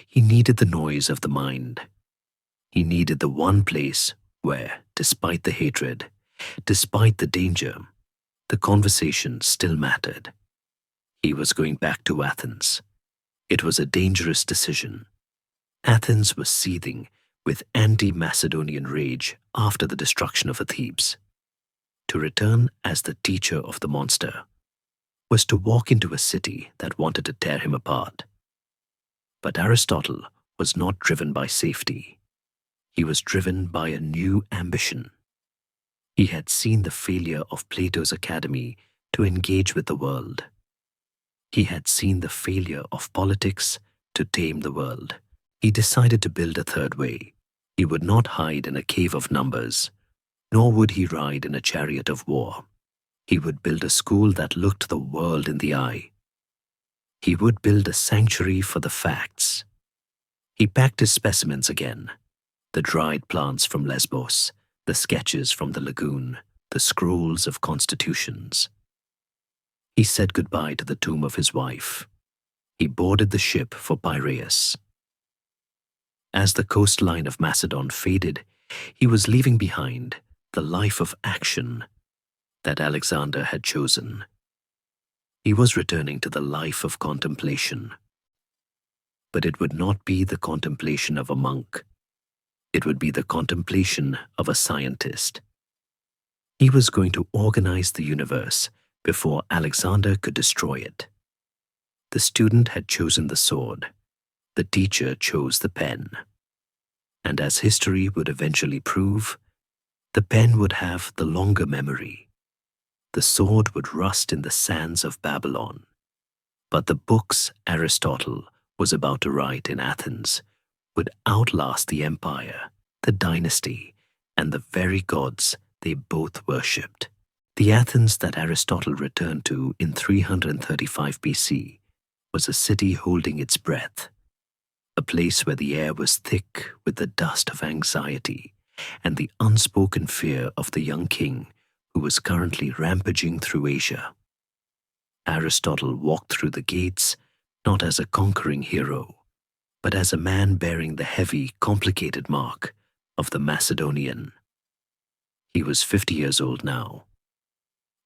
He needed the noise of the mind. He needed the one place where, despite the hatred, despite the danger, the conversation still mattered. He was going back to Athens. It was a dangerous decision. Athens was seething with anti-Macedonian rage after the destruction of Thebes. To return as the teacher of the monster was to walk into a city that wanted to tear him apart. But Aristotle was not driven by safety. He was driven by a new ambition. He had seen the failure of Plato's academy to engage with the world. He had seen the failure of politics to tame the world. He decided to build a third way. He would not hide in a cave of numbers, nor would he ride in a chariot of war. He would build a school that looked the world in the eye. He would build a sanctuary for the facts. He packed his specimens again, the dried plants from Lesbos, the sketches from the lagoon, the scrolls of constitutions. He said goodbye to the tomb of his wife. He boarded the ship for Piraeus. As the coastline of Macedon faded, he was leaving behind the life of action that Alexander had chosen. He was returning to the life of contemplation. But it would not be the contemplation of a monk. It would be the contemplation of a scientist. He was going to organize the universe before Alexander could destroy it. The student had chosen the sword. The teacher chose the pen. And as history would eventually prove, the pen would have the longer memory. The sword would rust in the sands of Babylon. But the books Aristotle was about to write in Athens would outlast the empire, the dynasty, and the very gods they both worshipped. The Athens that Aristotle returned to in 335 BC was a city holding its breath, a place where the air was thick with the dust of anxiety and the unspoken fear of the young king who was currently rampaging through Asia. Aristotle walked through the gates not as a conquering hero, but as a man bearing the heavy, complicated mark of the Macedonian. He was 50 years old now.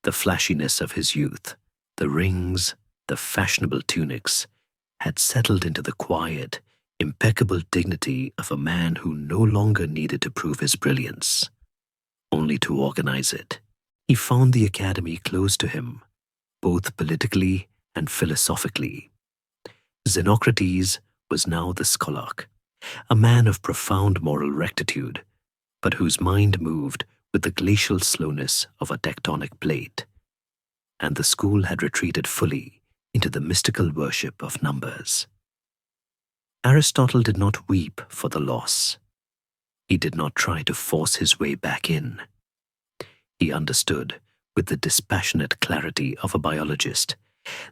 The flashiness of his youth, the rings, the fashionable tunics, had settled into the quiet, impeccable dignity of a man who no longer needed to prove his brilliance, only to organize it. He found the academy close to him, both politically and philosophically. Xenocrates was now the scholarch, a man of profound moral rectitude, but whose mind moved with the glacial slowness of a tectonic plate, and the school had retreated fully into the mystical worship of numbers. Aristotle did not weep for the loss. He did not try to force his way back in. He understood, with the dispassionate clarity of a biologist,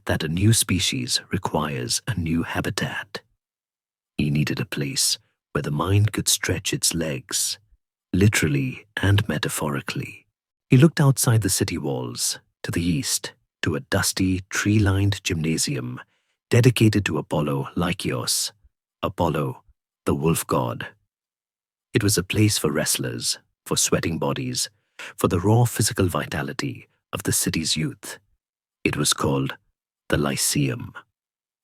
that a new species requires a new habitat. He needed a place where the mind could stretch its legs, literally and metaphorically. He looked outside the city walls, to the east, to a dusty, tree-lined gymnasium dedicated to Apollo Lykios, Apollo, the wolf god. It was a place for wrestlers, for sweating bodies, for the raw physical vitality of the city's youth. It was called the Lyceum,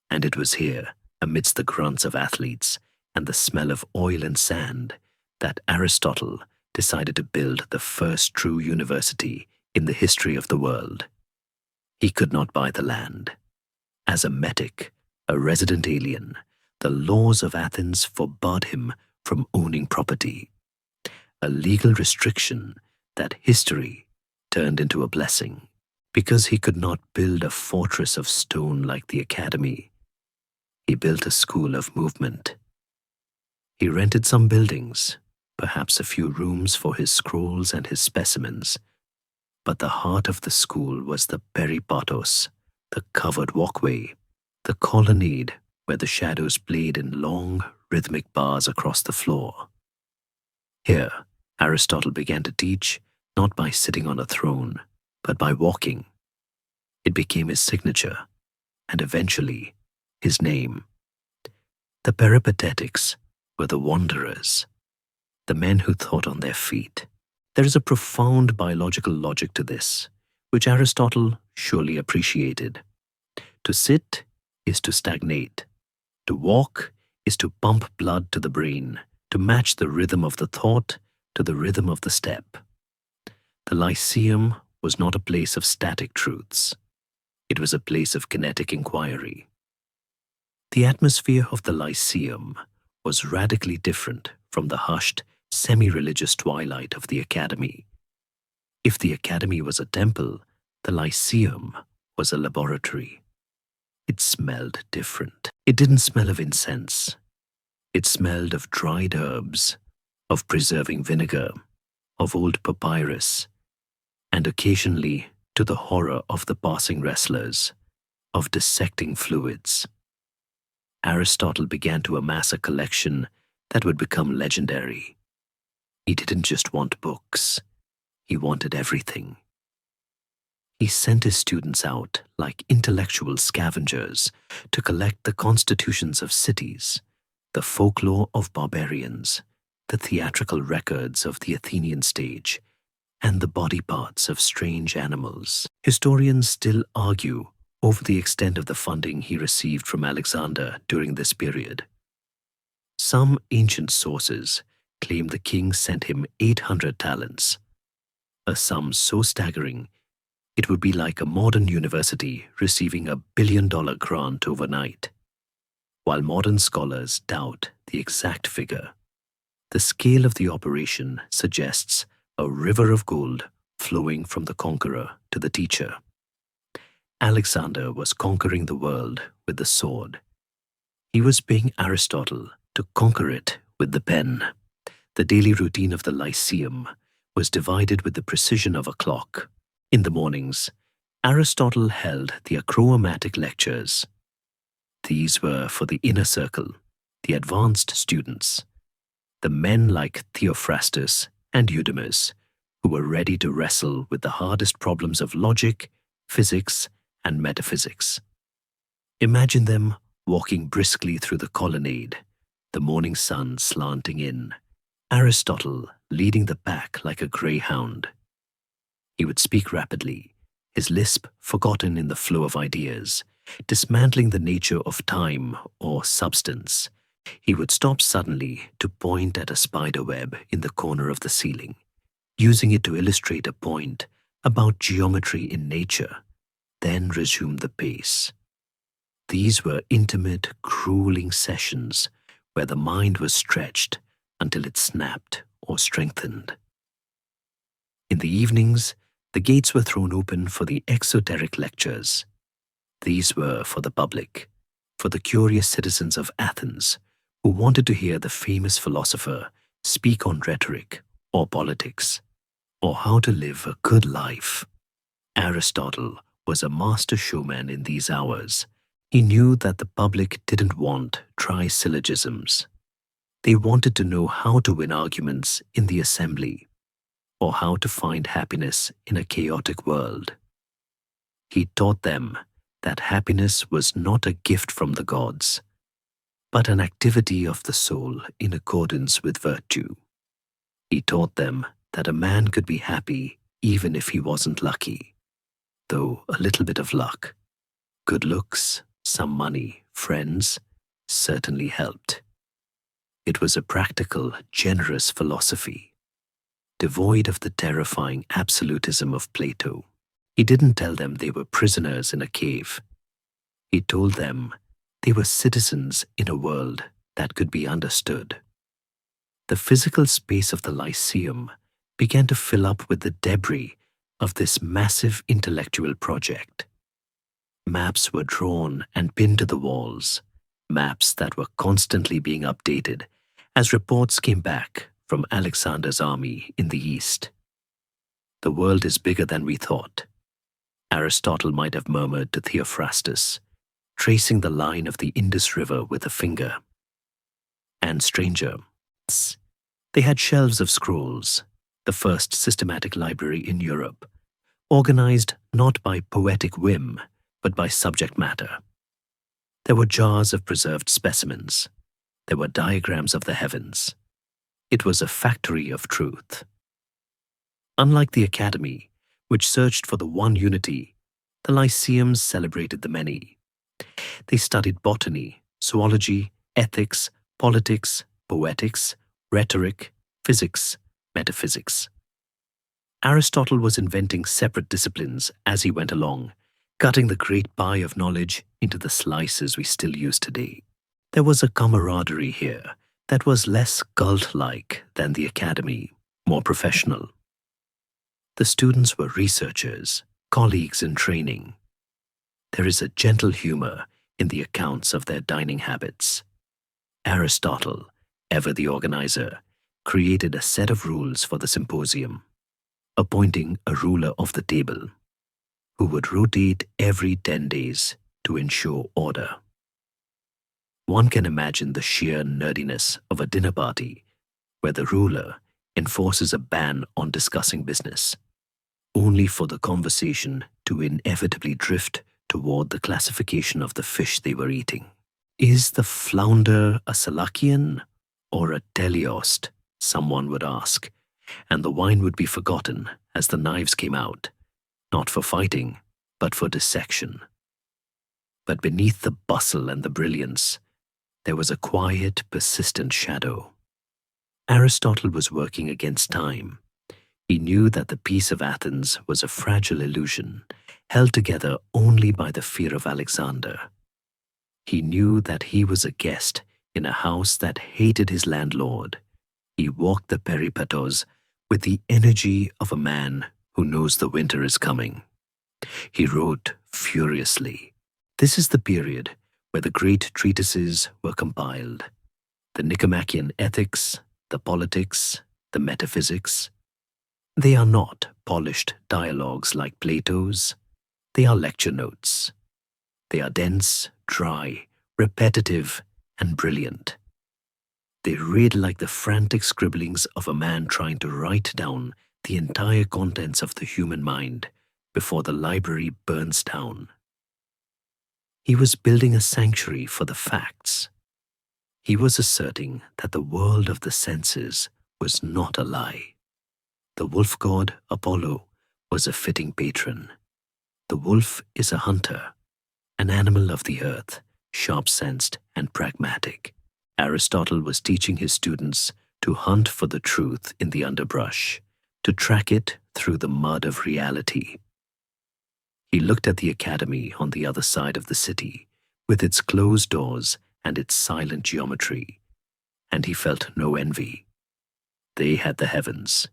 and it was here, amidst the grunts of athletes and the smell of oil and sand, that Aristotle decided to build the first true university in the history of the world. He could not buy the land. As a metic, a resident alien, the laws of Athens forbade him from owning property, a legal restriction that history turned into a blessing. Because he could not build a fortress of stone like the academy, he built a school of movement. He rented some buildings, perhaps a few rooms for his scrolls and his specimens, but the heart of the school was the peripatos, the covered walkway, the colonnade where the shadows played in long, rhythmic bars across the floor. Here, Aristotle began to teach, not by sitting on a throne, but by walking. It became his signature, and eventually his name. The peripatetics were the wanderers, the men who thought on their feet. There is a profound biological logic to this, which Aristotle surely appreciated. To sit is to stagnate. To walk is to pump blood to the brain, to match the rhythm of the thought to the rhythm of the step. The Lyceum was not a place of static truths. It was a place of kinetic inquiry. The atmosphere of the Lyceum was radically different from the hushed, semi-religious twilight of the academy. If the academy was a temple, the Lyceum was a laboratory. It smelled different. It didn't smell of incense. It smelled of dried herbs, of preserving vinegar, of old papyrus, and occasionally, to the horror of the passing wrestlers, of dissecting fluids. Aristotle began to amass a collection that would become legendary. He didn't just want books. He wanted everything. He sent his students out like intellectual scavengers to collect the constitutions of cities, the folklore of barbarians, the theatrical records of the Athenian stage, and the body parts of strange animals. Historians still argue over the extent of the funding he received from Alexander during this period. Some ancient sources claim the king sent him 800 talents, a sum so staggering it would be like a modern university receiving $1 billion grant overnight. While modern scholars doubt the exact figure, the scale of the operation suggests a river of gold flowing from the conqueror to the teacher. Alexander was conquering the world with the sword. He was paying Aristotle to conquer it with the pen. The daily routine of the Lyceum was divided with the precision of a clock. In the mornings, Aristotle held the achromatic lectures. These were for the inner circle, the advanced students, the men like Theophrastus and Eudemus, who were ready to wrestle with the hardest problems of logic, physics, and metaphysics. Imagine them walking briskly through the colonnade, the morning sun slanting in, Aristotle leading the pack like a greyhound. He would speak rapidly, his lisp forgotten in the flow of ideas, dismantling the nature of time or substance. He would stop suddenly to point at a spider web in the corner of the ceiling, using it to illustrate a point about geometry in nature, then resume the pace. These were intimate, grueling sessions where the mind was stretched until it snapped or strengthened. In the evenings, the gates were thrown open for the exoteric lectures. These were for the public, for the curious citizens of Athens who wanted to hear the famous philosopher speak on rhetoric or politics, or how to live a good life. Aristotle was a master showman in these hours. He knew that the public didn't want trisyllogisms. They wanted to know how to win arguments in the assembly, or how to find happiness in a chaotic world. He taught them that happiness was not a gift from the gods, but an activity of the soul in accordance with virtue. He taught them that a man could be happy even if he wasn't lucky, though a little bit of luck, good looks, some money, friends, certainly helped. It was a practical, generous philosophy, devoid of the terrifying absolutism of Plato. He didn't tell them they were prisoners in a cave. He told them they were citizens in a world that could be understood. The physical space of the Lyceum began to fill up with the debris of this massive intellectual project. Maps were drawn and pinned to the walls, maps that were constantly being updated as reports came back from Alexander's army in the east. The world is bigger than we thought, Aristotle might have murmured to Theophrastus, tracing the line of the Indus River with a finger. And stranger, they had shelves of scrolls, the first systematic library in Europe, organized not by poetic whim, but by subject matter. There were jars of preserved specimens. There were diagrams of the heavens. It was a factory of truth. Unlike the academy, which searched for the one unity, the lyceums celebrated the many. They studied botany, zoology, ethics, politics, poetics, rhetoric, physics, metaphysics. Aristotle was inventing separate disciplines as he went along, cutting the great pie of knowledge into the slices we still use today. There was a camaraderie here that was less cult-like than the academy, more professional. The students were researchers, colleagues in training. There is a gentle humor in the accounts of their dining habits. Aristotle, ever the organizer, created a set of rules for the symposium, appointing a ruler of the table, who would rotate every 10 days to ensure order. One can imagine the sheer nerdiness of a dinner party where the ruler enforces a ban on discussing business, only for the conversation to inevitably drift toward the classification of the fish they were eating. Is the flounder a Salacian or a teleost? Someone would ask, and the wine would be forgotten as the knives came out, not for fighting, but for dissection. But beneath the bustle and the brilliance, there was a quiet, persistent shadow. Aristotle was working against time. He knew that the peace of Athens was a fragile illusion, held together only by the fear of Alexander. He knew that he was a guest in a house that hated his landlord. He walked the peripatos with the energy of a man who knows the winter is coming. He wrote furiously. This is the period where the great treatises were compiled: the Nicomachean Ethics, the Politics, the Metaphysics. They are not polished dialogues like Plato's. They are lecture notes. They are dense, dry, repetitive, and brilliant. They read like the frantic scribblings of a man trying to write down the entire contents of the human mind before the library burns down. He was building a sanctuary for the facts. He was asserting that the world of the senses was not a lie. The wolf god Apollo was a fitting patron. The wolf is a hunter, an animal of the earth, sharp-sensed and pragmatic. Aristotle was teaching his students to hunt for the truth in the underbrush, to track it through the mud of reality. He looked at the academy on the other side of the city, with its closed doors and its silent geometry, and he felt no envy. They had the heavens.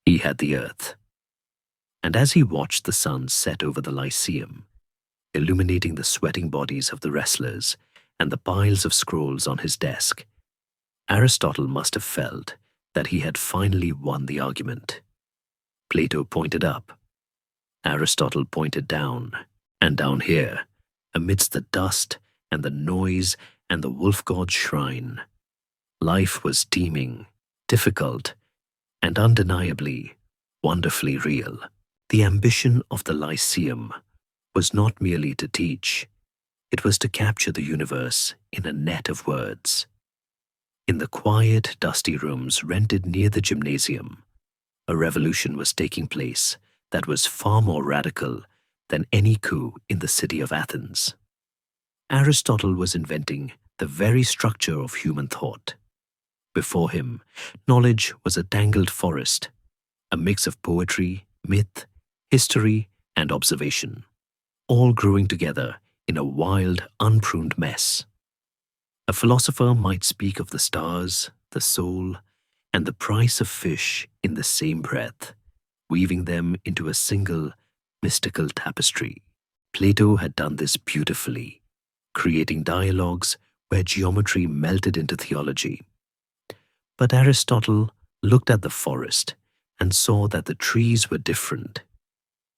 He had the earth. And as he watched the sun set over the Lyceum, illuminating the sweating bodies of the wrestlers and the piles of scrolls on his desk, Aristotle must have felt that he had finally won the argument. Plato pointed up. Aristotle pointed down, and down here, amidst the dust and the noise and the wolf god's shrine, life was teeming, difficult, and undeniably, wonderfully real. The ambition of the Lyceum was not merely to teach, it was to capture the universe in a net of words. In the quiet, dusty rooms rented near the gymnasium, a revolution was taking place that was far more radical than any coup in the city of Athens. Aristotle was inventing the very structure of human thought. Before him, knowledge was a tangled forest, a mix of poetry, myth, history, and observation, all growing together in a wild, unpruned mess. A philosopher might speak of the stars, the soul, and the price of fish in the same breath, weaving them into a single, mystical tapestry. Plato had done this beautifully, creating dialogues where geometry melted into theology. But Aristotle looked at the forest and saw that the trees were different.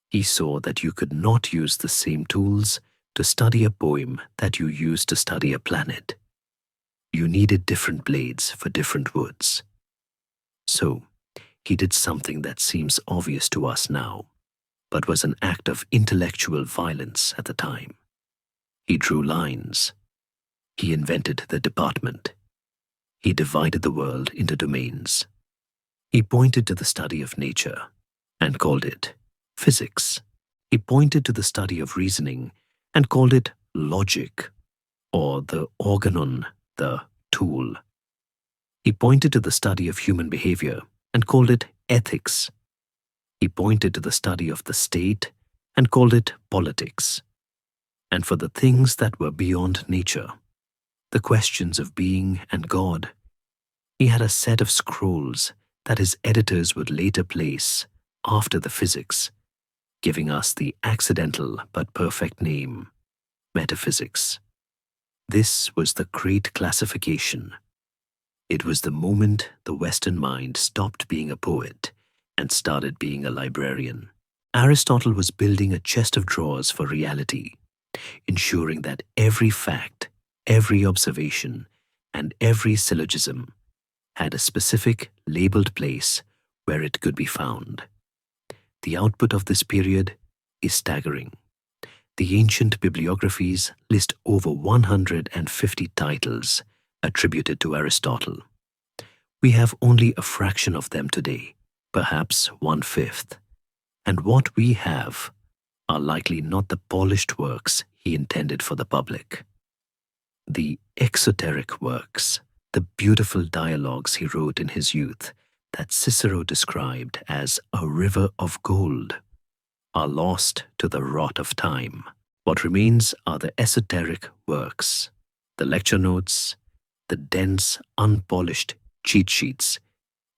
He saw that you could not use the same tools to study a poem that you used to study a planet. You needed different blades for different woods. So, he did something that seems obvious to us now, but was an act of intellectual violence at the time. He drew lines. He invented the department. He divided the world into domains. He pointed to the study of nature and called it physics. He pointed to the study of reasoning and called it logic, or the organon, the tool. He pointed to the study of human behavior and called it ethics. He pointed to the study of the state and called it politics. And for the things that were beyond nature, the questions of being and God, he had a set of scrolls that his editors would later place after the physics, giving us the accidental but perfect name, metaphysics. This was the great classification. It was the moment the Western mind stopped being a poet and started being a librarian. Aristotle was building a chest of drawers for reality, ensuring that every fact, every observation, and every syllogism had a specific labeled place where it could be found. The output of this period is staggering. The ancient bibliographies list over 150 titles attributed to Aristotle. We have only a fraction of them today, perhaps 1/5, and what we have are likely not the polished works he intended for the public. The exoteric works, the beautiful dialogues he wrote in his youth that Cicero described as a river of gold, are lost to the rot of time. What remains are the esoteric works, the lecture notes, the dense, unpolished cheat sheets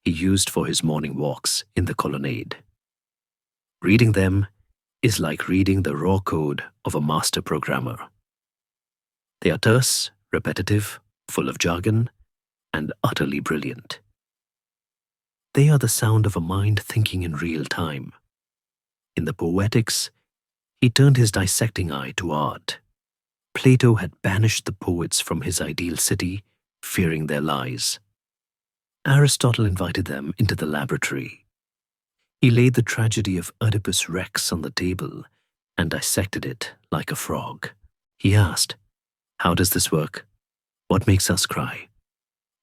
he used for his morning walks in the colonnade. Reading them is like reading the raw code of a master programmer. They are terse, repetitive, full of jargon, and utterly brilliant. They are the sound of a mind thinking in real time. In the Poetics, he turned his dissecting eye to art. Plato had banished the poets from his ideal city, fearing their lies. Aristotle invited them into the laboratory. He laid the tragedy of Oedipus Rex on the table and dissected it like a frog. He asked, "How does this work? What makes us cry?"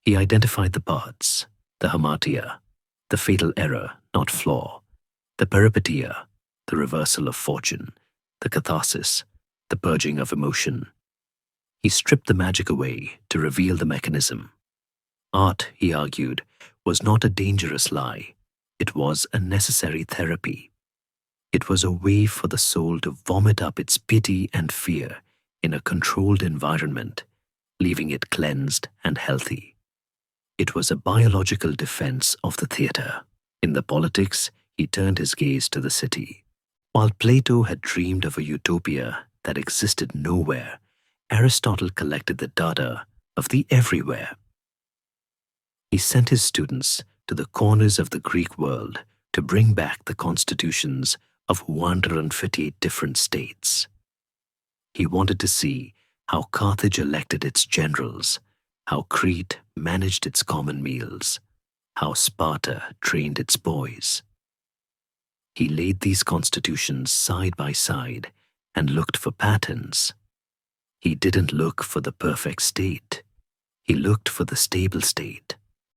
He identified the parts, the hamartia, the fatal error, not flaw, the peripeteia, the reversal of fortune, the catharsis, the purging of emotion. He stripped the magic away to reveal the mechanism. Art, he argued, was not a dangerous lie. It was a necessary therapy. It was a way for the soul to vomit up its pity and fear in a controlled environment, leaving it cleansed and healthy. It was a biological defense of the theater. In the politics, he turned his gaze to the city. While Plato had dreamed of a utopia that existed nowhere, Aristotle collected the data of the everywhere. He sent his students to the corners of the Greek world to bring back the constitutions of 158 different states. He wanted to see how Carthage elected its generals, how Crete managed its common meals, how Sparta trained its boys. He laid these constitutions side by side and looked for patterns. He didn't look for the perfect state. He looked for the stable state.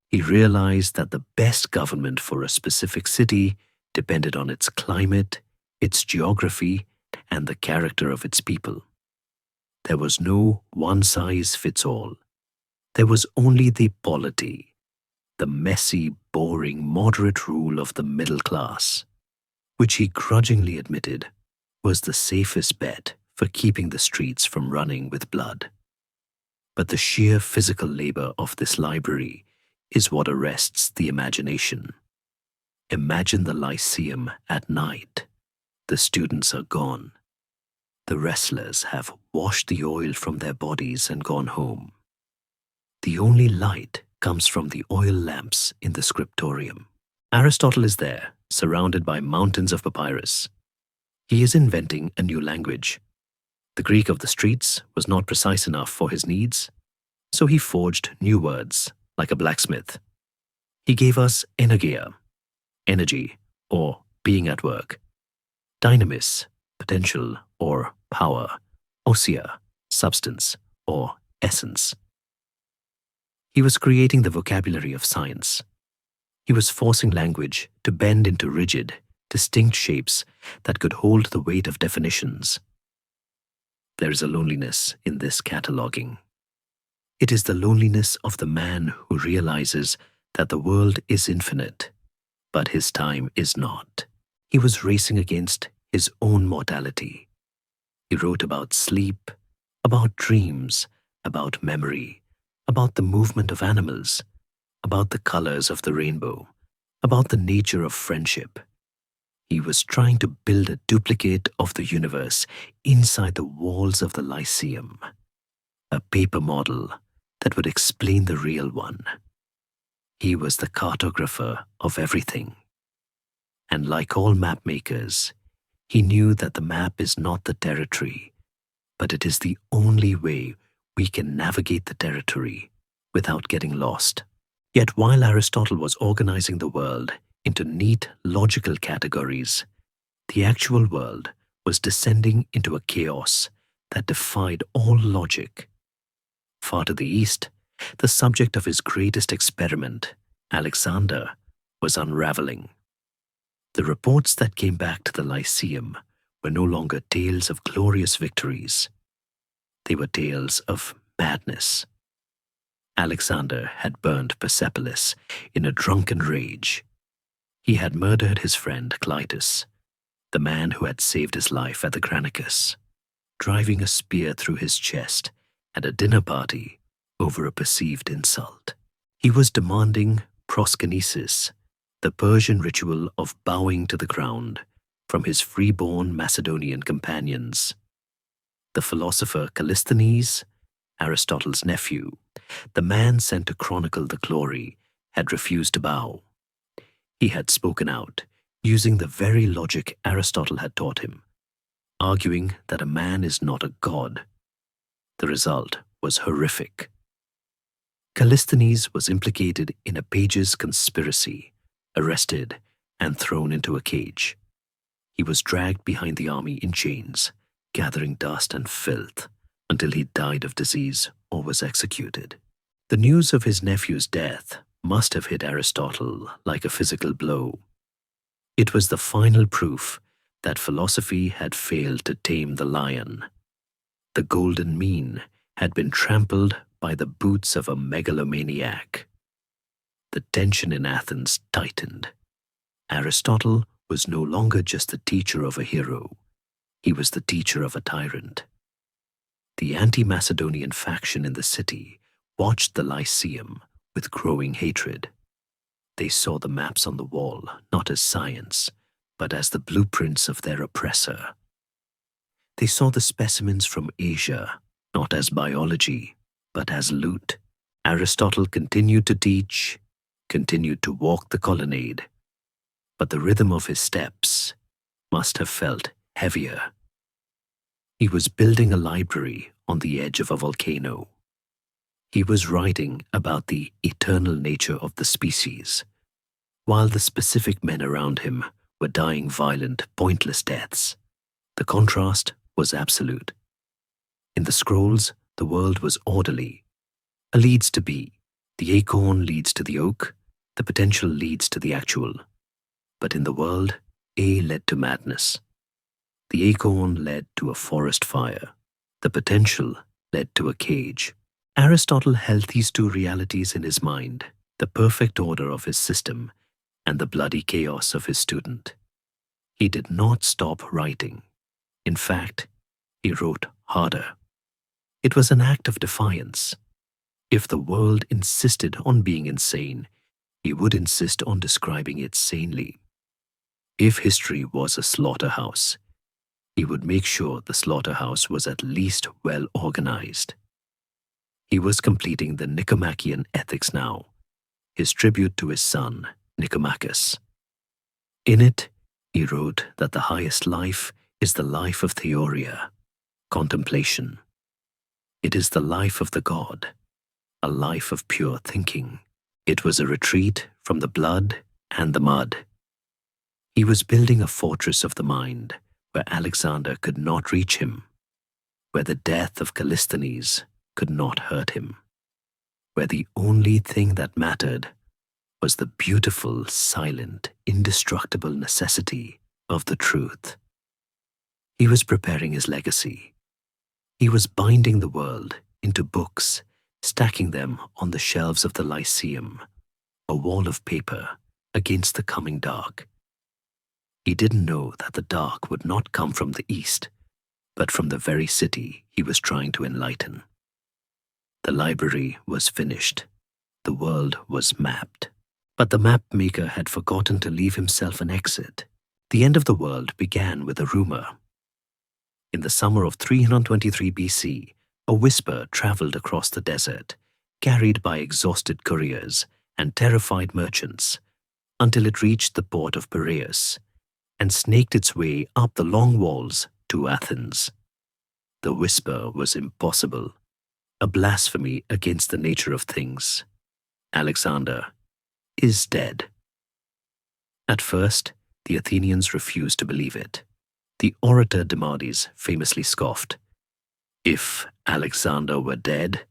He realized that the best government for a specific city depended on its climate, its geography, and the character of its people. There was no one-size-fits-all. There was only the polity, the messy, boring, moderate rule of the middle class, which he grudgingly admitted was the safest bet for keeping the streets from running with blood. But the sheer physical labor of this library is what arrests the imagination. Imagine the Lyceum at night. The students are gone. The wrestlers have washed the oil from their bodies and gone home. The only light comes from the oil lamps in the scriptorium. Aristotle is there, surrounded by mountains of papyrus. He is inventing a new language. The Greek of the streets was not precise enough for his needs, so he forged new words, like a blacksmith. He gave us energia, energy, or being at work, dynamis, potential or power, ousia, substance or essence. He was creating the vocabulary of science. He was forcing language to bend into rigid, distinct shapes that could hold the weight of definitions. There is a loneliness in this cataloging. It is the loneliness of the man who realizes that the world is infinite, but his time is not. He was racing against his own mortality. He wrote about sleep, about dreams, about memory, about the movement of animals, about the colors of the rainbow, about the nature of friendship. He was trying to build a duplicate of the universe inside the walls of the Lyceum, a paper model that would explain the real one. He was the cartographer of everything. And like all map makers, he knew that the map is not the territory, but it is the only way we can navigate the territory without getting lost. Yet while Aristotle was organizing the world into neat, logical categories, the actual world was descending into a chaos that defied all logic. Far to the east, the subject of his greatest experiment, Alexander, was unraveling. The reports that came back to the Lyceum were no longer tales of glorious victories. They were tales of madness. Alexander had burned Persepolis in a drunken rage. He had murdered his friend Clytus, the man who had saved his life at the Granicus, driving a spear through his chest at a dinner party over a perceived insult. He was demanding proskynesis, the Persian ritual of bowing to the ground, from his freeborn Macedonian companions. The philosopher Callisthenes, Aristotle's nephew, the man sent to chronicle the glory, had refused to bow. He had spoken out, using the very logic Aristotle had taught him, arguing that a man is not a god. The result was horrific. Callisthenes was implicated in a page's conspiracy, arrested, and thrown into a cage. He was dragged behind the army in chains, gathering dust and filth, until he died of disease or was executed. The news of his nephew's death must have hit Aristotle like a physical blow. It was the final proof that philosophy had failed to tame the lion. The golden mean had been trampled by the boots of a megalomaniac. The tension in Athens tightened. Aristotle was no longer just the teacher of a hero. He was the teacher of a tyrant. The anti-Macedonian faction in the city watched the Lyceum with growing hatred. They saw the maps on the wall not as science, but as the blueprints of their oppressor. They saw the specimens from Asia not as biology, but as loot. Aristotle continued to teach, continued to walk the colonnade, but the rhythm of his steps must have felt heavier. He was building a library on the edge of a volcano. He was writing about the eternal nature of the species, while the specific men around him were dying violent, pointless deaths. The contrast was absolute. In the scrolls, the world was orderly. A leads to B. The acorn leads to the oak. The potential leads to the actual. But in the world, A led to madness. The acorn led to a forest fire. The potential led to a cage. Aristotle held these two realities in his mind, the perfect order of his system and the bloody chaos of his student. He did not stop writing. In fact, he wrote harder. It was an act of defiance. If the world insisted on being insane, he would insist on describing it sanely. If history was a slaughterhouse, he would make sure the slaughterhouse was at least well organized. He was completing the Nicomachean Ethics now, his tribute to his son, Nicomachus. In it, he wrote that the highest life is the life of theoria, contemplation. It is the life of the god, a life of pure thinking. It was a retreat from the blood and the mud. He was building a fortress of the mind where Alexander could not reach him, where the death of Callisthenes could not hurt him, where the only thing that mattered was the beautiful, silent, indestructible necessity of the truth. He was preparing his legacy. He was binding the world into books, stacking them on the shelves of the Lyceum, a wall of paper against the coming dark. He didn't know that the dark would not come from the east, but from the very city he was trying to enlighten. The library was finished. The world was mapped. But the map maker had forgotten to leave himself an exit. The end of the world began with a rumor. In the summer of 323 BC, a whisper traveled across the desert, carried by exhausted couriers and terrified merchants, until it reached the port of Piraeus and snaked its way up the long walls to Athens. The whisper was impossible, a blasphemy against the nature of things. Alexander is dead. At first, the Athenians refused to believe it. The orator Demades famously scoffed, "If Alexander were dead,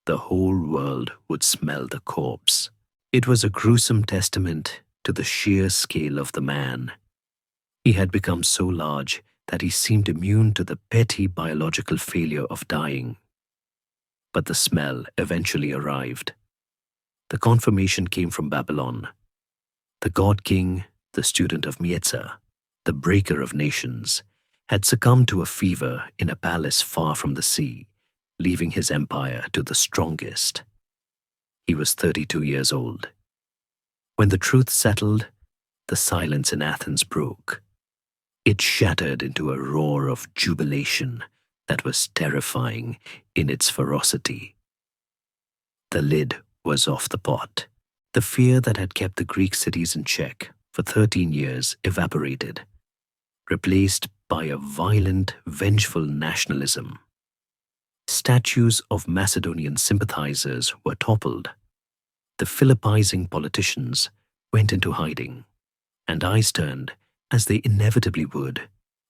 the whole world would smell the corpse." It was a gruesome testament to the sheer scale of the man. He had become so large that he seemed immune to the petty biological failure of dying. But the smell eventually arrived. The confirmation came from Babylon. The god-king, the student of Mietza, the breaker of nations, had succumbed to a fever in a palace far from the sea, leaving his empire to the strongest. He was 32 years old. When the truth settled, the silence in Athens broke. It shattered into a roar of jubilation that was terrifying in its ferocity. The lid was off the pot. The fear that had kept the Greek cities in check for 13 years evaporated, replaced by a violent, vengeful nationalism. Statues of Macedonian sympathizers were toppled. The Philippizing politicians went into hiding, and eyes turned, as they inevitably would,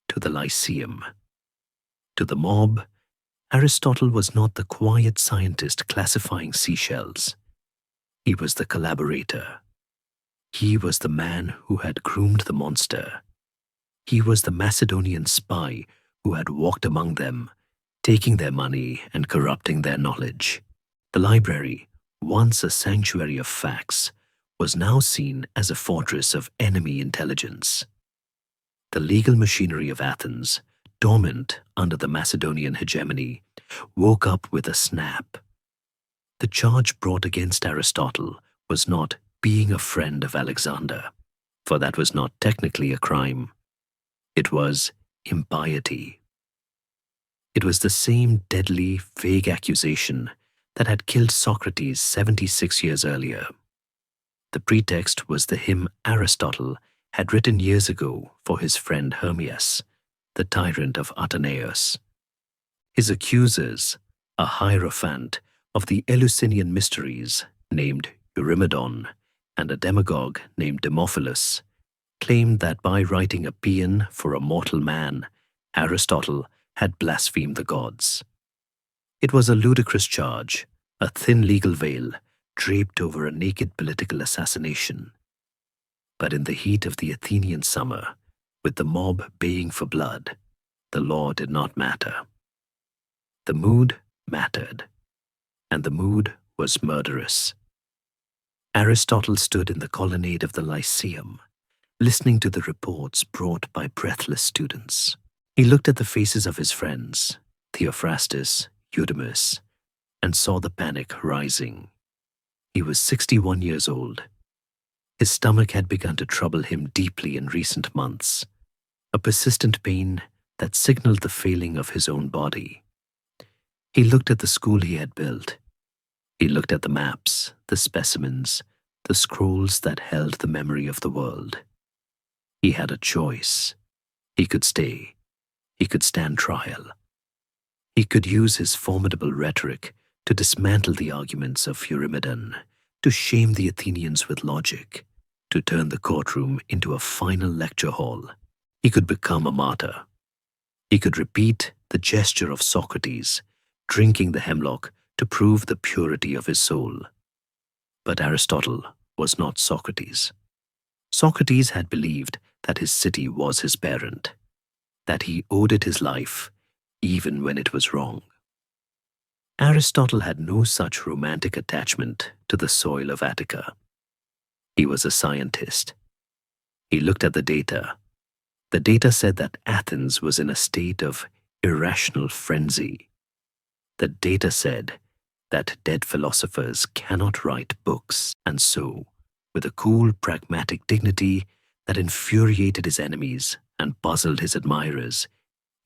to the Lyceum. To the mob, Aristotle was not the quiet scientist classifying seashells. He was the collaborator. He was the man who had groomed the monster. He was the Macedonian spy who had walked among them, taking their money and corrupting their knowledge. The library, once a sanctuary of facts, was now seen as a fortress of enemy intelligence. The legal machinery of Athens, dormant under the Macedonian hegemony, woke up with a snap. The charge brought against Aristotle was not being a friend of Alexander, for that was not technically a crime. It was impiety. It was the same deadly, vague accusation that had killed Socrates 76 years earlier. The pretext was the hymn Aristotle had written years ago for his friend Hermias, the tyrant of Ateneus. His accusers, a hierophant of the Eleusinian mysteries named Eurymedon and a demagogue named Demophilus, claimed that by writing a paean for a mortal man, Aristotle had blasphemed the gods. It was a ludicrous charge, a thin legal veil draped over a naked political assassination. But in the heat of the Athenian summer, with the mob baying for blood, the law did not matter. The mood mattered, and the mood was murderous. Aristotle stood in the colonnade of the Lyceum, listening to the reports brought by breathless students. He looked at the faces of his friends, Theophrastus, Eudemus, and saw the panic rising. He was 61 years old. His stomach had begun to trouble him deeply in recent months, a persistent pain that signaled the failing of his own body. He looked at the school he had built. He looked at the maps, the specimens, the scrolls that held the memory of the world. He had a choice. He could stay. He could stand trial. He could use his formidable rhetoric to dismantle the arguments of Eurymedon, to shame the Athenians with logic, to turn the courtroom into a final lecture hall. He could become a martyr. He could repeat the gesture of Socrates, drinking the hemlock to prove the purity of his soul. But Aristotle was not Socrates. Socrates had believed that his city was his parent, that he owed it his life, even when it was wrong. Aristotle had no such romantic attachment to the soil of Attica. He was a scientist. He looked at the data. The data said that Athens was in a state of irrational frenzy. The data said that dead philosophers cannot write books, and so, with a cool, pragmatic dignity that infuriated his enemies and puzzled his admirers,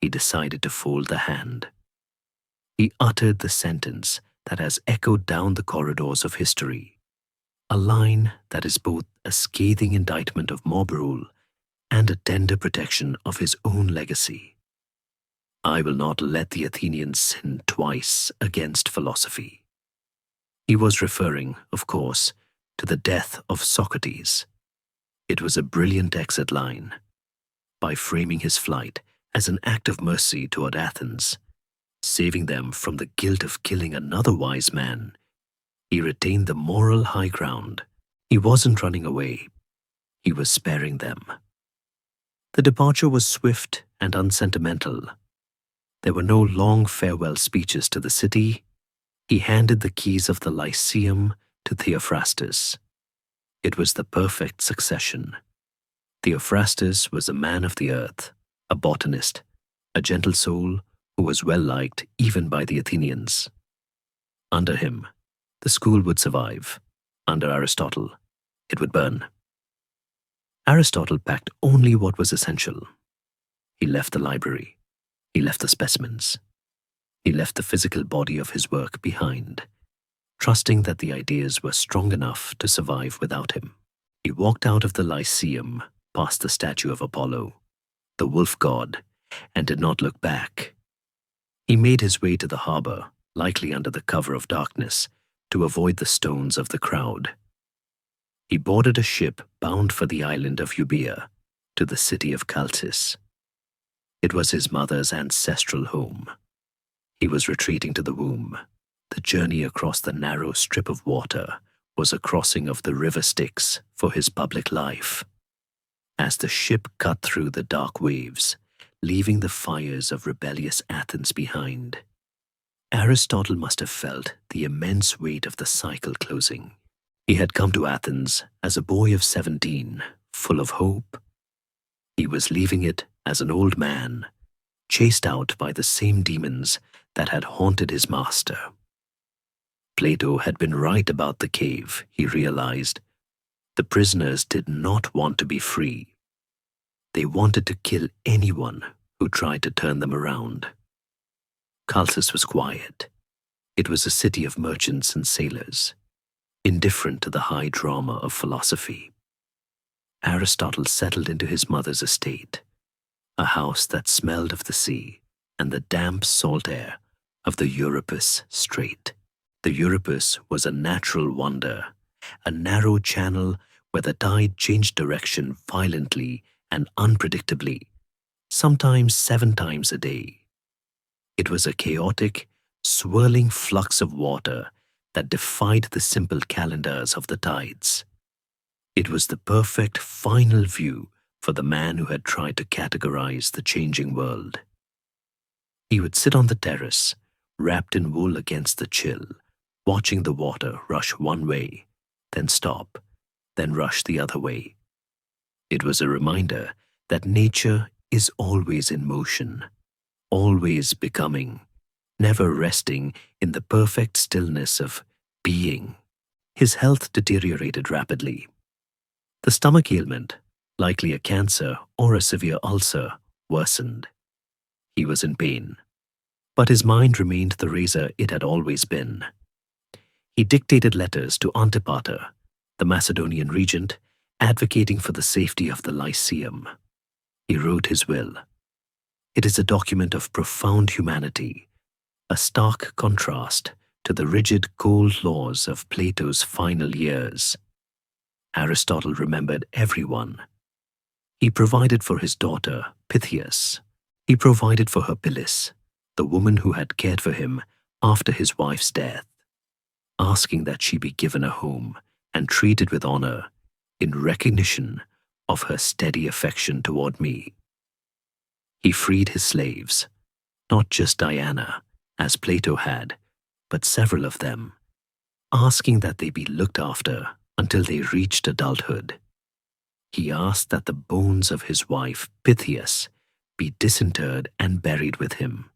he decided to fold the hand. He uttered the sentence that has echoed down the corridors of history, a line that is both a scathing indictment of mob rule and a tender protection of his own legacy. I will not let the Athenians sin twice against philosophy. He was referring, of course, to the death of Socrates. It was a brilliant exit line. By framing his flight as an act of mercy toward Athens, saving them from the guilt of killing another wise man, he retained the moral high ground. He wasn't running away. He was sparing them. The departure was swift and unsentimental. There were no long farewell speeches to the city. He handed the keys of the Lyceum to Theophrastus. It was the perfect succession. Theophrastus was a man of the earth, a botanist, a gentle soul who was well liked even by the Athenians. Under him, the school would survive. Under Aristotle, it would burn. Aristotle packed only what was essential. He left the library. He left the specimens. He left the physical body of his work behind, trusting that the ideas were strong enough to survive without him. He walked out of the Lyceum, past the statue of Apollo, the wolf god, and did not look back. He made his way to the harbor, likely under the cover of darkness, to avoid the stones of the crowd. He boarded a ship bound for the island of Euboea, to the city of Chalcis. It was his mother's ancestral home. He was retreating to the womb. The journey across the narrow strip of water was a crossing of the river Styx for his public life. As the ship cut through the dark waves, leaving the fires of rebellious Athens behind, Aristotle must have felt the immense weight of the cycle closing. He had come to Athens as a boy of 17, full of hope. He was leaving it as an old man, chased out by the same demons that had haunted his master. Plato had been right about the cave, he realized. The prisoners did not want to be free. They wanted to kill anyone who tried to turn them around. Chalcis was quiet. It was a city of merchants and sailors, indifferent to the high drama of philosophy. Aristotle settled into his mother's estate, a house that smelled of the sea and the damp salt air of the Euripus Strait. The Euripus was a natural wonder, a narrow channel where the tide changed direction violently and unpredictably, sometimes 7 times a day. It was a chaotic, swirling flux of water that defied the simple calendars of the tides. It was the perfect final view for the man who had tried to categorize the changing world. He would sit on the terrace, wrapped in wool against the chill, watching the water rush one way, then stop, then rush the other way. It was a reminder that nature is always in motion, always becoming, never resting in the perfect stillness of being. His health deteriorated rapidly. The stomach ailment, likely a cancer or a severe ulcer, worsened. He was in pain, but his mind remained the razor it had always been. He dictated letters to Antipater, the Macedonian regent, advocating for the safety of the Lyceum. He wrote his will. It is a document of profound humanity, a stark contrast to the rigid, cold laws of Plato's final years. Aristotle remembered everyone. He provided for his daughter, Pythias. He provided for her Pilis, the woman who had cared for him after his wife's death, asking that she be given a home and treated with honor in recognition of her steady affection toward me. He freed his slaves, not just Diana, as Plato had, but several of them, asking that they be looked after until they reached adulthood. He asked that the bones of his wife, Pythias, be disinterred and buried with him,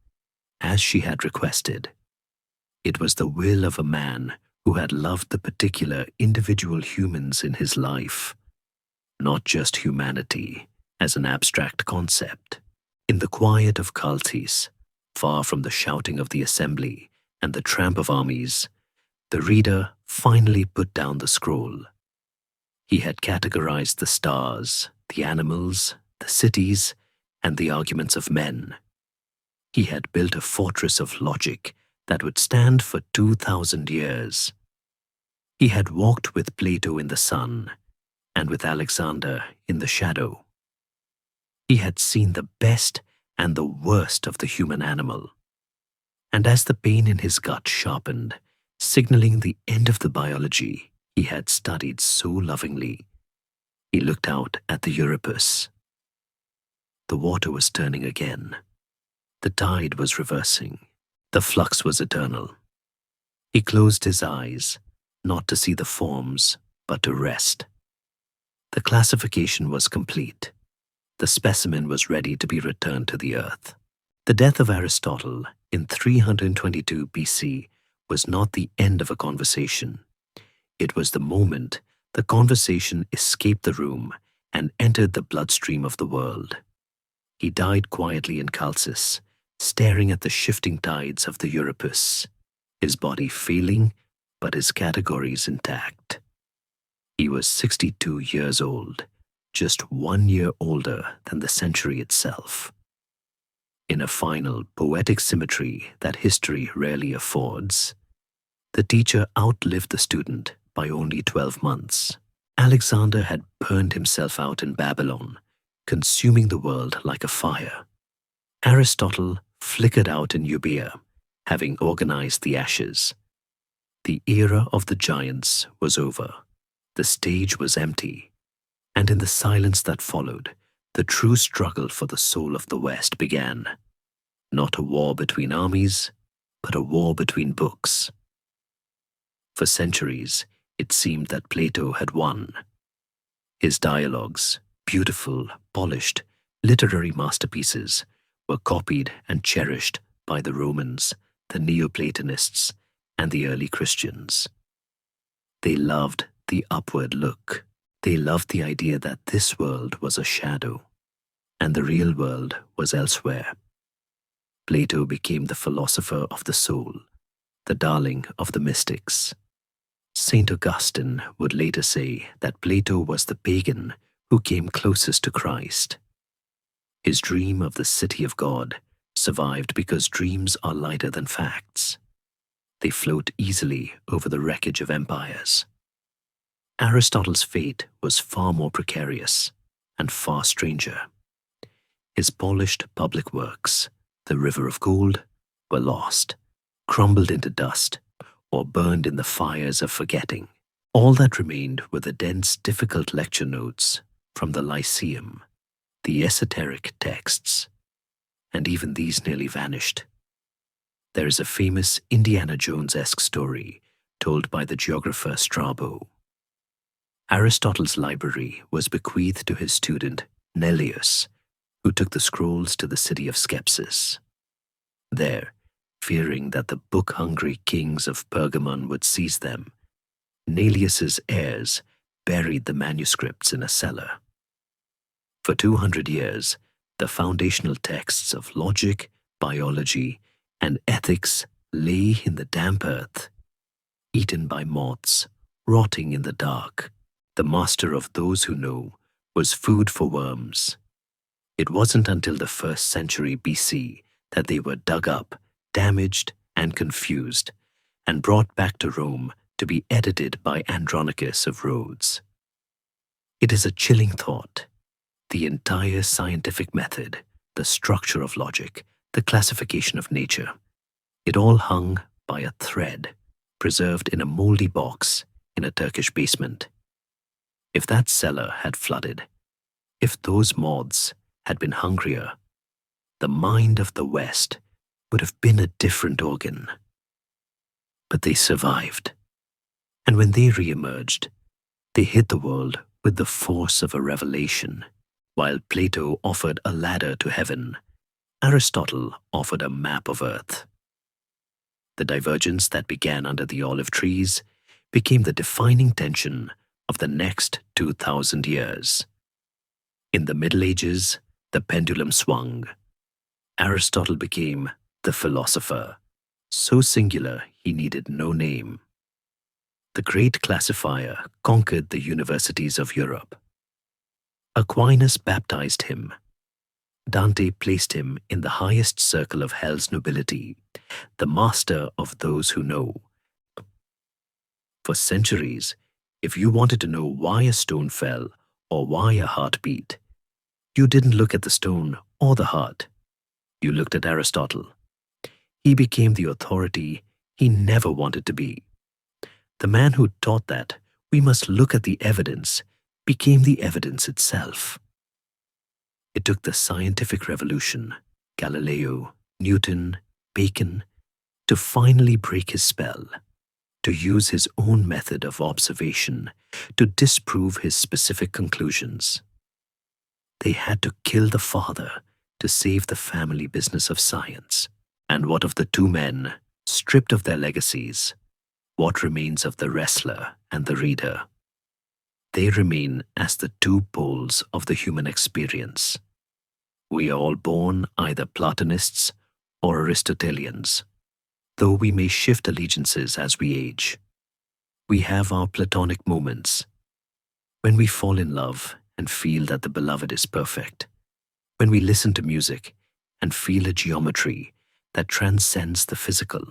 as she had requested. It was the will of a man who had loved the particular individual humans in his life, not just humanity as an abstract concept. In the quiet of Chalcis, far from the shouting of the assembly and the tramp of armies, the reader finally put down the scroll. He had categorized the stars, the animals, the cities, and the arguments of men. He had built a fortress of logic that would stand for 2,000 years. He had walked with Plato in the sun and with Alexander in the shadow. He had seen the best and the worst of the human animal. And as the pain in his gut sharpened, signaling the end of the biology he had studied so lovingly, he looked out at the Euripus. The water was turning again. The tide was reversing. The flux was eternal. He closed his eyes, not to see the forms, but to rest. The classification was complete. The specimen was ready to be returned to the earth. The death of Aristotle in 322 BC was not the end of a conversation. It was the moment the conversation escaped the room and entered the bloodstream of the world. He died quietly in Chalcis, staring at the shifting tides of the Euripus, his body failing, but his categories intact. He was 62 years old, just 1 year older than the century itself. In a final poetic symmetry that history rarely affords, the teacher outlived the student by only 12 months. Alexander had burned himself out in Babylon, consuming the world like a fire. Aristotle flickered out in Euboea, having organized the ashes. The era of the giants was over. The stage was empty, and in the silence that followed, the true struggle for the soul of the West began. Not a war between armies, but a war between books. For centuries, it seemed that Plato had won. His dialogues, beautiful, polished, literary masterpieces, were copied and cherished by the Romans, the Neoplatonists, and the early Christians. They loved the upward look. They loved the idea that this world was a shadow, and the real world was elsewhere. Plato became the philosopher of the soul, the darling of the mystics. Saint Augustine would later say that Plato was the pagan who came closest to Christ. His dream of the city of God survived because dreams are lighter than facts. They float easily over the wreckage of empires. Aristotle's fate was far more precarious and far stranger. His polished public works, the River of Gold, were lost, crumbled into dust, or burned in the fires of forgetting. All that remained were the dense, difficult lecture notes from the Lyceum, the esoteric texts, and even these nearly vanished. There is a famous Indiana Jones-esque story told by the geographer Strabo. Aristotle's library was bequeathed to his student Neleus, who took the scrolls to the city of Skepsis. There, fearing that the book-hungry kings of Pergamon would seize them, Neleus's heirs buried the manuscripts in a cellar. For 200 years, the foundational texts of logic, biology, and ethics lay in the damp earth, eaten by moths, rotting in the dark. The master of those who know was food for worms. It wasn't until the 1st century BC that they were dug up, damaged, and confused, and brought back to Rome to be edited by Andronicus of Rhodes. It is a chilling thought. The entire scientific method, the structure of logic, the classification of nature, it all hung by a thread, preserved in a moldy box in a Turkish basement. If that cellar had flooded, if those moths had been hungrier, the mind of the West would have been a different organ. But they survived, and when they re-emerged, they hit the world with the force of a revelation. While Plato offered a ladder to heaven, Aristotle offered a map of earth. The divergence that began under the olive trees became the defining tension of the next 2,000 years. In the Middle Ages, the pendulum swung. Aristotle became the philosopher, so singular he needed no name. The great classifier conquered the universities of Europe. Aquinas baptized him. Dante placed him in the highest circle of hell's nobility, the master of those who know. For centuries, if you wanted to know why a stone fell or why a heart beat, you didn't look at the stone or the heart. You looked at Aristotle. He became the authority he never wanted to be. The man who taught that we must look at the evidence became the evidence itself. It took the scientific revolution, Galileo, Newton, Bacon, to finally break his spell, to use his own method of observation to disprove his specific conclusions. They had to kill the father to save the family business of science. And what of the two men, stripped of their legacies? What remains of the wrestler and the reader? They remain as the two poles of the human experience. We are all born either Platonists or Aristotelians, though we may shift allegiances as we age. We have our Platonic moments, when we fall in love and feel that the beloved is perfect, when we listen to music and feel a geometry that transcends the physical,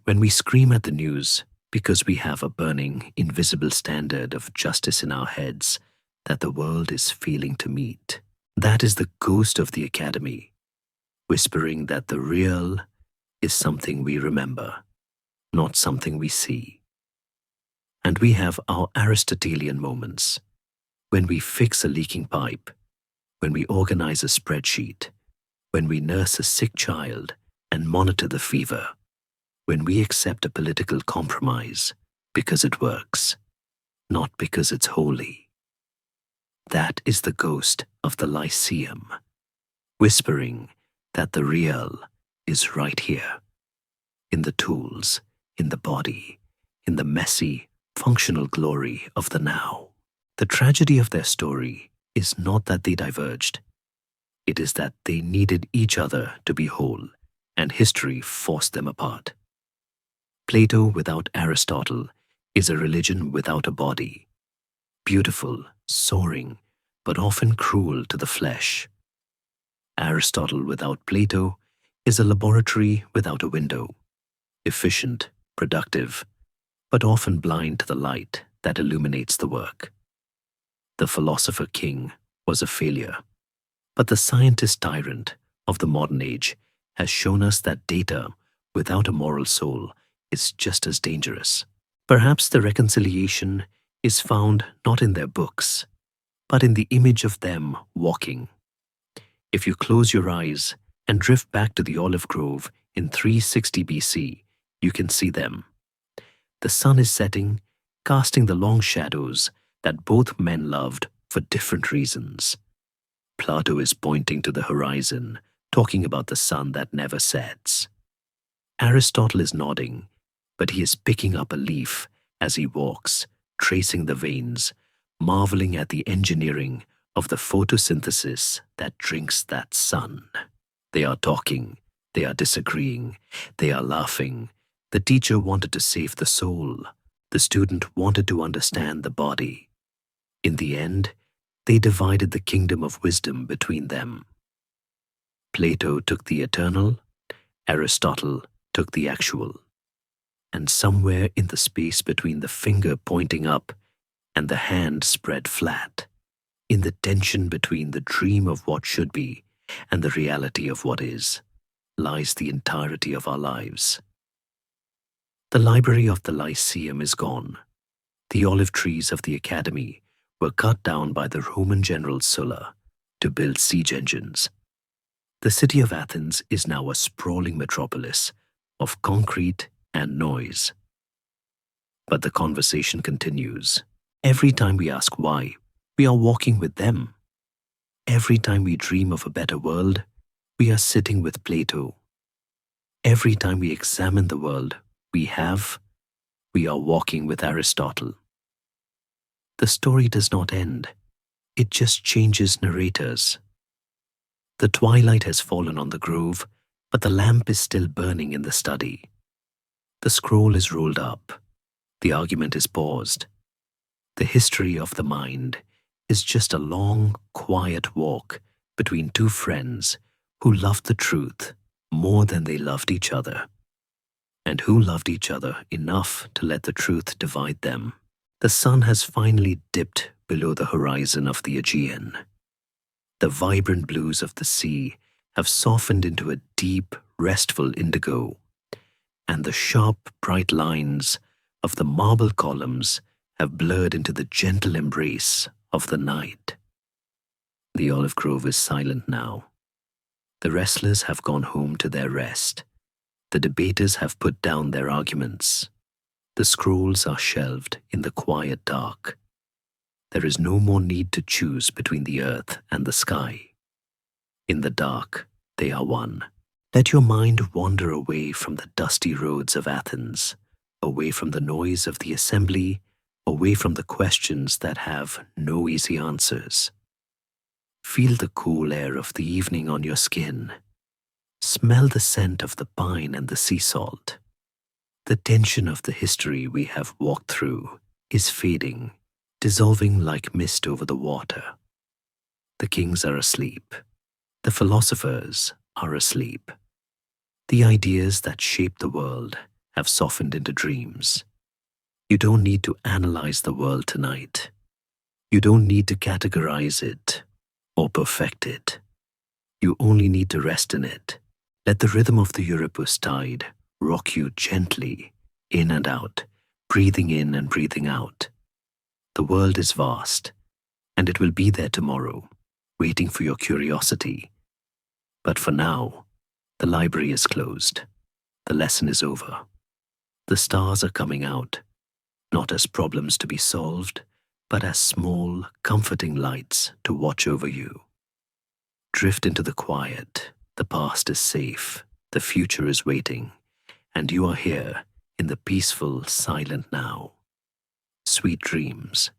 when we scream at the news because we have a burning, invisible standard of justice in our heads that the world is failing to meet. That is the ghost of the academy, whispering that the real is something we remember, not something we see. And we have our Aristotelian moments, when we fix a leaking pipe, when we organize a spreadsheet, when we nurse a sick child and monitor the fever, when we accept a political compromise because it works, not because it's holy. That is the ghost of the Lyceum, whispering that the real is right here, in the tools, in the body, in the messy, functional glory of the now. The tragedy of their story is not that they diverged. It is that they needed each other to be whole, and history forced them apart. Plato without Aristotle is a religion without a body, beautiful, soaring, but often cruel to the flesh. Aristotle without Plato is a laboratory without a window, efficient, productive, but often blind to the light that illuminates the work. The philosopher king was a failure, but the scientist tyrant of the modern age has shown us that data without a moral soul is just as dangerous. Perhaps the reconciliation is found not in their books, but in the image of them walking. If you close your eyes and drift back to the olive grove in 360 BC, you can see them. The sun is setting, casting the long shadows that both men loved for different reasons. Plato is pointing to the horizon, talking about the sun that never sets. Aristotle is nodding, but he is picking up a leaf as he walks, tracing the veins, marveling at the engineering of the photosynthesis that drinks that sun. They are talking, they are disagreeing, they are laughing. The teacher wanted to save the soul. The student wanted to understand the body. In the end, they divided the kingdom of wisdom between them. Plato took the eternal, Aristotle took the actual. And somewhere in the space between the finger pointing up and the hand spread flat, in the tension between the dream of what should be and the reality of what is, lies the entirety of our lives. The library of the Lyceum is gone. The olive trees of the academy were cut down by the Roman general Sulla to build siege engines. The city of Athens is now a sprawling metropolis of concrete and noise. But the conversation continues. Every time we ask why, we are walking with them. Every time we dream of a better world, we are sitting with Plato. Every time we examine the world we are walking with Aristotle. The story does not end. It just changes narrators. The twilight has fallen on the grove, but the lamp is still burning in the study. The scroll is rolled up. The argument is paused. The history of the mind is just a long, quiet walk between two friends who loved the truth more than they loved each other, and who loved each other enough to let the truth divide them. The sun has finally dipped below the horizon of the Aegean. The vibrant blues of the sea have softened into a deep, restful indigo, and the sharp, bright lines of the marble columns have blurred into the gentle embrace of the night. The olive grove is silent now. The wrestlers have gone home to their rest. The debaters have put down their arguments. The scrolls are shelved in the quiet dark. There is no more need to choose between the earth and the sky. In the dark, they are one. Let your mind wander away from the dusty roads of Athens, away from the noise of the assembly, away from the questions that have no easy answers. Feel the cool air of the evening on your skin. Smell the scent of the pine and the sea salt. The tension of the history we have walked through is fading, dissolving like mist over the water. The kings are asleep. The philosophers are asleep. The ideas that shape the world have softened into dreams. You don't need to analyze the world tonight. You don't need to categorize it or perfect it. You only need to rest in it. Let the rhythm of the Euripus tide rock you gently in and out, breathing in and breathing out. The world is vast, and it will be there tomorrow, waiting for your curiosity. But for now, the library is closed. The lesson is over. The stars are coming out, not as problems to be solved, but as small, comforting lights to watch over you. Drift into the quiet. The past is safe. The future is waiting. And you are here in the peaceful, silent now. Sweet dreams.